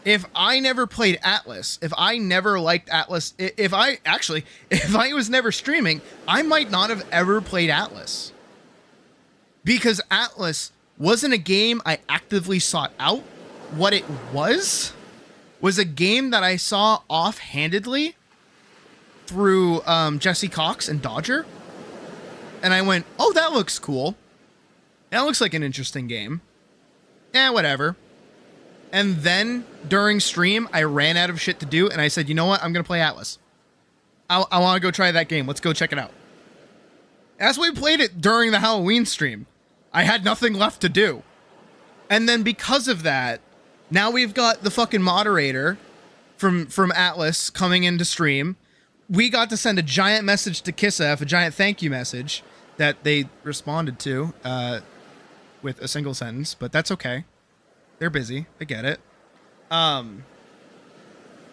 If I never played Atlas, if I never liked Atlas, if I was never streaming, I might not have ever played Atlas. Because Atlas wasn't a game I actively sought out. What it was a game that I saw offhandedly through Jesse Cox and Dodger. And I went, oh, that looks cool. That looks like an interesting game. Whatever. And then during stream, I ran out of shit to do, and I said, you know what? I'm going to play Atlas. I want to go try that game. Let's go check it out. As we played it during the Halloween stream, I had nothing left to do. And then because of that, now we've got the fucking moderator from Atlas coming into stream. We got to send a giant message to KissF, a giant thank you message that they responded to with a single sentence, but that's okay. They're busy. I get it. And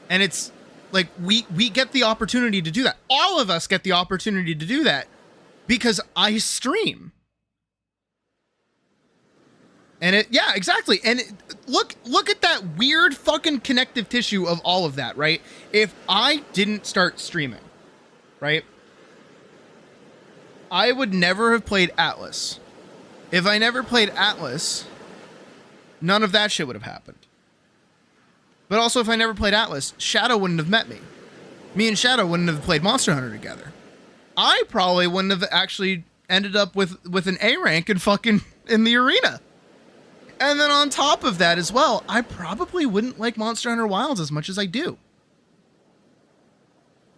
it's like we get the opportunity to do that. All of us get the opportunity to do that because I stream. And yeah, exactly. And look at that weird fucking connective tissue of all of that, right? If I didn't start streaming, right? I would never have played Atlas. If I never played Atlas, none of that shit would have happened. But also, if I never played Atlas, Shadow wouldn't have met me. Me and Shadow wouldn't have played Monster Hunter together. I probably wouldn't have actually ended up with an A rank and fucking in the arena. And then on top of that as well, I probably wouldn't like Monster Hunter Wilds as much as I do.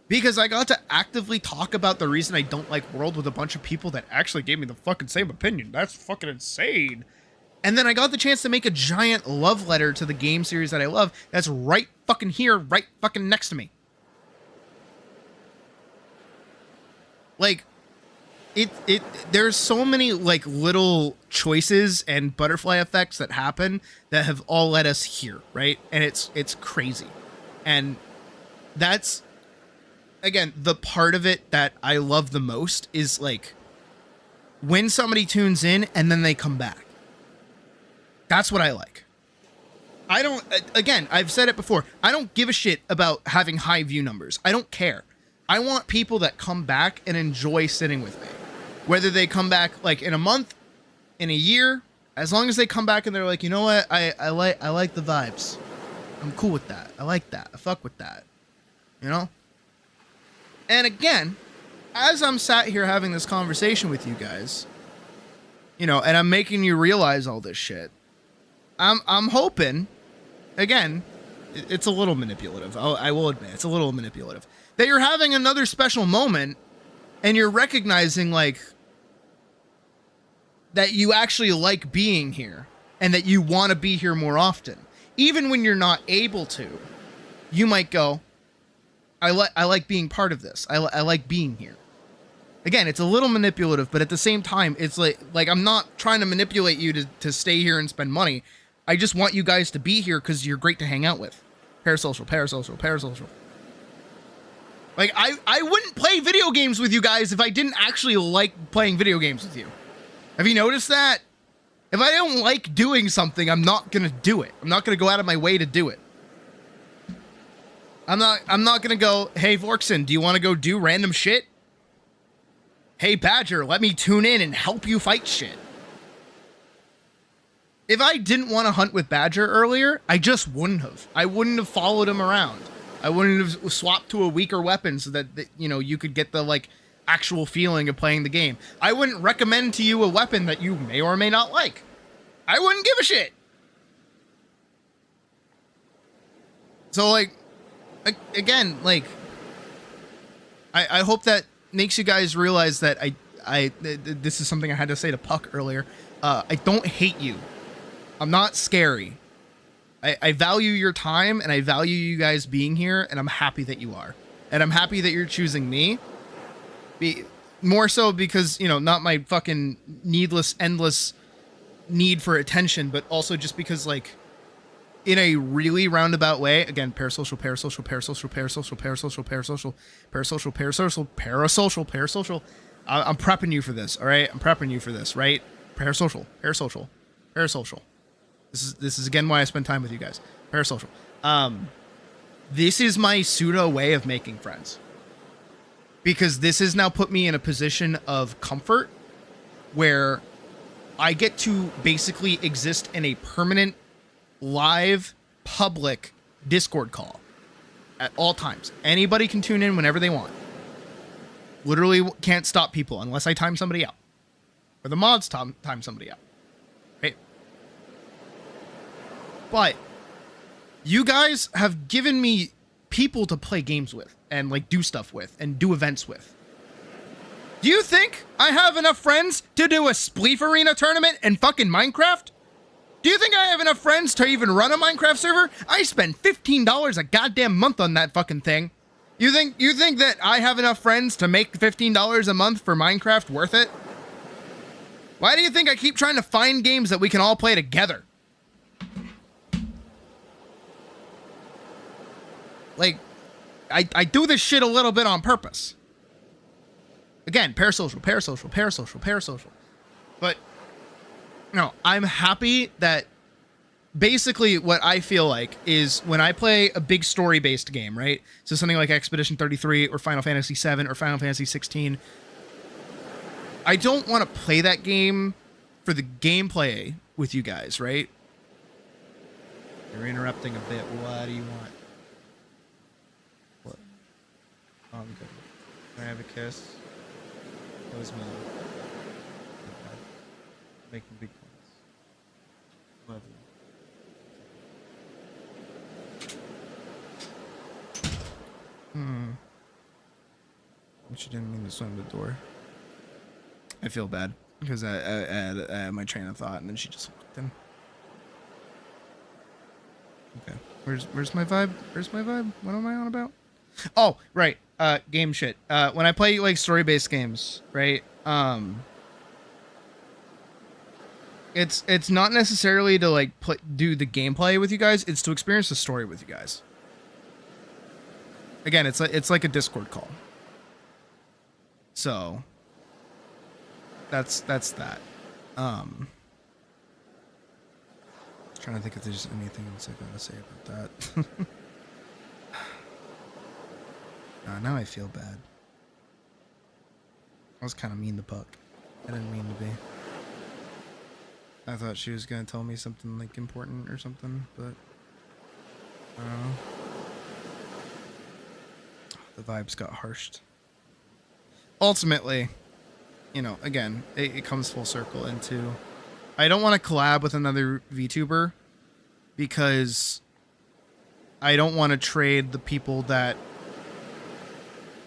Because I got to actively talk about the reason I don't like World with a bunch of people that actually gave me the fucking same opinion. That's fucking insane. And then I got the chance to make a giant love letter to the game series that I love that's right fucking here, right fucking next to me. Like, there's so many like little choices and butterfly effects that happen that have all led us here, right? And it's crazy. And that's, again, the part of it that I love the most is like when somebody tunes in and then they come back. That's what I like. I don't, again, I've said it before, I don't give a shit about having high view numbers. I don't care. I want people that come back and enjoy sitting with me. Whether they come back like in a month, in a year, as long as they come back and they're like, you know what, I like the vibes. I'm cool with that. I like that. I fuck with that. You know? And again, as I'm sat here having this conversation with you guys, you know, and I'm making you realize all this shit, I'm hoping, again, it's a little manipulative. I will admit, it's a little manipulative. That you're having another special moment and you're recognizing, like, that you actually like being here and that you want to be here more often. Even when you're not able to, you might go, I like being part of this. I like being here. Again, it's a little manipulative, but at the same time, it's like I'm not trying to manipulate you to stay here and spend money. I just want you guys to be here because you're great to hang out with. Parasocial, parasocial, parasocial. Like, I wouldn't play video games with you guys if I didn't actually like playing video games with you. Have you noticed that? If I don't like doing something, I'm not going to do it. I'm not going to go out of my way to do it. I'm not going to go, hey, Vorkson, do you want to go do random shit? Hey, Badger, let me tune in and help you fight shit. If I didn't want to hunt with Badger earlier, I just wouldn't have. I wouldn't have followed him around. I wouldn't have swapped to a weaker weapon so that you know, you could get the, like, actual feeling of playing the game. I wouldn't recommend to you a weapon that you may or may not like. I wouldn't give a shit. So, like, again, like, I hope that makes you guys realize that this is something I had to say to Puck earlier. I don't hate you. I'm not scary. I value your time, and I value you guys being here, and I'm happy that you are. And I'm happy that you're choosing me. More so because, you know, not my fucking needless, endless need for attention, but also just because, like, in a really roundabout way, again, parasocial, parasocial, parasocial, parasocial, parasocial, parasocial, parasocial, parasocial, parasocial, parasocial. I'm prepping you for this, all right? I'm prepping you for this, right? Parasocial, parasocial, parasocial. This is again why I spend time with you guys. Parasocial. This is my pseudo way of making friends. Because this has now put me in a position of comfort where I get to basically exist in a permanent, live, public Discord call at all times. Anybody can tune in whenever they want. Literally can't stop people unless I time somebody out. Or the mods time somebody out. Right? But you guys have given me people to play games with and, like, do stuff with and do events with. Do you think I have enough friends to do a Spleef Arena tournament in fucking Minecraft? Do you think I have enough friends to even run a Minecraft server? I spend $15 a goddamn month on that fucking thing. You think that I have enough friends to make $15 a month for Minecraft worth it? Why do you think I keep trying to find games that we can all play together? Like, I do this shit a little bit on purpose. Again, parasocial, parasocial, parasocial, parasocial. But, no, I'm happy that basically what I feel like is when I play a big story-based game, right? So something like Expedition 33 or Final Fantasy 7 or Final Fantasy 16, I don't want to play that game for the gameplay with you guys, right? You're interrupting a bit. What do you want? What? Oh, I'm good. Can I have a kiss? That was me. Okay. Making big points. Love you. She didn't mean to slam the door. I feel bad because I had my train of thought and then she just walked in. Okay, where's my vibe? Where's my vibe? What am I on about? Oh, right. Game shit. When I play, like, story-based games, right? It's not necessarily to, like, do the gameplay with you guys. It's to experience the story with you guys. again, it's like a Discord call. So that's that. Trying to think if there's anything else I gotta say about that. Now I feel bad. I was kind of mean to Puck. I didn't mean to be. I thought she was gonna tell me something like important or something, but I don't know. The vibes got harshed. Ultimately, you know, again, it comes full circle into I don't want to collab with another VTuber because I don't want to trade the people that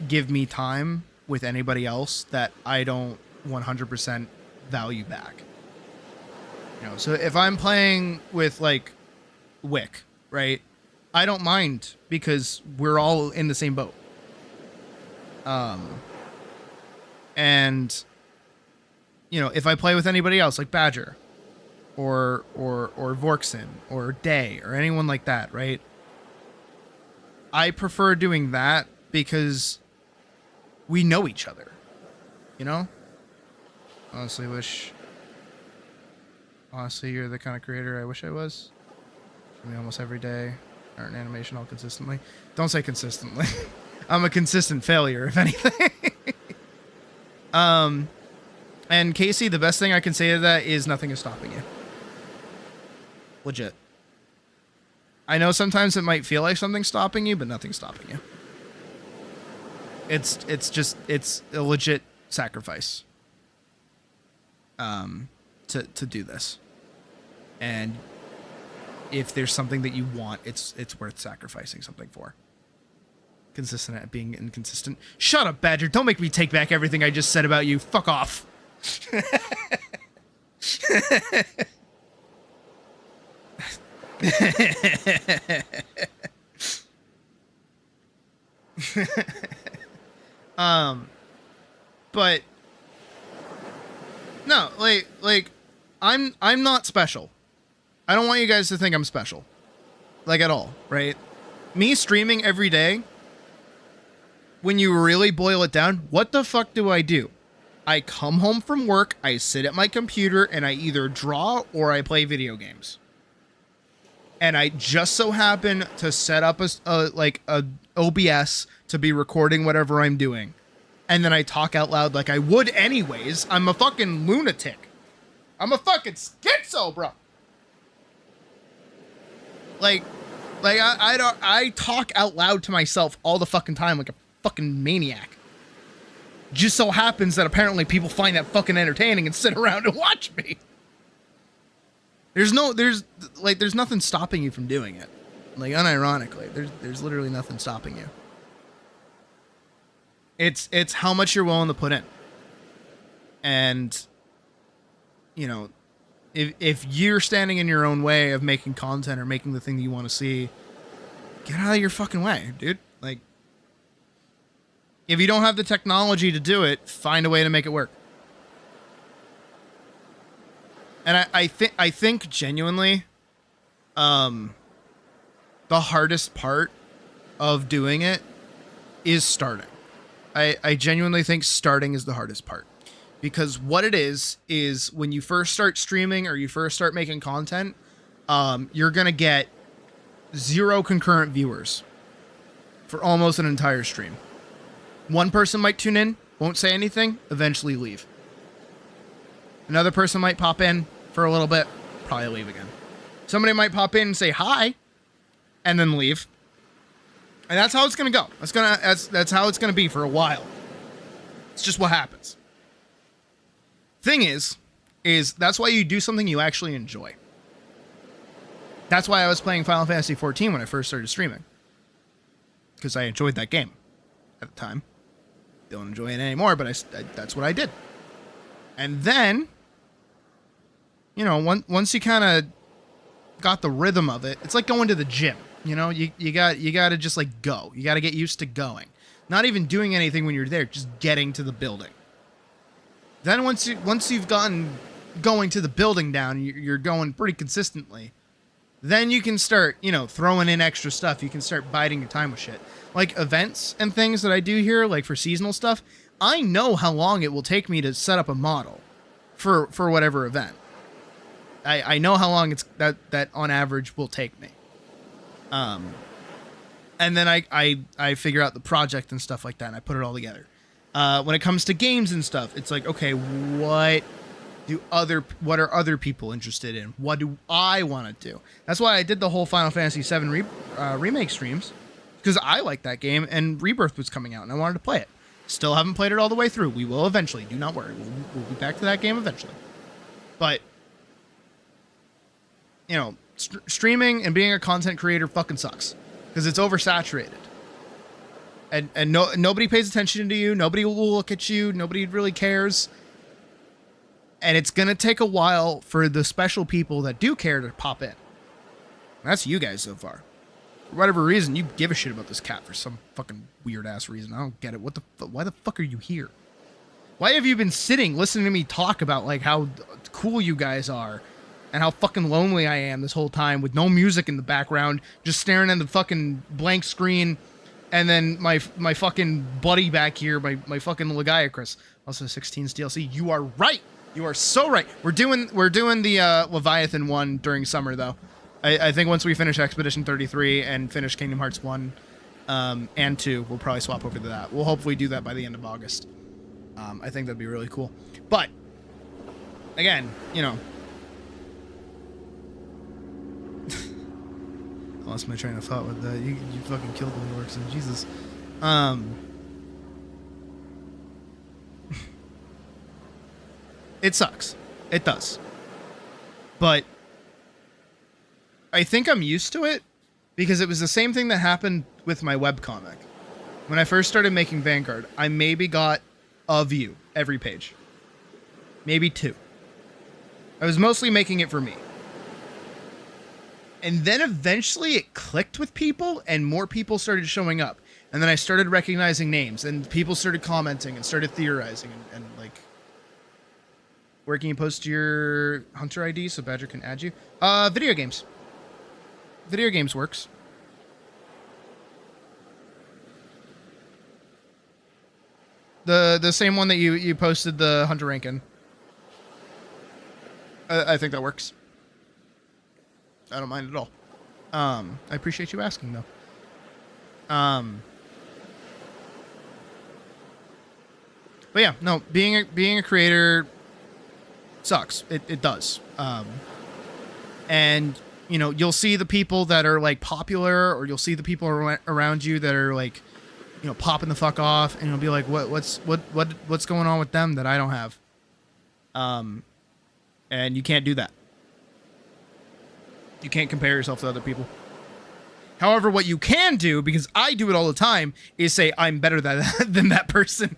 give me time with anybody else that I don't 100% value back. You know, so if I'm playing with like Wick, right? I don't mind because we're all in the same boat. And you know, if I play with anybody else like Badger or Vorkson or Day or anyone like that, right? I prefer doing that because we know each other, you know? Honestly, you're the kind of creator I wish I was. I mean, almost every day, art and animation all consistently. Don't say consistently. I'm a consistent failure, if anything. And Casey, the best thing I can say to that is nothing is stopping you. Legit. I know sometimes it might feel like something's stopping you, but nothing's stopping you. It's a legit sacrifice. To do this. And if there's something that you want, it's worth sacrificing something for. Consistent at being inconsistent. Shut up, Badger. Don't make me take back everything I just said about you. Fuck off. But no, like I'm not special. I don't want you guys to think I'm special. Like at all, right? Me streaming every day, when you really boil it down, what the fuck do? I come home from work, I sit at my computer, and I either draw or I play video games. And I just so happen to set up a OBS to be recording whatever I'm doing. And then I talk out loud like I would anyways. I'm a fucking lunatic. I'm a fucking schizo, bro. I talk out loud to myself all the fucking time like a fucking maniac. Just so happens that apparently people find that fucking entertaining and sit around and watch me. There's nothing stopping you from doing it. Like, unironically, there's literally nothing stopping you. It's how much you're willing to put in. And, you know, if you're standing in your own way of making content or making the thing that you want to see, get out of your fucking way, dude. Like, if you don't have the technology to do it, find a way to make it work. And I think genuinely, the hardest part of doing it is starting. I genuinely think starting is the hardest part. Because what it is when you first start streaming or you first start making content, you're going to get 0 concurrent viewers for almost an entire stream. One person might tune in, won't say anything, eventually leave. Another person might pop in for a little bit, probably leave again. Somebody might pop in and say hi, and then leave. And that's how it's gonna go. That's how it's gonna be for a while. It's just what happens. Thing is that's why you do something you actually enjoy. That's why I was playing Final Fantasy XIV when I first started streaming. Because I enjoyed that game at the time. Don't enjoy it anymore, but that's what I did. And then, you know, once you kind of got the rhythm of it, it's like going to the gym. You know, you got to just like go. You got to get used to going. Not even doing anything when you're there, just getting to the building. Then once you've gotten going to the building down, you're going pretty consistently. then you can start, you know, throwing in extra stuff. You can start biding your time with shit. Like events and things that I do here, like for seasonal stuff, I know how long it will take me to set up a model for whatever event. I know how long that on average will take me. And then I figure out the project and stuff like that, and I put it all together. When it comes to games and stuff, it's like, okay, what are other people interested in? What do I want to do? That's why I did the whole Final Fantasy VII remake streams, because I like that game, and Rebirth was coming out, and I wanted to play it. Still haven't played it all the way through. We will eventually. Do not worry. We'll be back to that game eventually. But, you know, streaming and being a content creator fucking sucks, because it's oversaturated. And nobody pays attention to you. Nobody will look at you. Nobody really cares. And it's going to take a while for the special people that do care to pop in. And that's you guys so far. For whatever reason, you give a shit about this cat for some fucking weird-ass reason. I don't get it. Why the fuck are you here? Why have you been sitting, listening to me talk about, like, how cool you guys are and how fucking lonely I am this whole time with no music in the background, just staring at the fucking blank screen, and then my fucking buddy back here, my fucking Legiacris, also 16's DLC. You are right. You are so right. We're doing the Leviathan one during summer, though. I think once we finish Expedition 33 and finish Kingdom Hearts 1 and 2, we'll probably swap over to that. We'll hopefully do that by the end of August. I think that'd be really cool. But, again, you know. I lost my train of thought with that. You fucking killed the orcs, and Jesus. It sucks. It does. But I think I'm used to it, because it was the same thing that happened with my webcomic. When I first started making Vanguard, I maybe got a view every page. Maybe 2. I was mostly making it for me. And then eventually it clicked with people, and more people started showing up. And then I started recognizing names, and people started commenting and started theorizing, and like, where can you post your Hunter ID so Badger can add you? Video games. Video games works. The same one that you posted the Hunter rank in. I think that works. I don't mind at all. I appreciate you asking, though. But yeah, no, being a creator sucks. It does. And you know, you'll see the people that are like popular, or you'll see the people around you that are like, you know, popping the fuck off, and you'll be like, what's going on with them that I don't have? And you can't do that. You can't compare yourself to other people. However, what you can do, because I do it all the time, is say I'm better than that person.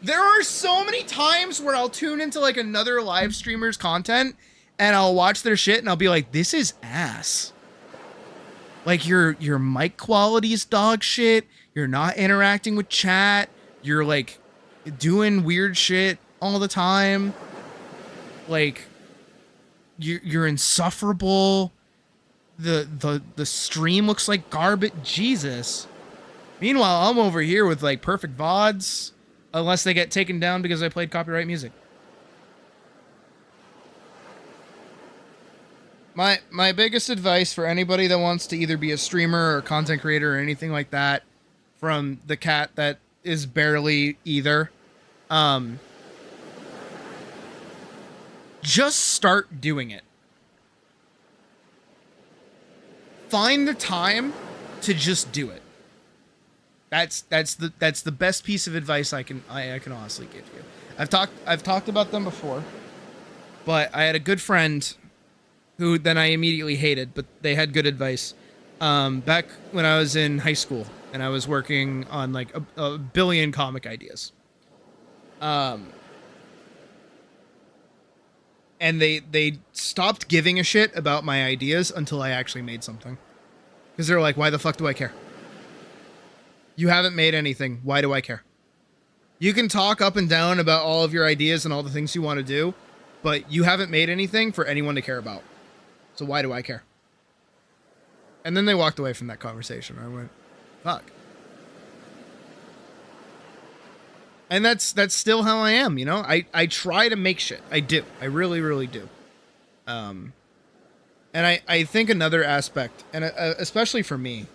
There are so many times where I'll tune into like another live streamer's content, and I'll watch their shit, and I'll be like, this is ass. Like, your mic quality's dog shit. You're not interacting with chat. You're like doing weird shit all the time. Like, you're insufferable. The stream looks like garbage. Jesus. Meanwhile, I'm over here with like perfect VODs, unless they get taken down because I played copyright music. My biggest advice for anybody that wants to either be a streamer or content creator or anything like that, from the cat that is barely either, just start doing it. Find the time to just do it. That's the best piece of advice I can honestly give you. I've talked about them before, but I had a good friend who then I immediately hated, but they had good advice. Back when I was in high school and I was working on like a billion comic ideas. And they stopped giving a shit about my ideas until I actually made something. Because they're like, why the fuck do I care? You haven't made anything. Why do I care? You can talk up and down about all of your ideas and all the things you want to do, but you haven't made anything for anyone to care about. So why do I care? And then they walked away from that conversation. I went, fuck. And that's still how I am, you know? I try to make shit. I do. I really, really do. And I think another aspect, and especially for me,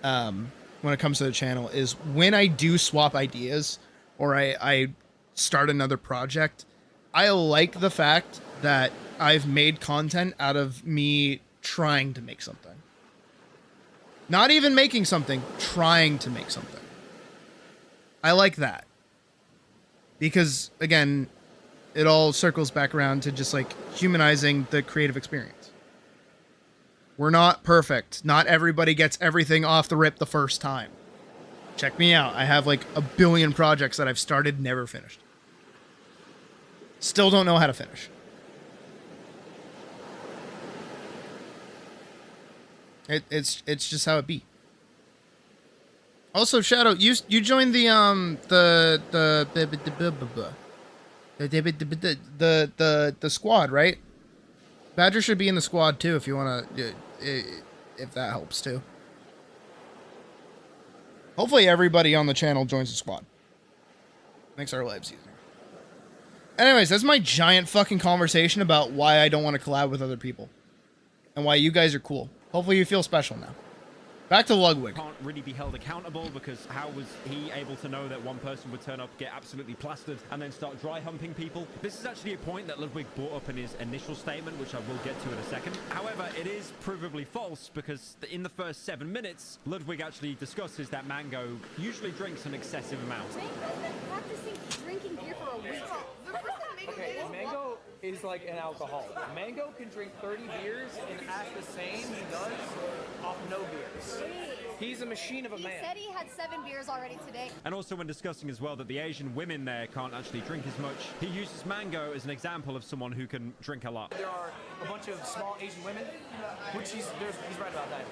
when it comes to the channel, is when I do swap ideas or I start another project, I like the fact that I've made content out of me trying to make something. Not even making something, trying to make something. I like that. Because, again, it all circles back around to just, like, humanizing the creative experience. We're not perfect. Not everybody gets everything off the rip the first time. Check me out. I have, like, a billion projects that I've started, never finished. Still don't know how to finish. It's just how it be. Also, Shadow, you joined the squad, right? Badger should be in the squad too if you want to, if that helps too. Hopefully everybody on the channel joins the squad. Makes our lives easier. Anyways, that's my giant fucking conversation about why I don't want to collab with other people. And why you guys are cool. Hopefully you feel special now. Back to Ludwig. Can't really be held accountable because how was he able to know that one person would turn up, get absolutely plastered, and then start dry humping people? This is actually a point that Ludwig brought up in his initial statement, which I will get to in a second. However, it is provably false because in the first 7 minutes, Ludwig actually discusses that Mango usually drinks an excessive amount. Mango's been practicing drinking beer for a week. Okay, Mango is like an alcoholic. Mango can drink 30 beers and act the same he does off no beers. He's a machine of a man. He said he had 7 beers already today. And also when discussing as well that the Asian women there can't actually drink as much, he uses Mango as an example of someone who can drink a lot. There are a bunch of small Asian women, which he's right about that.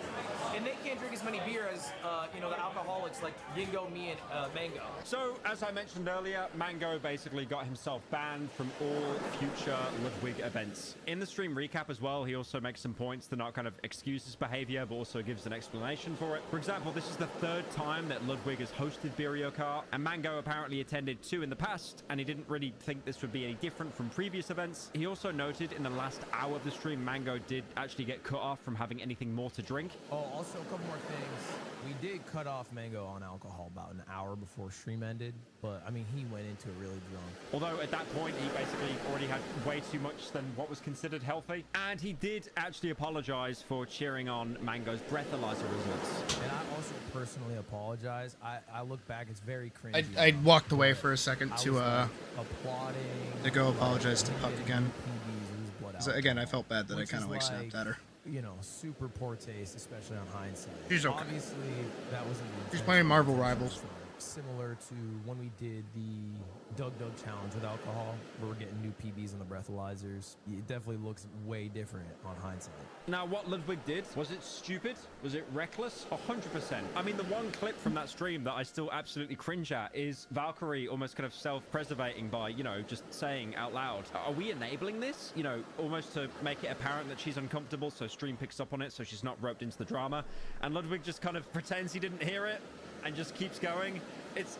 And they can't drink as many beer as, you know, the alcoholics like Yingo, me, and Mango. So, as I mentioned earlier, Mango basically got himself banned from all future Ludwig events. In the stream recap as well, he also makes some points to not kind of excuse his behavior, but also gives an explanation for it. For example, this is the 3rd time that Ludwig has hosted Beerio Kart, and Mango apparently attended 2 in the past, and he didn't really think this would be any different from previous events. He also noted in the last hour of the stream, Mango did actually get cut off from having anything more to drink. Oh, also a couple more things. We did cut off Mango on alcohol about an hour before stream ended, but I mean, he went into it really drunk. Although at that point, he basically already had way too much than what was considered healthy. And he did actually apologize for cheering on Mango's breathalyzer results. And I also personally apologize. I look back, it's very cringy. I walked away for a second to applauding. To go apologize to Puck again. PBs, So again, I felt bad that I kind of like snapped at her. You know, super poor taste, especially on hindsight. She's okay. Obviously, that wasn't the She's intention. playing Marvel Rivals. Similar to when we did the Doug challenge with alcohol, where we're getting new PBs on the breathalyzers. It definitely looks way different on hindsight. Now, what Ludwig did, was it stupid? Was it reckless? 100%. I mean, the one clip from that stream that I still absolutely cringe at is Valkyrie almost kind of self-preservating by, you know, just saying out loud, are we enabling this? You know, almost to make it apparent that she's uncomfortable, so stream picks up on it, so she's not roped into the drama. And Ludwig just kind of pretends he didn't hear it and just keeps going. It's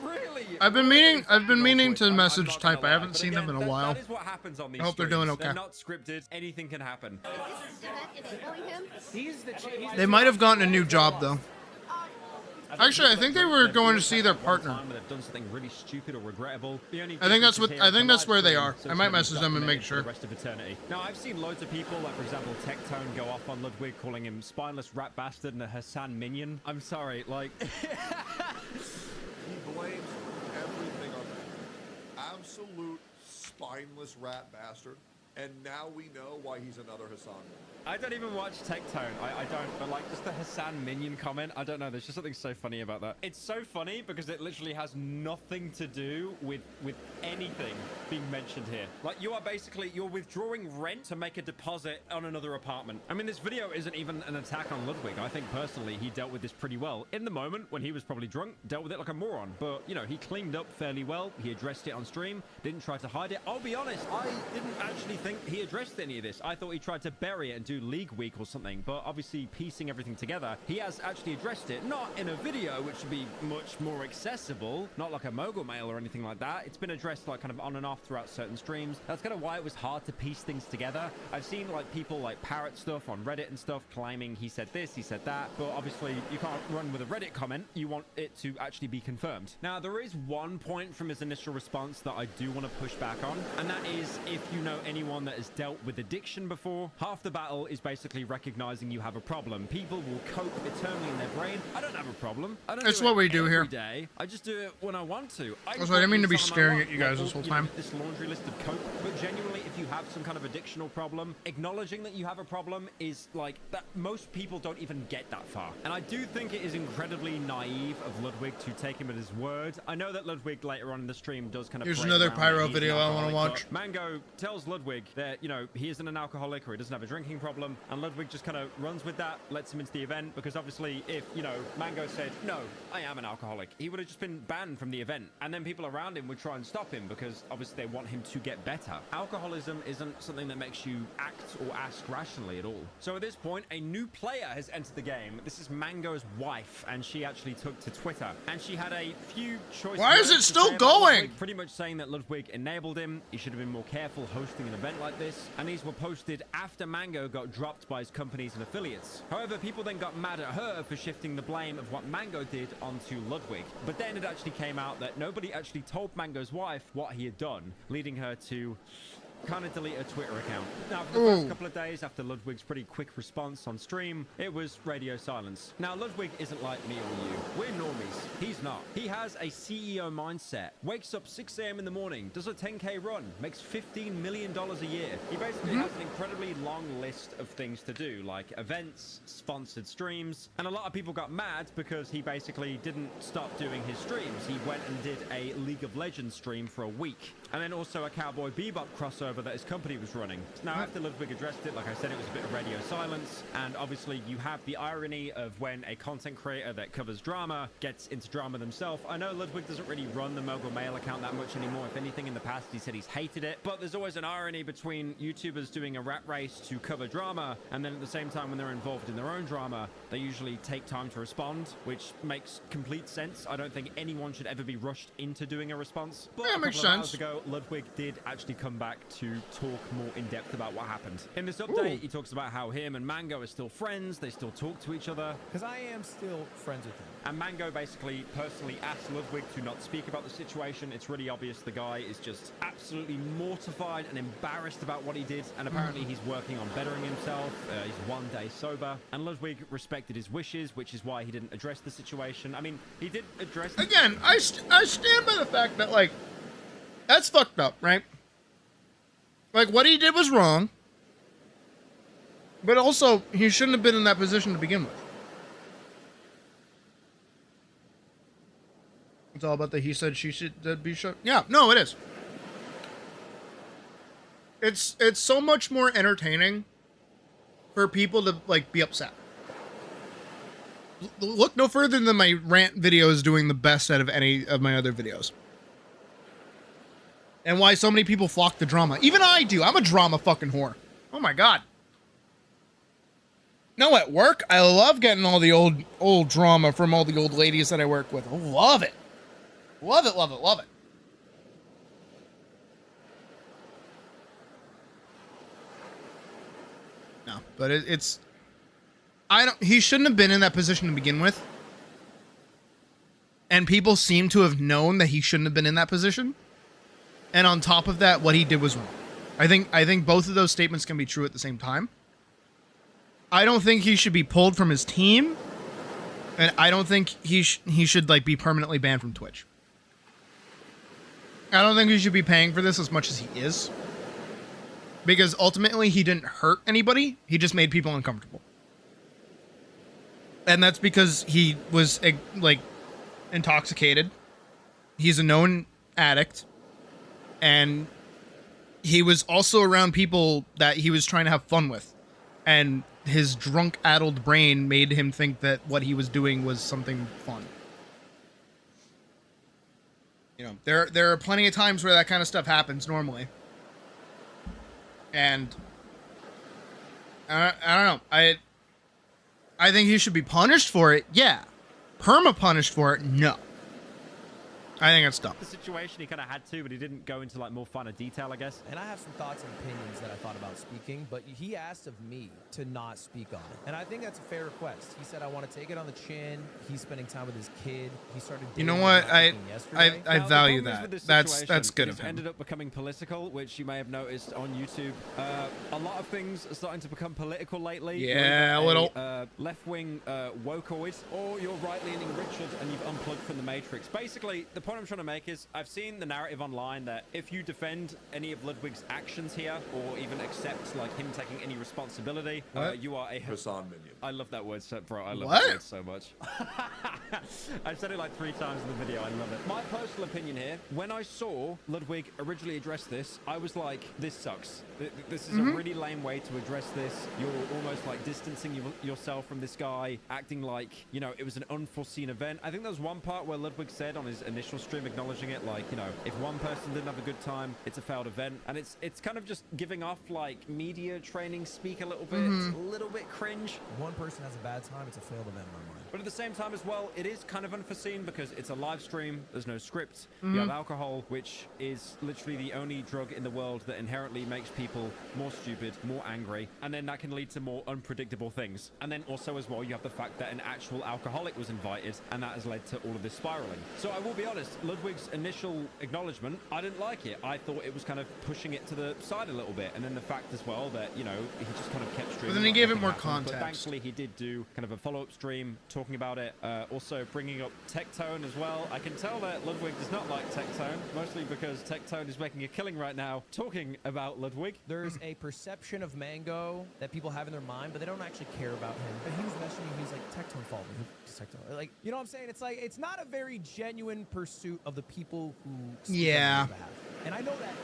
really. I've been meaning to message type. I haven't seen them in a while. That is what happens on these I hope they're doing okay. They're not scripted. Anything can happen. They might have gotten a new job though. Actually, I think they were going to see their partner. They've done something really stupid or regrettable. I think that's where they are. I might message them and make sure. The rest of eternity. Now, I've seen loads of people, like for example, Tectone go off on Ludwig, calling him spineless rat bastard and a Hassan minion. I'm sorry, like. He blames everything on that. Absolute spineless rat bastard. And now we know why he's another Hassan. I don't even watch Tectone. I don't, but like just the Hassan minion comment, I don't know. There's just something so funny about that. It's so funny because it literally has nothing to do with anything being mentioned here. Like you're withdrawing rent to make a deposit on another apartment. I mean, this video isn't even an attack on Ludwig. I think personally he dealt with this pretty well. In the moment when he was probably drunk, dealt with it like a moron. But you know, he cleaned up fairly well. He addressed it on stream, didn't try to hide it. I'll be honest, I didn't actually think he addressed any of this. I thought he tried to bury it and do League Week or something, but obviously piecing everything together, he has actually addressed it, not in a video, which would be much more accessible, not like a mogul mail or anything like that. It's been addressed like kind of on and off throughout certain streams. That's kind of why it was hard to piece things together. I've seen like people like parrot stuff on Reddit and stuff claiming he said this, he said that, but obviously you can't run with a Reddit comment. You want it to actually be confirmed. Now, there is one point from his initial response that I do want to push back on, and that is, if you know anyone that has dealt with addiction before, half the battle is basically recognizing you have a problem. People will cope eternally in their brain. I don't have a problem. I don't That's do what it we do every here. day. I just do it when I want to. I didn't mean to be staring at you guys this whole time. This laundry list of cope, but genuinely, if you have some kind of addictional problem, acknowledging that you have a problem is like that. Most people don't even get that far, and I do think it is incredibly naive of Ludwig to take him at his word. I know that Ludwig later on in the stream does kind of. Here's parade another around that pyro he's an video I want to alcoholic, watch. but Mango tells Ludwig that, you know, he isn't an alcoholic or he doesn't have a drinking problem, and Ludwig just kind of runs with that, lets him into the event, because obviously if, you know, Mango said, no, I am an alcoholic, he would have just been banned from the event, and then people around him would try and stop him because obviously they want him to get better. Alcoholism isn't something that makes you act or ask rationally at all. So at this point, a new player has entered the game. This is Mango's wife, and she actually took to Twitter, and she had a few choice Why is words it to still say about going? Ludwig, pretty much saying that Ludwig enabled him, he should have been more careful hosting an event like this, and these were posted after Mango got dropped by his companies and affiliates. However, people then got mad at her for shifting the blame of what Mango did onto Ludwig. But then it actually came out that nobody actually told Mango's wife what he had done, leading her to kind of delete her Twitter account. Now, for the first couple of days after Ludwig's pretty quick response on stream, it was radio silence. Now, Ludwig isn't like me or you. We're normies. He's not. He has a CEO mindset. Wakes up 6 a.m. in the morning, does a 10K run, makes $15 million a year. He basically has an incredibly long list of things to do, like events, sponsored streams, and a lot of people got mad because he basically didn't stop doing his streams. He went and did a League of Legends stream for a week, and then also a Cowboy Bebop crossover that his company was running. Now, after Ludwig addressed it, like I said, it was a bit of radio silence, and obviously you have the irony of when a content creator that covers drama gets into drama themselves. I know Ludwig doesn't really run the Mogul Mail account that much anymore. If anything, in the past he said he's hated it, but there's always an irony between YouTubers doing a rat race to cover drama, and then at the same time when they're involved in their own drama, they usually take time to respond, which makes complete sense. I don't think anyone should ever be rushed into doing a response. But Yeah, a makes couple of sense. hours ago, Ludwig did actually come back to talk more in depth about what happened. In this update, he talks about how him and Mango are still friends, they still talk to each other. Because I am still friends with him. And Mango basically personally asked Ludwig to not speak about the situation. It's really obvious the guy is just absolutely mortified and embarrassed about what he did, and apparently he's working on bettering himself. He's 1 day sober, and Ludwig respected his wishes, which is why he didn't address the situation. I mean, he did address... Again, I stand by the fact that, like, that's fucked up, right? Like, what he did was wrong, but also, he shouldn't have been in that position to begin with. It's all about the he said, she should be shut. Yeah, no, it is. It's so much more entertaining for people to, like, be upset. Look no further than my rant videos doing the best out of any of my other videos. And why so many people flock to drama. Even I do. I'm a drama fucking whore. Oh my god. No, at work, I love getting all the old drama from all the old ladies that I work with. I love it. Love it, love it, love it. No, but it's... he shouldn't have been in that position to begin with. And people seem to have known that he shouldn't have been in that position. And on top of that, what he did was wrong. I think both of those statements can be true at the same time. I don't think he should be pulled from his team, and I don't think he should like be permanently banned from Twitch. I don't think he should be paying for this as much as he is, because ultimately he didn't hurt anybody. He just made people uncomfortable, and that's because he was like intoxicated. He's a known addict. And he was also around people that he was trying to have fun with. And his drunk, addled brain made him think that what he was doing was something fun. You know, there are plenty of times where that kind of stuff happens normally. And I don't know. I think he should be punished for it. Yeah. Perma punished for it. No. I think it's dumb. The situation he kind of had to, but he didn't go into like more finer detail, I guess. And I have some thoughts and opinions that I thought about speaking, but he asked of me to not speak on it. And I think that's a fair request. He said, I want to take it on the chin. He's spending time with his kid. He started You know dating what? my I yesterday. I Now, the value problem is with that. this That's situation good is of him. ended up becoming political, which you may have noticed on YouTube. A lot of things are starting to become political lately. Yeah, You're a little. left-wing wokeoid, or you're right-leaning Richard and you've unplugged from the Matrix. Basically, the point I'm trying to make is I've seen the narrative online that if you defend any of Ludwig's actions here, or even accept like him taking any responsibility, you are a Hassan minion. I love that word, bro. I love What? that word so much. I've said it like 3 times in the video. I love it. My personal opinion here, when I saw Ludwig originally address this, I was like, this sucks. This is a really lame way to address this. You're almost like distancing yourself from this guy, acting like, you know, it was an unforeseen event. I think there was one part where Ludwig said on his initial stream, acknowledging it, like, you know, if one person didn't have a good time, it's a failed event. And it's kind of just giving off like media training speak a little bit. It's a little bit cringe. If one person has a bad time, it's a failed event in my mind. But at the same time as well, it is kind of unforeseen because it's a live stream. There's no script. You have alcohol, which is literally the only drug in the world that inherently makes people more stupid, more angry, and then that can lead to more unpredictable things. And then also as well, you have the fact that an actual alcoholic was invited, and that has led to all of this spiraling. So I will be honest, Ludwig's initial acknowledgement, I didn't like it. I thought it was kind of pushing it to the side a little bit. And then the fact as well that, you know, he just kind of kept streaming. But then he like gave it nothing more happened. But context. thankfully, he did do kind of a follow-up stream talking about it. Also bringing up Tectone as well. I can tell that Ludwig does not like Tectone, mostly because Tectone is making a killing right now talking about Ludwig. There's a perception of Mango that people have in their mind, but they don't actually care about him. But he was messaging me, he's like, Tectone followed me. Who's Tectone? Like, you know what I'm saying? It's like, it's not a very genuine pursuit of the people who speak on his behalf. And I know that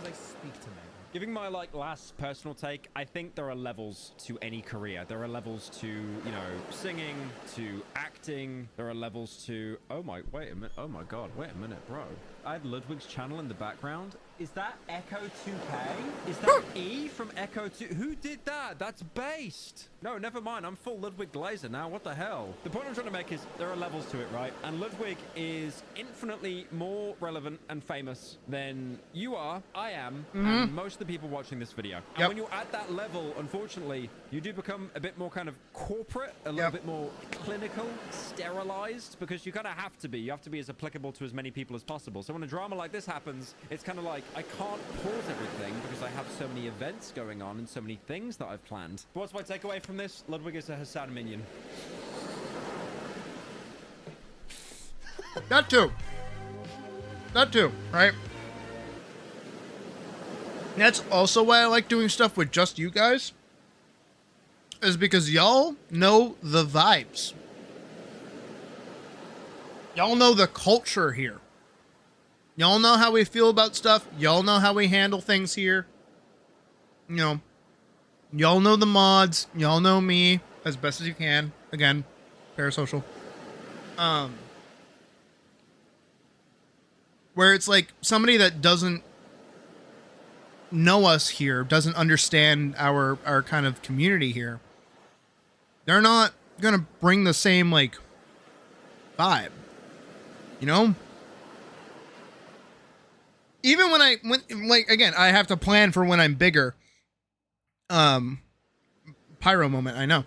because I speak to Mango. Giving my like last personal take, I think there are levels to any career. There are levels to, you know, singing, to acting. There are levels to, wait a minute. Oh my God, wait a minute, bro. I had Ludwig's channel in the background. Is that Echo 2K? Is that E from Echo 2? Who did that? That's based. No, never mind. I'm full Ludwig Glazer now. What the hell? The point I'm trying to make is there are levels to it, right? And Ludwig is infinitely more relevant and famous than you are, I am, and most of the people watching this video. And when you're at that level, unfortunately, you do become a bit more kind of corporate, a little bit more clinical, sterilized, because you kind of have to be. You have to be as applicable to as many people as possible. So when a drama like this happens, it's kind of like, I can't pause everything because I have so many events going on and so many things that I've planned. But what's my takeaway from this? Ludwig is a Hassan minion. That too, right? That's also why I like doing stuff with just you guys, is because y'all know the vibes. Y'all know the culture here. Y'all know how we feel about stuff. Y'all know how we handle things here. You know, y'all know the mods. Y'all know me as best as you can. Again, parasocial. Where it's like somebody that doesn't know us here, doesn't understand our kind of community here, they're not gonna bring the same like vibe, you know? Even when like again, I have to plan for when I'm bigger. Pyro moment, I know.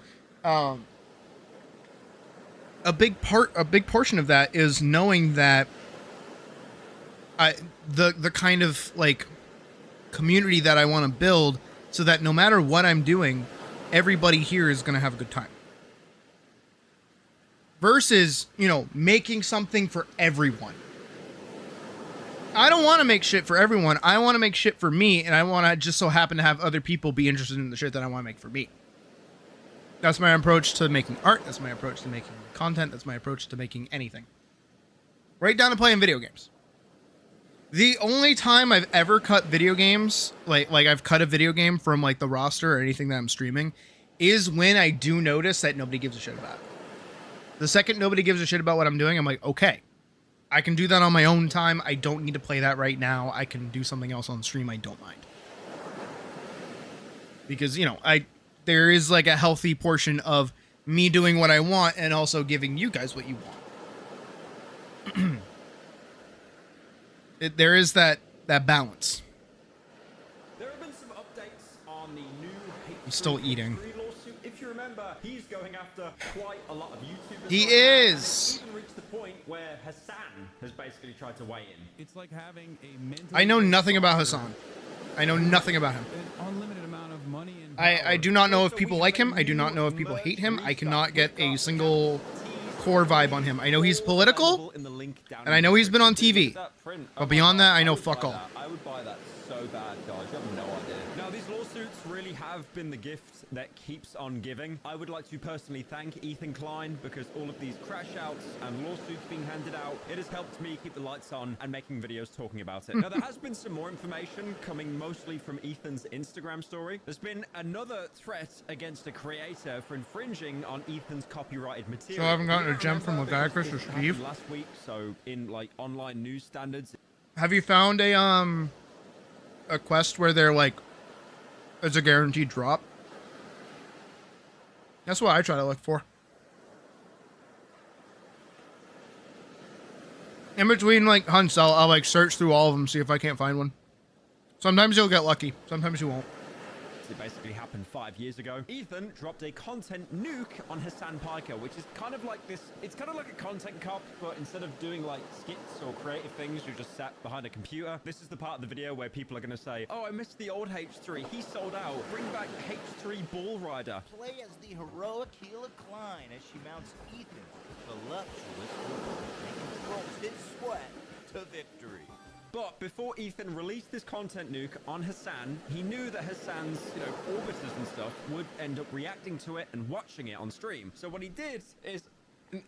A big portion of that is knowing that the kind of like community that I want to build, so that no matter what I'm doing, everybody here is going to have a good time. Versus, you know, making something for everyone. I don't want to make shit for everyone. I want to make shit for me, and I want to just so happen to have other people be interested in the shit that I want to make for me. That's my approach to making art. That's my approach to making content. That's my approach to making anything. Right down to playing video games. The only time I've ever cut video games, like I've cut a video game from like the roster or anything that I'm streaming, is when I do notice that nobody gives a shit about it. The second nobody gives a shit about what I'm doing, I'm like, okay, I can do that on my own time. I don't need to play that right now. I can do something else on stream. I don't mind. because, you know, there is like a healthy portion of me doing what I want and also giving you guys what you want. There is that balance. There have been some updates on the new I'm still eating. lawsuit. If you remember, he's going after quite a lot of YouTubers. He right now, is. and it's even reached the point where Hassan has basically tried to weigh in. It's like having a mental. I know nothing about Hassan. I know nothing about him. An unlimited amount of money and I do not know if people like him. I do not know if people hate him. I cannot get a single core vibe on him. I know he's political, and I know he's been on TV. But beyond that, I know fuck all. I would buy that so bad, guys. You have no idea. Now, these lawsuits really have been the gift that keeps on giving. I would like to personally thank Ethan Klein because all of these crash outs and lawsuits being handed out, it has helped me keep the lights on and making videos talking about it. Now, there has been some more information coming mostly from Ethan's Instagram story. There's been another threat against a creator for infringing on Ethan's copyrighted material. So I haven't gotten a gem from Lagakris or Steve. Last week, so in like online news standards. Have you found a quest where they're like, it's a guaranteed drop? That's what I try to look for. In between like hunts, I'll like search through all of them, see if I can't find one. Sometimes you'll get lucky, sometimes you won't. It basically happened 5 years ago. Ethan dropped a content nuke on Hassan Piker, which is kind of like this. It's kind of like a content cop, but instead of doing like skits or creative things, you're just sat behind a computer. This is the part of the video where people are going to say, oh, I missed the old H3. He sold out. Bring back H3 Bull Rider. Play as the heroic Keela Klein as she mounts Ethan, voluptuous woman, and controls his sweat to victory. But before Ethan released this content nuke on Hassan, he knew that Hassan's, orbiters and stuff would end up reacting to it and watching it on stream. So what he did is,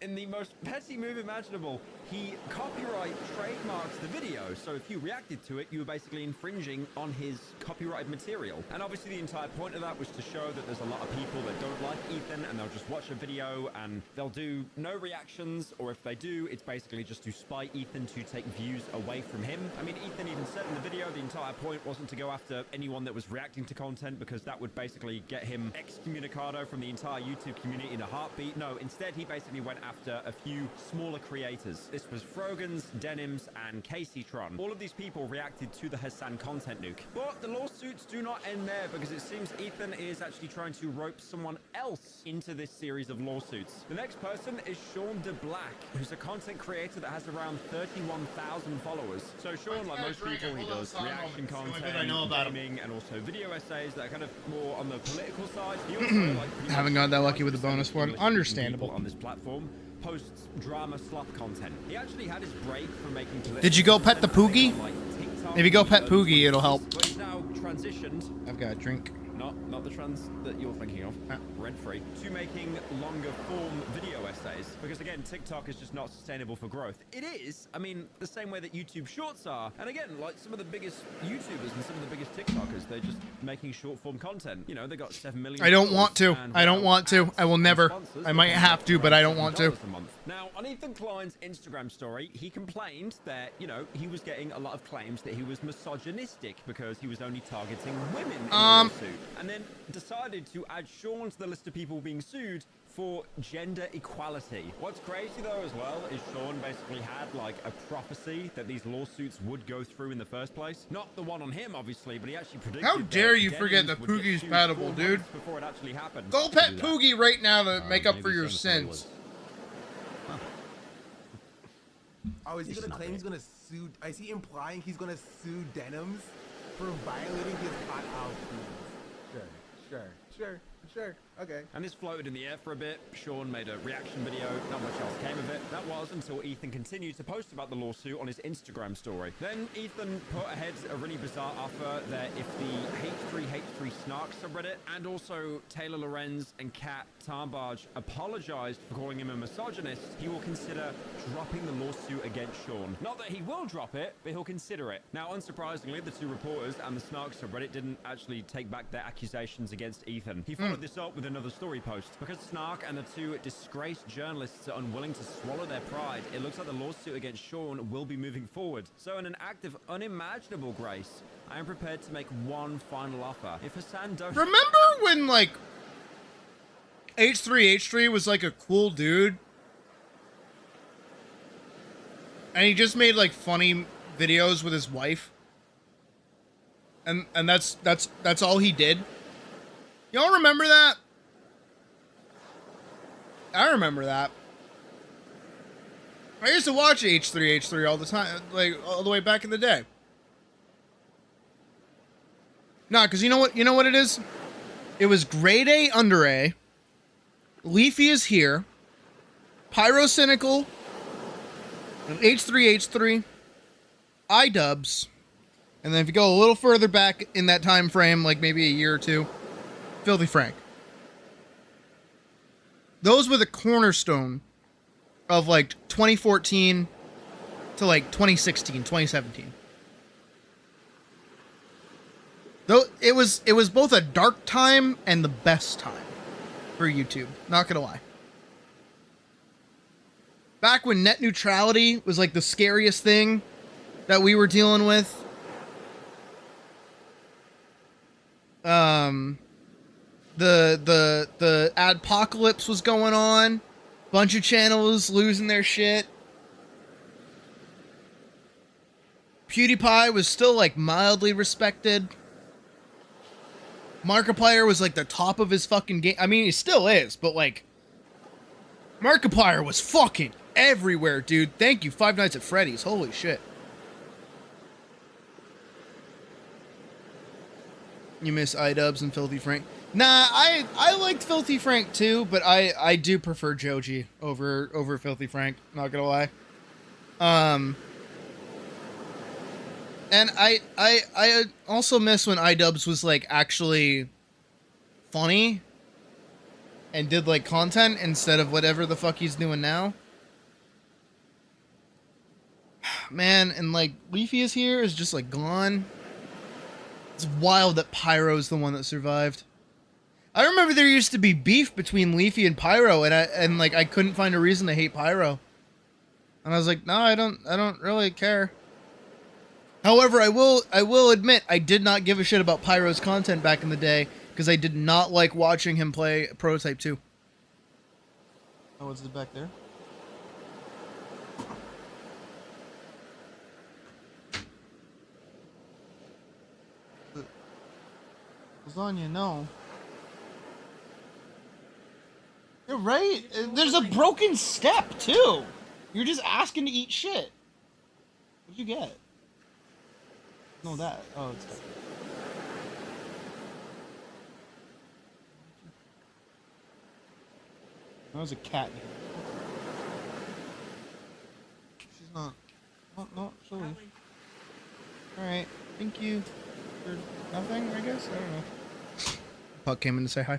in the most petty move imaginable, he copyright trademarks the video. So if you reacted to it, you were basically infringing on his copyrighted material. And obviously the entire point of that was to show that there's a lot of people that don't like Ethan and they'll just watch a video and they'll do no reactions, or if they do, it's basically just to spite Ethan to take views away from him. I mean, Ethan even said in the video the entire point wasn't to go after anyone that was reacting to content because that would basically get him excommunicado from the entire YouTube community in a heartbeat. No, instead he basically went after a few smaller creators. This was Frogans, Denims, and Caseytron. All of these people reacted to the Hassan content nuke. But the lawsuits do not end there because it seems Ethan is actually trying to rope someone else into this series of lawsuits. The next person is Sean DeBlack, who's a content creator that has around 31,000 followers. So Sean, like most people, he does reaction content, gaming, and also video essays that are kind of more on the political side. He also, Haven't got that lucky with the bonus one. Understandable. On this platform, posts drama slop content. He actually had his break from making political. Did you go pet the Poogie? If you go pet Poogie, it'll help. But he's now transitioned. I've got a drink. Not the trans that you're thinking of, rent-free, to making longer form video essays. Because again, TikTok is just not sustainable for growth. It is, I mean, the same way that YouTube Shorts are. And again, like some of the biggest YouTubers and some of the biggest TikTokers, they're just making short form content. You know, they got 7 million. I don't want to. I don't want to. I will never. I might have to, but I don't want to. Now, on Ethan Klein's Instagram story, he complained that, he was getting a lot of claims that he was misogynistic because he was only targeting women in the lawsuit. And then decided to add Sean to the list of people being sued for gender equality. What's crazy though as well is Sean basically had like a prophecy that these lawsuits would go through in the first place. Not the one on him, obviously, but he actually predicted. How dare you forget that Poogie's petable, dude? Before it actually happened. Go pet Poogie right now to make up for your sins. Oh, is he gonna claim he's gonna sue? Is he implying he's gonna sue Denims for violating his hot house rules? Sure. Okay. And this floated in the air for a bit. Sean made a reaction video. Not much else came of it. That was until Ethan continued to post about the lawsuit on his Instagram story. Then Ethan put ahead a really bizarre offer that if the H3 Snark subreddit and also Taylor Lorenz and Kat Tarnbarge apologized for calling him a misogynist, he will consider dropping the lawsuit against Sean. Not that he will drop it, but he'll consider it. Now, unsurprisingly, the two reporters and the Snark subreddit didn't actually take back their accusations against Ethan. Ethan. He followed this up with another story post. Because Snark and the two disgraced journalists are unwilling to swallow their pride, it looks like the lawsuit against Sean will be moving forward. So in an act of unimaginable grace, I am prepared to make one final offer. If Hassan does... Remember when, like, H3H3 was, like, a cool dude? And he just made, like, funny videos with his wife? And that's all he did? Y'all remember that? I remember that. I used to watch H3H3 all the time, like, all the way back in the day. Nah, because you know what it is? It was grade A, under A. Leafy is here. Pyrocynical. H3H3. iDubbbz. And then if you go a little further back in that time frame, like maybe a year or two, Filthy Frank. Those were the cornerstone of like 2014 to like 2016, 2017. Though it was both a dark time and the best time for YouTube, not gonna lie. Back when net neutrality was like the scariest thing that we were dealing with. The adpocalypse was going on. Bunch of channels losing their shit. PewDiePie was still like mildly respected. Markiplier was like the top of his fucking game. I mean, he still is, but like Markiplier was fucking everywhere, dude. Thank you, Five Nights at Freddy's. Holy shit. You miss iDubbbz and Filthy Frank. Nah, I liked Filthy Frank too, but I do prefer Joji over Filthy Frank, not gonna lie. And I also miss when iDubbbz was like actually funny and did like content instead of whatever the fuck he's doing now. Man, and like Leafy is here is just like gone. It's wild that Pyro's the one that survived. I remember there used to be beef between Leafy and Pyro, and I couldn't find a reason to hate Pyro. And I was like, no, I don't really care. However, I will admit I did not give a shit about Pyro's content back in the day because I did not like watching him play Prototype 2. Oh, what's it back there? Lasagna, no. You're right. There's a broken step, too. You're just asking to eat shit. What'd you get? No, that. Oh, it's that. That was a cat. She's not. No, she'll leave. Alright. Thank you for nothing, I guess? I don't know. Puck came in to say hi.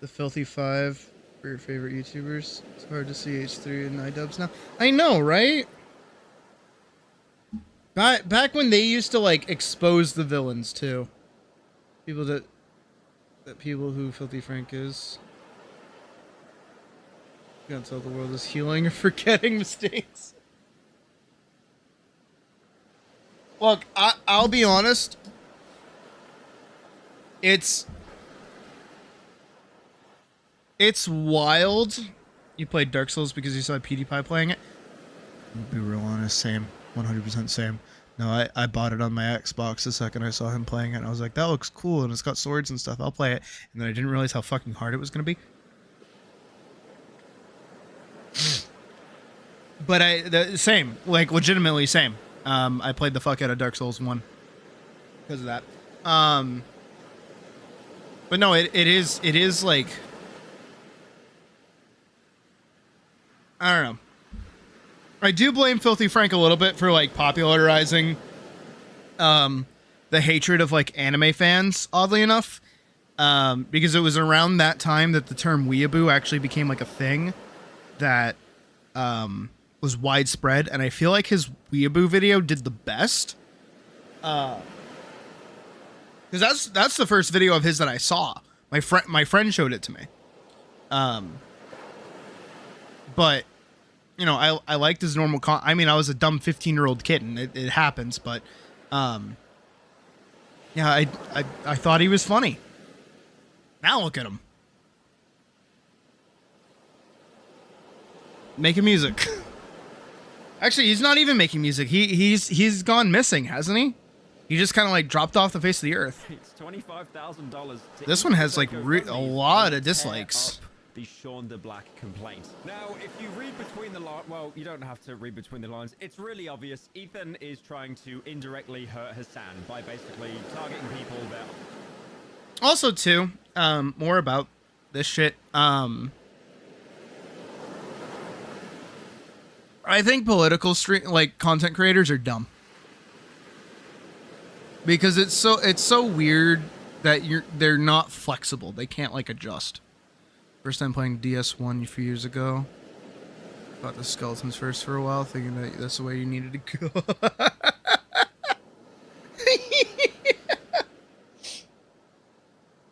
The Filthy Five for your favorite YouTubers. It's hard to see H3 and iDubbbz now. I know, right? Back when they used to like expose the villains too. People that people who Filthy Frank is. You can't tell the world is healing or forgetting mistakes. Look, I'll be honest. It's wild. You played Dark Souls because you saw PewDiePie playing it? I'll be real honest, same. 100% same. No, I bought it on my Xbox the second I saw him playing it, and I was like, that looks cool, and it's got swords and stuff, I'll play it. And then I didn't realize how fucking hard it was going to be. But same. Like, legitimately same. I played the fuck out of Dark Souls 1 because of that. But no, it is like, I don't know. I do blame Filthy Frank a little bit for like popularizing the hatred of like anime fans, oddly enough. Because it was around that time that the term weeaboo actually became like a thing that was widespread, and I feel like his weeaboo video did the best. Because Because that's the first video of his that I saw. My friend showed it to me. But you know, I liked his normal I mean, I was a dumb 15-year-old kid, and it happens, but yeah, I thought he was funny. Now look at him. Making music. Actually, he's not even making music. He's gone missing, hasn't he? He just kind of like dropped off the face of the earth. It's $25,000. This one has like a lot of dislikes. The Shaun the Black complaint. Now, if you read between the lines, well, you don't have to read between the lines. It's really obvious. Ethan is trying to indirectly hurt Hassan by basically targeting people that. Also, too, more about this shit. I think political content creators are dumb. Because it's so weird that they're not flexible. They can't like adjust. First time playing DS1 a few years ago. Got the skeletons first for a while, thinking that that's the way you needed to go.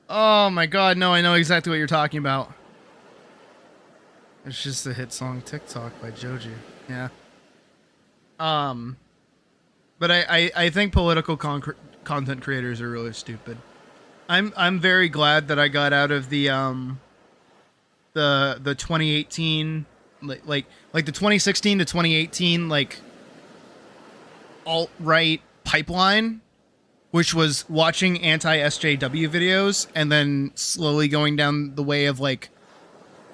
Oh my god, no, I know exactly what you're talking about. It's just the hit song TikTok by Joji. Yeah. But I think political content creators are really stupid. I'm very glad that I got out of the 2018 like the 2016 to 2018 like alt-right pipeline, which was watching anti-SJW videos and then slowly going down the way of like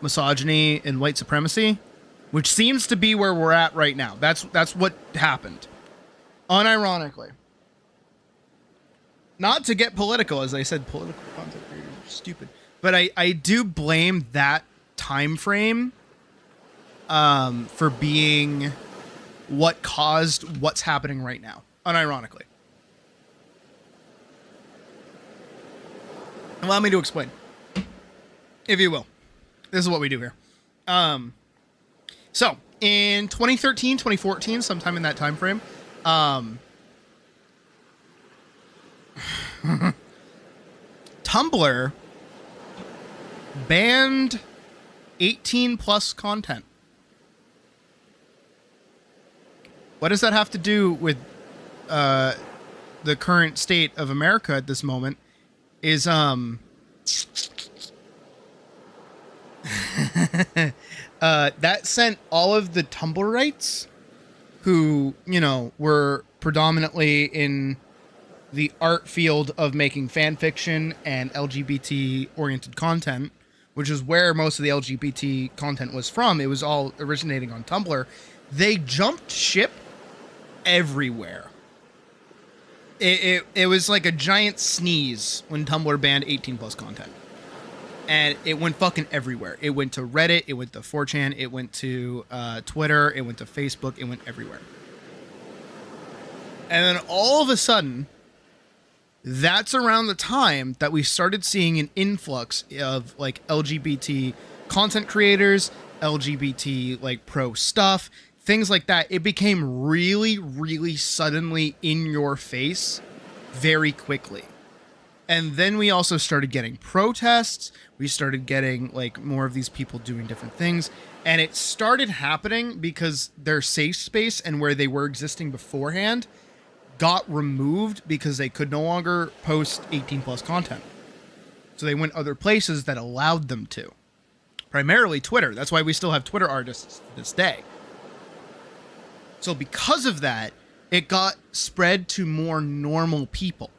misogyny and white supremacy, which seems to be where we're at right now. That's what happened. Unironically. Not to get political, as I said, political content creators are stupid. But I do blame that time frame for being what caused what's happening right now. Unironically. Allow me to explain, if you will. This is what we do here. So, in 2013, 2014, sometime in that time frame, Tumblr banned 18 plus content. What does that have to do with the current state of America at this moment? Is that sent all of the Tumblrites who, you know, were predominantly in the art field of making fan fiction and LGBT oriented content, which is where most of the LGBT content was from. It was all originating on Tumblr. They jumped ship everywhere. It was like a giant sneeze when Tumblr banned 18 plus content. And it went fucking everywhere. It went to Reddit, it went to 4chan, it went to Twitter, it went to Facebook, it went everywhere. And then all of a sudden, that's around the time that we started seeing an influx of like LGBT content creators, LGBT like pro stuff, things like that. It became really, really suddenly in your face very quickly. And then we also started getting protests. We started getting like more of these people doing different things. And it started happening because their safe space and where they were existing beforehand got removed because they could no longer post 18 plus content. So they went other places that allowed them to. Primarily Twitter. That's why we still have Twitter artists to this day. So because of that, it got spread to more normal people.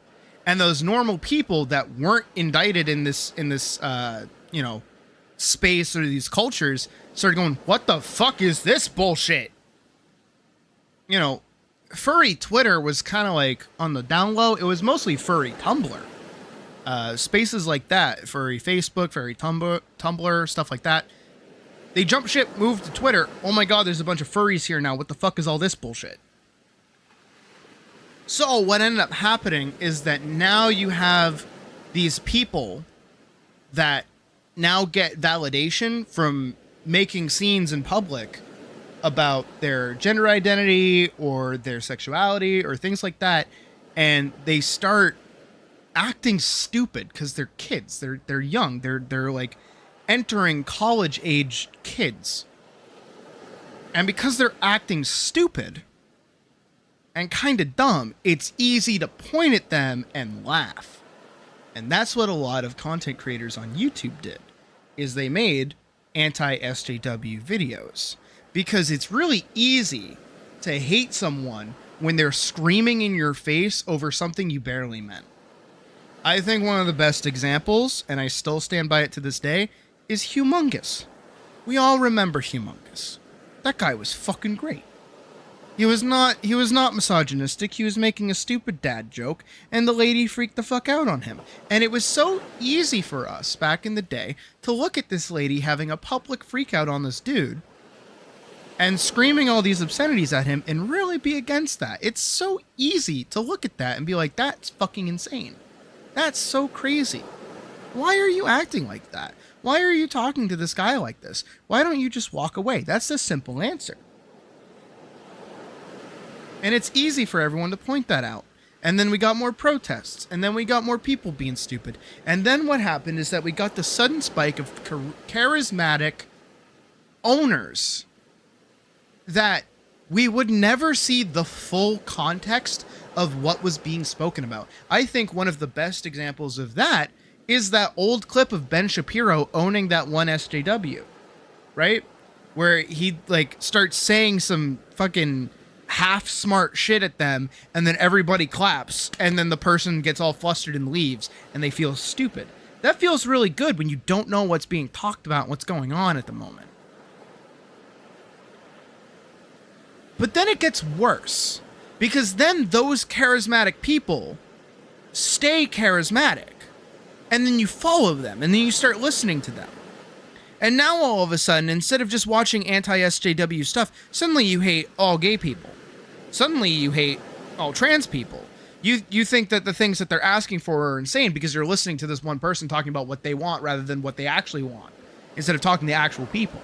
And those normal people that weren't indicted in this you know, space or these cultures started going, what the fuck is this bullshit? You know, furry Twitter was kind of like on the down low. It was mostly furry Tumblr. Spaces like that, furry Facebook, furry Tumblr, stuff like that. They jumped ship, moved to Twitter. Oh my god, there's a bunch of furries here now. What the fuck is all this bullshit? So what ended up happening is that now you have these people that now get validation from making scenes in public about their gender identity or their sexuality or things like that. And they start acting stupid because they're kids. They're young. They're like entering college age kids. And because they're acting stupid and kind of dumb, it's easy to point at them and laugh. And that's what a lot of content creators on YouTube did, is they made anti-SJW videos. Because it's really easy to hate someone when they're screaming in your face over something you barely meant. I think one of the best examples, and I still stand by it to this day, is Humongous. We all remember Humongous. That guy was fucking great. He was not misogynistic. He was making a stupid dad joke, and the lady freaked the fuck out on him. And it was so easy for us back in the day to look at this lady having a public freak out on this dude and screaming all these obscenities at him and really be against that. It's so easy to look at that and be like, that's fucking insane. That's so crazy. Why are you acting like that? Why are you talking to this guy like this? Why don't you just walk away? That's the simple answer. And it's easy for everyone to point that out. And then we got more protests. And then we got more people being stupid. And then what happened is that we got the sudden spike of charismatic owners that we would never see the full context of what was being spoken about. I think one of the best examples of that is that old clip of Ben Shapiro owning that one SJW, right? Where he like starts saying some fucking half smart shit at them, and then everybody claps, and then the person gets all flustered and leaves, and they feel stupid. That feels really good when you don't know what's being talked about, what's going on at the moment. But then it gets worse, because then those charismatic people stay charismatic. And then you follow them, and then you start listening to them. And now all of a sudden, instead of just watching anti-SJW stuff, suddenly you hate all gay people. Suddenly you hate all trans people. You think that the things that they're asking for are insane because you're listening to this one person talking about what they want rather than what they actually want, instead of talking to actual people.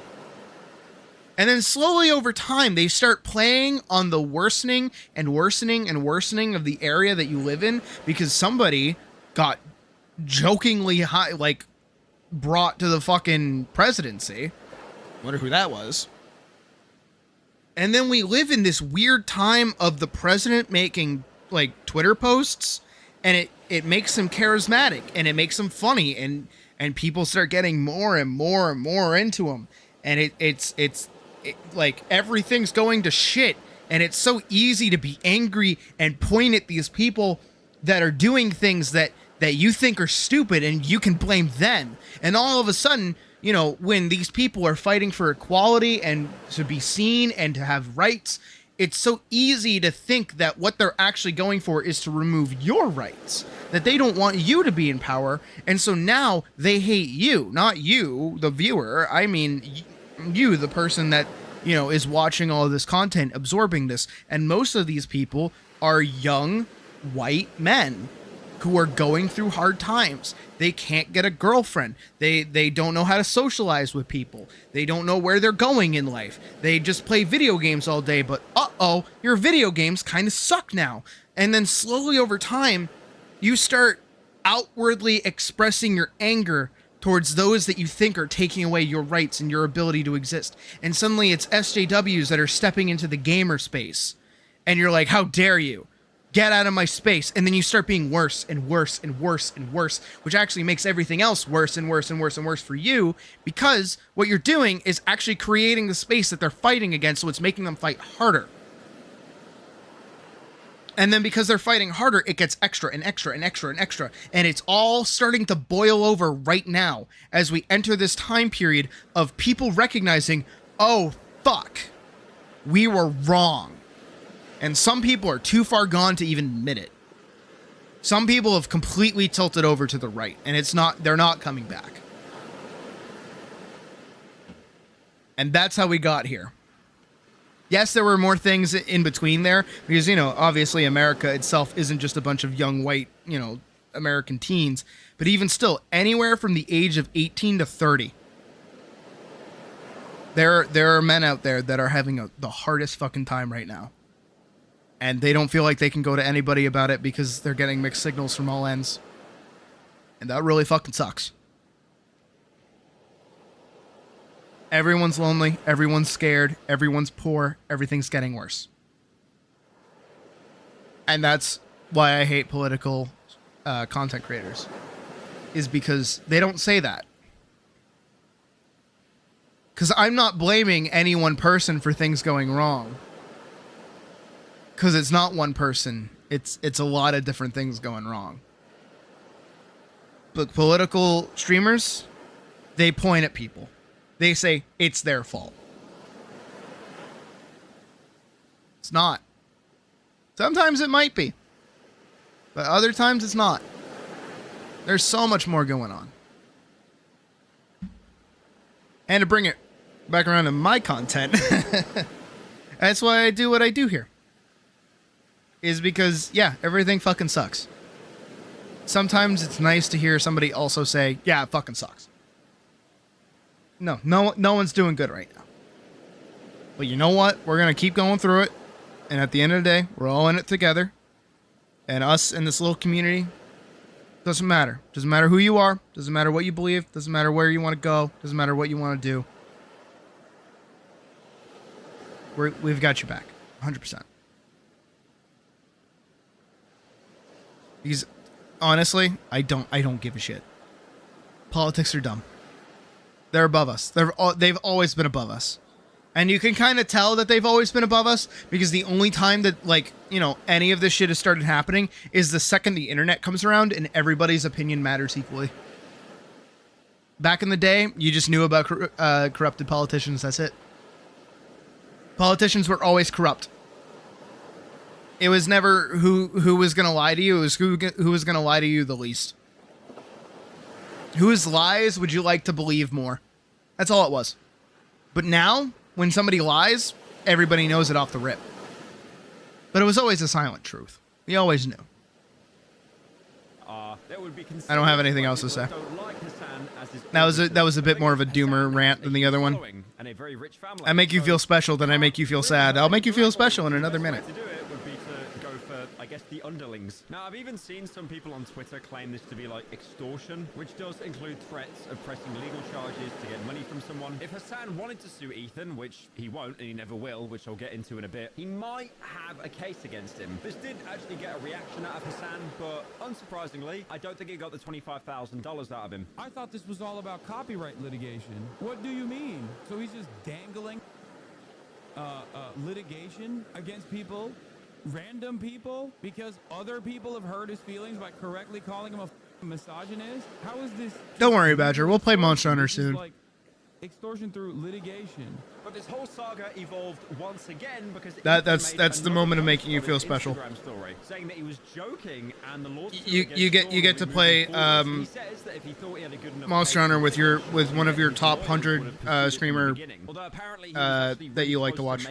And then slowly over time, they start playing on the worsening and worsening and worsening of the area that you live in because somebody got jokingly high, like brought to the fucking presidency. Wonder who that was. And then we live in this weird time of the president making like Twitter posts, and it makes him charismatic and it makes him funny, and people start getting more and more and more into him, and it's like everything's going to shit, and it's so easy to be angry and point at these people that are doing things that you think are stupid, and you can blame them. And all of a sudden, you know, when these people are fighting for equality and to be seen and to have rights, it's so easy to think that what they're actually going for is to remove your rights, that they don't want you to be in power. And so now they hate you, not you, the viewer. I mean, you, the person that, you know, is watching all of this content, absorbing this. And most of these people are young white men who are going through hard times. They can't get a girlfriend. They don't know how to socialize with people. They don't know where they're going in life. They just play video games all day, but uh-oh, your video games kind of suck now. And then slowly over time, you start outwardly expressing your anger towards those that you think are taking away your rights and your ability to exist. And suddenly it's SJWs that are stepping into the gamer space. And you're like, how dare you? Get out of my space. And then you start being worse and worse and worse and worse, which actually makes everything else worse and worse and worse and worse for you, because what you're doing is actually creating the space that they're fighting against, so it's making them fight harder. And then because they're fighting harder, it gets extra and extra and extra and extra. And it's all starting to boil over right now as we enter this time period of people recognizing, oh, fuck, we were wrong. And some people are too far gone to even admit it. Some people have completely tilted over to the right, and they're not coming back. And that's how we got here. Yes, there were more things in between there, because, you know, obviously America itself isn't just a bunch of young white, you know, American teens, but even still, anywhere from the age of 18 to 30, there are men out there that are having the hardest fucking time right now. And they don't feel like they can go to anybody about it because they're getting mixed signals from all ends. And that really fucking sucks. Everyone's lonely, everyone's scared, everyone's poor, everything's getting worse. And that's why I hate political content creators, is because they don't say that. Because I'm not blaming any one person for things going wrong. Because it's not one person. It's a lot of different things going wrong. But political streamers, they point at people. They say it's their fault. It's not. Sometimes it might be. But other times it's not. There's so much more going on. And to bring it back around to my content, that's why I do what I do here. Is because, yeah, everything fucking sucks. Sometimes it's nice to hear somebody also say, yeah, it fucking sucks. No one's doing good right now. But you know what? We're going to keep going through it. And at the end of the day, we're all in it together. And us in this little community, doesn't matter. Doesn't matter who you are. Doesn't matter what you believe. Doesn't matter where you want to go. Doesn't matter what you want to do. We've got you back. 100%. Because honestly, I don't give a shit. Politics are dumb. They're above us. They've always been above us. And you can kind of tell that they've always been above us because the only time that, like, you know, any of this shit has started happening is the second the internet comes around and everybody's opinion matters equally. Back in the day, you just knew about corrupted politicians. That's it. Politicians were always corrupt. It was never who was going to lie to you. It was who was going to lie to you the least. Whose lies would you like to believe more? That's all it was. But now, when somebody lies, everybody knows it off the rip. But it was always a silent truth. We always knew. I don't have anything else to say. That was a bit more of a doomer rant than the other one. I make you feel special, then I make you feel sad. I'll make you feel special in another minute. I guess the underlings. Now, I've even seen some people on Twitter claim this to be like extortion, which does include threats of pressing legal charges to get money from someone. If Hassan wanted to sue Ethan, which he won't and he never will, which I'll get into in a bit, he might have a case against him. This did actually get a reaction out of Hassan, but unsurprisingly, I don't think it got the $25,000 out of him. I thought this was all about copyright litigation. What do you mean? So he's just dangling litigation against people? Random people, because other people have hurt his feelings by correctly calling him a misogynist? How is this? Don't worry, Badger. We'll play Monster Hunter soon. Like extortion through litigation. But this whole saga evolved once again because that's the moment of making you feel special. Story, saying that he was joking and the lawsuit you get to play Monster Hunter with one of your top 100 streamer that you like to watch.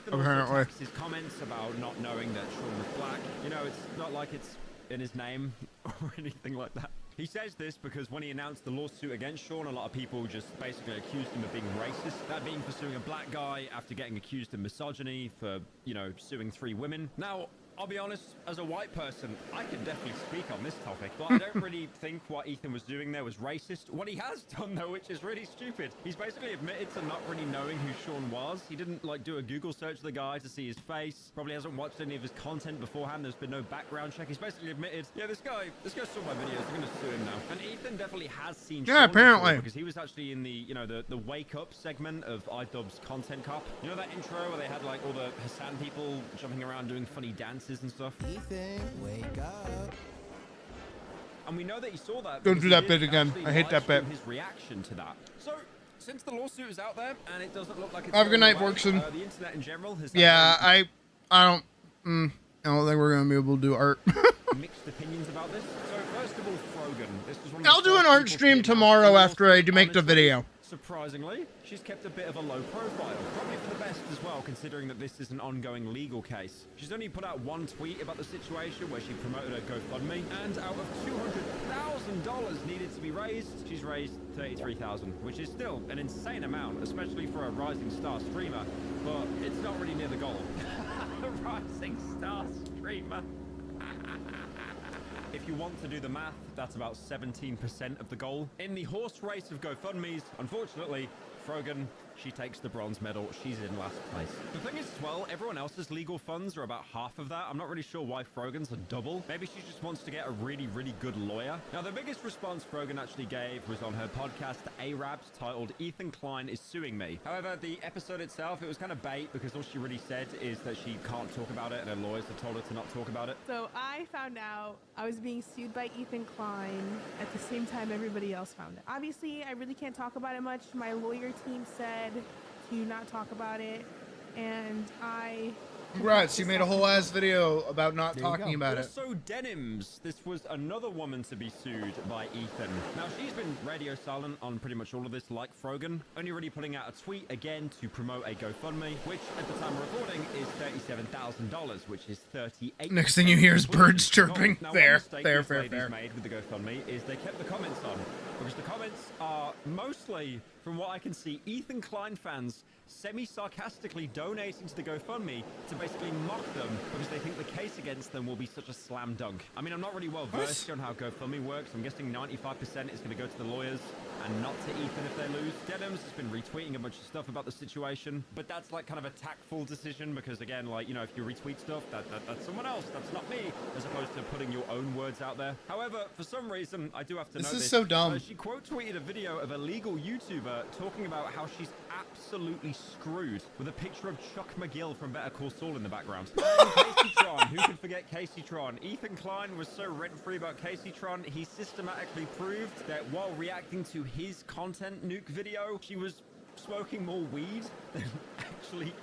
Apparently. His comments about not knowing that Sean was black. You know, it's not like it's in his name or anything like that. He says this because when he announced the lawsuit against Sean, a lot of people just basically accused him of being racist. That being for suing a black guy after getting accused of misogyny for, you know, suing 3 women. Now, I'll be honest, as a white person, I can definitely speak on this topic, but I don't really think what Ethan was doing there was racist. What he has done, though, which is really stupid, he's basically admitted to not really knowing who Sean was. He didn't, like, do a Google search of the guy to see his face. Probably hasn't watched any of his content beforehand. There's been no background check. He's basically admitted, yeah, this guy saw my videos. I'm going to sue him now. And Ethan definitely has seen Sean apparently. Because he was actually in the, you know, the Wake Up segment of iDubbbz's Content Cop. You know that intro where they had, like, all the Hassan people jumping around doing funny dances and stuff? Ethan, wake up. And we know that he saw that. Don't do that bit again. I hate that bit. His reaction to that. So, since the lawsuit is out there and it doesn't look like it's have a good night, away, Workson. The internet in general has I don't think we're gonna be able to do art. mixed opinions about this. So first of all, Frogan. This was one of I'll do an art stream tomorrow after I make the video. Surprisingly, she's kept a bit of a low profile. Probably for the best as well, considering that this is an ongoing legal case. She's only put out one tweet about the situation where she promoted her GoFundMe, and out of $200,000 needed to be raised, she's raised $33,000, which is still an insane amount, especially for a rising star streamer, but it's not really near the goal. A rising star streamer. If you want to do the math, that's about 17% of the goal. In the horse race of GoFundMe's, unfortunately, Frogan, she takes the bronze medal. She's in last place. The thing is, as well, everyone else's legal funds are about half of that. I'm not really sure why Frogan's a double. Maybe she just wants to get a really, really good lawyer. Now, the biggest response Frogan actually gave was on her podcast, Arabs, titled Ethan Klein is Suing Me. However, the episode itself, it was kind of bait because all she really said is that she can't talk about it and her lawyers have told her to not talk about it. So I found out I was being sued by Ethan Klein at the same time everybody else found it. Obviously, I really can't talk about it much. My lawyer team said to not talk about it, and I... Congrats, you made a whole ass video about not talking about it. Also, Denims. This was another woman to be sued by Ethan. Now, she's been radio silent on pretty much all of this, like Frogan, only really putting out a tweet again to promote a GoFundMe, which at the time of recording is $37,000, which is 38. Next thing you hear is birds chirping. Now, Fair, one fair, mistake fair, these ladies fair. made with the GoFundMe is they kept the comments on, because the comments are mostly, from what I can see, Ethan Klein fans semi-sarcastically donating to the GoFundMe to basically mock them because they think the case against them will be such a slam dunk. I mean, I'm not really well versed on how GoFundMe works. I'm guessing 95% is going to go to the lawyers and not to Ethan if they lose. Denims has been retweeting a bunch of stuff about the situation, but that's like kind of a tactful decision because, again, like, you know, if you retweet stuff, that's someone else, that's not me, as opposed to putting your own words out there. However, for some reason, I do have to know This this. is so dumb. She quote tweeted a video of a legal YouTuber talking about how she's absolutely screwed with a picture of Chuck McGill from Better Call Saul in the background. And Casey Tron, who could forget Casey Tron? Ethan Klein was so rent-free about Casey Tron, he systematically proved that while reacting to his content nuke video, she was smoking more weed than actually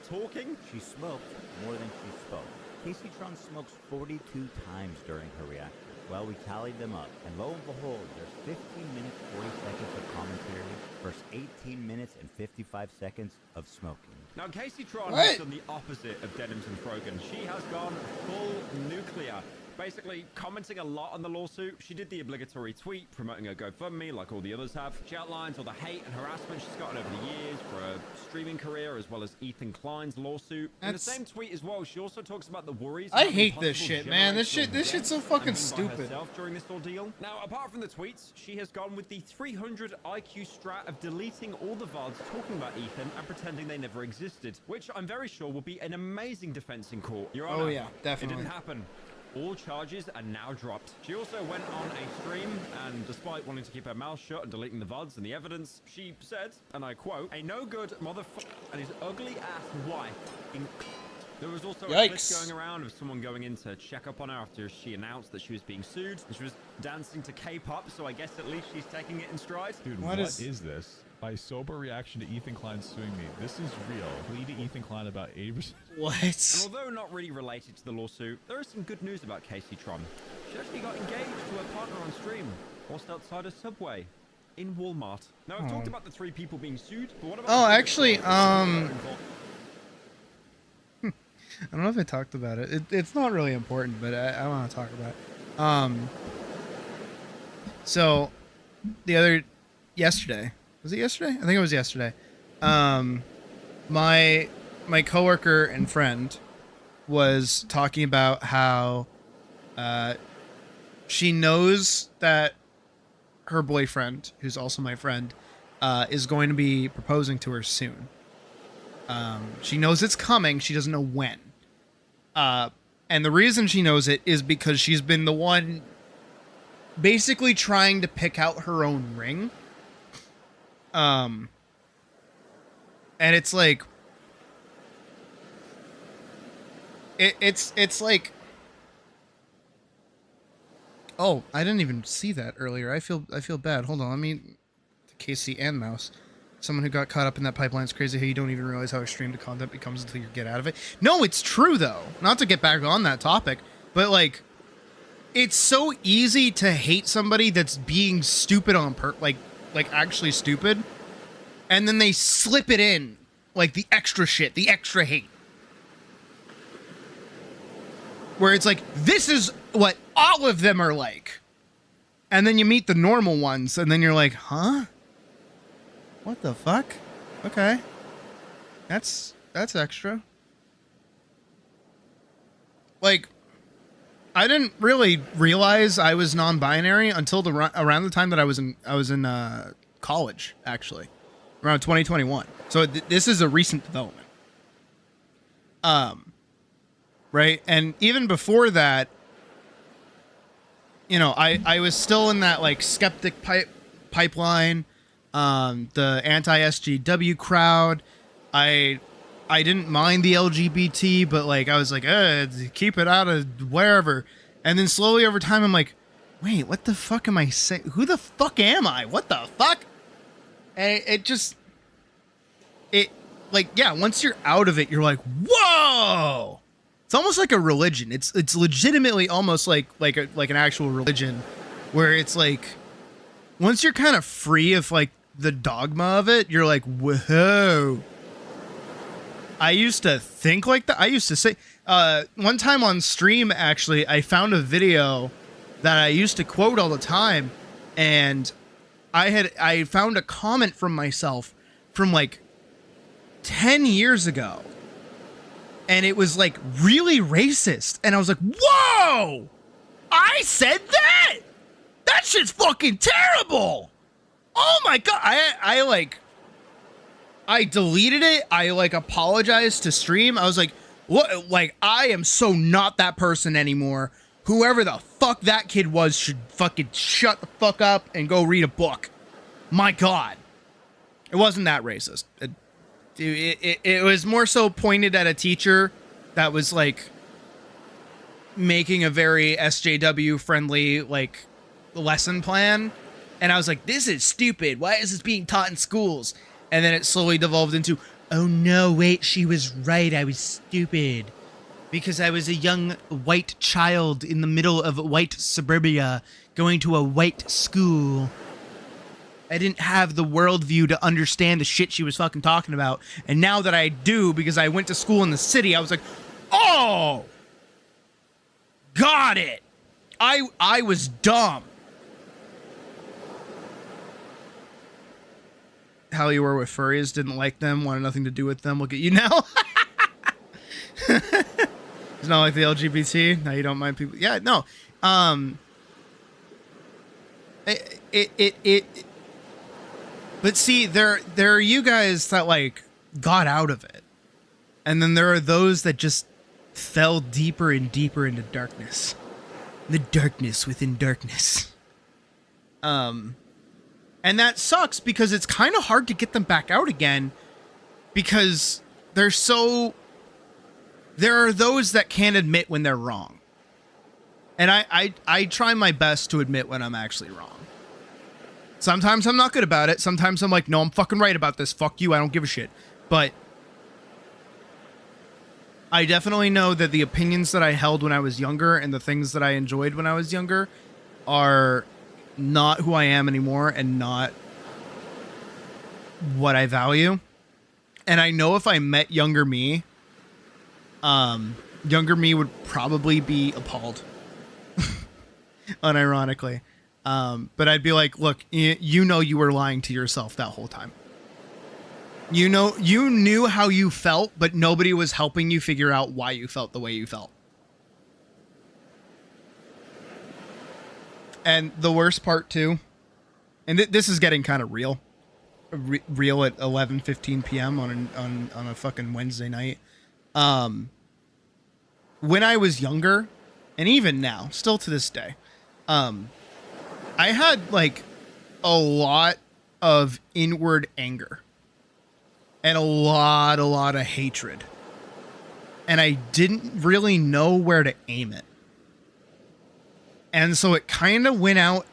talking. She smoked more than she spoke. Casey Tron smokes 42 times during her reaction. Well, we tallied them up, and lo and behold, there's 15 minutes, 40 seconds of commentary versus 18 minutes and 55 seconds of smoking. Now, Casey Tron has done the opposite of Denims and Frogan. She has gone full nuclear. Basically, commenting a lot on the lawsuit. She did the obligatory tweet promoting her GoFundMe like all the others have. She outlines all the hate and harassment she's gotten over the years for her streaming career, as well as Ethan Klein's lawsuit. In the same tweet as well, she also talks about the worries. I hate this shit, man. This shit's so fucking stupid. During this ordeal. Now, apart from the tweets, she has gone with the 300 IQ strat of deleting all the VODs talking about Ethan and pretending they never existed, which I'm very sure will be an amazing defense in court. Your Honor, Oh yeah, definitely. It didn't happen. All charges are now dropped. She also went on a stream, and despite wanting to keep her mouth shut and deleting the VODs and the evidence, she said, and I quote, "A no-good motherfucker and his ugly-ass wife." There was also a clip going around of someone going in to check up on her after she announced that she was being sued, and she was dancing to K-pop, so I guess at least she's taking it in stride. Dude, what is this? My sober reaction to Ethan Klein suing me. This is real. Plead to Ethan Klein about 80%. What? And although not really related to the lawsuit, there is some good news about Casey Tron. She actually got engaged to her partner on stream, whilst outside a Subway in Walmart. Now, I've talked about the 3 people being sued, but what about... Oh, actually, I don't know if I talked about it. It's not really important, but I want to talk about it. So, yesterday, was it yesterday? I think it was yesterday. My coworker and friend was talking about how she knows that her boyfriend, who's also my friend, is going to be proposing to her soon. She knows it's coming. She doesn't know when. And the reason she knows it is because she's been the one basically trying to pick out her own ring. And it's like, it's like, oh, I didn't even see that earlier. I feel bad. Hold on. Let me, Casey and Mouse. Someone who got caught up in that pipeline. It's crazy how you don't even realize how extreme the content becomes until you get out of it. No, it's true though. Not to get back on that topic, but like, it's so easy to hate somebody that's being stupid on like actually stupid, and then they slip it in like the extra shit, the extra hate, where it's like, this is what all of them are like, and then you meet the normal ones, and then you're like, huh? What the fuck? Okay. That's extra. Like, I didn't really realize I was non-binary until around the time that I was in college, actually, around 2021. So this is a recent development. Right, and even before that, you know, I was still in that like skeptic pipeline, the anti-SJW crowd. I didn't mind the LGBT, but like I was like, keep it out of wherever. And then slowly over time, I'm like, wait, what the fuck am I saying? Who the fuck am I? What the fuck? And it like, yeah, once you're out of it, you're like, whoa! It's almost like a religion. It's legitimately almost like an actual religion, where it's like, once you're kind of free of like the dogma of it, you're like, whoa. I used to think like that. I used to say, one time on stream, actually, I found a video that I used to quote all the time, and I found a comment from myself from like 10 years ago, and it was like really racist, and I was like, whoa, I said that? That shit's fucking terrible. Oh my God. I deleted it. I like apologized to stream. I was like, what? Like, I am so not that person anymore. Whoever the fuck that kid was should fucking shut the fuck up and go read a book. My God. It wasn't that racist. It was more so pointed at a teacher that was like making a very SJW friendly like lesson plan. And I was like, this is stupid. Why is this being taught in schools? And then it slowly devolved into, oh no, wait, she was right. I was stupid. Because I was a young white child in the middle of white suburbia going to a white school. I didn't have the worldview to understand the shit she was fucking talking about. And now that I do, because I went to school in the city, I was like, oh, got it. I was dumb. How you were with furries, didn't like them, wanted nothing to do with them. Look at you now. It's not like the LGBT. Now you don't mind people. Yeah, no. But see, there are you guys that like got out of it, and then there are those that just fell deeper and deeper into darkness. The darkness within darkness. And that sucks because it's kind of hard to get them back out again, because there are those that can't admit when they're wrong. And I try my best to admit when I'm actually wrong. Sometimes I'm not good about it. Sometimes I'm like, no, I'm fucking right about this. Fuck you. I don't give a shit. But I definitely know that the opinions that I held when I was younger and the things that I enjoyed when I was younger are not who I am anymore and not what I value. And I know if I met younger me, younger me would probably be appalled. Unironically. But I'd be like, look, you know you were lying to yourself that whole time. You know, you knew how you felt, but nobody was helping you figure out why you felt the way you felt. And the worst part too, and this is getting kind of real, real at 11:15 p.m. on a fucking Wednesday night. When I was younger, and even now, still to this day, I had like a lot of inward anger and a lot of hatred, and I didn't really know where to aim it. And so it kind of went out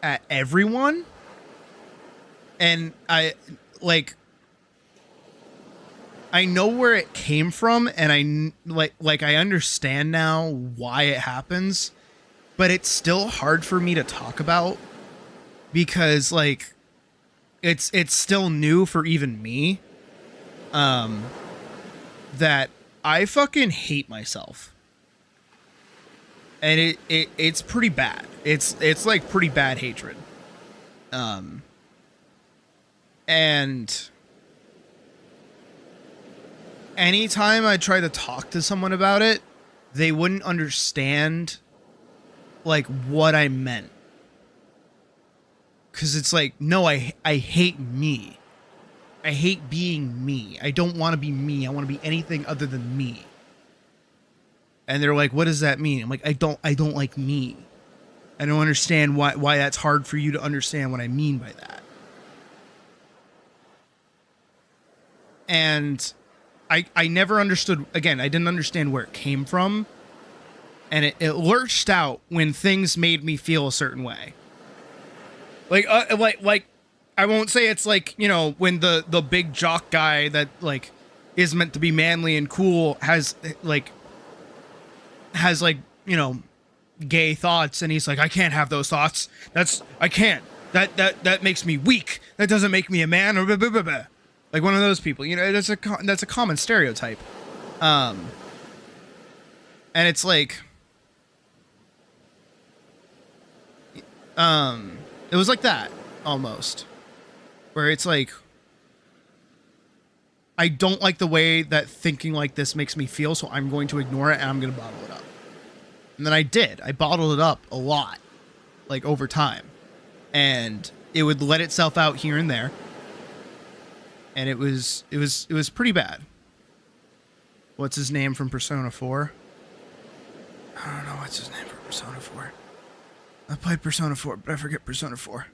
at everyone. And I know where it came from, and I understand now why it happens, but it's still hard for me to talk about because like it's still new for even me. That I fucking hate myself. And it's pretty bad. It's like pretty bad hatred. And anytime I try to talk to someone about it, they wouldn't understand like what I meant. Cause it's like, no, I hate me. I hate being me. I don't want to be me. I want to be anything other than me. And they're like, what does that mean? I'm like, I don't like me. I don't understand why that's hard for you to understand what I mean by that. And I never understood, again, I didn't understand where it came from. And it lurched out when things made me feel a certain way. Like I won't say it's like, you know, when the big jock guy that like is meant to be manly and cool has like, you know, gay thoughts, and he's like, I can't have those thoughts. I can't. That makes me weak. That doesn't make me a man. Or blah, blah, blah, blah. Like one of those people, you know, that's a common stereotype. And it's like, it was like that almost, where it's like, I don't like the way that thinking like this makes me feel, so I'm going to ignore it and I'm going to bottle it up. And then I did. I bottled it up a lot, like over time, and it would let itself out here and there, and it was pretty bad. What's his name from Persona 4? I don't know what's his name from Persona 4. I played Persona 4, but I forget Persona 4.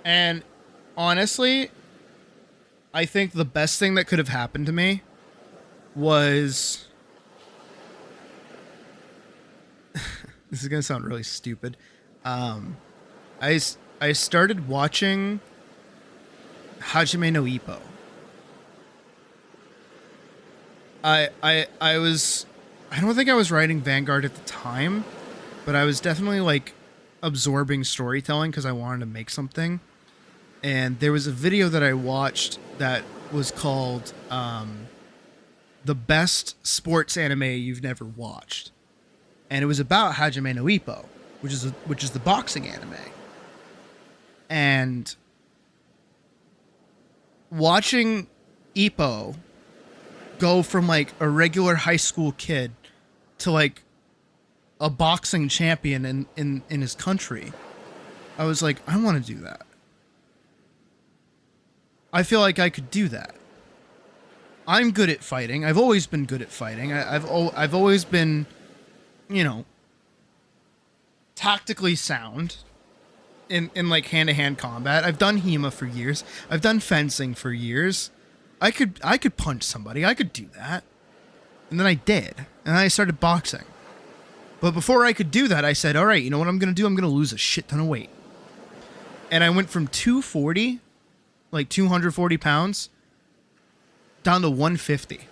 And honestly, I think the best thing that could have happened to me was this is gonna sound really stupid. I started watching Hajime no Ippo. I don't think I was writing Vanguard at the time, but I was definitely like absorbing storytelling because I wanted to make something. And there was a video that I watched that was called The Best Sports Anime You've Never Watched. And it was about Hajime no Ippo, which is the boxing anime. And watching Ippo go from like a regular high school kid to like a boxing champion in his country, I was like, I want to do that. I feel like I could do that. I'm good at fighting. I've always been good at fighting. I've always been, you know, tactically sound in like hand-to-hand combat. I've done HEMA for years. I've done fencing for years. I could punch somebody. I could do that. And then I did. And then I started boxing. But before I could do that, I said, all right, you know what I'm going to do? I'm going to lose a shit ton of weight. And I went from 240, like 240 pounds, down to 150.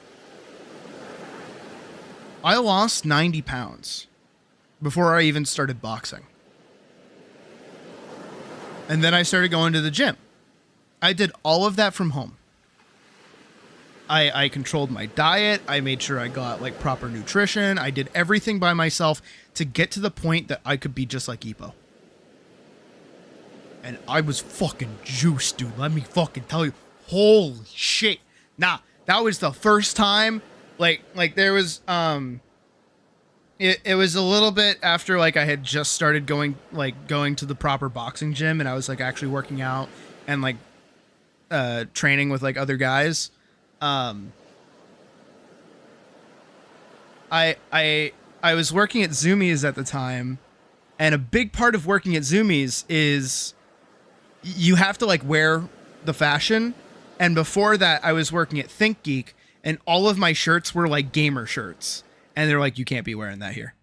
I lost 90 pounds before I even started boxing. And then I started going to the gym. I did all of that from home. I controlled my diet. I made sure I got like proper nutrition. I did everything by myself to get to the point that I could be just like Ippo. And I was fucking juiced, dude. Let me fucking tell you. Holy shit. Nah, that was the first time. Like there was, it was a little bit after like I had just started going to the proper boxing gym, and I was like actually working out and like, training with like other guys. I was working at Zoomies at the time, and a big part of working at Zoomies is you have to like wear the fashion. And before that, I was working at ThinkGeek, and all of my shirts were like gamer shirts, and they're like, you can't be wearing that here.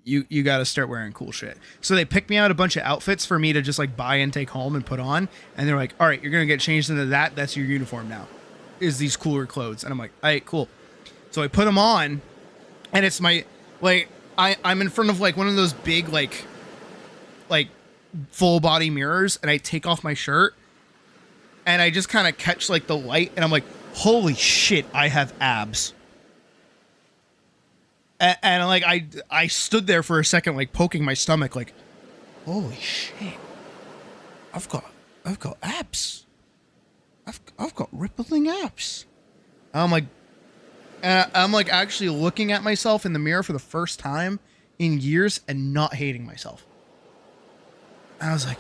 You got to start wearing cool shit. So they picked me out a bunch of outfits for me to just like buy and take home and put on, and they're like, all right, you're gonna get changed into that. That's your uniform now, is these cooler clothes. And I'm like, all right, cool. So I put them on, and it's my, like, I'm in front of like one of those big like full body mirrors, and I take off my shirt, and I just kind of catch like the light, and I'm like, holy shit, I have abs. And like I stood there for a second, like poking my stomach, like, holy shit, I've got abs. I've got rippling abs. I'm like, And I'm like actually looking at myself in the mirror for the first time in years and not hating myself. And I was like,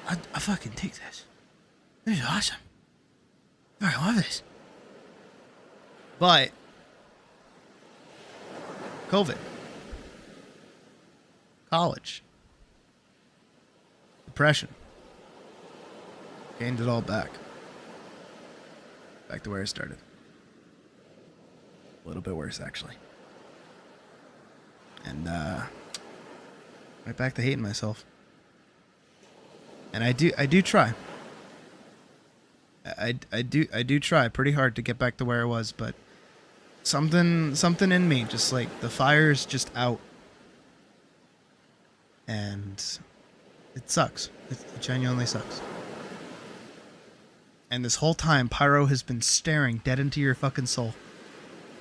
I fucking dig this. This is awesome. I love this. But COVID, college, depression, gained it all back. Back to where I started. A little bit worse, actually. And right back to hating myself. And I do try. I do try pretty hard to get back to where I was, but something in me, just like the fire's just out. And it sucks. It genuinely sucks. And this whole time, Pyro has been staring dead into your fucking soul.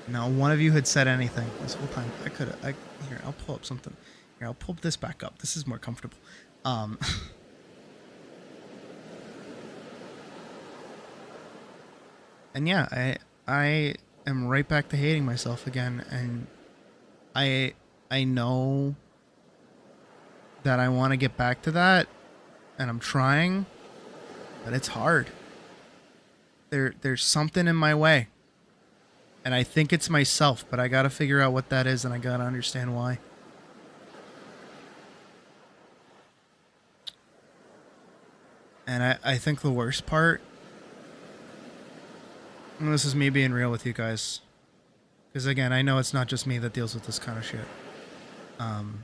Not one of you had said anything this whole time. Here, I'll pull up something. Here, I'll pull this back up. This is more comfortable. And yeah, I am right back to hating myself again, and I know that I want to get back to that, and I'm trying, but it's hard. There's something in my way. And I think it's myself, but I gotta figure out what that is, and I gotta understand why. And I think the worst part, and this is me being real with you guys, because again, I know it's not just me that deals with this kind of shit. I'm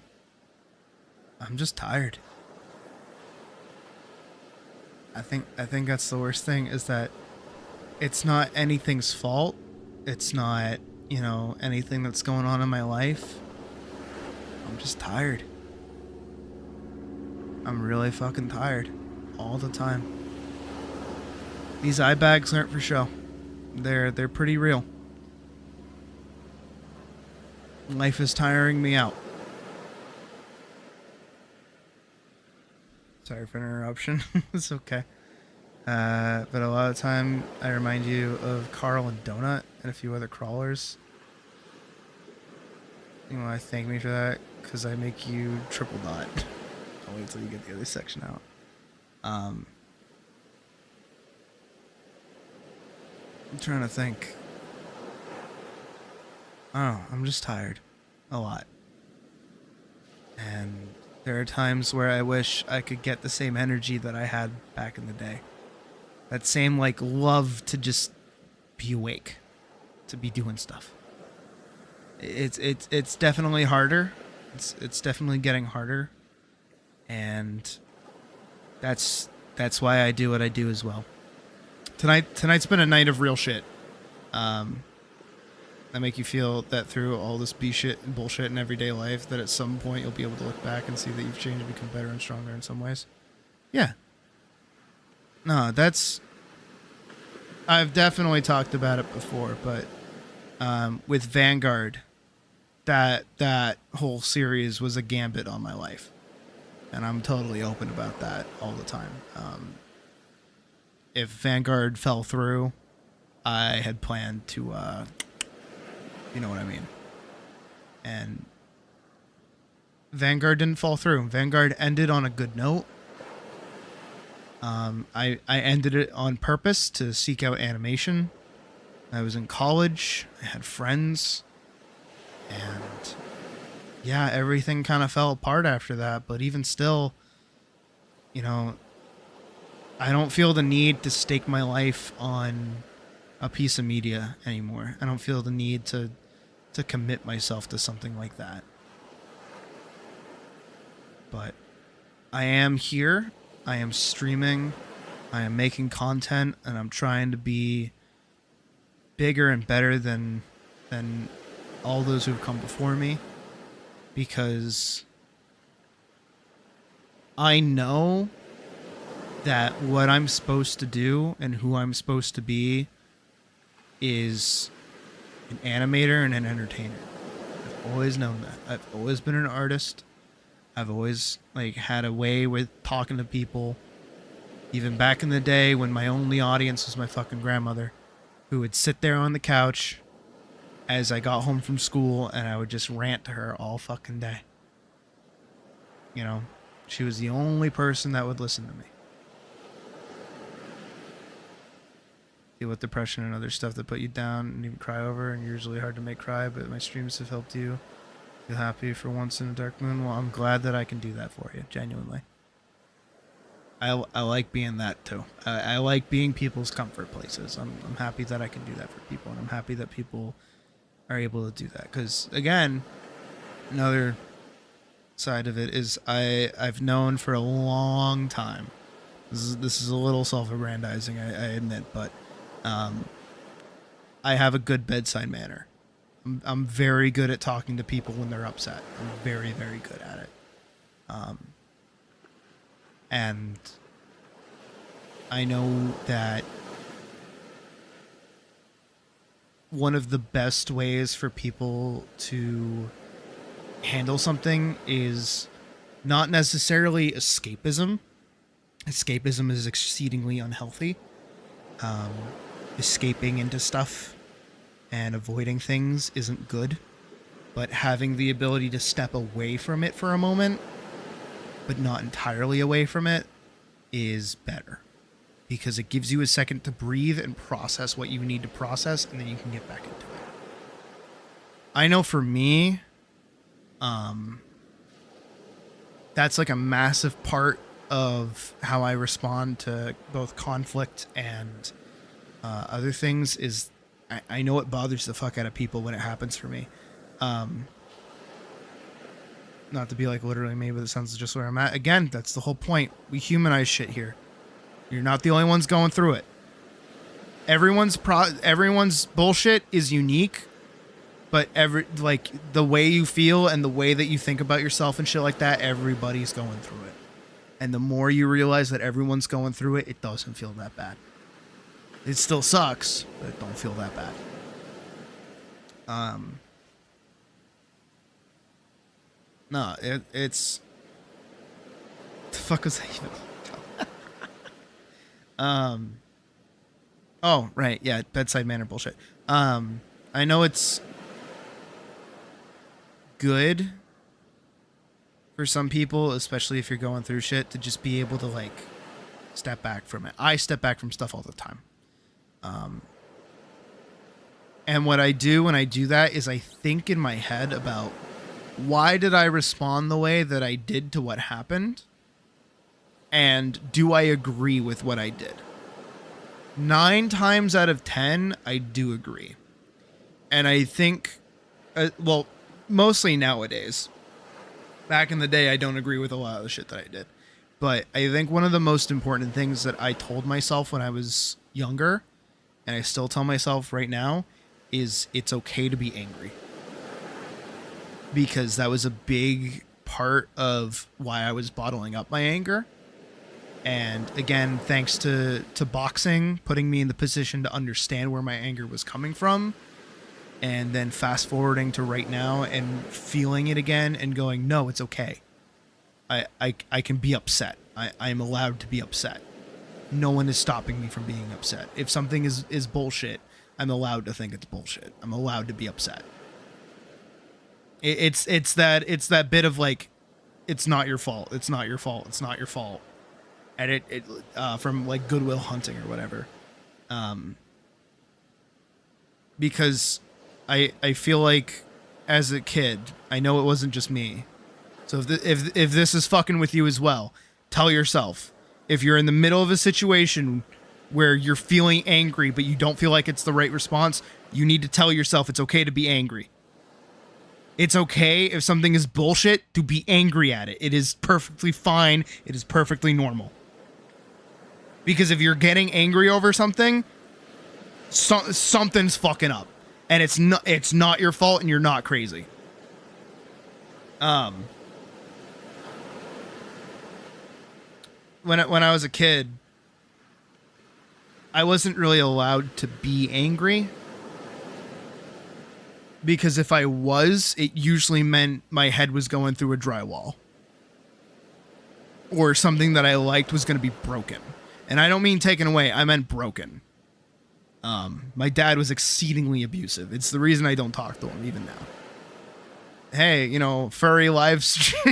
just tired. I think that's the worst thing, is that it's not anything's fault. It's not, anything that's going on in my life. I'm just tired. I'm really fucking tired. All the time. These eye bags aren't for show. They're pretty real. Life is tiring me out. Sorry for an interruption. It's okay. But a lot of the time, I remind you of Carl and Donut and a few other crawlers. You want to thank me for that? Because I make you triple dot. I'll wait till you get the other section out. I'm trying to think. I don't know. I'm just tired. A lot. And there are times where I wish I could get the same energy that I had back in the day. That same, love to just be awake. To be doing stuff. It's definitely harder. It's definitely getting harder. And that's why I do what I do as well. Tonight's been a night of real shit. I make you feel that through all this bullshit in everyday life, that at some point you'll be able to look back and see that you've changed and become better and stronger in some ways. Yeah. No, I've definitely talked about it before, but with Vanguard, that whole series was a gambit on my life. And I'm totally open about that all the time. If Vanguard fell through, I had planned to, you know what I mean. And Vanguard didn't fall through. Vanguard ended on a good note. I ended it on purpose to seek out animation. I was in college. I had friends. And yeah, everything kind of fell apart after that. But even still, I don't feel the need to stake my life on a piece of media anymore. I don't feel the need to commit myself to something like that. But I am here. I am streaming. I am making content, and I'm trying to be bigger and better than all those who've come before me, because I know that what I'm supposed to do and who I'm supposed to be is an animator and an entertainer. I've always known that. I've always been an artist. I've always had a way with talking to people. Even back in the day when my only audience was my fucking grandmother, who would sit there on the couch as I got home from school, and I would just rant to her all fucking day. You know, she was the only person that would listen to me. Deal with depression and other stuff that put you down and even cry over, and usually hard to make cry, but my streams have helped you feel happy for once in a dark moon. Well, I'm glad that I can do that for you, genuinely. I like being that too. I like being people's comfort places. I'm happy that I can do that for people, and I'm happy that people are able to do that. Because again, another side of it is I've known for a long time. This is a little self-aggrandizing, I admit, but I have a good bedside manner. I'm very good at talking to people when they're upset. I'm very, very good at it. And I know that one of the best ways for people to handle something is not necessarily escapism. Escapism is exceedingly unhealthy. Escaping into stuff and avoiding things isn't good, but having the ability to step away from it for a moment, but not entirely away from it, is better, because it gives you a second to breathe and process what you need to process, and then you can get back into it. I know for me, that's like a massive part of how I respond to both conflict and other things. Is I know it bothers the fuck out of people when it happens for me. Not to be like literally me, but it sounds just where I'm at. Again, that's the whole point. We humanize shit here. You're not the only ones going through it. Everyone's bullshit is unique, but the way you feel and the way that you think about yourself and shit like that, everybody's going through it. And the more you realize that everyone's going through it, it doesn't feel that bad. It still sucks, but it don't feel that bad. No, it's... The fuck was that even? Oh, right, yeah, bedside manner bullshit. I know it's good for some people, especially if you're going through shit, to just be able to, like, step back from it. I step back from stuff all the time. And what I do when I do that is I think in my head about, why did I respond the way that I did to what happened? And do I agree with what I did? 9 times out of 10, I do agree. And I think, well, mostly nowadays. Back in the day, I don't agree with a lot of the shit that I did. But I think one of the most important things that I told myself when I was younger, and I still tell myself right now, is it's okay to be angry. Because that was a big part of why I was bottling up my anger. And again, thanks to boxing, putting me in the position to understand where my anger was coming from. And then fast forwarding to right now and feeling it again and going, no, it's okay. I can be upset. I'm allowed to be upset. No one is stopping me from being upset. If something is bullshit, I'm allowed to think it's bullshit. I'm allowed to be upset. It's that bit of like, it's not your fault. It's not your fault. It's not your fault. And it from like Good Will Hunting or whatever. Because I feel like as a kid, I know it wasn't just me. So if this is fucking with you as well, tell yourself, if you're in the middle of a situation where you're feeling angry but you don't feel like it's the right response, you need to tell yourself it's okay to be angry. It's okay if something is bullshit to be angry at it. It is perfectly fine. It is perfectly normal. Because if you're getting angry over something, something's fucking up. And it's not your fault and you're not crazy. When I was a kid, I wasn't really allowed to be angry. Because if I was, it usually meant my head was going through a drywall. Or something that I liked was going to be broken. And I don't mean taken away, I meant broken. My dad was exceedingly abusive. It's the reason I don't talk to him even now. Hey, you know, furry live streamer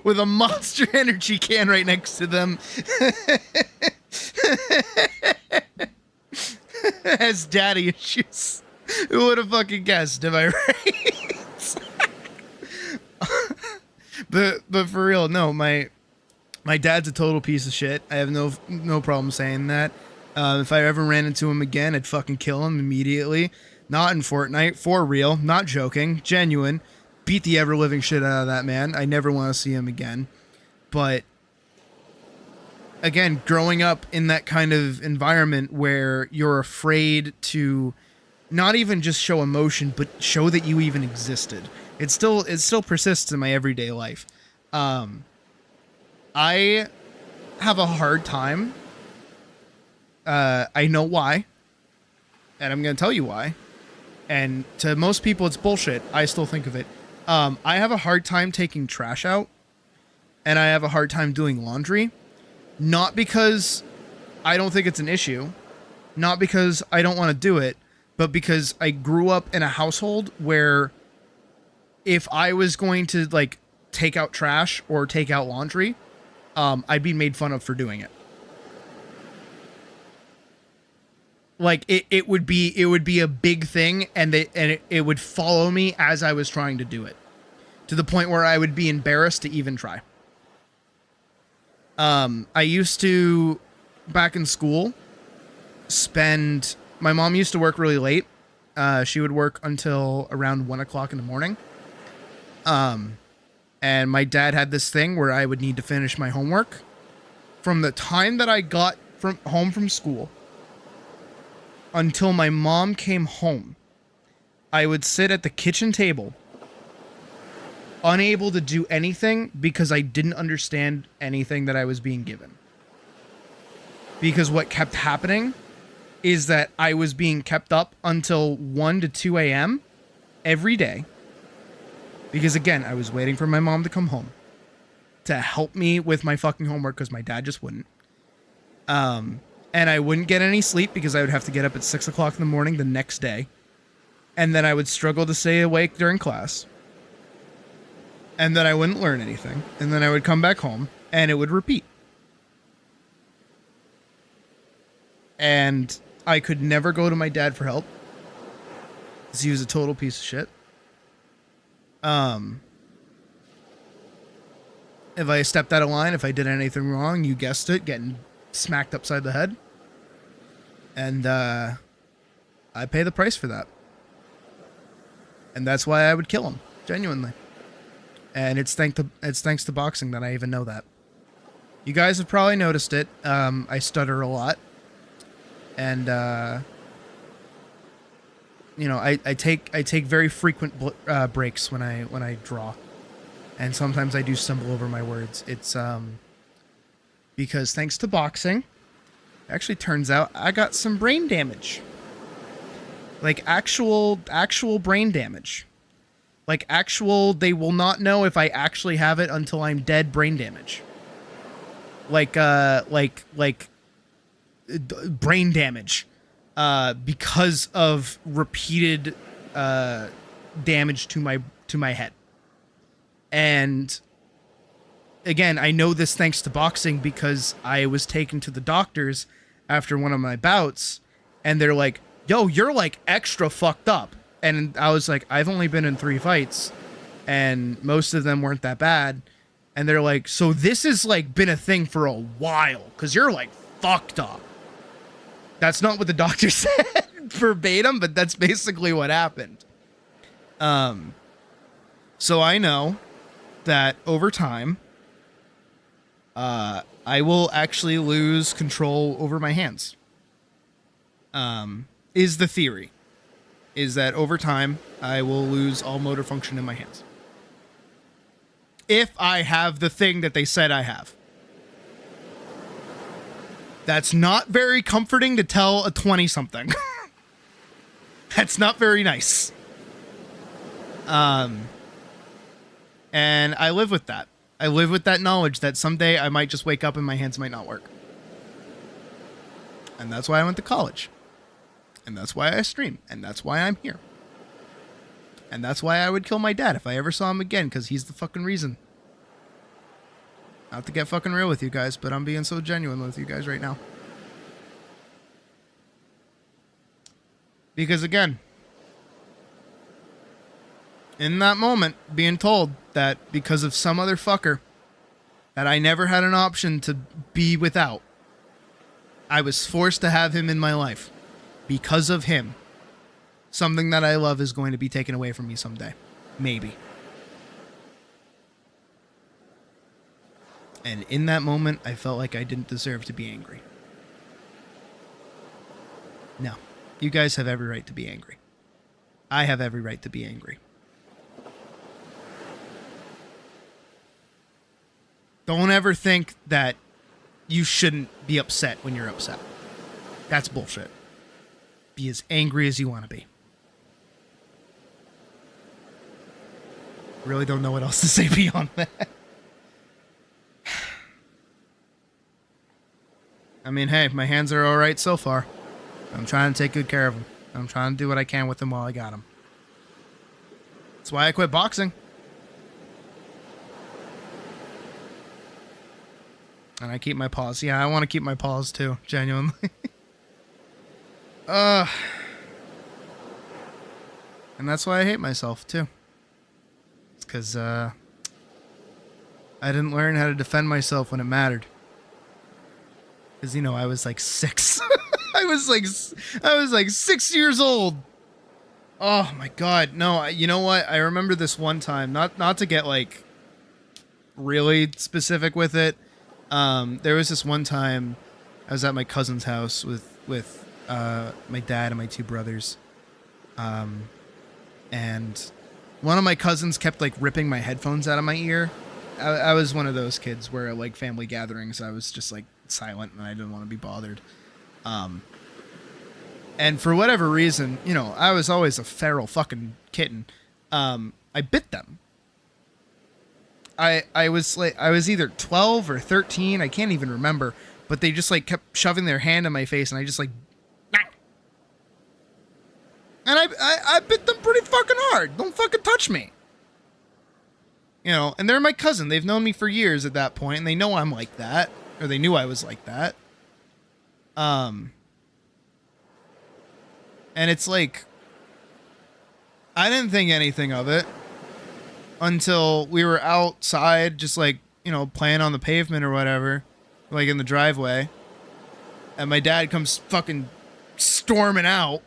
with a Monster Energy can right next to them. Has daddy issues. Who would have fucking guessed? Am I right? but for real, no, my dad's a total piece of shit. I have no problem saying that. If I ever ran into him again, I'd fucking kill him immediately. Not in Fortnite, for real, not joking, genuine. Beat the ever living shit out of that man. I never want to see him again. But again, growing up in that kind of environment where you're afraid to not even just show emotion, but show that you even existed. It still persists in my everyday life. I have a hard time. I know why, and I'm going to tell you why. And to most people, it's bullshit. I still think of it. I have a hard time taking trash out, and I have a hard time doing laundry. Not because I don't think it's an issue, not because I don't want to do it, but because I grew up in a household where if I was going to like take out trash or take out laundry, I'd be made fun of for doing it. Like it would be a big thing, and it would follow me as I was trying to do it, to the point where I would be embarrassed to even try. I used to, back in school, my mom used to work really late. She would work until around 1 o'clock in the morning. And my dad had this thing where I would need to finish my homework from the time that I got home from school until my mom came home. I would sit at the kitchen table, unable to do anything because I didn't understand anything that I was being given. Because what kept happening is that I was being kept up until 1 to 2 a.m. every day. Because again, I was waiting for my mom to come home to help me with my fucking homework because my dad just wouldn't. And I wouldn't get any sleep because I would have to get up at 6 o'clock in the morning the next day. And then I would struggle to stay awake during class. And then I wouldn't learn anything. And then I would come back home and it would repeat. And I could never go to my dad for help because he was a total piece of shit. If I stepped out of line, if I did anything wrong, you guessed it, getting smacked upside the head. And I pay the price for that. And that's why I would kill him, genuinely. And it's thanks to boxing that I even know that. You guys have probably noticed it. I stutter a lot. And you know, I take very frequent breaks when I draw. And sometimes I do stumble over my words. It's because thanks to boxing, actually turns out I got some brain damage. Like actual brain damage. Like actual, they will not know if I actually have it until I'm dead brain damage. Like brain damage. Because of repeated damage to my head. And again, I know this thanks to boxing because I was taken to the doctors after one of my bouts, and they're like, yo, you're like extra fucked up. And I was like, I've only been in 3 fights and most of them weren't that bad. And they're like, so this has like been a thing for a while because you're like fucked up. That's not what the doctor said verbatim, but that's basically what happened. So I know that over time, I will actually lose control over my hands. Is the theory. Is that over time, I will lose all motor function in my hands. If I have the thing that they said I have. That's not very comforting to tell a 20-something. That's not very nice. And I live with that. I live with that knowledge that someday I might just wake up and my hands might not work. And that's why I went to college. And that's why I stream. And that's why I'm here. And that's why I would kill my dad if I ever saw him again, because he's the fucking reason. Not to get fucking real with you guys, but I'm being so genuine with you guys right now. Because again, in that moment, being told that because of some other fucker that I never had an option to be without, I was forced to have him in my life. Because of him, something that I love is going to be taken away from me someday. Maybe. And in that moment, I felt like I didn't deserve to be angry. No. You guys have every right to be angry. I have every right to be angry. Don't ever think that you shouldn't be upset when you're upset. That's bullshit. Be as angry as you want to be. Really don't know what else to say beyond that. I mean, hey, my hands are all right so far. I'm trying to take good care of them. I'm trying to do what I can with them while I got them. That's why I quit boxing. And I keep my paws. Yeah, I want to keep my paws too, genuinely. And that's why I hate myself too. It's because I didn't learn how to defend myself when it mattered. Because, you know, I was like 6. I was like 6 years old. Oh my God. No, you know what? I remember this one time, not to get like really specific with it. There was this one time I was at my cousin's house with my dad and my 2 brothers. And one of my cousins kept like ripping my headphones out of my ear. I was one of those kids where like family gatherings, I was just like silent and I didn't want to be bothered. And for whatever reason, you know, I was always a feral fucking kitten. I bit them. I was either 12 or 13, I can't even remember, but they just like kept shoving their hand in my face and I just like, nah. And I bit them pretty fucking hard. Don't fucking touch me. You know, and they're my cousin. They've known me for years at that point, and they know I'm like that, or they knew I was like that. And it's like, I didn't think anything of it until we were outside, just like, you know, playing on the pavement or whatever, like in the driveway. And my dad comes fucking storming out.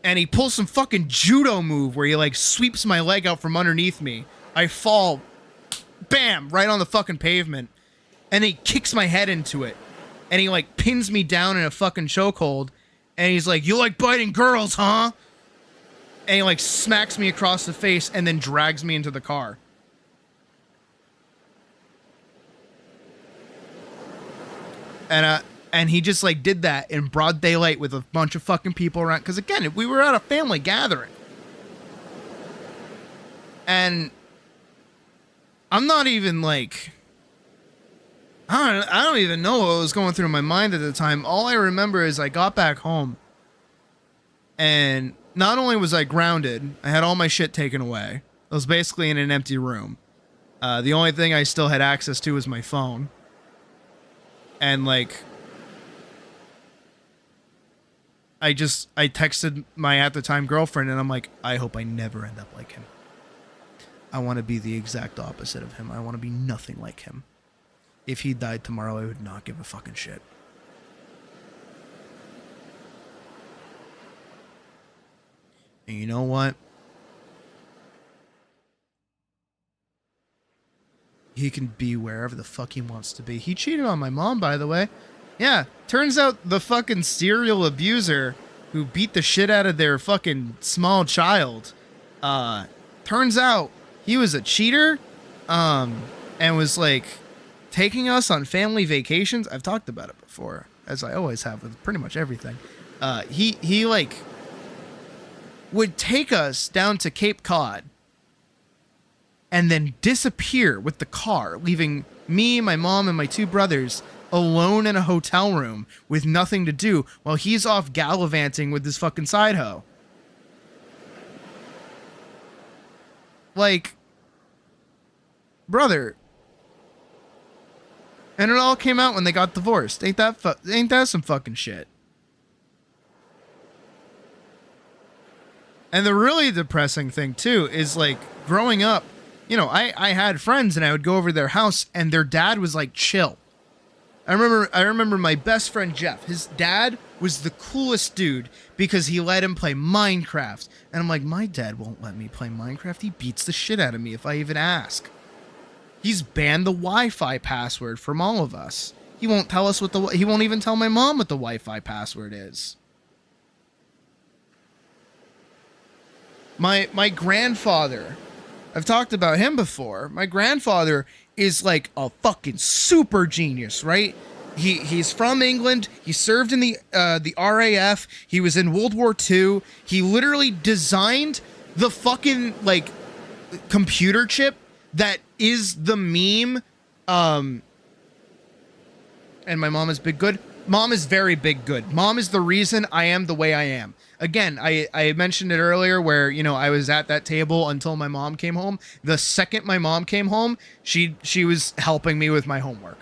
And he pulls some fucking judo move where he like sweeps my leg out from underneath me. I fall, bam, right on the fucking pavement. And he kicks my head into it. And he like pins me down in a fucking chokehold. And he's like, "You like biting girls, huh?" And he like smacks me across the face and then drags me into the car. And he just like did that in broad daylight with a bunch of fucking people around. Because again, we were at a family gathering. And I'm not even like, I don't even know what was going through my mind at the time. All I remember is I got back home. And not only was I grounded, I had all my shit taken away. I was basically in an empty room. The only thing I still had access to was my phone. And like, I texted my at the time girlfriend and I'm like, I hope I never end up like him. I want to be the exact opposite of him. I want to be nothing like him. If he died tomorrow, I would not give a fucking shit. And you know what? He can be wherever the fuck he wants to be. He cheated on my mom, by the way. Yeah, turns out the fucking serial abuser who beat the shit out of their fucking small child, turns out he was a cheater, and was like taking us on family vacations. I've talked about it before, as I always have with pretty much everything. He like would take us down to Cape Cod and then disappear with the car, leaving me, my mom, and my 2 brothers alone in a hotel room with nothing to do while he's off gallivanting with this fucking side hoe. Like, brother. And it all came out when they got divorced. Ain't that some fucking shit? And the really depressing thing too is, like, growing up, you know, I had friends and I would go over to their house and their dad was like chill. I remember my best friend Jeff. His dad was the coolest dude because he let him play Minecraft. And I'm like, my dad won't let me play Minecraft. He beats the shit out of me if I even ask. He's banned the Wi-Fi password from all of us. He won't tell us he won't even tell my mom what the Wi-Fi password is. My grandfather, I've talked about him before. My grandfather is like a fucking super genius, right? He's from England. He served in the RAF. He was in World War II. He literally designed the fucking, like, computer chip that is the meme. And my mom is big good. Mom is very big good. Mom is the reason I am the way I am. Again, I mentioned it earlier where, you know, I was at that table until my mom came home. The second my mom came home, she was helping me with my homework.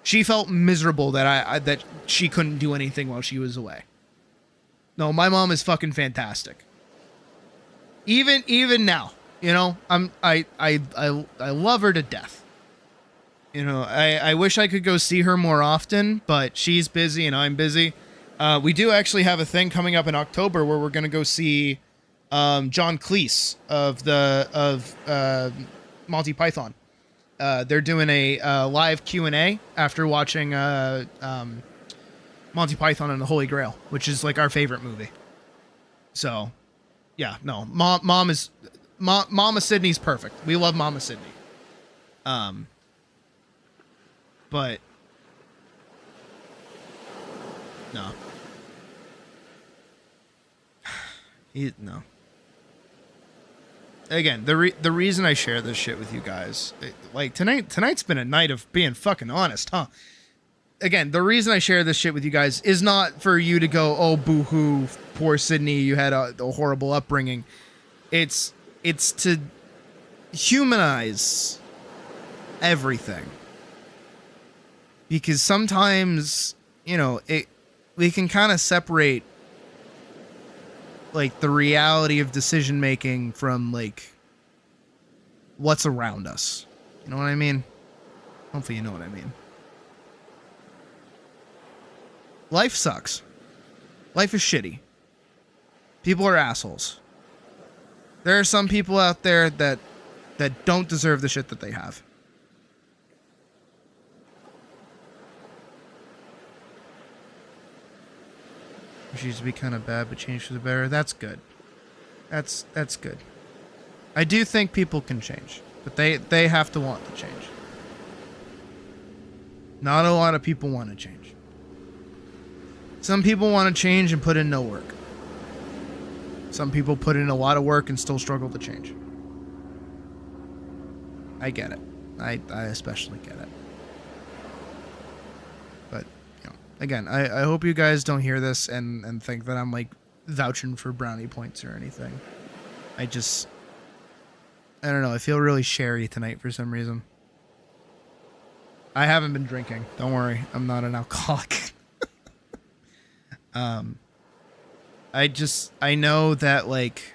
She felt miserable that she couldn't do anything while she was away. No, my mom is fucking fantastic. Even now, you know, I love her to death. You know, I wish I could go see her more often, but she's busy and I'm busy. We do actually have a thing coming up in October where we're gonna go see John Cleese of Monty Python. They're doing a live Q&A after watching Monty Python and the Holy Grail, which is like our favorite movie. So, yeah, no, Mama Sydney's perfect. We love Mama Sydney. But no. No. Again, the reason I share this shit with you guys, like tonight's been a night of being fucking honest, huh? Again, the reason I share this shit with you guys is not for you to go, oh, boo-hoo, poor Sydney, you had a horrible upbringing. It's to humanize everything. Because sometimes, you know, we can kind of separate, like, the reality of decision making from, like, what's around us. You know what I mean? Hopefully you know what I mean. Life sucks. Life is shitty. People are assholes. There are some people out there that don't deserve the shit that they have. She used to be kind of bad, but changed for the better. That's good. That's good. I do think people can change, but they have to want to change. Not a lot of people want to change. Some people want to change and put in no work. Some people put in a lot of work and still struggle to change. I get it. I especially get it. But, you know, again, I hope you guys don't hear this and think that I'm, like, vouching for brownie points or anything. I don't know. I feel really sherry tonight for some reason. I haven't been drinking. Don't worry. I'm not an alcoholic. I know that, like,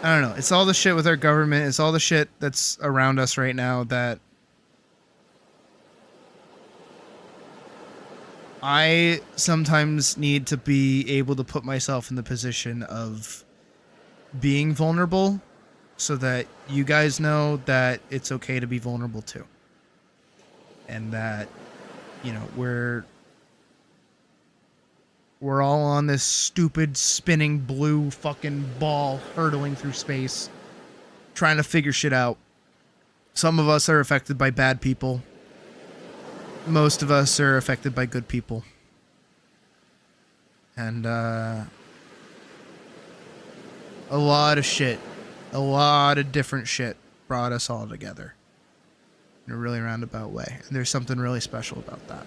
I don't know. It's all the shit with our government. It's all the shit that's around us right now that I sometimes need to be able to put myself in the position of being vulnerable so that you guys know that it's okay to be vulnerable too. And that, you know, we're all on this stupid spinning blue fucking ball hurtling through space trying to figure shit out. Some of us are affected by bad people. Most of us are affected by good people. And a lot of shit, a lot of different shit brought us all together. in a really roundabout way. And there's something really special about that.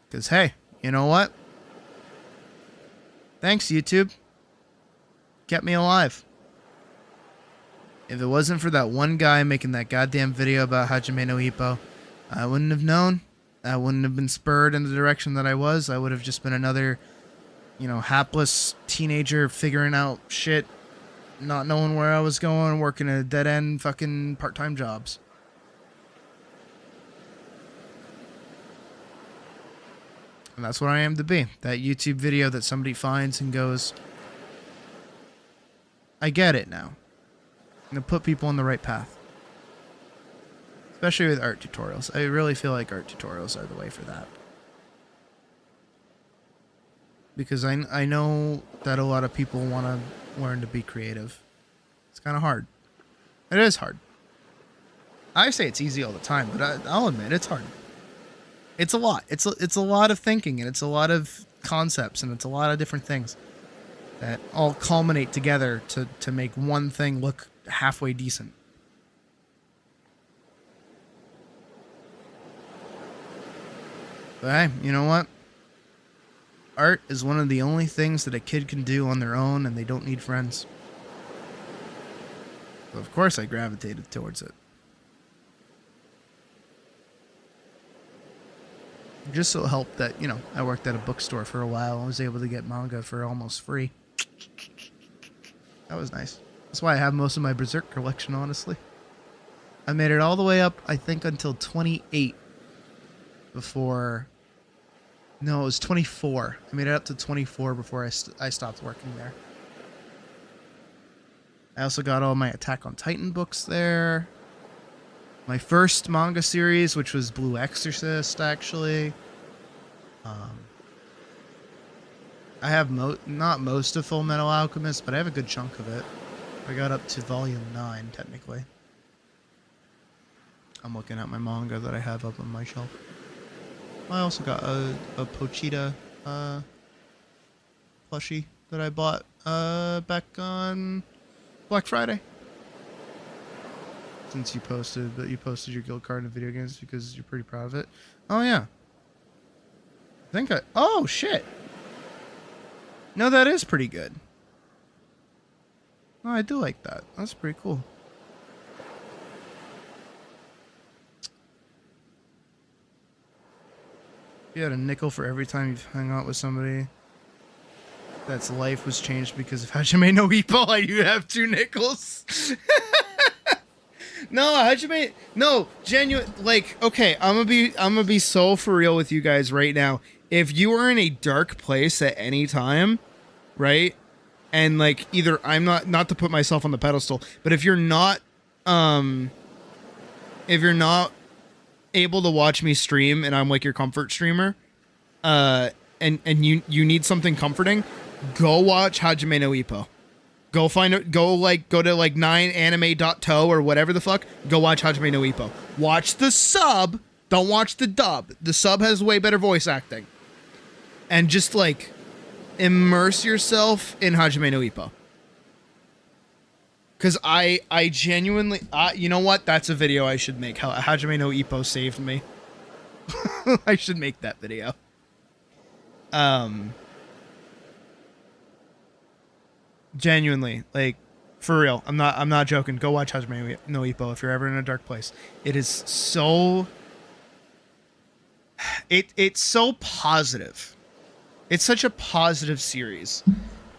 Because, hey, you know what? Thanks, YouTube. Kept me alive. If it wasn't for that one guy making that goddamn video about Hajime no Ippo, I wouldn't have known. I wouldn't have been spurred in the direction that I was. I would have just been another, hapless teenager figuring out shit, not knowing where I was going, working a dead-end fucking part-time jobs. And that's what I am to be. That YouTube video that somebody finds and goes, I get it now. I'm going to put people on the right path. Especially with art tutorials. I really feel like art tutorials are the way for that. Because I know that a lot of people want to learn to be creative. It's kind of hard. It is hard. I say it's easy all the time, but I'll admit it's hard. It's a lot. It's a lot of thinking, and it's a lot of concepts, and it's a lot of different things that all culminate together to make one thing look halfway decent. But hey, you know what? Art is one of the only things that a kid can do on their own, and they don't need friends. So of course I gravitated towards it. It just so helped that, I worked at a bookstore for a while. I was able to get manga for almost free. That was nice. That's why I have most of my Berserk collection, honestly. I made it all the way up, I think, until 28 before... No, it was 24. I made it up to 24 before I stopped working there. I also got all my Attack on Titan books there. My first manga series, which was Blue Exorcist, actually. I have not most of Full Metal Alchemist, but I have a good chunk of it. I got up to volume 9, technically. I'm looking at my manga that I have up on my shelf. I also got a Pochita plushie that I bought back on Black Friday. Since you posted your guild card in video games because you're pretty proud of it. Oh yeah. Oh shit. No, that is pretty good. No, I do like that. That's pretty cool. You had a nickel for every time you've hung out with somebody that's life was changed because of Hajime no Ippo. You have 2 nickels. No, Hajime, no, genuine, okay, I'm gonna be so for real with you guys right now. If you are in a dark place at any time, right? And either I'm not to put myself on the pedestal, but if you're not able to watch me stream and I'm your comfort streamer, and you need something comforting, go watch Hajime no Ippo. Go find it. Go to 9anime.to or whatever the fuck. Go watch Hajime no Ippo. Watch the sub. Don't watch the dub. The sub has way better voice acting. And just immerse yourself in Hajime no Ippo. Because I genuinely, you know what? That's a video I should make. How Hajime no Ippo saved me. I should make that video. Genuinely, for real. I'm not joking. Go watch Hajime no Ippo if you're ever in a dark place. It is so... It's so positive. It's such a positive series.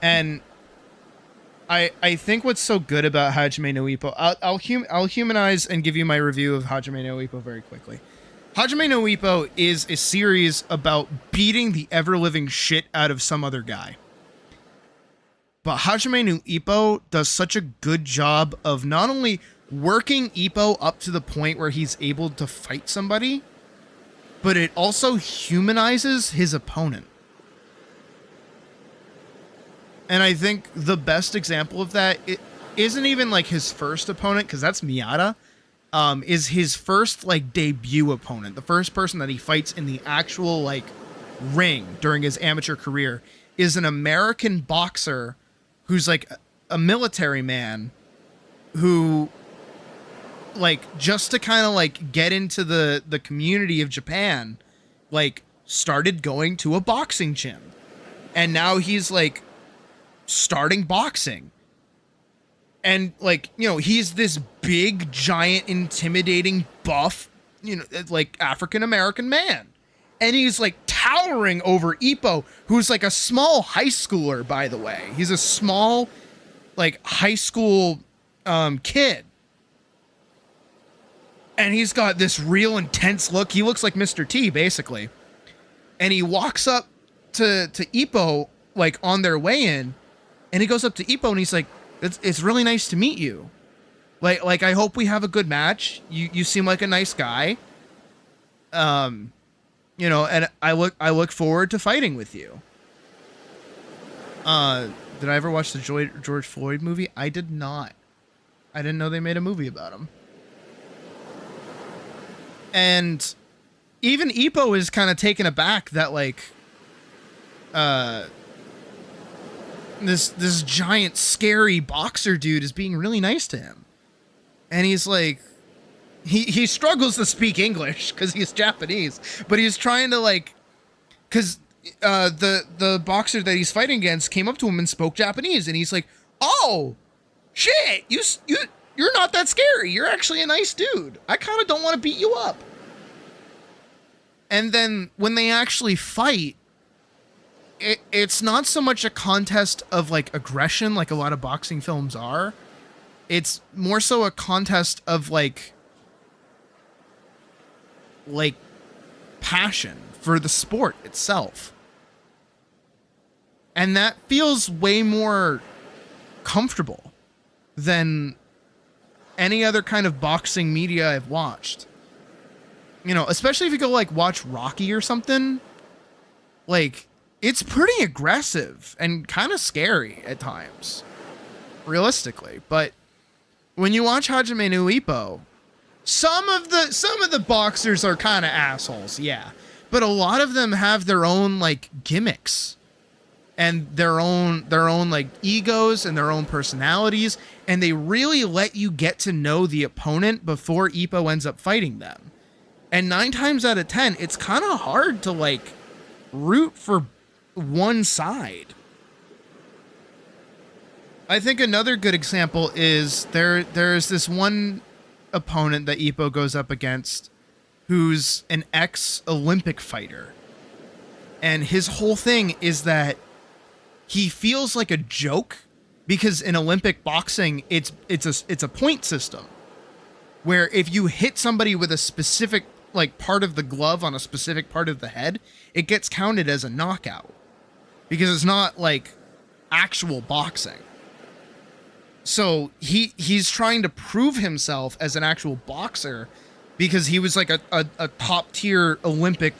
And I think what's so good about Hajime no Ippo... I'll humanize and give you my review of Hajime no Ippo very quickly. Hajime no Ippo is a series about beating the ever-living shit out of some other guy. But Hajime no Ippo does such a good job of not only working Ippo up to the point where he's able to fight somebody, but it also humanizes his opponent. And I think the best example of that, it isn't even his first opponent, because that's Miata, is his first debut opponent. The first person that he fights in the actual ring during his amateur career is an American boxer who's a military man who, like, just to kind of like get into the community of Japan, like started going to a boxing gym, and now he's like starting boxing. And like, you know, he's this big, giant, intimidating, buff, you know, like African American man. And he's like towering over Ippo, who's like a small high schooler, by the way. He's a small, like, high school kid. And he's got this real intense look. He looks like Mr. T, basically. And he walks up to Ippo, like, on their way in. And he goes up to Ippo and he's like, it's really nice to meet you. Like I hope we have a good match. You seem like a nice guy. You know, and I look forward to fighting with you. Did I ever watch the George Floyd movie? I did not. I didn't know they made a movie about him. And even Ippo is kind of taken aback that, like, this giant scary boxer dude is being really nice to him. And he's like, he struggles to speak English because he's Japanese, but he's trying to, like, because the boxer that he's fighting against came up to him and spoke Japanese, and he's like, oh shit, you're not that scary, you're actually a nice dude, I kind of don't want to beat you up. And then when they actually fight, it's not so much a contest of, like, aggression like a lot of boxing films are. It's more so a contest of, like passion for the sport itself. And that feels way more comfortable than any other kind of boxing media I've watched. You know, especially if you go, like, watch Rocky or something. Like, it's pretty aggressive and kind of scary at times, realistically. But when you watch Hajime no Ippo, some of the boxers are kind of assholes, yeah. But a lot of them have their own, like, gimmicks and their own like egos and their own personalities, and they really let you get to know the opponent before Ippo ends up fighting them. And 9 times out of 10, it's kind of hard to, like, root for one side. I think another good example is there's this one opponent that Ippo goes up against who's an ex-Olympic fighter. And his whole thing is that he feels like a joke because in Olympic boxing, it's a point system where if you hit somebody with a specific, like, part of the glove on a specific part of the head, it gets counted as a knockout because it's not, like, actual boxing. So he's trying to prove himself as an actual boxer because he was, like, a top tier Olympic,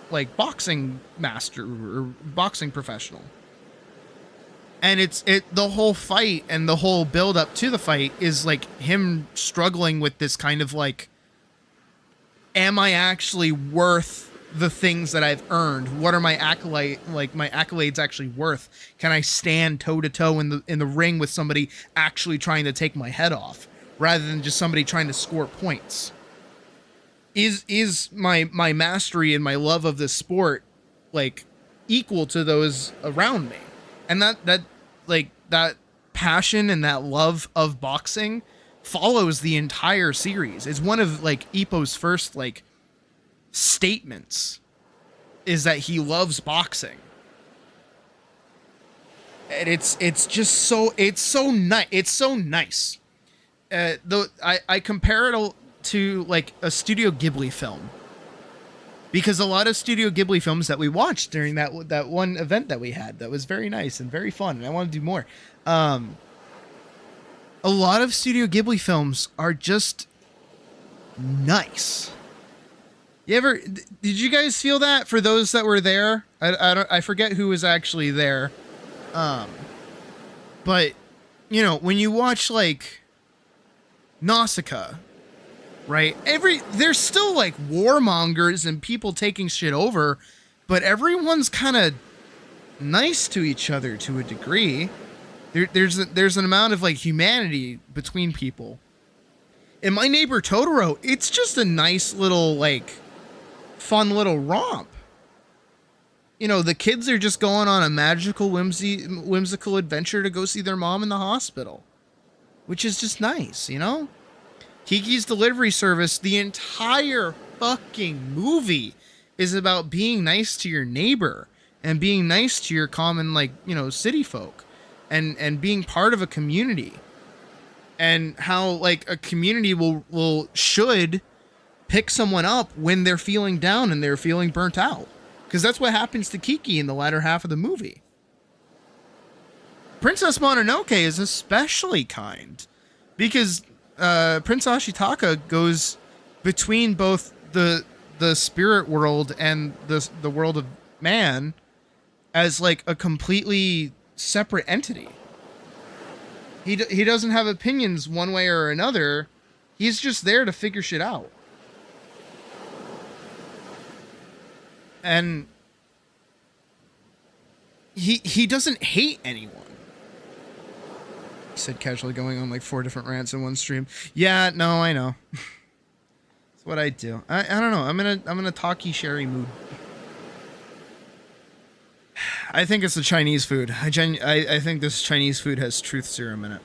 like, boxing master or boxing professional. And the whole fight and the whole build up to the fight is, like, him struggling with this kind of, like, am I actually worth the things that I've earned? What are my accolades actually worth? Can I stand toe to toe in the ring with somebody actually trying to take my head off rather than just somebody trying to score points? Is my mastery and my love of this sport, like, equal to those around me? And that passion and that love of boxing follows the entire series. It's one of, like, Ippo's first, like, statements is that he loves boxing. And it's just so nice. It's so nice. I compare it to, like, a Studio Ghibli film, because a lot of Studio Ghibli films that we watched during that one event that we had that was very nice and very fun, and I want to do more. A lot of Studio Ghibli films are just nice. Did you guys feel that? For those that were there, I forget who was actually there, but, you know, when you watch, like, Nausicaa, right? There's still, like, warmongers and people taking shit over, but everyone's kind of nice to each other to a degree. There's an amount of like humanity between people. And My Neighbor Totoro, it's just a nice little like fun little romp. You know, the kids are just going on a magical whimsical adventure to go see their mom in the hospital, which is just nice, you know? Kiki's Delivery Service, the entire fucking movie is about being nice to your neighbor and being nice to your common, like, you know, city folk and being part of a community. And how, like, a community should pick someone up when they're feeling down and they're feeling burnt out. Because that's what happens to Kiki in the latter half of the movie. Princess Mononoke is especially kind. Because Prince Ashitaka goes between both the spirit world and the world of man as like a completely separate entity. He doesn't have opinions one way or another. He's just there to figure shit out. And he doesn't hate anyone. He said casually, going on like 4 different rants in one stream. Yeah, no, I know. That's what I do. I don't know. I'm in a talky sherry mood. I think it's the Chinese food. I think this Chinese food has truth serum in it.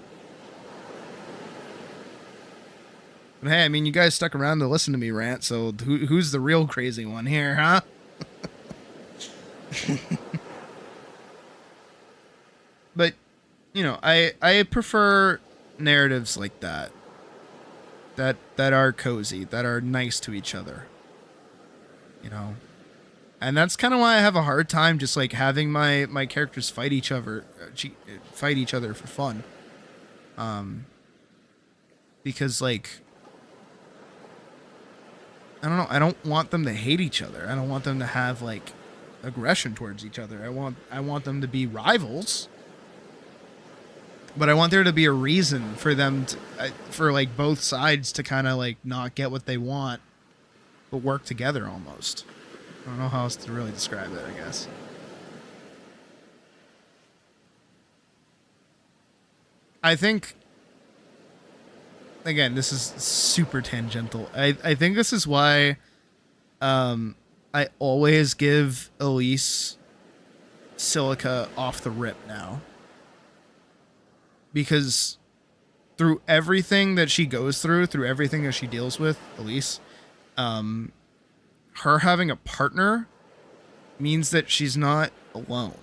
But hey, I mean, you guys stuck around to listen to me rant, so who's the real crazy one here, huh? But, you know, I prefer narratives like that are cozy, that are nice to each other, you know. And that's kind of why I have a hard time just like having my characters fight each other for fun. Because like, I don't know, I don't want them to hate each other. I don't want them to have like aggression towards each other. I want them to be rivals. But I want there to be a reason for them to, for like both sides to kind of like not get what they want, but work together almost. I don't know how else to really describe it, I guess. I think, again, this is super tangential. I think this is why I always give Elise silica off the rip now. Because through everything that she goes through everything that she deals with, Elise, her having a partner means that she's not alone.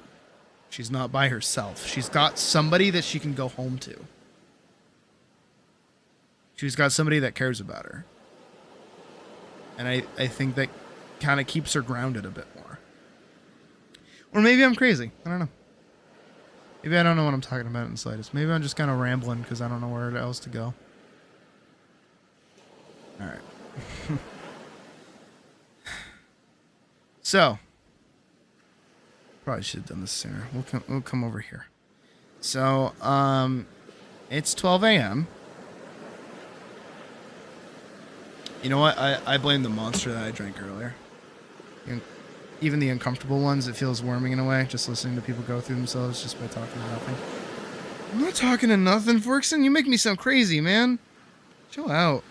She's not by herself. She's got somebody that she can go home to. She's got somebody that cares about her. And I think that kind of keeps her grounded a bit more. Or maybe I'm crazy. I don't know. Maybe I don't know what I'm talking about in the slightest. Maybe I'm just kind of rambling because I don't know where else to go. Alright. So, probably should have done this sooner. We'll come over here. So, it's 12 a.m. You know what? I blame the monster that I drank earlier. Even the uncomfortable ones, it feels warming in a way, just listening to people go through themselves just by talking to nothing. I'm not talking to nothing, Forkson. You make me sound crazy, man. Chill out.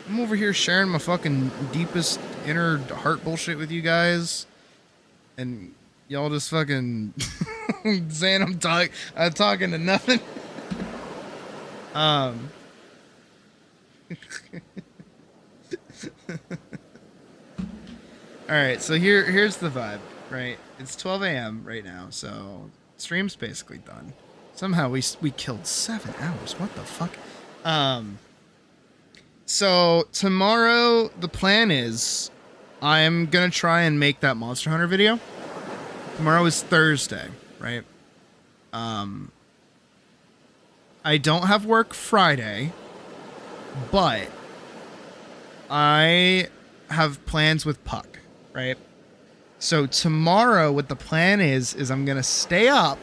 I'm over here sharing my fucking deepest inner heart bullshit with you guys. And y'all just fucking saying I'm talking to nothing. Alright, so here's the vibe, right? It's 12 a.m. right now, so stream's basically done. Somehow we killed 7 hours. What the fuck? So tomorrow the plan is I'm gonna try and make that Monster Hunter video. Tomorrow is Thursday, right? I don't have work Friday, but I have plans with Puck. Right? So tomorrow what the plan is I'm gonna stay up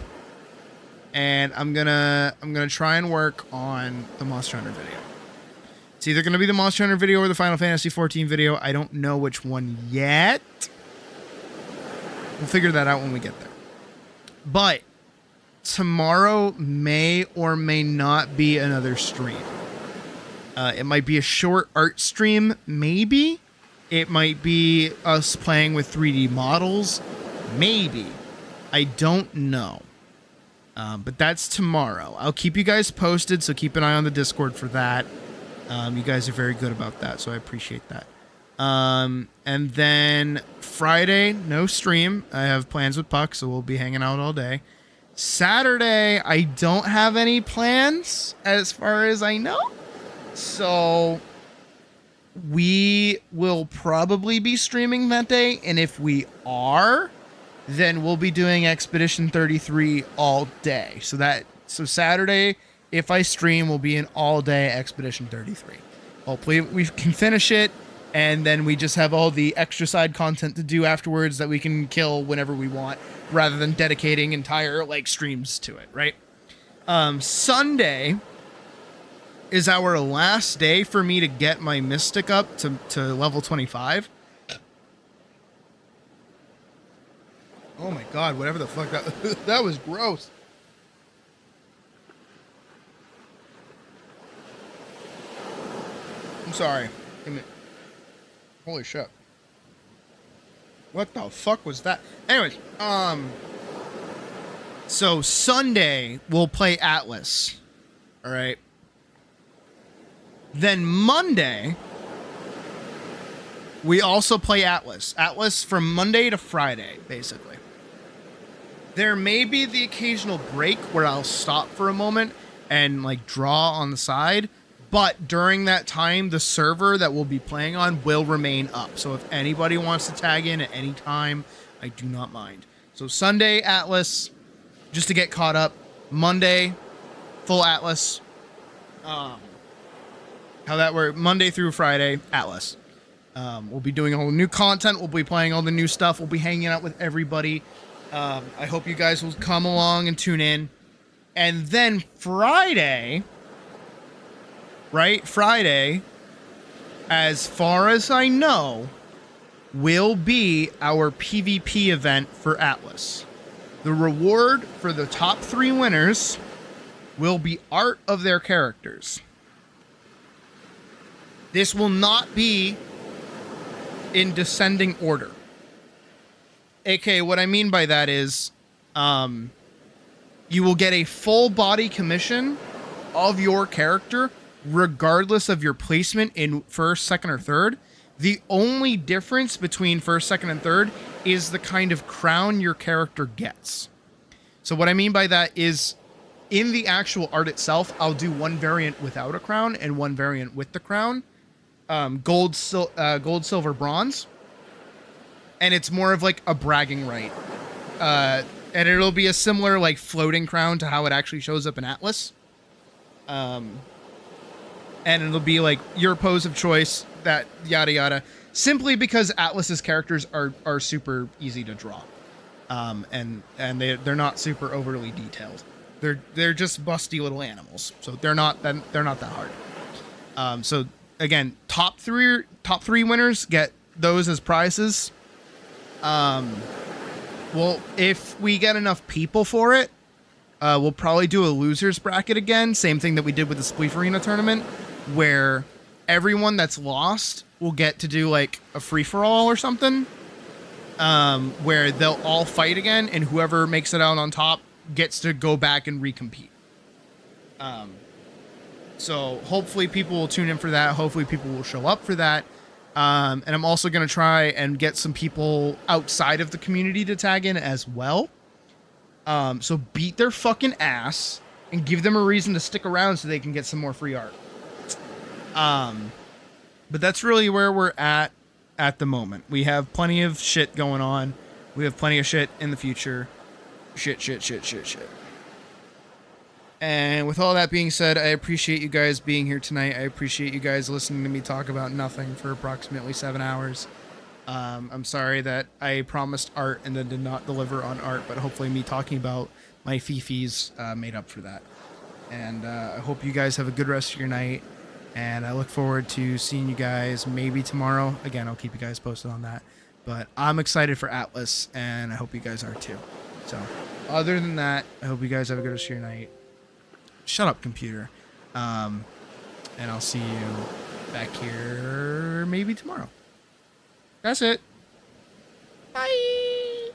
and I'm gonna try and work on the Monster Hunter video. It's either gonna be the Monster Hunter video or the Final Fantasy 14 video. I don't know which one yet. We'll figure that out when we get there. But tomorrow may or may not be another stream. It might be a short art stream, maybe. It might be us playing with 3D models, maybe. I don't know. But that's tomorrow. I'll keep you guys posted, so keep an eye on the Discord for that. You guys are very good about that, so I appreciate that. And then Friday, no stream. I have plans with Puck, so we'll be hanging out all day. Saturday, I don't have any plans as far as I know. So we will probably be streaming that day, and if we are, then we'll be doing Expedition 33 all day. So Saturday, if I stream, will be an all-day Expedition 33. Hopefully we can finish it, and then we just have all the extra side content to do afterwards that we can kill whenever we want, rather than dedicating entire like streams to it, right? Sunday is our last day for me to get my Mystic up to level 25. Oh my god, whatever the fuck that was gross. I'm sorry. Holy shit. What the fuck was that? Anyways, so Sunday we'll play Atlas. All right. Then Monday we also play Atlas. Atlas from Monday to Friday, basically. There may be the occasional break where I'll stop for a moment and like draw on the side, but during that time, the server that we'll be playing on will remain up. So if anybody wants to tag in at any time, I do not mind. So Sunday, Atlas, just to get caught up. Monday, full Atlas. How that works, Monday through Friday, Atlas. We'll be doing all the new content. We'll be playing all the new stuff. We'll be hanging out with everybody. I hope you guys will come along and tune in. And then Friday, right? Friday, as far as I know, will be our PvP event for Atlas. The reward for the top 3 winners will be art of their characters. This will not be in descending order. AKA, what I mean by that is, you will get a full body commission of your character regardless of your placement in first, second, or third. The only difference between first, second, and third is the kind of crown your character gets. So what I mean by that is, in the actual art itself, I'll do one variant without a crown and one variant with the crown. Gold, silver, bronze. And it's more of like a bragging right. And it'll be a similar like floating crown to how it actually shows up in Atlas. And it'll be like your pose of choice, that yada yada. Simply because Atlas's characters are super easy to draw. And they're not super overly detailed. They're just busty little animals. So they're not that hard. So again, top three winners get those as prizes. Well, if we get enough people for it, we'll probably do a losers bracket again. Same thing that we did with the Spleef Arena tournament, where everyone that's lost will get to do like a free-for-all or something, where they'll all fight again, and whoever makes it out on top gets to go back and recompete. So hopefully people will tune in for that. Hopefully people will show up for that. And I'm also going to try and get some people outside of the community to tag in as well. So beat their fucking ass and give them a reason to stick around so they can get some more free art. But that's really where we're at the moment. We have plenty of shit going on. We have plenty of shit in the future. Shit. And with all that being said, I appreciate you guys being here tonight. I appreciate you guys listening to me talk about nothing for approximately 7 hours. I'm sorry that I promised art and then did not deliver on art, but hopefully me talking about my fifis made up for that. And I hope you guys have a good rest of your night. And I look forward to seeing you guys maybe tomorrow. Again, I'll keep you guys posted on that. But I'm excited for Atlas, and I hope you guys are too. So, Other than that, I hope you guys have a good rest of your night. Shut up, computer. And I'll see you back here maybe tomorrow. That's it. Bye.